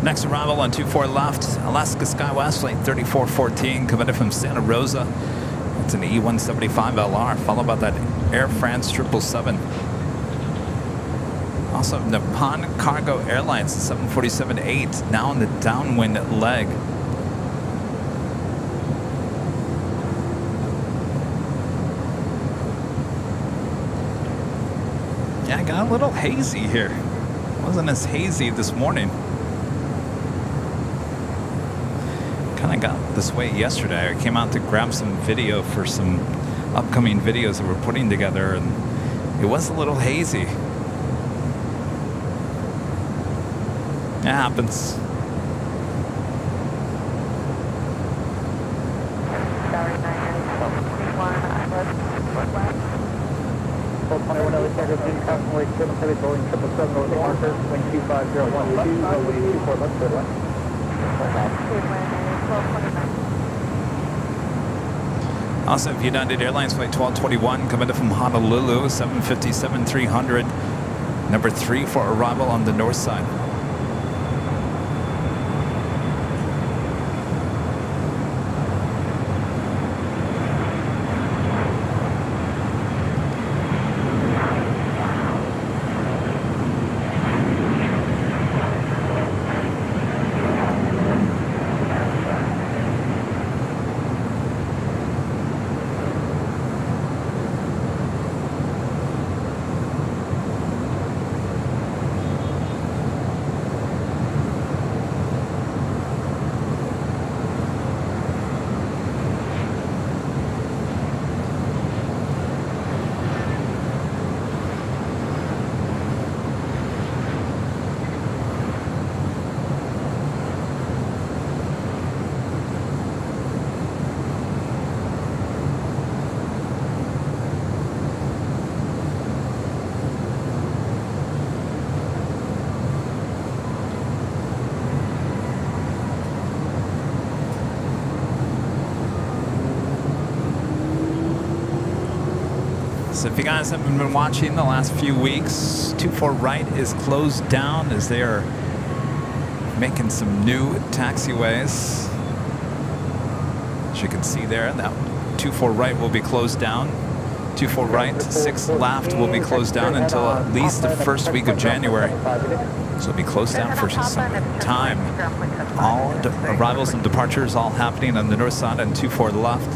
Next arrival on 24 left, Alaska Skywest, flight 3414, coming in from Santa Rosa. It's an E175LR, followed by that Air France 777. Also, Nippon Cargo Airlines, 747-8, now on the downwind leg. Yeah, I got a little hazy here. Wasn't as hazy this morning. Kind of got this way yesterday. I came out to grab some video for some upcoming videos that we're putting together, and it was a little hazy. It happens. Sorry, 991, I was west. 21 Alexander, Jim Captain, Lake 7 Heavy Boeing 777 over the marker, wind 25012, runway 24 left, clear left. Also, United Airlines flight 1221 coming in from Honolulu, 757-300, number 3 for arrival on the north side. So if you guys haven't been watching the last few weeks, 24 right is closed down as they are making some new taxiways. As you can see there, that 24 right will be closed down. 24 right, 6 left will be closed down until at least the first week of January. So it'll be closed down for some time. All arrivals and departures all happening on the north side and 24 left.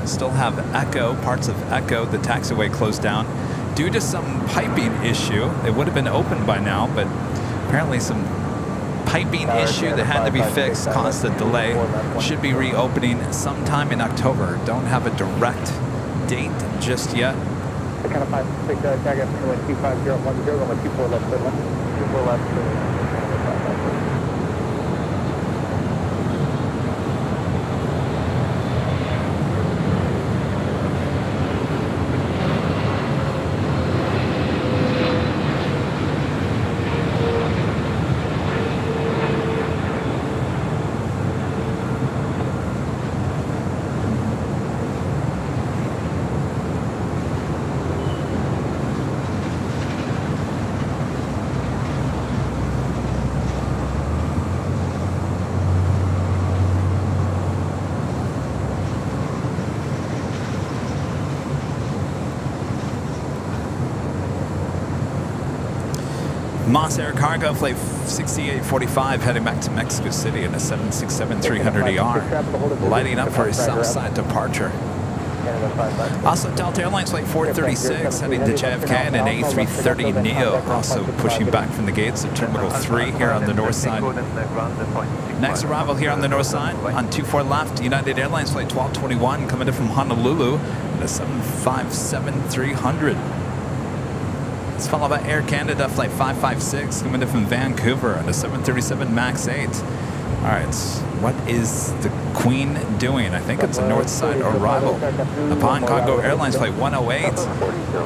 Still have Echo, parts of Echo, the taxiway closed down due to some piping issue. It would have been open by now, but apparently some piping issue that had to be fixed caused a delay. Should be reopening sometime in October. Don't have a direct date just yet. Kind of 5-6 tag up to 25010, runway 24 left, 24 left. Moss Air Cargo Flight 6845 heading back to Mexico City in a 767-300ER, lighting up for a Southside departure. Also, Delta Airlines Flight 436 heading to JFK in an A330neo, also pushing back from the gates of Terminal 3 here on the north side. Next arrival here on the north side, on 24 left, United Airlines Flight 1221 coming in from Honolulu in a 757-300. It's followed by Air Canada Flight 556 coming in from Vancouver on a 737 MAX 8. All right, what is the Queen doing? I think it's a north side arrival. Upon Cargo Airlines Flight 108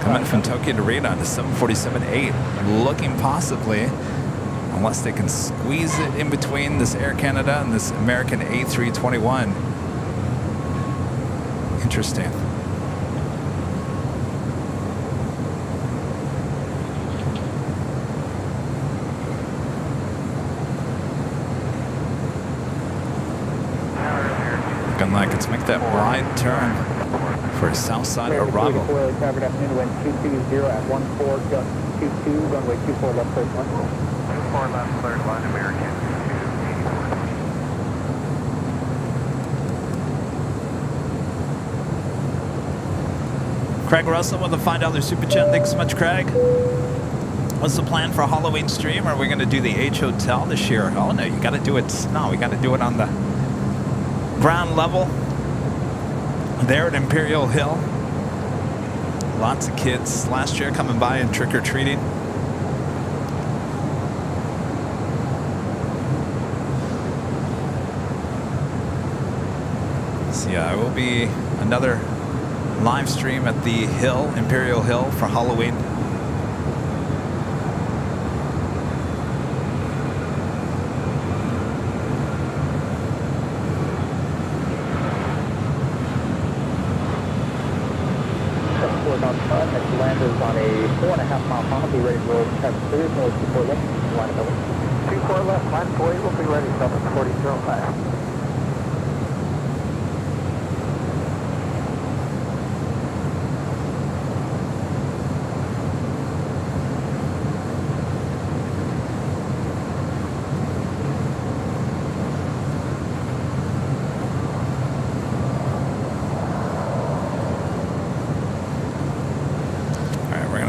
coming from Tokyo to Narita on a 747-8. Looking possibly, unless they can squeeze it in between this Air Canada and this American A321. Interesting. Looking like it's make that wide turn for a south side arrival. Good afternoon, wind 220 at 14.22, runway 24 left, cleared 1. 24 left, cleared 1, American 281. Craig Russell with a $5 super chat. Thanks so much, Craig. What's the plan for Halloween stream? Are we going to do the H Hotel this year? Oh no, you got to do it. No, we got to do it on the ground level there at Imperial Hill. Lots of kids last year coming by and trick-or-treating. So yeah, it will be another live stream at the Hill, Imperial Hill, for Halloween. Next land is on a 4.5-mile funnel. Be ready to roll. Have clear. No 24 left. Line of 24 left. Line 40 will be ready. Stop at 40.05.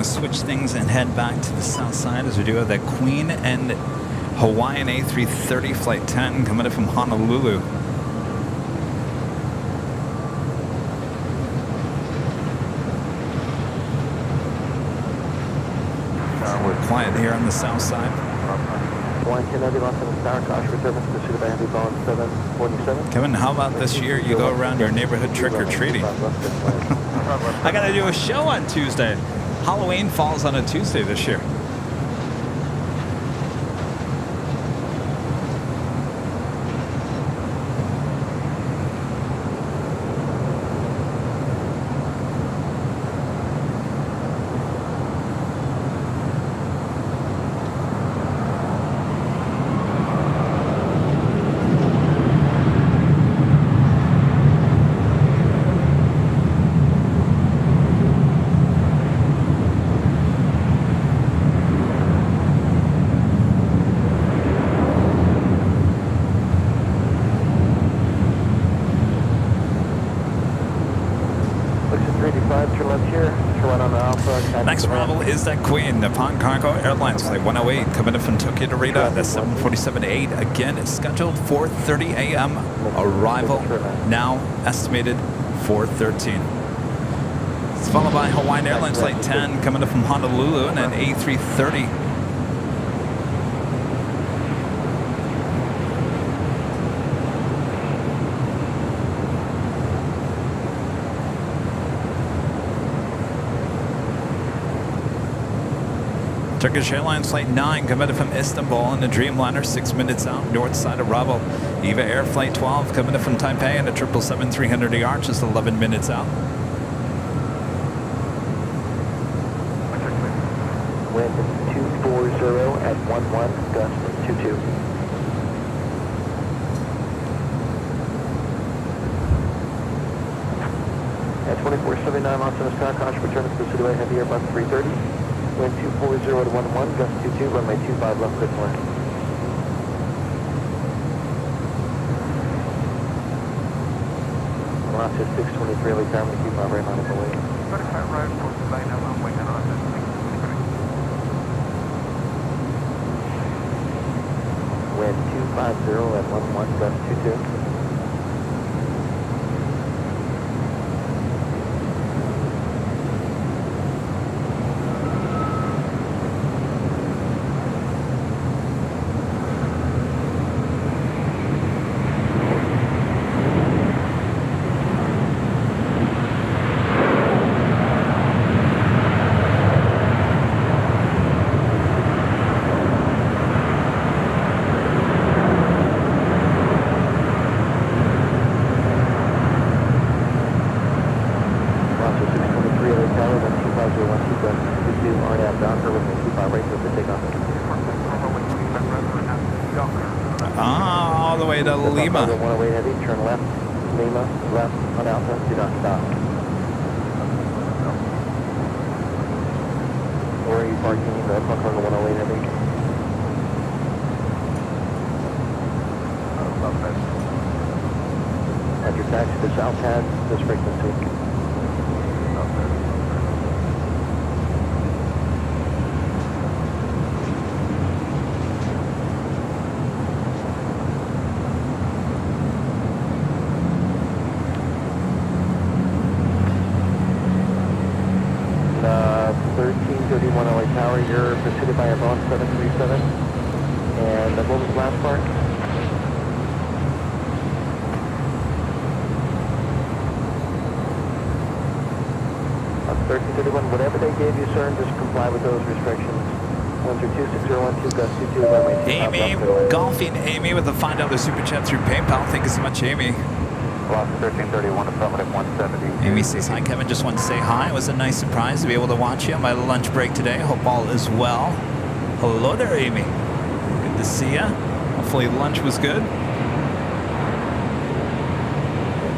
Switch things and head back to the south side as we do have that Queen and Hawaiian A330 Flight 10 coming in from Honolulu. We're quiet here on the south side. Kevin, how about this year you go around your neighborhood trick-or-treating? I got to do a show on Tuesday. Halloween falls on a Tuesday this year. 85, turn left here, turn right on the Alpha. Next arrival is that Queen, Nippon Cargo Airlines Flight 108, coming in from Tokyo to Rita. That's 747-8. Again, it's scheduled 4:30 a.m. Arrival now estimated 4:13. It's followed by Hawaiian Airlines Flight 10, coming in from Honolulu, and an A330. Turkish Airlines Flight 9 coming in from Istanbul in a Dreamliner, 6 minutes out, north side of Rabo. EVA Air Flight 12 coming in from Taipei in a 777-300ER, just 11 minutes out. Wind 240 at 11, gust 22. At 2479 Los Angeles Sky, caution return to the Cityway Heavy Airbus 330. Wind 240 at 11, gust 22, runway 25 left, clear to land. Alaska 623, LA tower, 25 right line of the way. 35 right, for the line of runway and on 623. Wind 250 at 11, gust 22. All the way to Lima. 108 heavy, turn left, Lima, left on Alpha, do not stop. Or are you parking the Cargo 108 heavy? At your taxi to South Pad, this frequency. Tower, you're preceded by a Boeing 737. And what was the last part? 1331, whatever they gave you, sir, just comply with those restrictions. 1326012, gust 22, runway 25 Amy, left, golfing Amy with a $5 super chat through PayPal. Thank you so much, Amy. Alaska 1331, affirmative 170. Amy says, hi, Kevin. Just wanted to say hi. It was a nice surprise to be able to watch you on my lunch break today. Hope all is well. Hello there, Amy. Good to see you. Hopefully lunch was good.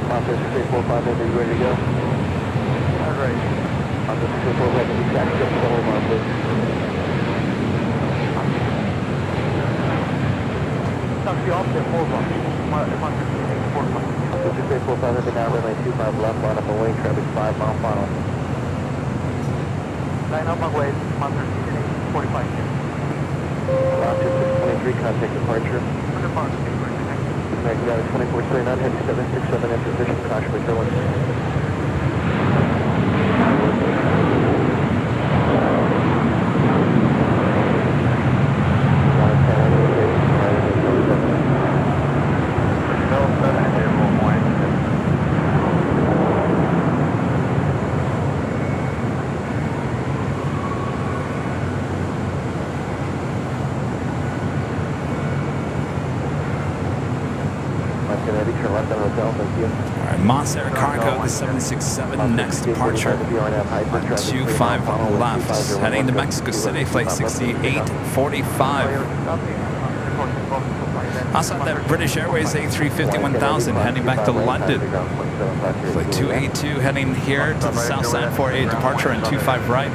Alaska 6845, are you ready to go? All right. Alaska 6845, can you taxi up to the home line, please? Taxi off there, hold on. 6845, have been now runway 25 left, line up away, traffic 5 mile final. Line up my way, 45 here. Alaska 623, contact departure. American Got 2439, heavy 767 in position, caution with turbulence. Moss Air Cargo, the 767, next departure on 25 left, heading to Mexico City, flight 6845. Also that British Airways A350-1000 heading back to London. Flight 282 heading here to the south side for a departure on 25 right.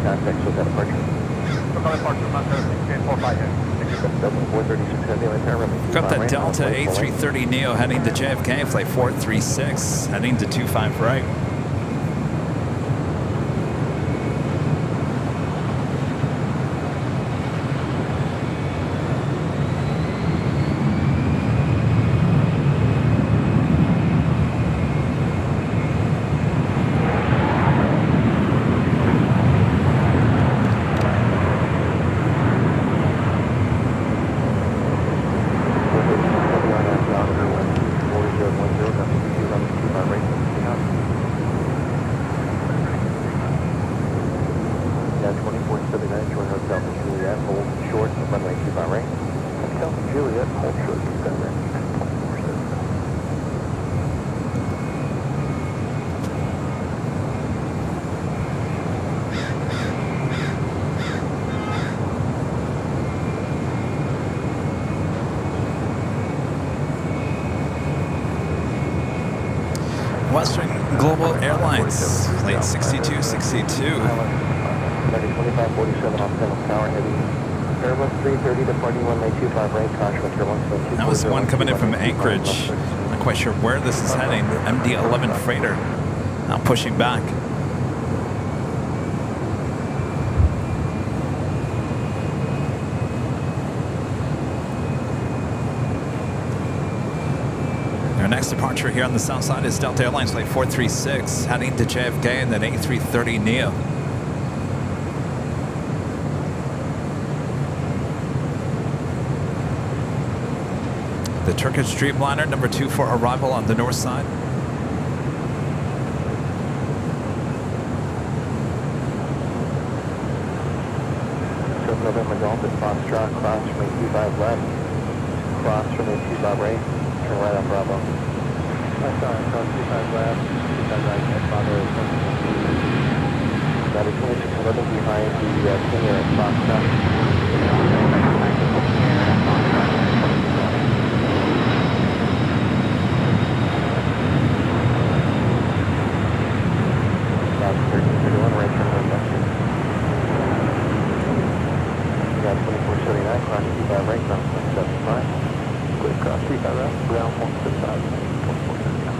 contact with that departure. Delta 436 Heavy, right there, runway Got 25 that right, Delta runway 4 right. A330neo heading to JFK, flight 436, heading to 25 right. Western Global Airlines, flight 6262. 2547 off Plymouth Tower, heavy. Airbus 330 departing runway 25 right, caution with turbulence. That was one coming in from Anchorage. Not quite sure where this is heading. The MD-11 freighter now pushing back. Our next departure here on the south side is Delta Airlines flight 436 heading to JFK and then A330neo. The Turkish Dreamliner number 2 for arrival on the north side. November Golf at Foxtrot, cross from 25 left, cross from 25 right, turn right on Bravo. Sorry, cross 25 left, 25 right, at Bravo. That is 2611 behind the King Air at Foxtrot. About 1331, right turn right left. We got 2479, cross 25 right, ground 175. Quick cross 35 left, ground 175, 2479.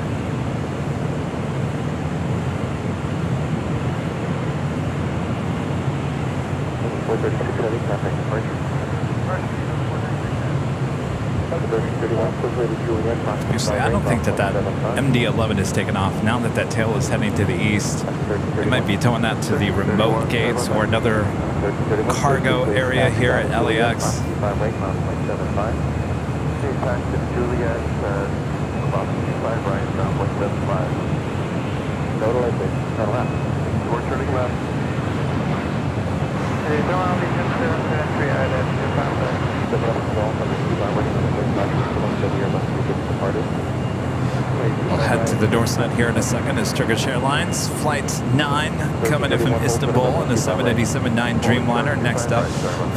436 heavy, traffic departure. 1331, close way to Juliet, cross 25 Actually, I right, don't think that ground 175. MD-11 is taken off. Now that that tail is heading to the east, we might be towing that to the remote gates or another cargo area here at LAX. 25 right, ground 175. Okay, back to Juliet, cross 25 right, down 175. Total right there, turn left. We're turning left. Okay, no allegiance to entry island, inbound there. The Bravo Golf on the 25 right, on the wind back to the Airbus to get departed. We'll head to the north side here in a second as Turkish Airlines Flight 9 coming in from Istanbul in the 787-9 Dreamliner. Next up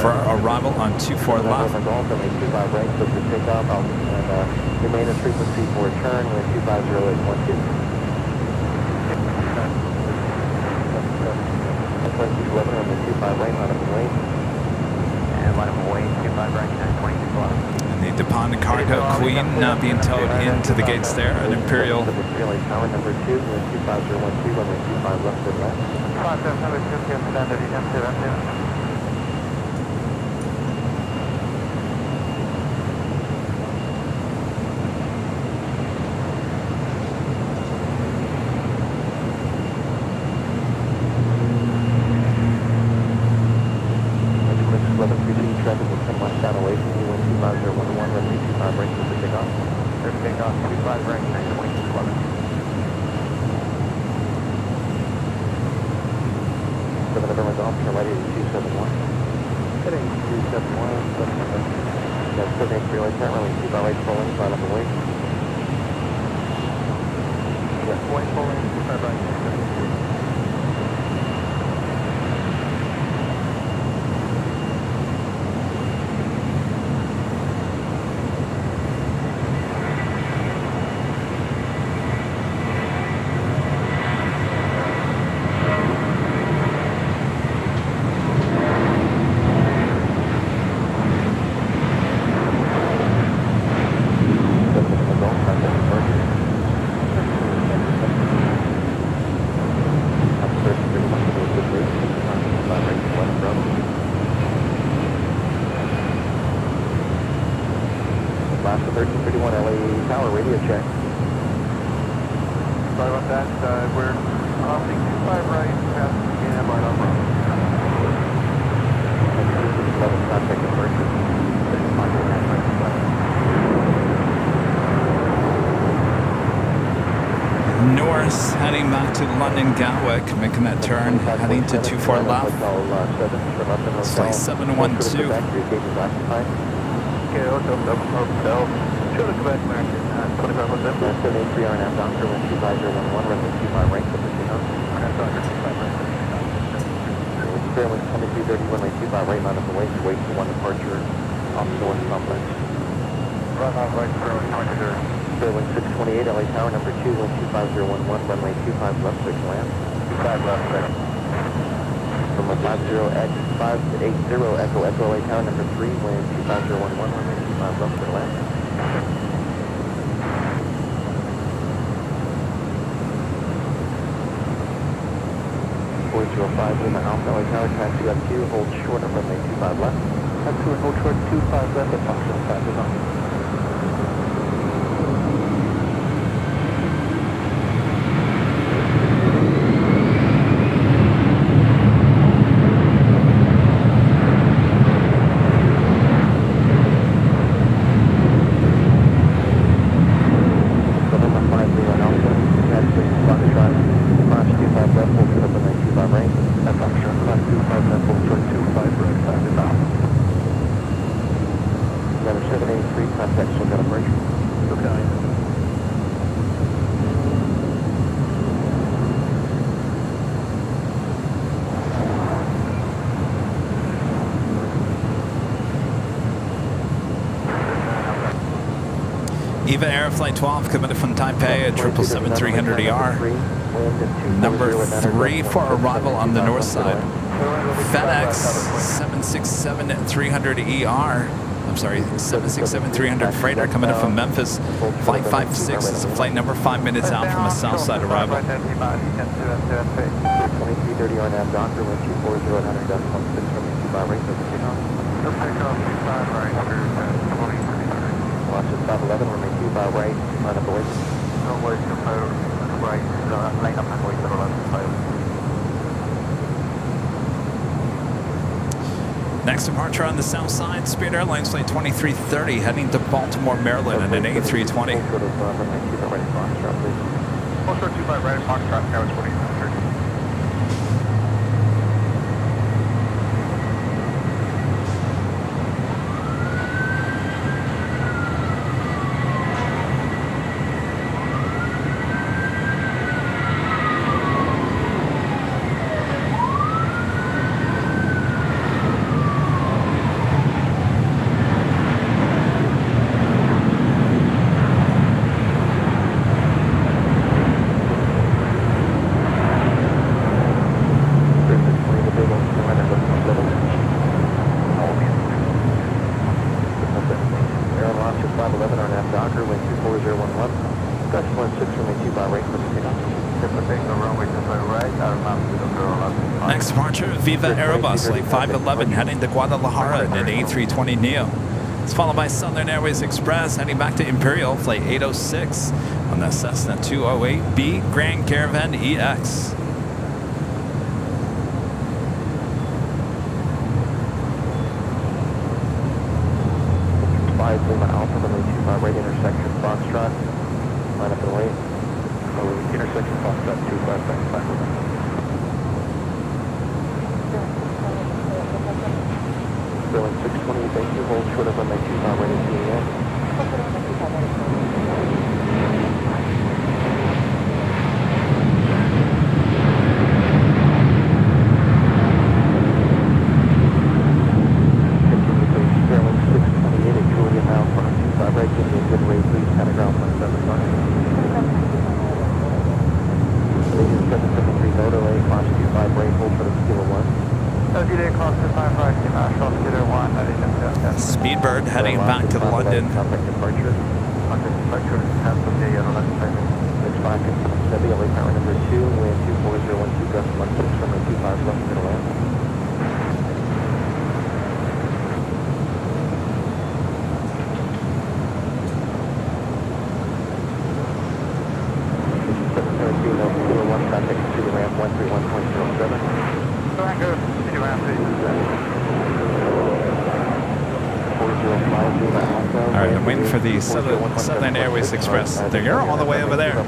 for our arrival on 24 left. Golf on the 25 right, so for takeoff, and remain at frequency for return with 25081. That's 11 on the 25 right, line up and wait. And line up and wait, 25 right, 926 left. And the Dupont Cargo Queen now being towed into the gates there. An Imperial Tower number 2, with 25012, runway 25 left and left. 5750, standard M2. Traffic will come westbound away from you, wind 25011, runway 25 right, for the takeoff. There's takeoff, 25 right, 926 For the November Golf, turn right at 271. Heading 271, That's 78 for your right turn, runway 25 right, full in, line up and wait. Point full in, 25 right, 926. Sorry about that. We're crossing 25 right, past and right on Bravo. 11 contact departure. North, heading back to London Gatwick, making that turn, heading to 24 left. It's flight 712. Okay, hotel. Show the Quebec American, 25 on them. 783 RNF, Doctor, wind 25011, runway 25 right, clip the signal. RNF Doctor, 25 right. Fairwind 2330, runway 25 right, line up the way, wait for one departure off the north complex. Run off right, Fairwind 2330. Fairwind 628, LA Tower, number 2, wind 25011, runway 25 left, quick land. 25 left, right. From a 5080 Echo Echo LA Tower, number 3, wind 25011, runway 25 left, quick land. 405 Lima Alpha LA Tower, taxi up 2, hold short of runway 25 left. Up to and hold short 25 left, at Foxtrot 5 is on. Eva Air Flight 12 coming from Taipei at 777-300ER. Number 3 for arrival on the north side. FedEx 767-300ER. I'm sorry, 767-300 freighter coming in from Memphis. Flight 56 is flight number 5 minutes out from a south side arrival. 2330 RNAV Doctor, wind 240 at 100.16 from 25 right, clip the signal. Launch at 511, remain 25 right, line up away. Runway 25 right, line up and wait for 11.5. Next departure on the south side, Spirit Airlines Flight 2330 heading to Baltimore, Maryland in an A320. Hold short of runway 25 right at Foxtrot, please. Hold short 25 right at Foxtrot, now it's 2330. Next departure, Viva Aerobus, Flight 511, heading to Guadalajara in an A320neo. It's followed by Southern Airways Express, heading back to Imperial, Flight 806, on the Cessna 208B Grand Caravan EX. 5 Lima Alpha, runway 25 right, intersection Foxtrot, line up and wait. Intersection Foxtrot 25 Fairwind 620, thank you, hold short of runway 25 right at TAN. Continue please, Fairwind 628 at Julia now, 25 right, give me a good rate please, kind of ground 27 5. Canadian 773 Noto 8, launch 25 right, hold short of Kilo 1. Speedbird heading back to London. Contact departure. Next 5 Chevy, LA Tower number 2, wind 24012, gust 16, runway 25 left, middle land. 1, contact to the ramp 131.07. Go ahead, go. Continue ramp, please. 405, All right, I'm waiting for the Southern Airways Express. They're all the way over there. All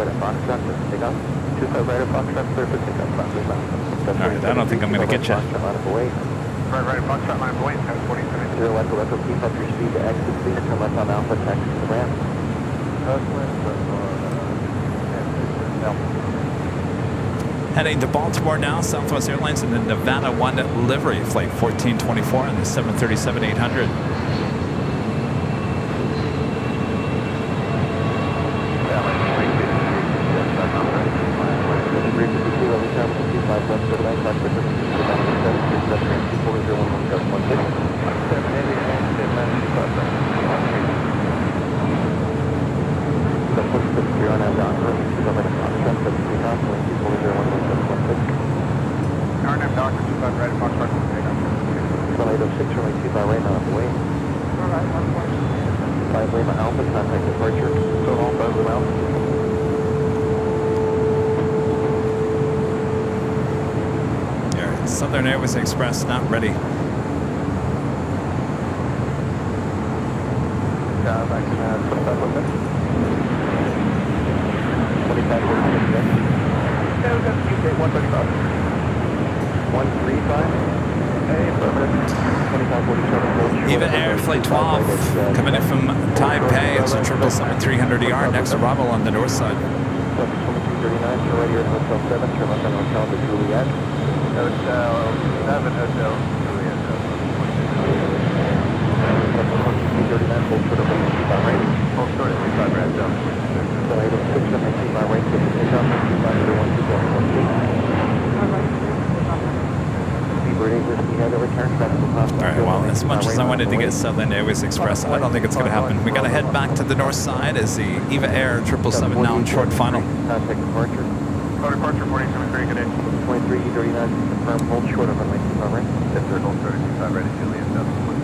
right, I don't think I'm going to get you. Right, Foxtrot line for wait, 1047. Zero Echo Echo, keep up your speed to exit, please turn left on Alpha, taxi to the ramp. Heading to Baltimore now, Southwest Airlines in the Nevada 1 livery, flight 1424 on the 737-800. Southern Airways Express not ready. Eva Air Flight 12 coming in from Taipei. It's a 777-300ER next arrival on the north side. 2339, right here at Hotel 7, turn left on Hotel to Juliet. Hotel 7, Hotel Juliet. 2339, full short of 25 right. Full short of 25 right, so. So 806, 25 right, 50 takeoff, 25, 1, 2, 1, 1, 2. All right, well, as much as I wanted to get Southern Airways Express, I don't think it's going to happen. We got to head back to the north side as the Eva Air 777 now in short final. Contact departure. Call departure 47, good day. 2339, confirm hold short of runway 25 right. Yes, sir, hold short of 25 right, Juliet, 127.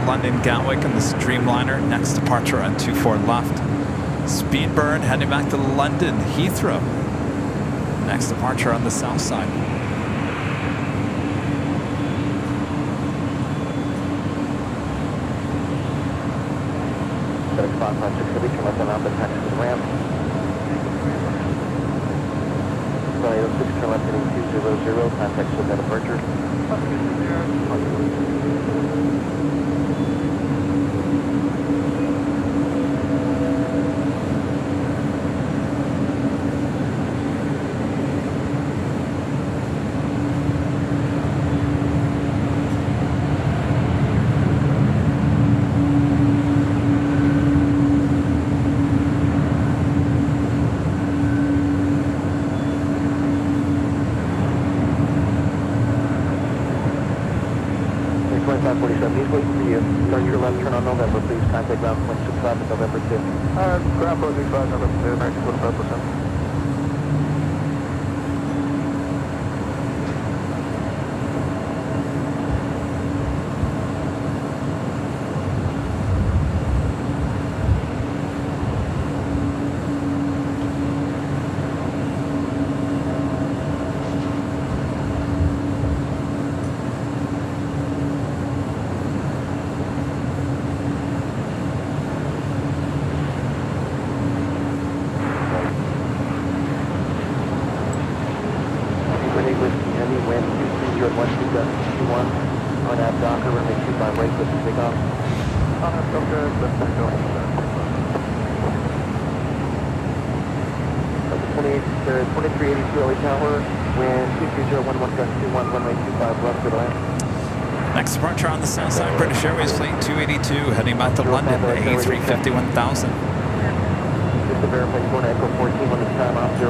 London Gatwick and the Streamliner, next departure at 24 left. Speedbird heading back to London Heathrow, next departure on the south side. Spot 56, turn left on Alpha, taxi to the ramp. Flight 806, turn left heading 200, contact with that departure. Contact ground point 65 at November 2. Ground point 65, November 2, 94%. 2382 LA Tower, wind 23011, gust 21, runway 25 left for the land. Next departure on the south side, British Airways Flight 282, heading back to London, A350 1000. Just to verify, you're going to Echo 14 on this time off 05.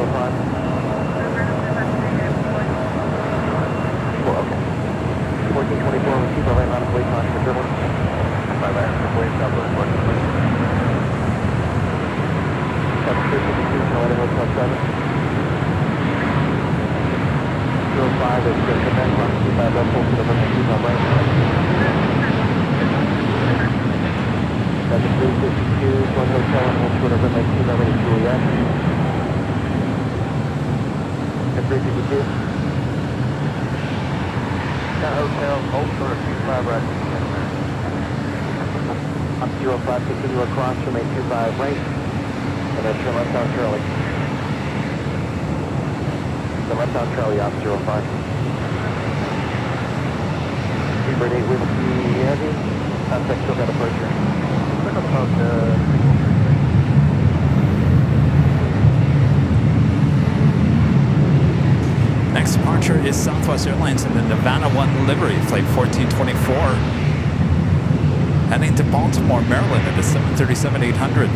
Well, okay. 1424, we'll keep our right line of way time for turbulence. 5 hours of way, double, 752, Canada Hotel 7. 05 is good. Connect on 25 left, hold to the runway 25 right. 7352, Joint Hotel and hold short of runway 25 ready to Juliet. And 352. Hotel, hold short of 25 right. Up 05, continue across, runway 25 right. And then turn left down Charlie. The left down Charlie off 05. Freebird 8 Whiskey Heavy. Contact still got approacher. Look about Next departure is Southwest Airlines in the Nevada 1 livery, flight 1424. Heading to Baltimore, Maryland at the 737-800.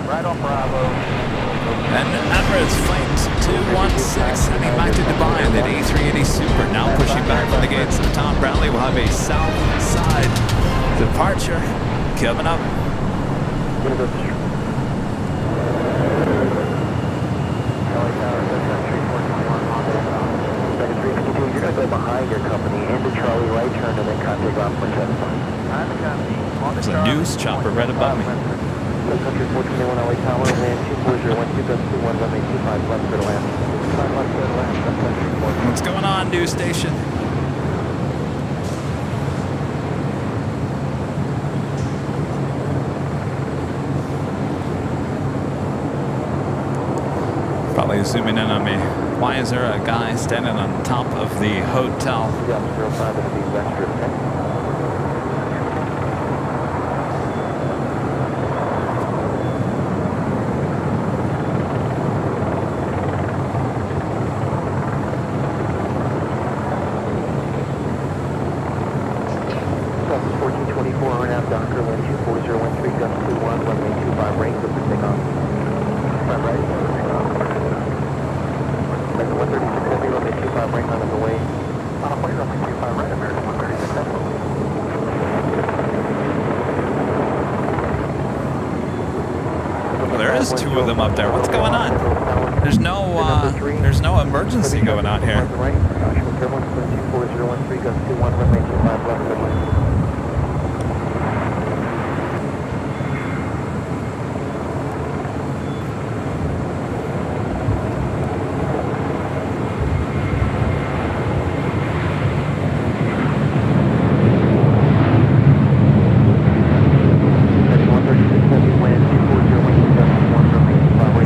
right on Bravo. And Emirates Flight 216 heading back to Dubai in the A380 Super, now pushing back from the gates of Tom Bradley. Will have a south side departure coming up. You're going to go behind your company into Charlie right turn and then contact off for test. There's a news chopper right above me. Country 421 LA Tower, land 2401, gust 21, runway 25 left for the land. 25 left for the land. What's going on, news station? Probably zooming in on me. Why is there a guy standing on top of the hotel? Yeah, 05 is the west strip, okay? Two of them up there. What's going on? There's no emergency going on here.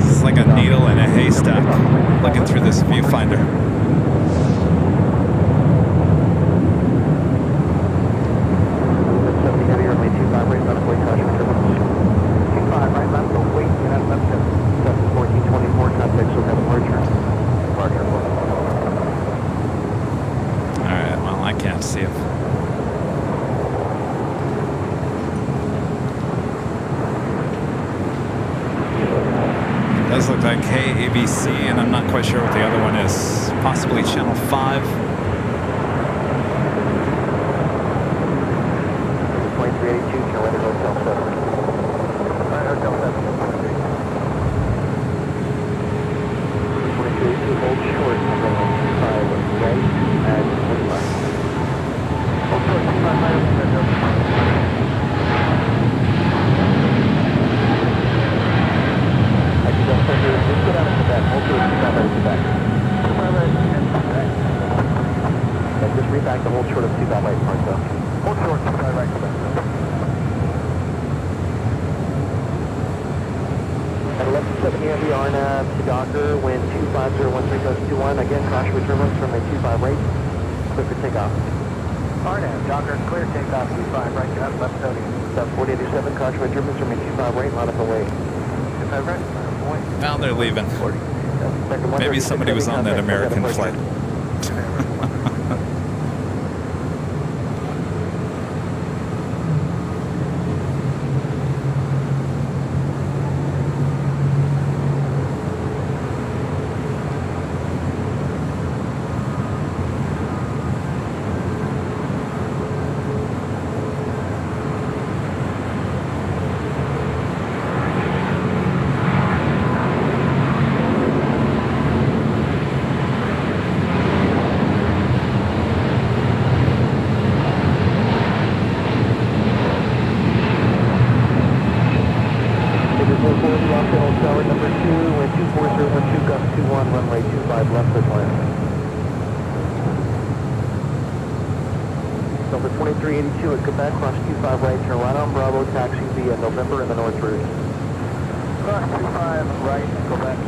It's like a needle in a haystack looking through this viewfinder. Alright, well, I can't see him. Does look like KABC, and I'm not quite sure what the other one is. Possibly Channel 5. Point 382, Canada Hotel 7. Hotel 7. 2382, hold short, 5 right at 25. Hold short, 25 right. Just get out of the back. Hold to it, out of the back. just reback the hold short of 25 right, Park though. Hold short, 25 right, Quebec. At 1170 Heavy, RNAV to Docker, wind 25013 goes 21. Again, caution with turbulence from a 25 right. Clear for takeoff. RNAV, Docker, clear takeoff, 25 right, you have left 30. Stop 4087, caution with turbulence from a 25 right, line up away. 25 right, point. Now they're leaving. Maybe somebody was on that American flight. Delta 2382 at Quebec, cross 25 right, turn right on Bravo, taxi via November in the north route. Cross 25 right, Quebec,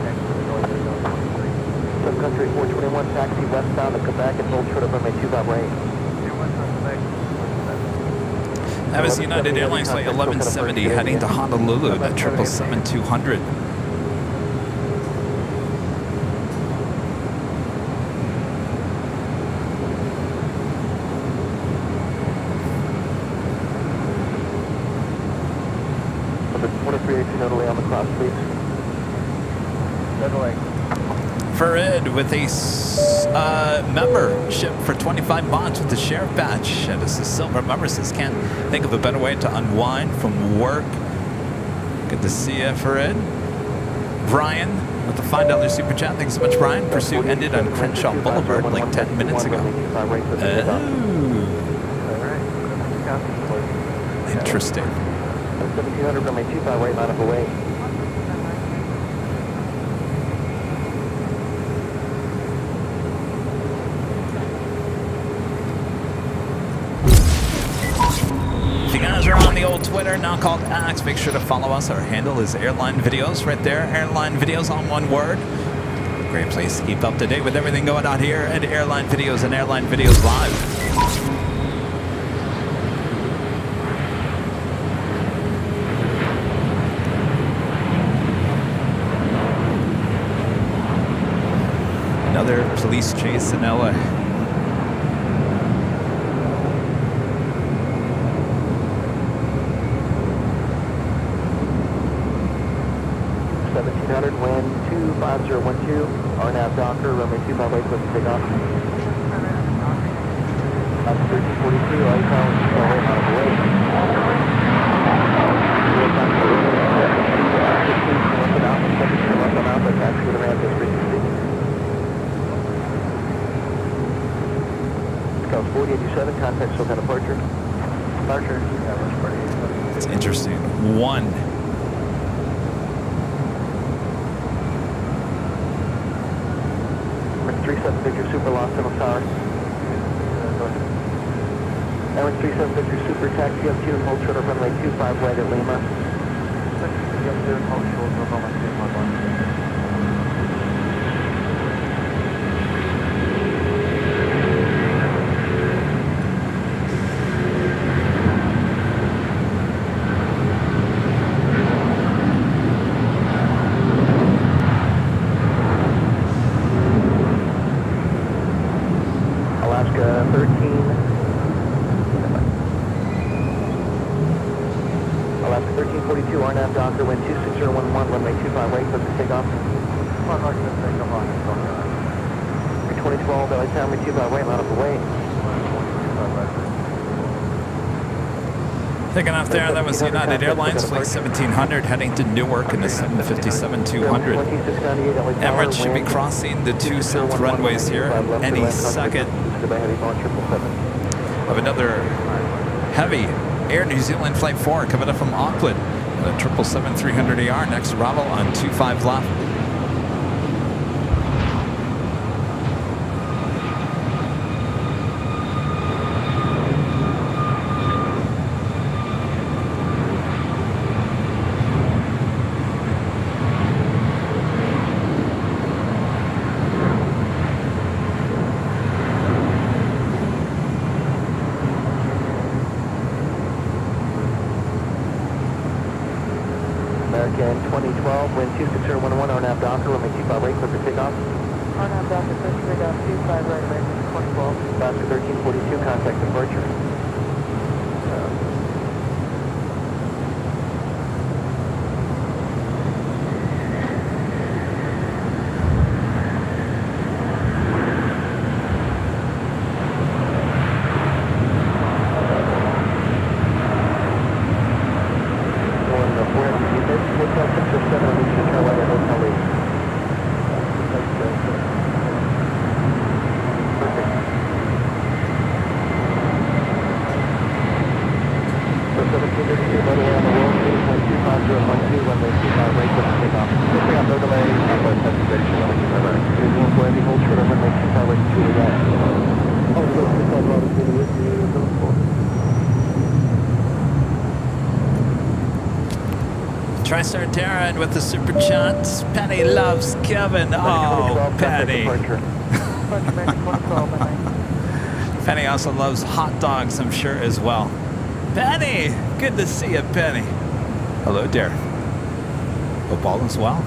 next to the north route, 23. Subcountry 421, taxi westbound to Quebec and hold short of runway 25 right. That was United Airlines flight 1170 heading to Honolulu at 777-200. On the cross, please. Farid with a membership for 25 bonds with the sheriff badge. And this is silver member says, can't think of a better way to unwind from work. Good to see you, Farid. Brian with the $5 super chat. Thanks so much, Brian. Pursuit ended on Crenshaw Boulevard like 10 minutes ago. Oh. Interesting. 1700 runway 25 right, line up away. If you guys are on the old Twitter, now called X, make sure to follow us. Our handle is Airline Videos right there. Airline Videos on one word. Great place to keep up to date with everything going on here at Airline Videos and Airline Videos Live. Another police chase in LA. Wind 25012, RNAV Docker, runway 25 right, close to takeoff. 1342, right, down, right, out of the way. 15, left on Alpha, 17, left on Alpha, taxi with a ramp, discretion. Scouts 4087, contact SoCal departure. Departure, It's interesting. One. Airline 37 Victor Super Los Angeles Tower. Airline 37 Victor Super taxi up to and hold short of runway 25 right at Lima. Alaska 1342, RNAV Docker, wind 26011, runway 25 right, close to takeoff. 2012, LA Town, 25 right, line up away. Taking off there, that was United Airlines flight 1700 heading to Newark in the 757-200. Emirates should be crossing the 2 south runways here any second. Of another heavy Air New Zealand Flight 4 coming up from Auckland. The 777-300ER, next arrival on 25 left. 2012, wind 26011, RNAV Docker, runway 25 right, clear for takeoff. RNAV Docker, clear for takeoff, 25 right, range 2012. Alaska 1342, contact departure. TriStar Darren with the super chats. Penny loves Kevin. Oh, Penny. Penny also loves hot dogs, I'm sure, as well. Penny! Good to see you, Penny. Hello, Darren. Hope all is well.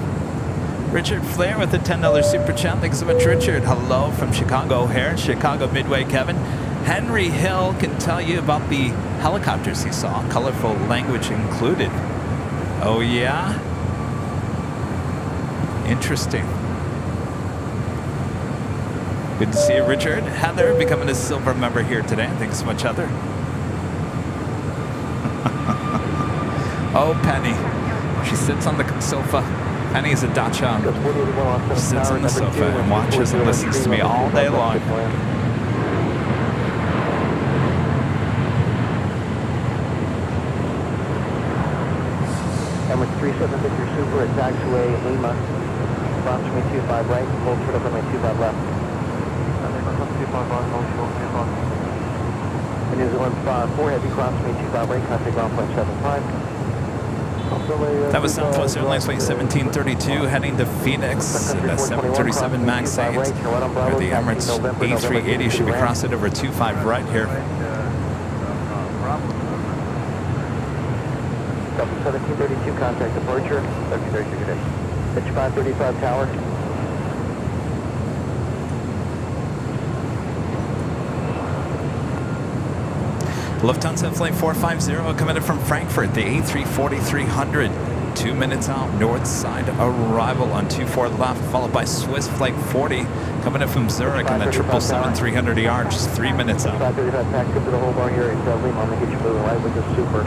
Richard Flair with the $10 super chat. Thanks so much, Richard. Hello from Chicago O'Hare, Chicago Midway, Kevin. Henry Hill can tell you about the helicopters he saw, colorful language included. Oh, yeah? Interesting. Good to see you, Richard. Heather becoming a silver member here today. Thanks so much, Heather. Oh, Penny. She sits on the sofa. Penny's a Dachshund. She sits on the sofa and watches and listens to me all day long. Emirates 37 Victor Super at taxiway Lima. Approximately 25 right, hold short up runway 25 left. And New Zealand 4 heavy, approximately 25 right, contact ground point 75. That was Southwest Airlines Flight 1732 heading to Phoenix. The 737 MAX 8 or the Emirates A380 should be crossing over 25 right here. 1732, contact departure. 1732, good day. Pitch 535 tower. Lufthansa Flight 450 coming in from Frankfurt, the A340-300. 2 minutes out, north side arrival on 24 left, followed by Swiss Flight 40 coming in from Zurich on the 777-300ER, just 3 minutes out. 535 taxi to the whole bar here at Lima. I'm going to get you moving right with the Super.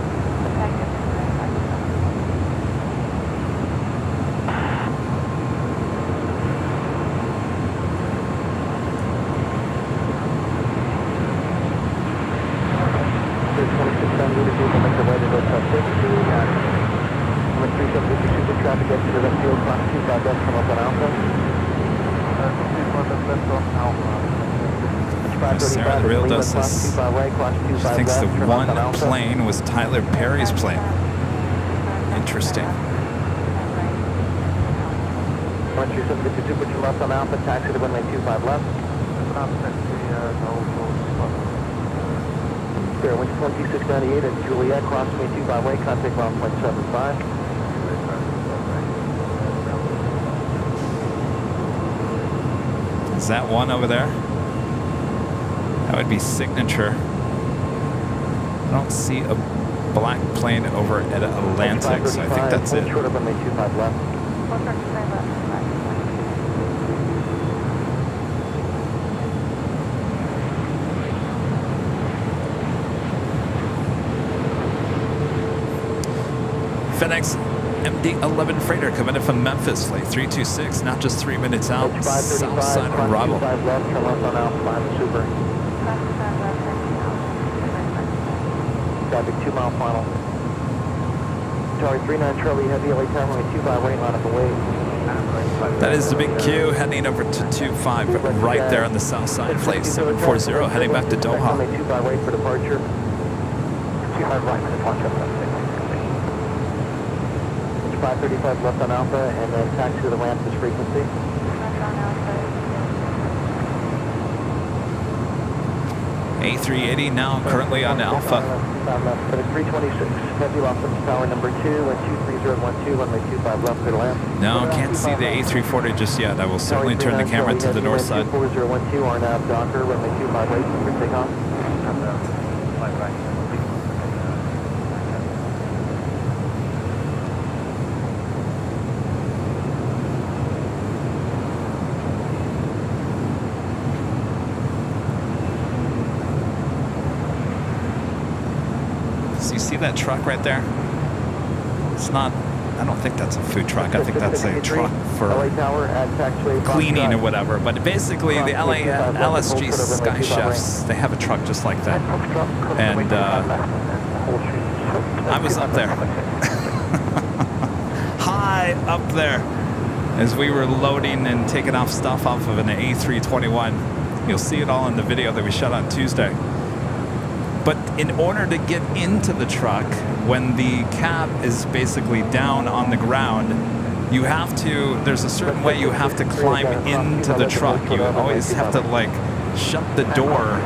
Sarah the Real does this. She thinks the one plane was Tyler Perry's plane. Interesting. 13752, put your left on Alpha, taxi to runway 25 left. There, wind 2698 at Juliet, cross me 25 right, contact ground point 75. Is that one over there? That would be Signature. I don't see a black plane over at Atlantic, so I think that's it. Short of runway 25 left. FedEx MD-11 freighter coming in from Memphis, flight 326, not just 3 minutes out, south side arrival. Traffic 2 mile final. Charlie 39 Charlie Heavy, LA time runway 25 right, line up away. That is the big Q heading over to 25 right there on the south side, flight 740 heading back to Doha. Runway 25 right for departure. 25 right for departure. 535 left on Alpha, and then taxi to the ramp this frequency. A380 now currently on Alpha. 326, heavy loss of power number 2, and 23012, runway 25 left, clear to land. No, can't see the A340 just yet. I will certainly turn the camera to the north side. 4012, RNAV Docker, runway 25 right, for takeoff. So you see that truck right there? It's not, I don't think that's a food truck. I think that's a truck for cleaning or whatever. But basically, the LSG Sky Chefs, they have a truck just like that. And I was up there. High up there as we were loading and taking off stuff off of an A321. You'll see it all in the video that we shot on Tuesday. But in order to get into the truck, when the cab is basically down on the ground, you have to, there's a certain way you have to climb into the truck. You always have to like shut the door.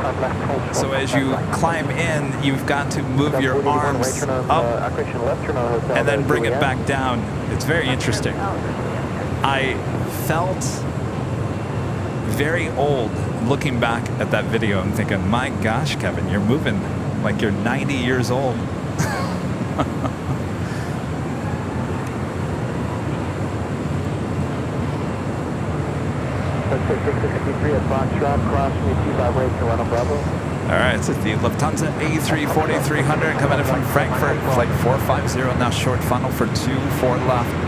So as you climb in, you've got to move your arms up and then bring it back down. It's very interesting. I felt very old looking back at that video and thinking, my gosh, Kevin, you're moving like you're 90 years old. All right, it's the Lufthansa A340-300 coming in from Frankfurt, flight 450, now short funnel for 24 left.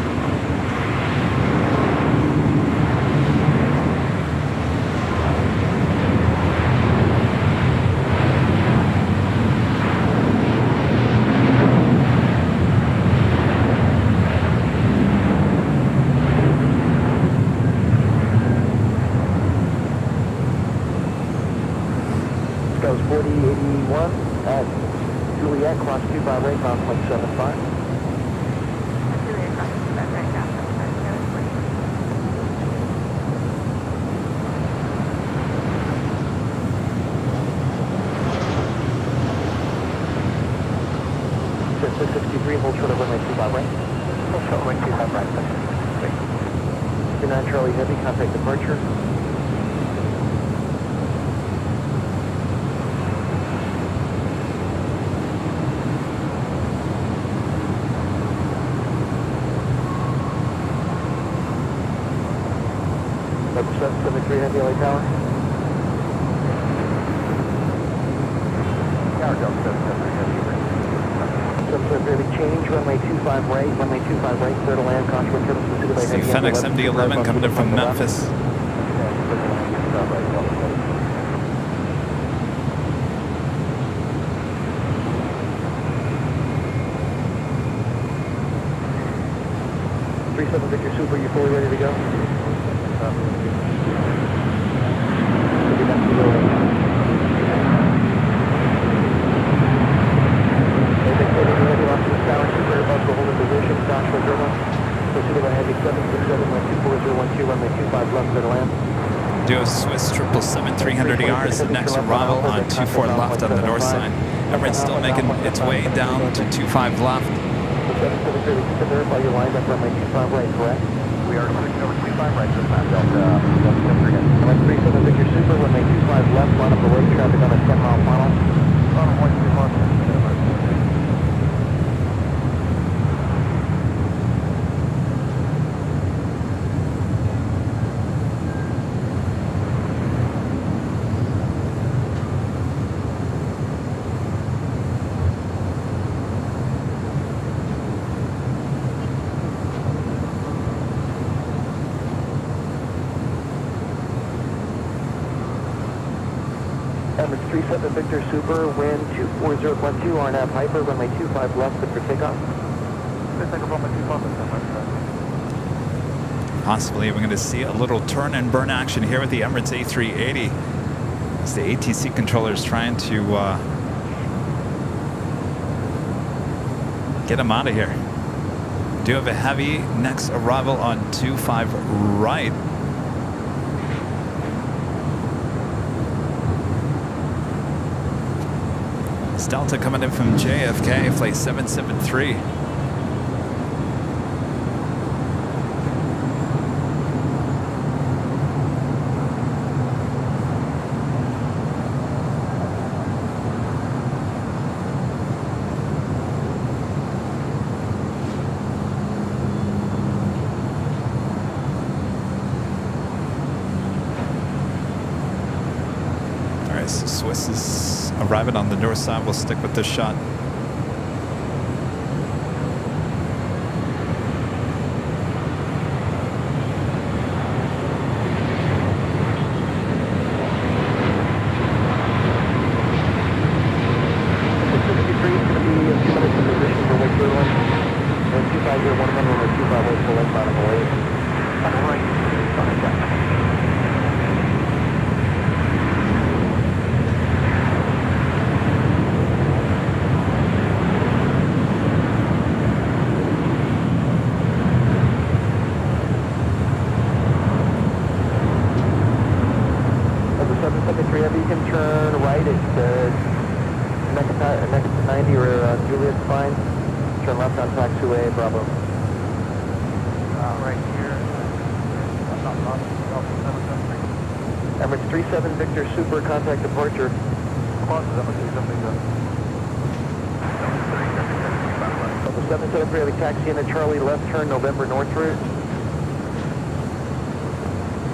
Goes 4081 at Juliet, cross 25 right, cross 175. Juliet cross 25 right, cross 663, hold short of runway 25 right. Hold short of runway 25 right. 29 Charlie Heavy, contact departure. Level 773 Heavy LA Tower. Tower Delta 773 Heavy. 773 change, runway 25 right, runway 25 right, clear to land, caution wind turbulence pursued by See heavy. FedEx MD-11 coming in from Memphis. Victor Super, you fully ready to go? Do a Swiss 777-300ER is the next arrival on 24 left on the north side. Emirates still making its way down to 25 left. 773, to verify your line up runway 25 right, correct? We are switching over 25 right this time, Delta 773. Runway 37 Victor Super, runway 25 left, line up the way, traffic on a 10-mile funnel. Funnel 121. Emirates 37 Victor Super, wind 24012, RNAV Hyper, runway 25 left, good for takeoff. Possibly we're going to see a little turn and burn action here with the Emirates A380. As the ATC controller is trying to get them out of here. Do have a heavy next arrival on 25 right. It's Delta coming in from JFK, flight 773. So Swiss is arriving on the north side. We'll stick with this shot. You can turn right at next to 90 or Juliet's fine. Turn left on taxiway, Bravo. Right here. Emirates 37 Victor Super, contact departure. Delta 773, have a taxi into Charlie, left turn, November North route.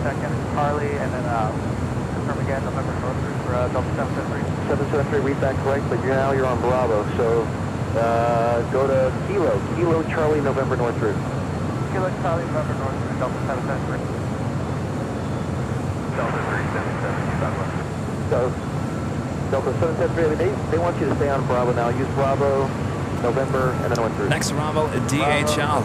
Second, Charlie, and then confirm again, November North route for Delta 773. 773, read back correct, but you're on Bravo, so go to Kilo Charlie, November North route. Kilo Charlie, November North route, Delta 773. Delta 377, So, Delta 773, they want you to stay on Bravo now. Use Bravo, November, and then North route. Next Bravo, DHL.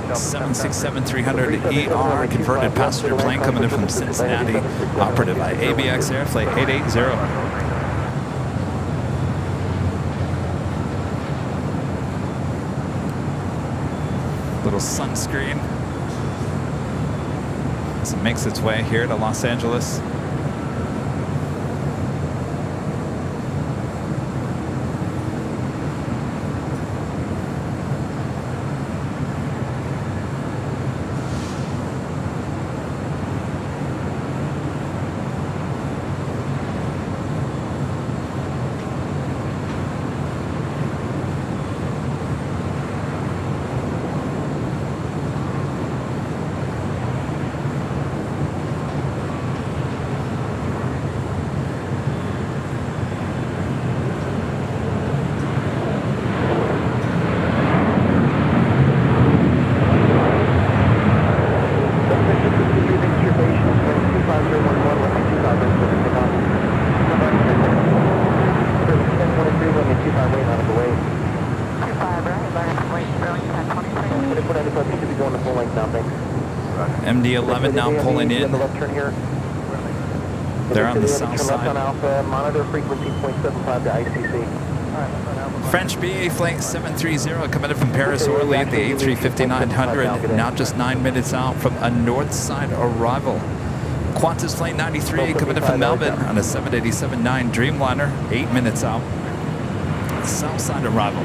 767-300 ER, converted passenger plane coming in from Cincinnati, operated by ABX Air, flight 880. Little sunscreen as it makes its way here to Los Angeles. MD-11 now pulling in. They're on the south side. Monitor frequency 0.75 to ICC. French BA flight 730 coming in from Paris Orly at the A350-900, now just 9 minutes out from a north side arrival. Qantas flight 93 coming in from Melbourne on a 787-9 Dreamliner, 8 minutes out. South side arrival.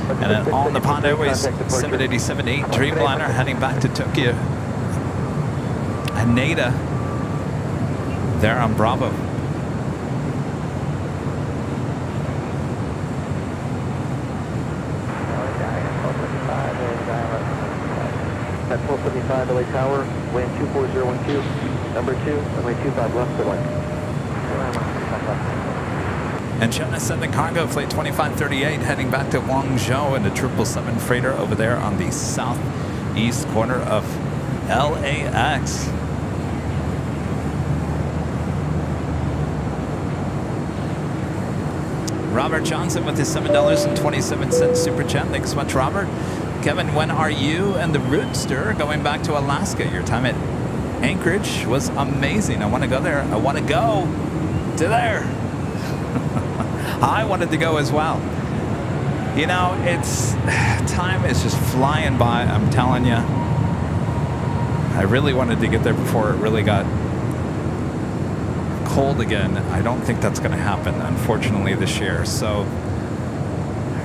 And then on the Pond Airways 787-8 Dreamliner heading back to Tokyo. Haneda there on Bravo. At 475 LA Tower, wind 24012, number 2, runway 25 left for line. And China sending cargo flight 2538 heading back to Guangzhou in a 777 freighter over there on the southeast corner of LAX. Robert Johnson with his $7.27 super chat. Thanks so much, Robert. Kevin, when are you and the Roadster going back to Alaska? Your time at Anchorage was amazing. I want to go there. I want to go to there. I wanted to go as well. You know, time is just flying by, I'm telling you. I really wanted to get there before it really got cold again. I don't think that's going to happen, unfortunately, this year. So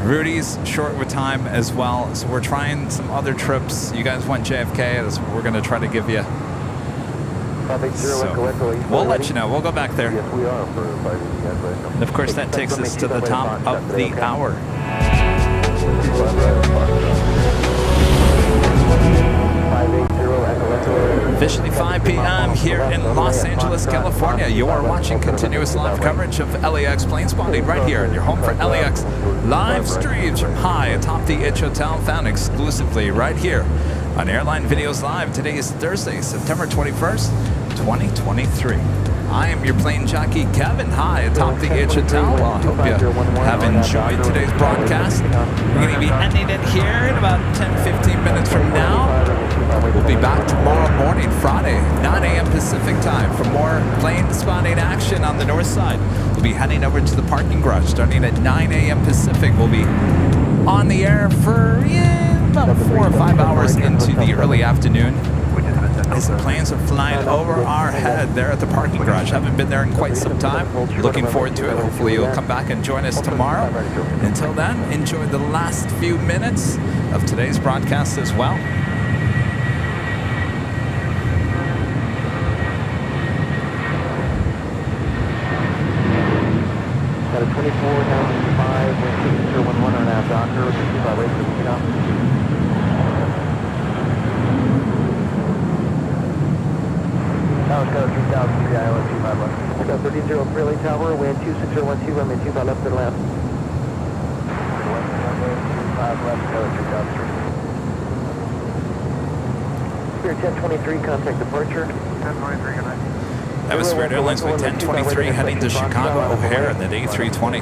Rudy's short with time as well. So we're trying some other trips. You guys want JFK? That's what we're going to try to give you. So we'll let you know. We'll go back there. Yes, we are for And of course, that takes us to the top of the hour. Officially 5 p.m. here in Los Angeles, California. You are watching continuous live coverage of LAX plane spotting right here in your home for LAX live streams from high atop the Itch Hotel, found exclusively right here on Airline Videos Live. Today is Thursday, September 21st, 2023. I am your plane jockey, Kevin, high atop the Itch Hotel. Well, I hope you have enjoyed today's broadcast. We're going to be ending it here in about 10-15 minutes from now. We'll be back tomorrow morning, Friday, 9 a.m. Pacific time for more plane spotting action on the north side. We'll be heading over to the parking garage starting at 9 a.m. Pacific. We'll be on the air for about 4 or 5 hours into the early afternoon. As the planes are flying over our head there at the parking garage. Haven't been there in quite some time. Looking forward to it. Hopefully you'll come back and join us tomorrow. Until then, enjoy the last few minutes of today's broadcast as well. Got a 24,005, wind 2011 on our Docker, 25 rates for the kickoff. Tower Code 3003, ILS 25 left. I got 30 Fairley Tower, wind 26012, runway 25 left, clear left. Runway 25 left, Tower 3003. Spirit 1023, contact departure. 1023, good night. That was Spirit Airlines with 1023 heading to Chicago O'Hare in the A320.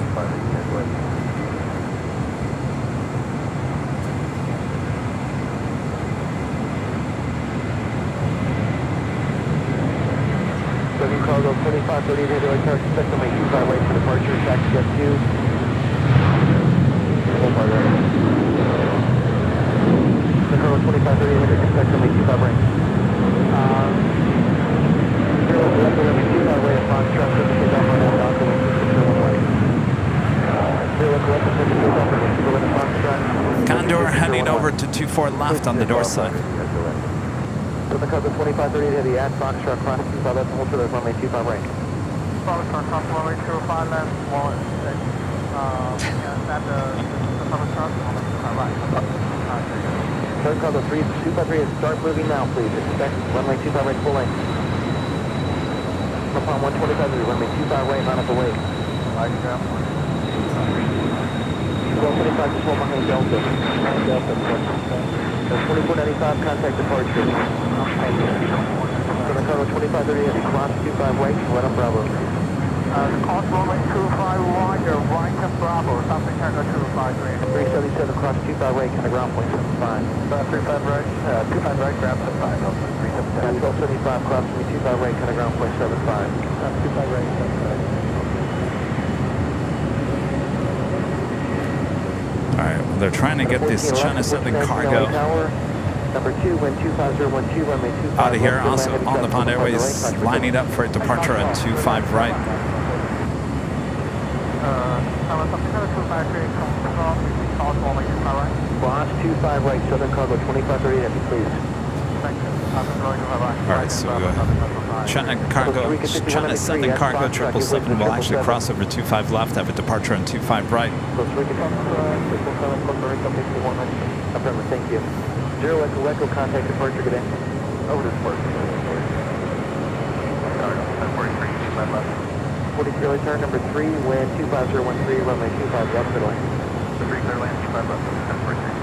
Southern Cargo 2530, radio charge, expect to make 25 right for departure, taxi jet 2. Hold by right. Southern Cargo 2530, radio expect to make 25 right. Condor heading over to 24 left on the north side. Southern Cargo 2530 heavy at Foxtrot, cross 25 left, hold for the runway 25 right. Foxtrot, cross runway 25 left, wall at the Foxtrot, 25 right. Southern Cargo 253, start moving now, please. Expect runway 25 right, full length. Upon 125, runway 25 right, line up away. Right, ground. 1225, just hold behind Delta. Delta, 2495, contact departure. Southern Cargo 2530, heavy, cross 25 right, let up Bravo. Cross runway 25 right, you're right to Bravo, something Tango 253. 377, cross 25 right, kind of ground point 75. 35 right, 25 right, grab 75, 377. 1275, cross 25 right, kind of ground point 75. 25 right, 75. All right, well, they're trying to get this China Southern cargo Number 2, wind 25012, runway 25 out of here. left, Also, landed, On the Pond right, Airways right, lining up for departure on 25 right. Something Tango 253, cross runway 25 right. Cross 25 right, Southern Cargo 2530, heavy, please. Thank you. All right, so China Southern cargo 777 will actually cross over 25 left, have a departure on 25 right. Costa Rica, affirmative, thank you. 0 Echo, contact departure, good day. Over to departure. 43 return, number 3, wind 25013, runway 25 left, middle lane. 3 clear land, 25 left, 1043.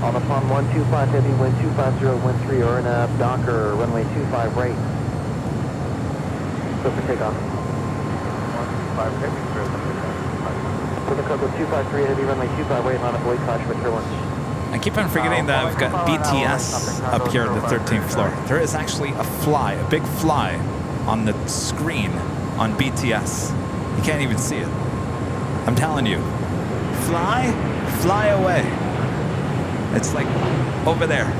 On upon 125 heavy, wind 25013, RNAV, Docker, runway 25 right. So for takeoff. 125 heavy, clear for takeoff. For the Coco 253 heavy, runway 25 right, line up, await caution for turbulence. I keep on forgetting that I've got BTS up here on the 13th floor. There is actually a fly, a big fly, on the screen on BTS. You can't even see it. I'm telling you. Fly, fly away. It's like over there.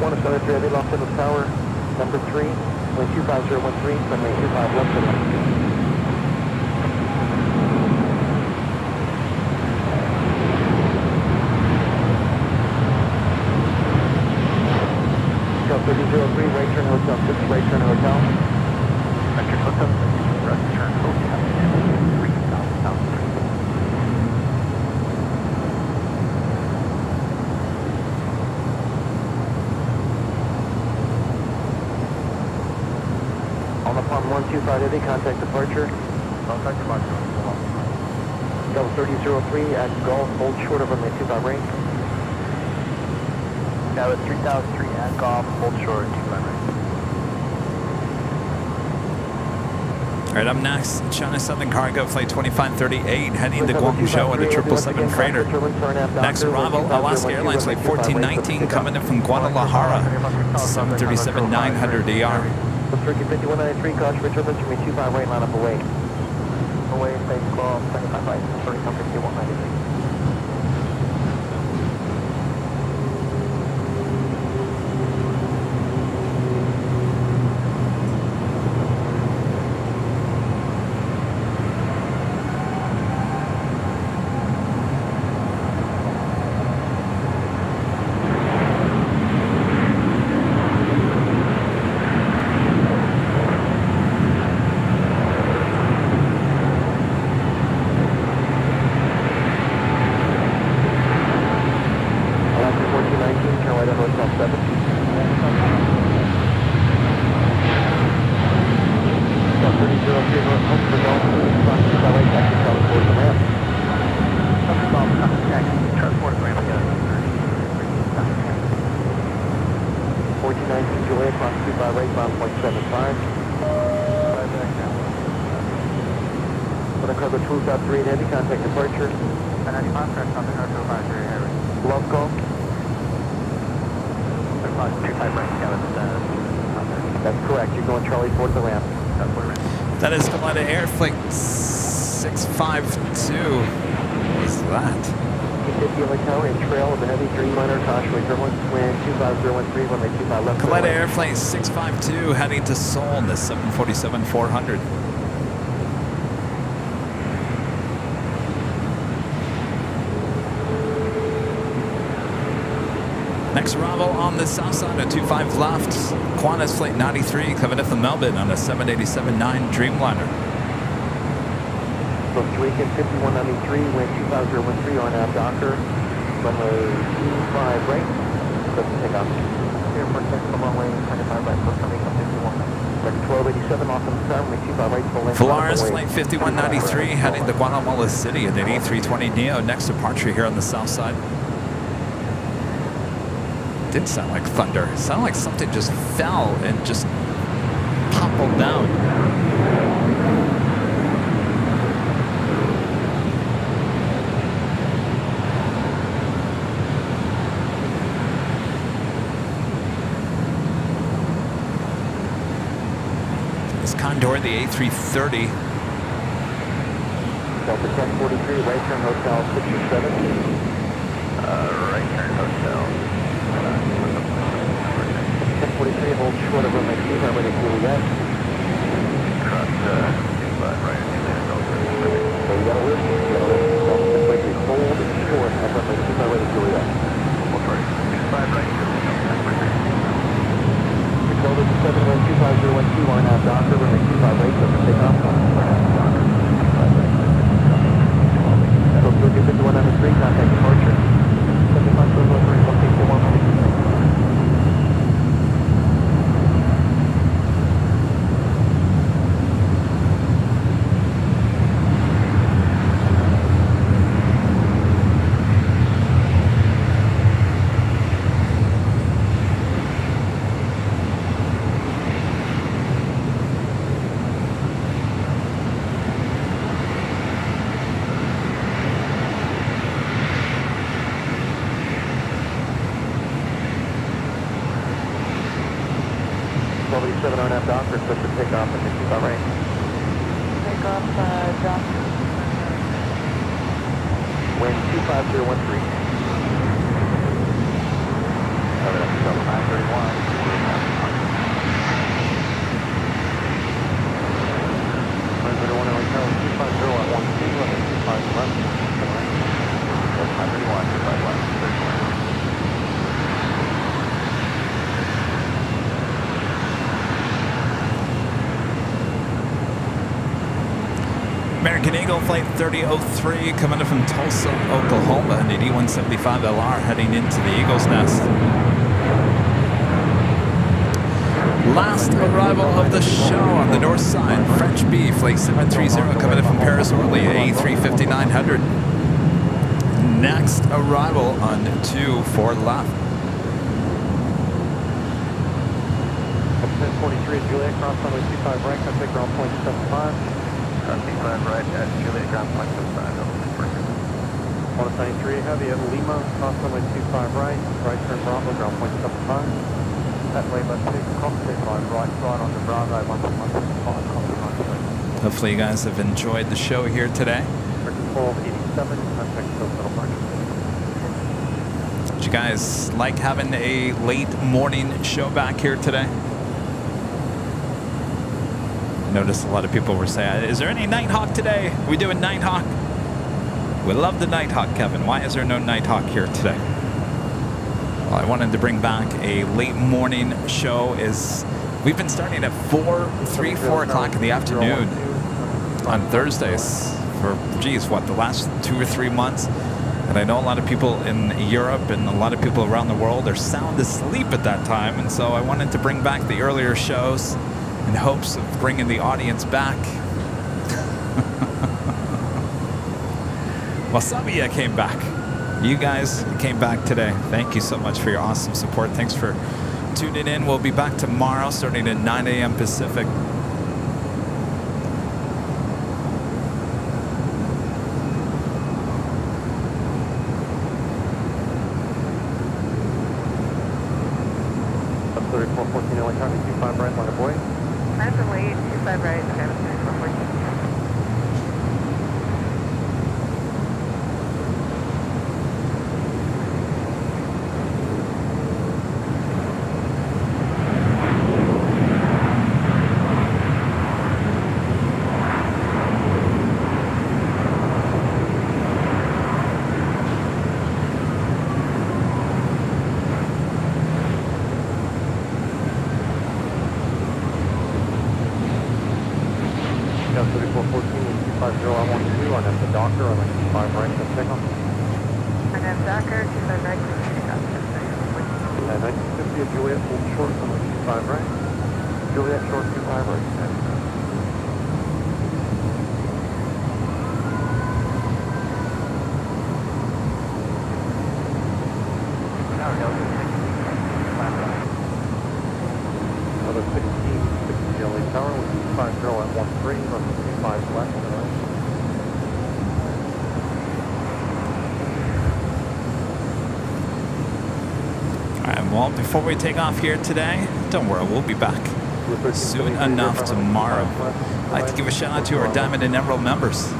173 heavy, lost in the tower, number 3, wind 25013, runway 25 left of Hotel 3003, right turn hotel, 6, right turn hotel. Vector hotel, right turn hotel, 3,000 south. On the pond 125 heavy, contact departure. Contact departure. Delta 3003 at Golf, hold short of runway 25 right. Now at 3003 at Golf, hold short, 25 right. All right, up next, China Southern Cargo, flight 2538, heading to Guangzhou on the 777 freighter. Next arrival, Alaska Airlines, flight 1419, coming in from Guadalajara, 737-900 ER. Circuit 5193, caution for turbulence, runway 25 right, line up away. Away, face call, 25 right, 30, 5193. Heavy contact departure. And any contract on the North Advisory area. Love call. 25 right, That's correct. You're going Charlie Ford to the ramp. That is Galata Air Flight 652. What is that? 250 on the tower and trail of a heavy Dreamliner, caution with turbulence, wind 25013, runway 25 left. Galata Air Flight 652 heading to Seoul in the 747-400. Next arrival on the south side at 25 left, Qantas Flight 93 coming in from Melbourne on a 787-9 Dreamliner. So 3 can 5193, wind 2013 on out Docker, runway 25 right, doesn't take off. Airport 6, come on, way 25 right, plus coming up 51. Like 1287 off on the tower, runway 25 right, full length. Volaris Flight 5193 heading to Guatemala City at an A320neo, next departure here on the south side. Didn't sound like thunder. It sounded like something just fell and just toppled down. This Condor, the A330. Delta 1043, right turn hotel 67. Right turn hotel. 1043, hold short of runway 25 right at Juliet. Cross 25 right, So you gotta lift, so simply hold short of runway 25 right at Juliet. 25 right, 1287, wind 25012 on out Docker, runway 25 right, doesn't take off. So 5193, contact departure. 75 something 4193. wind 25013. Cover that, Delta 931. American Eagle Flight 3003 coming in from Tulsa, Oklahoma, an 8175 LR heading into the Eagle's Nest. Last arrival of the show on the north side, French B, Flight 730 coming in from Paris, Orly, A350-900. Next arrival on 24 left. 1043 Juliet, cross runway 25 right, contact ground point 75. Crossing 5 right at Juliet, ground point 75. 193 Heavy at Lima, cross runway 25 right, right turn Bravo, ground point 75. That way, let's take cockpit line right on the Bravo, 115, Hopefully you guys have enjoyed the show here today. 1287, contact Coastal Park. Did you guys like having a late morning show back here today? I noticed a lot of people were saying, is there any Nighthawk today? We doing Nighthawk? We love the Nighthawk, Kevin. Why is there no Nighthawk here today? Well, I wanted to bring back a late morning show. We've been starting at 4 o'clock in the afternoon on Thursdays for, geez, what, the last 2 or 3 months? And I know a lot of people in Europe and a lot of people around the world are sound asleep at that time. And so I wanted to bring back the earlier shows in hopes of bringing the audience back. Well, some of you came back. You guys came back today. Thank you so much for your awesome support. Thanks for tuning in. We'll be back tomorrow starting at 9 a.m. Pacific. Up 3414 electronic 25 right, line of boy. Presently, 25 right, Kevin 3414. Well, before we take off here today, don't worry, we'll be back soon enough tomorrow. I'd like to give a shout out to our Diamond and Emerald members.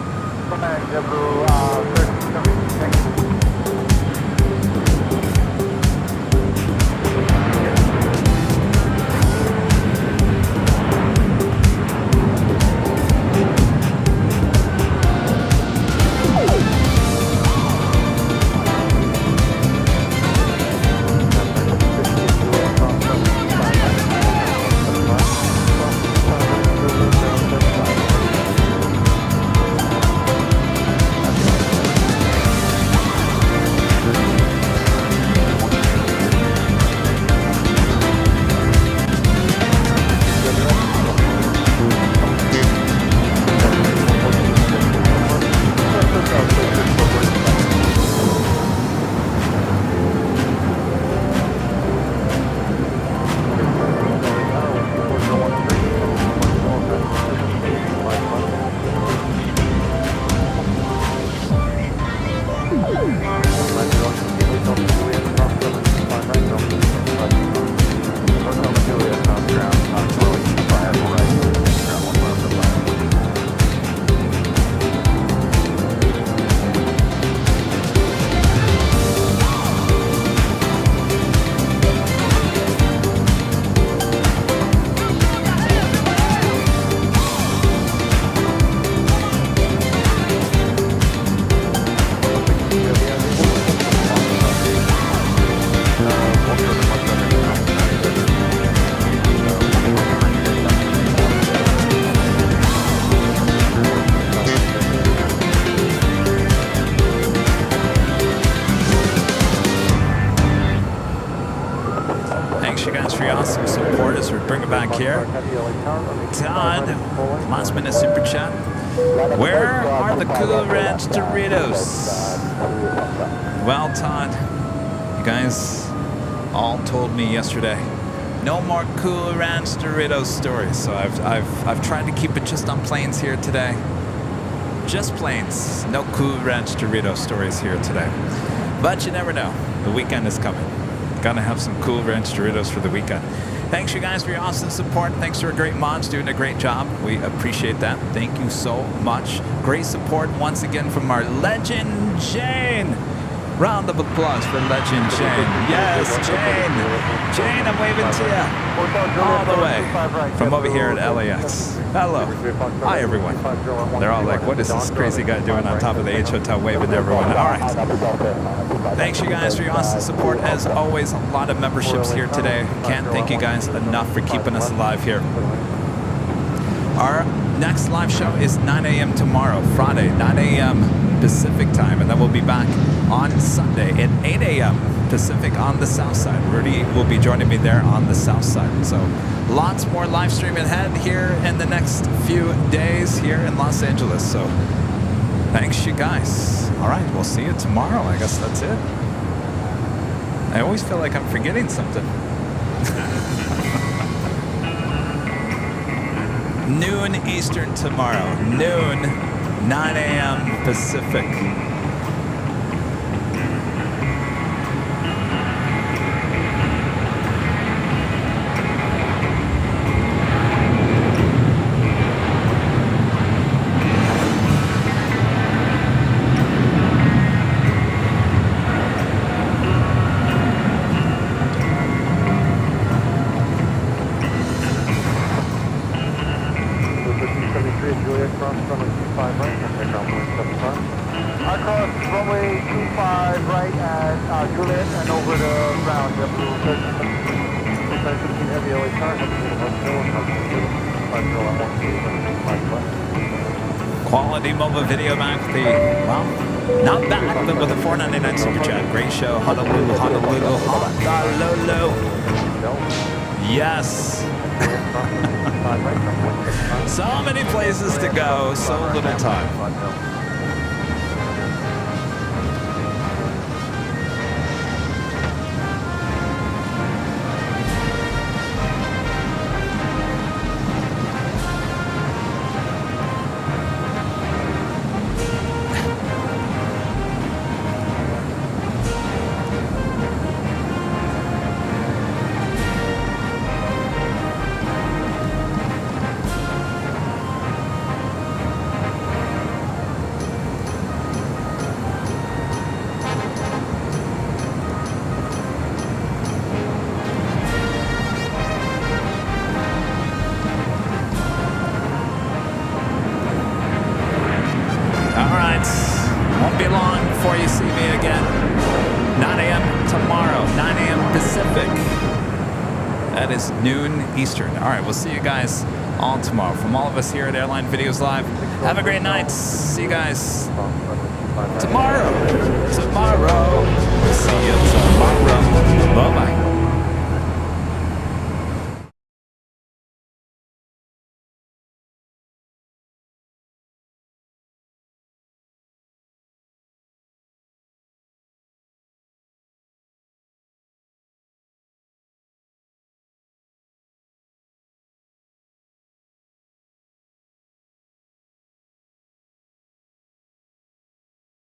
for your awesome support as we bring it back here. Todd, last minute super chat. Where are the Cool Ranch Doritos? Well, Todd, you guys all told me yesterday, no more Cool Ranch Doritos stories. So I've tried to keep it just on planes here today. Just planes. No Cool Ranch Doritos stories here today. But you never know. The weekend is coming. Gotta have some Cool Ranch Doritos for the weekend. Thanks, you guys, for your awesome support. Thanks to our great mods doing a great job. We appreciate that. Thank you so much. Great support once again from our legend, Jane. Round of applause for legend Jane. Yes, Jane. Jane, I'm waving to you. All the way from over here at LAX. Hello. Hi, everyone. They're all like, what is this crazy guy doing on top of the H Hotel waving to everyone? All right. Thanks, you guys, for your awesome support. As always, a lot of memberships here today. Can't thank you guys enough for keeping us alive here. Our next live show is 9 a.m. tomorrow, Friday, 9 a.m. Pacific time, and then we'll be back on Sunday at 8 a.m. Pacific on the south side. Rudy will be joining me there on the south side. So lots more live streaming ahead here in the next few days here in Los Angeles. So thanks, you guys. All right, we'll see you tomorrow. I guess that's it. I always feel like I'm forgetting something. Noon Eastern tomorrow. Noon, 9 a.m. Pacific. Quality mobile video back the, well, not back, but with a $4.99 super chat. Great show. Honolulu, Honolulu, Honolulu. Yes. So many places to go, so little time. Noon Eastern. All right, we'll see you guys all tomorrow. From all of us here at Airline Videos Live, have a great night. See you guys tomorrow.